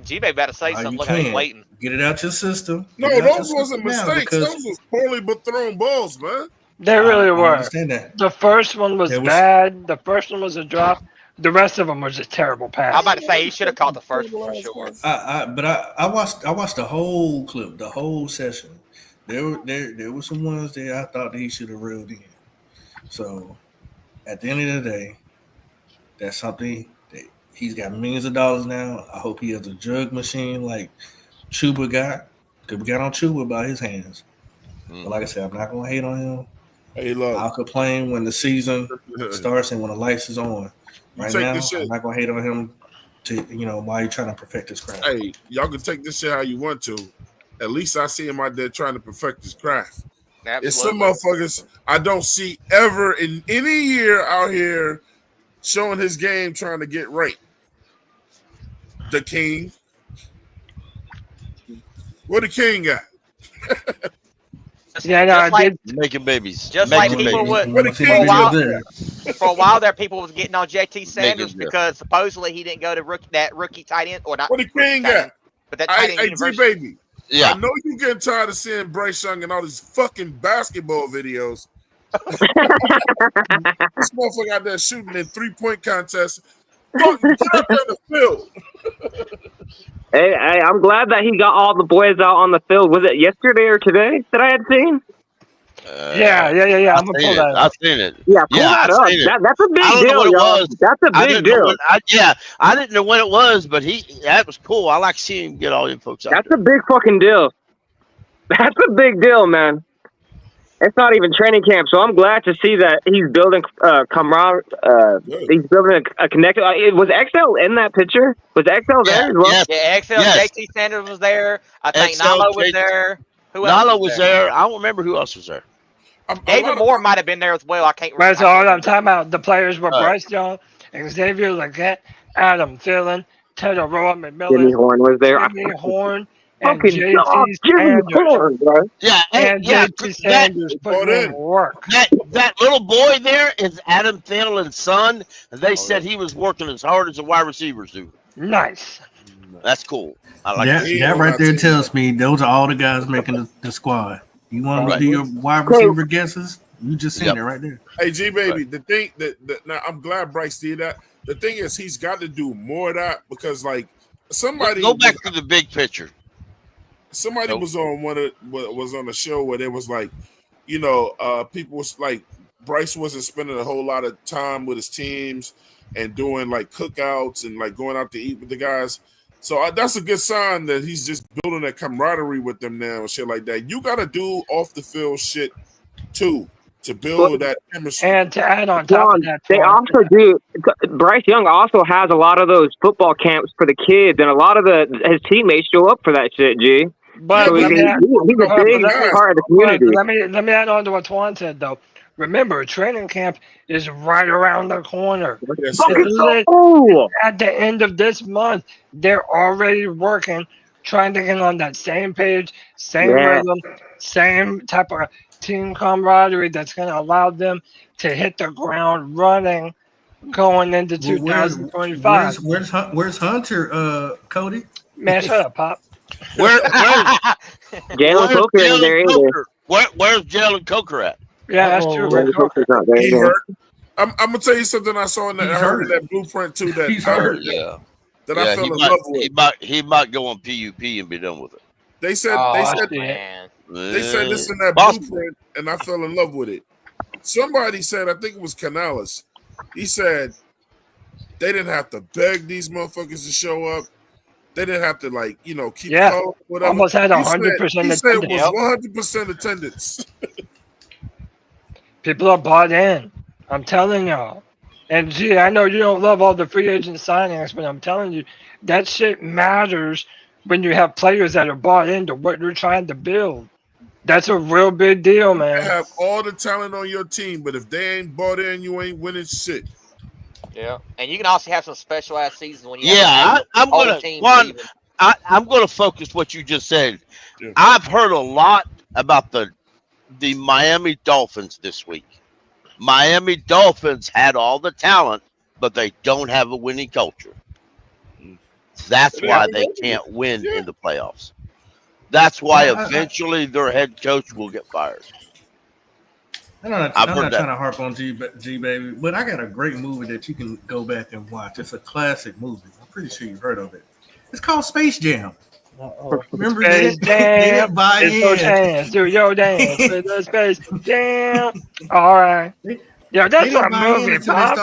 Speaker 17: G-Baby about to say something. Look, I'm waiting.
Speaker 2: Get it out your system.
Speaker 10: No, those wasn't mistakes. Those was poorly but thrown balls, man.
Speaker 1: They really were.
Speaker 2: understand that.
Speaker 1: The first one was bad. The first one was a drop. The rest of them were just terrible passes.
Speaker 17: I'm about to say he should have caught the first one for sure.
Speaker 2: I watched the whole clip, the whole session. There were some ones that I thought that he should have reeled in. So at the end of the day, that's something that he's got millions of dollars now. I hope he has a drug machine like Chuba got, because we got on Chuba about his hands. But like I said, I'm not gonna hate on him.
Speaker 10: Hey, look,
Speaker 2: I'll complain when the season starts and when the lights is on. Right now, I'm not gonna hate on him to while you're trying to perfect his craft.
Speaker 10: Hey, y'all can take this shit how you want to. At least I see him out there trying to perfect his craft.
Speaker 17: Absolutely.
Speaker 10: It's some motherfuckers I don't see ever in any year out here showing his game trying to get right. The King. What the King got?
Speaker 17: Yeah, no, I did.
Speaker 3: Making babies.
Speaker 17: Just
Speaker 3: Making
Speaker 17: like people
Speaker 3: babies.
Speaker 17: would for a while there, people was getting on JT Sanders because supposedly he didn't go to that rookie tight end or not.
Speaker 10: What the King got?
Speaker 17: But that tight end university.
Speaker 10: Baby. Yeah. I know you getting tired of seeing Bryce Young and all these fucking basketball videos. This motherfucker out there shooting in 3-point contests. Fuck, get out there in the field.
Speaker 13: Hey, I'm glad that he got all the boys out on the field. Was it yesterday or today that I had seen?
Speaker 1: Yeah. I'm gonna pull that.
Speaker 3: I've seen it.
Speaker 13: Yeah, pull that up. That's a big deal, y'all. That's a big deal.
Speaker 3: I didn't know when it was, but that was cool. I like seeing him get all them folks out.
Speaker 13: That's a big fucking deal. That's a big deal, man. It's not even training camp, so I'm glad to see that he's building camaraderie. He's building a connection. Was XL in that picture? Was XL there as well?
Speaker 17: Yeah, XL. JT Sanders was there. I think Nalo was there. Who else
Speaker 3: Nalo was there. I don't remember who else was there.
Speaker 17: David Moore might have been there as well. I can't remember.
Speaker 1: Right, so all I'm talking about, the players were Bryce Young, Xavier Legette, Adam Thielen, Ted O'Rourke, McMillan,
Speaker 13: Jimmy Horn was there.
Speaker 1: Jimmy Horn, and
Speaker 13: Fucking
Speaker 1: JT
Speaker 13: Jimmy Horn, bro.
Speaker 1: JT Sanders put in work.
Speaker 3: That little boy there is Adam Thielen's son, and they said he was working as hard as the wide receivers do.
Speaker 1: Nice.
Speaker 3: That's cool. I like
Speaker 2: that right there tells me those are all the guys making the squad. You want to do your wide receiver guesses? You just seen it right there.
Speaker 10: Hey, G baby, the thing that now I'm glad Bryce did that. The thing is, he's got to do more of that because, like, somebody
Speaker 3: go back to the big picture.
Speaker 10: Somebody was on a show where there was like, people was like, Bryce wasn't spending a whole lot of time with his teams and doing like cookouts and like going out to eat with the guys. So that's a good sign that he's just building that camaraderie with them now and shit like that. You got to do off the field shit too to build that chemistry.
Speaker 1: And to add on top of that,
Speaker 13: they also do. Bryce Young also has a lot of those football camps for the kids, and a lot of his teammates show up for that shit. G.
Speaker 1: But
Speaker 13: so he's a big part of the community.
Speaker 1: Let me add on to what Twan said though. Remember, training camp is right around the corner.
Speaker 10: Yes,
Speaker 1: At the end of this month, they're already working, trying to get on that same page, same rhythm, same type of team camaraderie that's going to allow them to hit the ground running going into 2025.
Speaker 2: Where's Hunter, Cody?
Speaker 1: Man, shut up, Pop.
Speaker 3: Where's Jalen Coker at?
Speaker 1: Yeah, that's true.
Speaker 10: He hurt. I'm gonna tell you something I saw in that. I heard in that blueprint too. That
Speaker 3: He's
Speaker 10: I
Speaker 3: hurt.
Speaker 10: heard that I fell in love with.
Speaker 3: He might go on PUP and be done with it.
Speaker 10: They said they said this in that blueprint, and I fell in love with it. Somebody said, I think it was Canales. He said they didn't have to beg these motherfuckers to show up. They didn't have to keep calling, whatever.
Speaker 1: Almost had 100%
Speaker 10: He said it
Speaker 1: attendance.
Speaker 10: was 100% attendance.
Speaker 1: People are bought in. I'm telling y'all. And gee, I know you don't love all the free agent signings, but I'm telling you, that shit matters when you have players that are bought into what you're trying to build. That's a real big deal, man.
Speaker 10: You have all the talent on your team, but if they ain't bought in, you ain't winning shit.
Speaker 17: Yeah, and you can also have some special ass seasons when you.
Speaker 3: I'm gonna focus what you just said.
Speaker 10: Yeah.
Speaker 3: I've heard a lot about the Miami Dolphins this week. Miami Dolphins had all the talent, but they don't have a winning culture. That's why they can't win in the playoffs. That's why eventually their head coach will get fired.
Speaker 2: I'm not trying to harp on G baby, but I got a great movie that you can go back and watch. It's a classic movie. I'm pretty sure you've heard of it. It's called Space Jam. Remember
Speaker 1: Space Jam. Do your dance. Do the Space Jam. All right. Yo, that's a movie, Pop.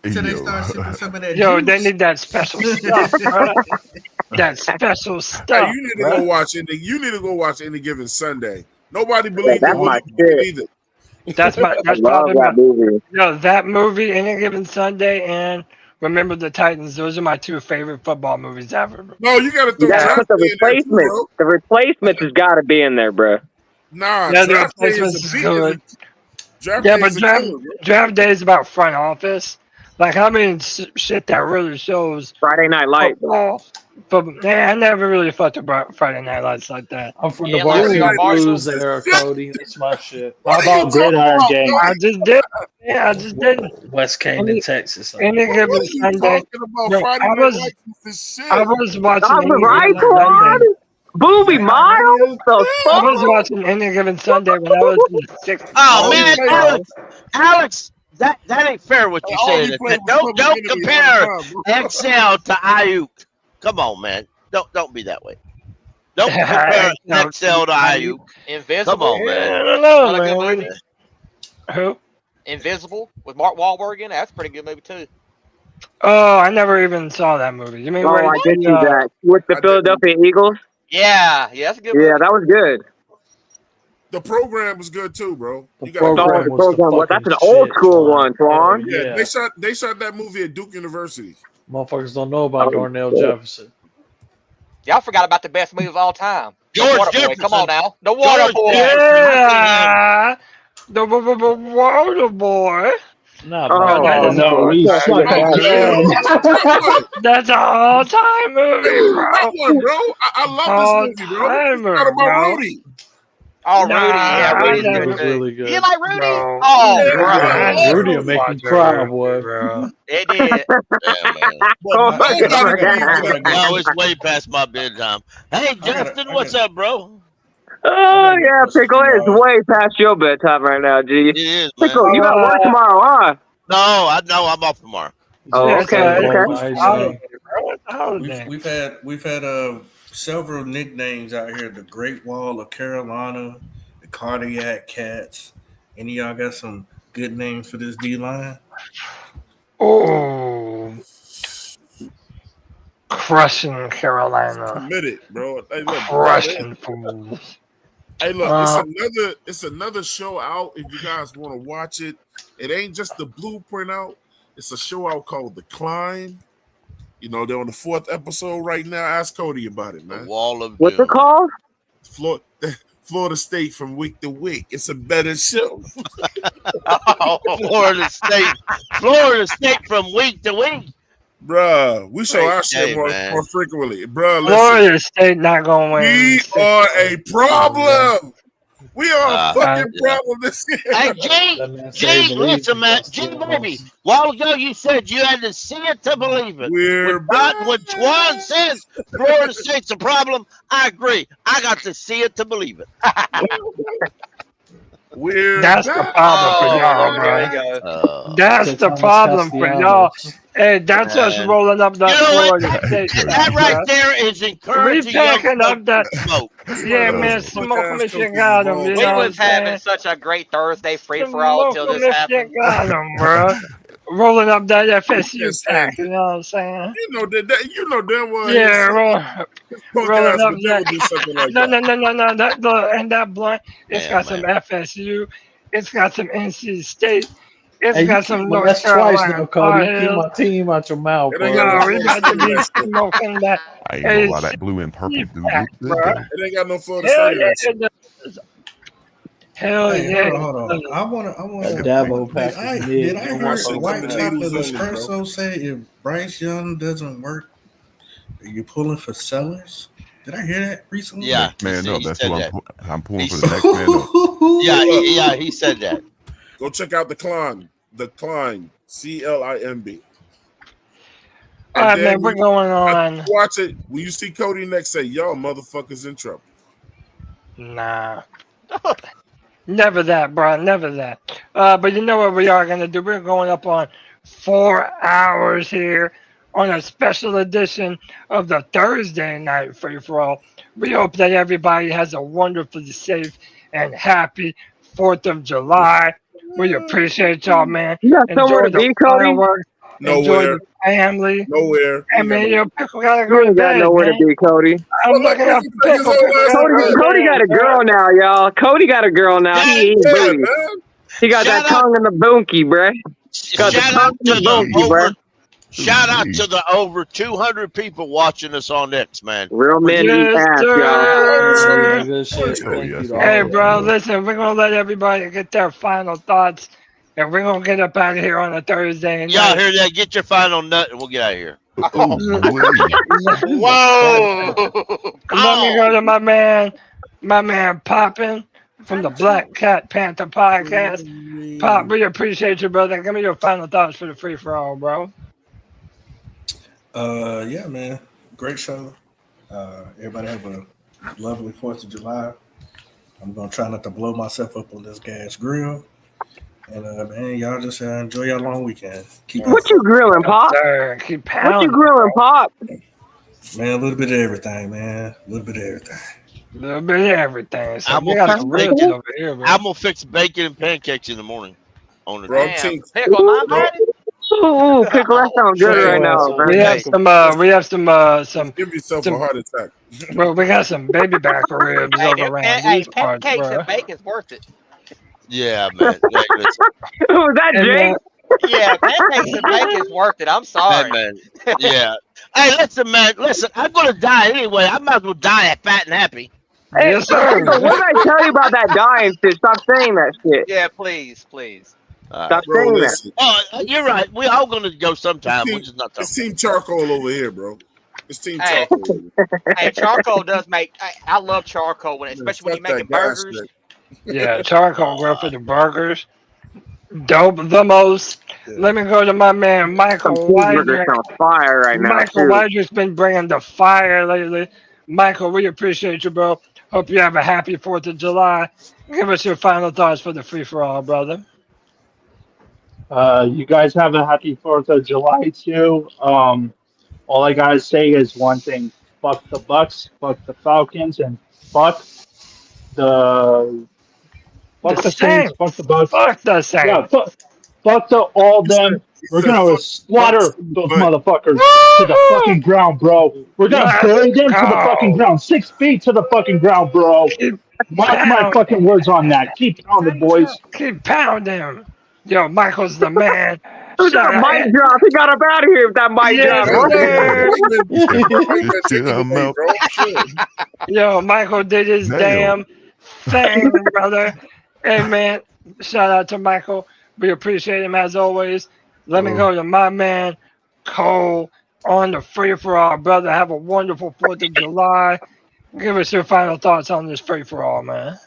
Speaker 2: Till they start sipping some of that
Speaker 1: Yo,
Speaker 2: juice.
Speaker 1: they need that special stuff, bro. That special stuff.
Speaker 10: Hey, you need to go watch any. You need to go watch Any Given Sunday. Nobody believes
Speaker 13: that's my shit.
Speaker 10: either.
Speaker 1: That's
Speaker 13: love
Speaker 1: probably
Speaker 13: that movie.
Speaker 1: that movie, Any Given Sunday, and Remember the Titans. Those are my two favorite football movies ever.
Speaker 10: No, you got to throw
Speaker 13: put the replacement. The replacements has got to be in there, bro.
Speaker 10: Nah,
Speaker 1: Yeah, the
Speaker 10: draft day
Speaker 1: replacements
Speaker 10: is
Speaker 1: is
Speaker 10: a
Speaker 1: good.
Speaker 10: Draft
Speaker 1: Yeah,
Speaker 10: day
Speaker 1: but
Speaker 10: is a killer.
Speaker 1: draft day is about front office. Like, I mean, shit that really shows
Speaker 13: Friday Night Lights.
Speaker 1: football. But I never really fucked about Friday Night Lights like that.
Speaker 14: I'm from the Varsity Blues era, Cody. That's my shit. How about Gridiron Gang?
Speaker 1: I just did. Yeah, I just didn't.
Speaker 14: West Canaan, Texas.
Speaker 1: Any given Sunday.
Speaker 10: About Friday
Speaker 1: I
Speaker 10: Night
Speaker 1: was
Speaker 10: Lights is shit.
Speaker 1: I was watching.
Speaker 13: All
Speaker 1: Any
Speaker 13: right,
Speaker 1: Given Sunday.
Speaker 13: Booby Miles.
Speaker 1: I was watching Any Given Sunday when I was in the sixth.
Speaker 3: Oh man, Alex, that ain't fair what you said. Don't compare Excel to Ayuk. Come on, man. Don't be that way. Don't compare Excel to Ayuk.
Speaker 17: Invisible.
Speaker 3: Come on, man.
Speaker 1: I don't know,
Speaker 17: Not a good
Speaker 1: man.
Speaker 17: movie.
Speaker 1: Who?
Speaker 17: Invisible with Mark Wahlberg in it. That's a pretty good movie too.
Speaker 1: Oh, I never even saw that movie. You mean
Speaker 13: Oh,
Speaker 1: where
Speaker 13: I did see that with the Philadelphia Eagles.
Speaker 17: Yeah, that's a good movie.
Speaker 13: Yeah, that was good.
Speaker 10: The program was good too, bro. You got
Speaker 13: That's an old school one, Twan.
Speaker 10: Yeah, they shot that movie at Duke University.
Speaker 14: Motherfuckers don't know about Darnell Jefferson.
Speaker 17: Y'all forgot about the best movie of all time.
Speaker 3: George
Speaker 17: The Water Boy.
Speaker 3: Jefferson.
Speaker 17: Come on now. The Water Boy.
Speaker 1: Yeah. The Water Boy.
Speaker 14: No,
Speaker 1: Oh,
Speaker 14: no, we suck again.
Speaker 1: That's an all-time movie, bro.
Speaker 10: That one, bro. I love this movie, bro.
Speaker 1: All-timer,
Speaker 10: It's not about
Speaker 1: bro.
Speaker 10: Rudy.
Speaker 17: Oh, Rudy.
Speaker 1: Nah,
Speaker 17: Yeah,
Speaker 1: I
Speaker 17: Rudy's
Speaker 1: never-
Speaker 17: good
Speaker 14: It's
Speaker 17: too.
Speaker 14: really good.
Speaker 17: You like Rudy?
Speaker 1: No.
Speaker 17: Oh,
Speaker 10: Yeah,
Speaker 17: bro.
Speaker 14: Rudy will make you cry, boy.
Speaker 1: Bro.
Speaker 17: It did.
Speaker 3: No, it's way past my bedtime. Hey, Justin, what's up, bro?
Speaker 13: Oh yeah, Pickle, it's way past your bedtime right now, G.
Speaker 3: It is, man.
Speaker 13: Pickle, you got work tomorrow, huh?
Speaker 3: No, I'm off tomorrow.
Speaker 13: Oh, okay.
Speaker 2: We've had several nicknames out here: the Great Wall of Carolina, the Cardiac Cats. Any of y'all got some good names for this D line?
Speaker 1: Oh, crushing Carolina.
Speaker 10: Committed, bro. Hey, look,
Speaker 1: Crushing fools.
Speaker 10: Hey, look, it's another show out. If you guys want to watch it, it ain't just the blueprint out. It's a show out called The Climb. You know, they're on the 4th episode right now. Ask Cody about it, man.
Speaker 3: The Wall of
Speaker 13: What's it called?
Speaker 10: Florida State from week to week. It's a better show.
Speaker 3: Florida State from week to week.
Speaker 10: Bruh, we show our shit more frequently. Bruh, listen.
Speaker 1: Florida State not going to win.
Speaker 10: We are a problem. We are a fucking problem this year.
Speaker 3: Hey, G, listen, man. G, baby. A while ago, you said you had to see it to believe it. When Twan says Florida State's a problem, I agree. I got to see it to believe it.
Speaker 1: That's the problem for y'all, bro. That's the problem for y'all. Hey, that's us rolling up that Florida State.
Speaker 3: That right there is encouraging.
Speaker 1: We packing up that
Speaker 3: smoke.
Speaker 1: Yeah, man, smoke mission got him. You
Speaker 17: We
Speaker 1: know
Speaker 17: was having such a great Thursday free for all until this happened.
Speaker 1: Got him, bro. Rolling up that FSU pack. You know what I'm saying?
Speaker 10: You know damn well.
Speaker 1: Yeah, rolling up that. No. That blunt. It's got some FSU. It's got some NC State. It's got some North
Speaker 14: that's
Speaker 1: Carolina.
Speaker 14: twice now, Cody. Keep my team out your mouth, bro.
Speaker 1: No, we about to be smoking that.
Speaker 23: I ain't gonna lie, that blue and purple do look good, though.
Speaker 10: It ain't got no Florida State.
Speaker 1: Hell
Speaker 2: Hey,
Speaker 1: yeah.
Speaker 2: hold on. I want to.
Speaker 14: Dabo pack
Speaker 2: Did I
Speaker 14: is
Speaker 2: hear
Speaker 14: mid.
Speaker 2: White Chocolate Espresso say if Bryce Young doesn't work, are you pulling for sellers? Did I hear that recently?
Speaker 3: Yeah,
Speaker 23: Man, no, that's
Speaker 3: said
Speaker 23: what
Speaker 3: that.
Speaker 23: I'm pulling for the next man up.
Speaker 3: He said that.
Speaker 10: Go check out the Climb, CLIMB.
Speaker 1: All right, man, we're going on.
Speaker 10: Watch it. When you see Cody next, say, y'all motherfuckers in trouble.
Speaker 1: Nah. Never that, bro. Never that. But you know what we are going to do? We're going up on 4 hours here on a special edition of the Thursday night free for all. We hope that everybody has a wonderfully safe and happy 4th of July. We appreciate y'all, man.
Speaker 13: You got somewhere to be, Cody?
Speaker 1: fireworks. Enjoy
Speaker 10: Nowhere.
Speaker 1: the family.
Speaker 10: Nowhere.
Speaker 1: And man, yo, Pickle gotta go
Speaker 13: You
Speaker 1: to
Speaker 13: ain't got
Speaker 1: bed,
Speaker 13: nowhere
Speaker 1: man.
Speaker 13: to be, Cody.
Speaker 1: I'm looking up Pickle.
Speaker 13: Cody got a girl now, y'all. Cody got a girl now. He eats booty. He got that tongue in the bunkie, bruh. Got the tongue in the bunkie, bruh.
Speaker 3: Shout out to the over 200 people watching us on X, man.
Speaker 13: Real men eat ass, y'all.
Speaker 1: Hey, bro, listen, we're going to let everybody get their final thoughts, and we're going to get up out of here on a Thursday. And
Speaker 3: Y'all hear that? Get your final nut, and we'll get out of here.
Speaker 1: Whoa! Let me go to my man Poppin from the Black Cat Panther Podcast. Pop, we appreciate you, brother. Give me your final thoughts for the free for all, bro.
Speaker 2: Yeah, man. Great show. Everybody have a lovely 4th of July. I'm going to try not to blow myself up on this gas grill. And, man, y'all just enjoy your long weekend.
Speaker 13: What you grilling, Pop?
Speaker 1: Keep
Speaker 13: What
Speaker 1: pounding.
Speaker 13: you grilling, Pop?
Speaker 2: Man, a little bit of everything, man. A little bit of everything.
Speaker 1: A little bit of everything. So
Speaker 3: I'm
Speaker 1: we
Speaker 3: gonna
Speaker 1: got
Speaker 3: fix
Speaker 1: some ribs
Speaker 3: bacon.
Speaker 1: over here, bro.
Speaker 3: I'm gonna fix bacon and pancakes in the morning. On the
Speaker 17: Damn, Pickle, not bad.
Speaker 13: Ooh, Pickle, that sounds good right now, man.
Speaker 1: We have some.
Speaker 10: Give yourself a heart attack.
Speaker 1: Bro, we got some baby back ribs over around these parts,
Speaker 17: Pancakes
Speaker 1: bro.
Speaker 17: and bacon's worth it.
Speaker 3: Yeah, man. Hey, listen.
Speaker 13: Was that Jake?
Speaker 17: Yeah, pancakes and bacon's worth it. I'm sorry.
Speaker 3: Hey, man. Yeah. Hey, listen, man. Listen, I'm gonna die anyway. I might as well die fat and happy.
Speaker 13: Hey,
Speaker 1: Yes, sir.
Speaker 13: What did I tell you about that dying shit? Stop saying that shit.
Speaker 17: Yeah, please.
Speaker 13: Stop
Speaker 10: Bro,
Speaker 13: saying that.
Speaker 10: listen.
Speaker 3: Oh, you're right. We all gonna go sometime. We're just not
Speaker 10: It's
Speaker 3: talking.
Speaker 10: Team Charcoal over here, bro. It's Team
Speaker 17: Hey.
Speaker 10: Charcoal.
Speaker 17: Hey, charcoal does make. I love charcoal especially when you're making burgers.
Speaker 1: Yeah, charcoal grill for the burgers. Dope the most. Let me go to my man Michael
Speaker 13: Cheeseburgers
Speaker 1: Weiser.
Speaker 13: on fire right now,
Speaker 1: Michael
Speaker 13: too.
Speaker 1: Weiser's been bringing the fire lately. Michael, we appreciate you, bro. Hope you have a happy 4th of July. Give us your final thoughts for the free for all, brother.
Speaker 4: You guys have a happy 4th of July too. All I gotta say is one thing: fuck the Bucks, fuck the Falcons, and fuck the Saints, fuck the Bucks,
Speaker 1: fuck the Saints.
Speaker 4: Yeah, fuck all them. We're gonna slaughter those motherfuckers to the fucking ground, bro. We're gonna bury them to the fucking ground, 6 feet to the fucking ground, bro. Mark my fucking words on that. Keep pounding, boys.
Speaker 1: Keep pounding. Yo, Michael's the man.
Speaker 13: Who's that mic drop? He got up out of here with that mic drop.
Speaker 1: Yo, Michael did his damn thing, brother. Hey, man, shout out to Michael. We appreciate him as always. Let me go to my man, Cole, on the free-for-all, brother. Have a wonderful 4th of July. Give us your final thoughts on this free-for-all, man.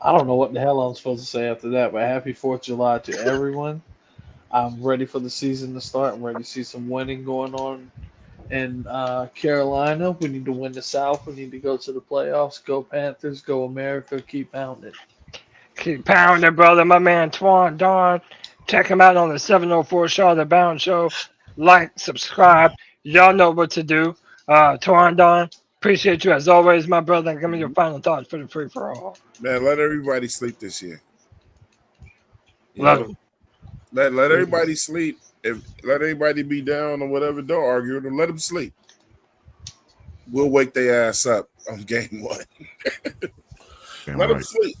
Speaker 14: I don't know what the hell I'm supposed to say after that, but happy 4th of July to everyone. I'm ready for the season to start. I'm ready to see some winning going on in Carolina. We need to win the South. We need to go to the playoffs. Go Panthers. Go America. Keep pounding.
Speaker 1: Keep pounding, brother. My man, Twan Don. Check him out on the 704 Charlotte Bound Show. Like, subscribe. Y'all know what to do. Twan Don, appreciate you as always, my brother. Give me your final thoughts for the free-for-all.
Speaker 10: Man, let everybody sleep this year.
Speaker 1: Love it.
Speaker 10: Let everybody sleep. Let everybody be down or whatever. Don't argue with them. Let them sleep. We'll wake their ass up on game 1. Let them sleep.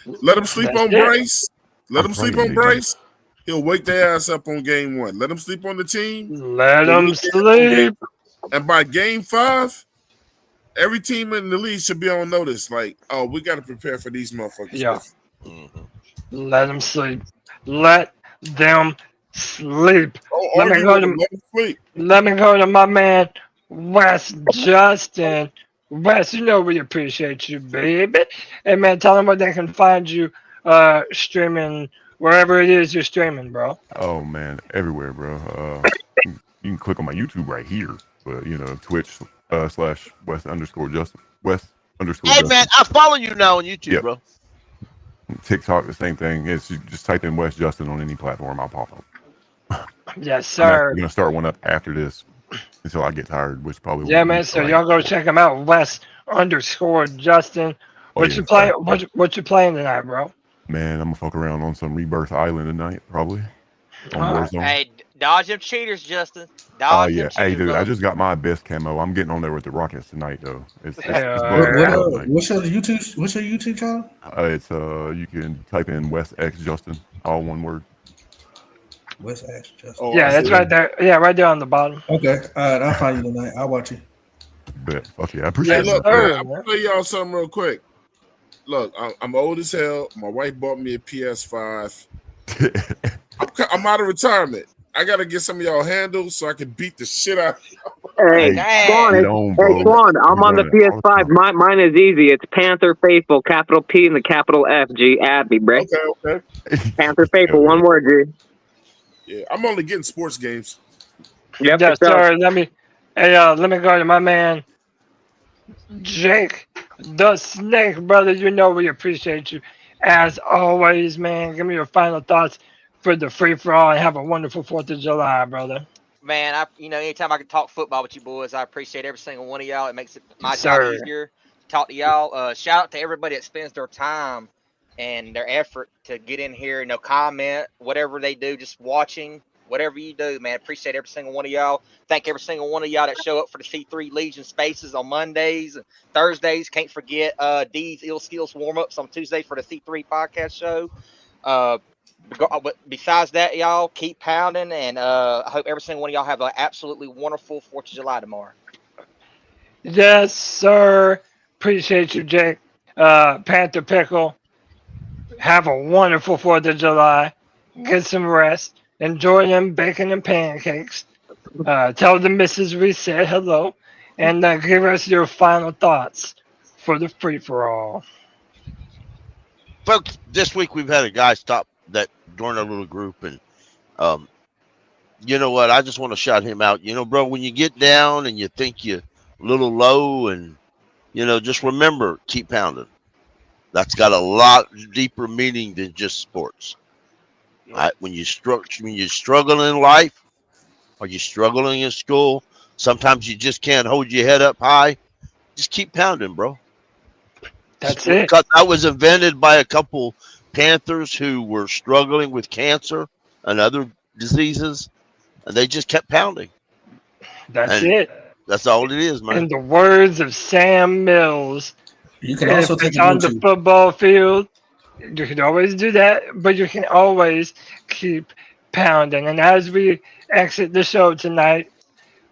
Speaker 10: Let them sleep on Bryce. Let them sleep on Bryce. He'll wake their ass up on game 1. Let them sleep on the team.
Speaker 1: Let them sleep.
Speaker 10: And by game 5, every team in the league should be on notice. Like, oh, we got to prepare for these motherfuckers.
Speaker 1: Yeah. Let them sleep. Let them sleep. Let me go to my man, Wes Justin. Wes, you know we appreciate you, baby. Hey, man, tell them where they can find you streaming, wherever it is you're streaming, bro.
Speaker 23: Oh, man, everywhere, bro. You can click on my YouTube right here, but, Twitch /Wes_Justin.
Speaker 3: Hey, man, I follow you now on YouTube, bro.
Speaker 23: TikTok, the same thing. It's you just type in Wes Justin on any platform, I'll pop up.
Speaker 1: Yes, sir.
Speaker 23: I'm gonna start one up after this until I get tired, which probably
Speaker 1: yeah, man. So y'all go check him out, Wes_Justin. What you playing? What you playing tonight, bro?
Speaker 23: Man, I'm gonna fuck around on some Rebirth Island tonight, probably.
Speaker 17: Hey, dodge them cheaters, Justin.
Speaker 23: Oh
Speaker 17: Dodge
Speaker 23: yeah,
Speaker 17: them
Speaker 23: hey
Speaker 17: cheaters,
Speaker 23: dude,
Speaker 17: brother.
Speaker 23: I just got my best camo. I'm getting on there with the Rockets tonight though. It's
Speaker 2: What's your YouTube channel?
Speaker 23: It's you can type in Wes X Justin, all one word.
Speaker 2: Wes X Justin.
Speaker 1: Oh, yeah, it's right there. Yeah, right there on the bottom.
Speaker 2: Okay, all right, I'll find you tonight. I'll watch you.
Speaker 23: Bet. Fuck yeah, I appreciate
Speaker 10: Hey,
Speaker 23: it.
Speaker 10: look, man, I'm gonna tell y'all something real quick. Look, I'm old as hell. My wife bought me a PS5. I'm out of retirement. I gotta get some of y'all handles so I can beat the shit out of y'all.
Speaker 13: Hey, Swan, I'm on the PS5. Mine is easy. It's Panther Faithful, capital P and the capital F, G. Add me, bro.
Speaker 10: Okay.
Speaker 13: Panther Faithful, one word, G.
Speaker 10: Yeah, I'm only getting sports games.
Speaker 13: Yep,
Speaker 1: yes, sir. Let me go to my man, Jake the Snake, brother. You know we appreciate you as always, man. Give me your final thoughts for the free-for-all and have a wonderful 4th of July, brother.
Speaker 17: Man, anytime I can talk football with you boys, I appreciate every single one of y'all. It makes my
Speaker 1: Yes,
Speaker 17: job
Speaker 1: sir.
Speaker 17: easier to talk to y'all. Shout out to everybody that spends their time and their effort to get in here, comment, whatever they do, just watching, whatever you do, man. Appreciate every single one of y'all. Thank every single one of y'all that show up for the C3 Legion Spaces on Mondays and Thursdays. Can't forget D's Ill Skills warm-ups on Tuesday for the C3 podcast show. But besides that, y'all keep pounding, and I hope every single one of y'all have an absolutely wonderful 4th of July tomorrow.
Speaker 1: Yes, sir. Appreciate you, Jake. Panther Pickle. Have a wonderful 4th of July. Get some rest. Enjoy them bacon and pancakes. Tell the missus we said hello. And give us your final thoughts for the free-for-all.
Speaker 3: Folks, this week we've had a guy stop that during our little group, and you know what? I just want to shout him out. Bro, when you get down and you think you're a little low, and just remember, keep pounding. That's got a lot deeper meaning than just sports. Right? When you struggle in life, or you're struggling in school, sometimes you just can't hold your head up high. Just keep pounding, bro.
Speaker 1: That's it.
Speaker 3: Because I was invented by a couple Panthers who were struggling with cancer and other diseases, and they just kept pounding.
Speaker 1: That's it.
Speaker 3: That's all it is, man.
Speaker 1: In the words of Sam Mills,
Speaker 2: you can also take
Speaker 1: it's on the football field. You can always do that, but you can always keep pounding. And as we exit the show tonight,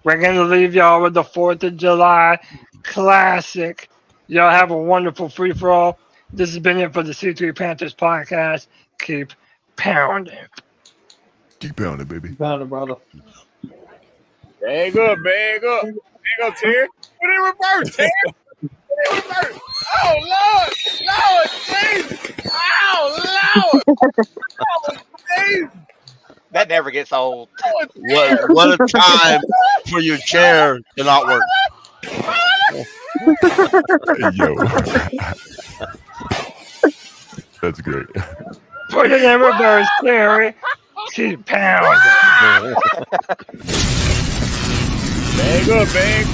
Speaker 1: we're going to leave y'all with the 4th of July classic Y'all have a wonderful free for all. This has been it for the C3 Panthers podcast. Keep pounding.
Speaker 23: Keep pounding, baby.
Speaker 14: Pounding, brother.
Speaker 22: Bag up. Bag up, Terry. Put it in reverse, Terry. Put it in reverse. Oh, Lord, Jesus. Oh, Lord. Jesus.
Speaker 17: That never gets old.
Speaker 3: What a time for your chair to not work.
Speaker 23: Yo. That's great.
Speaker 1: Put it in reverse, Terry. Keep pounding.
Speaker 22: Bag up, bag.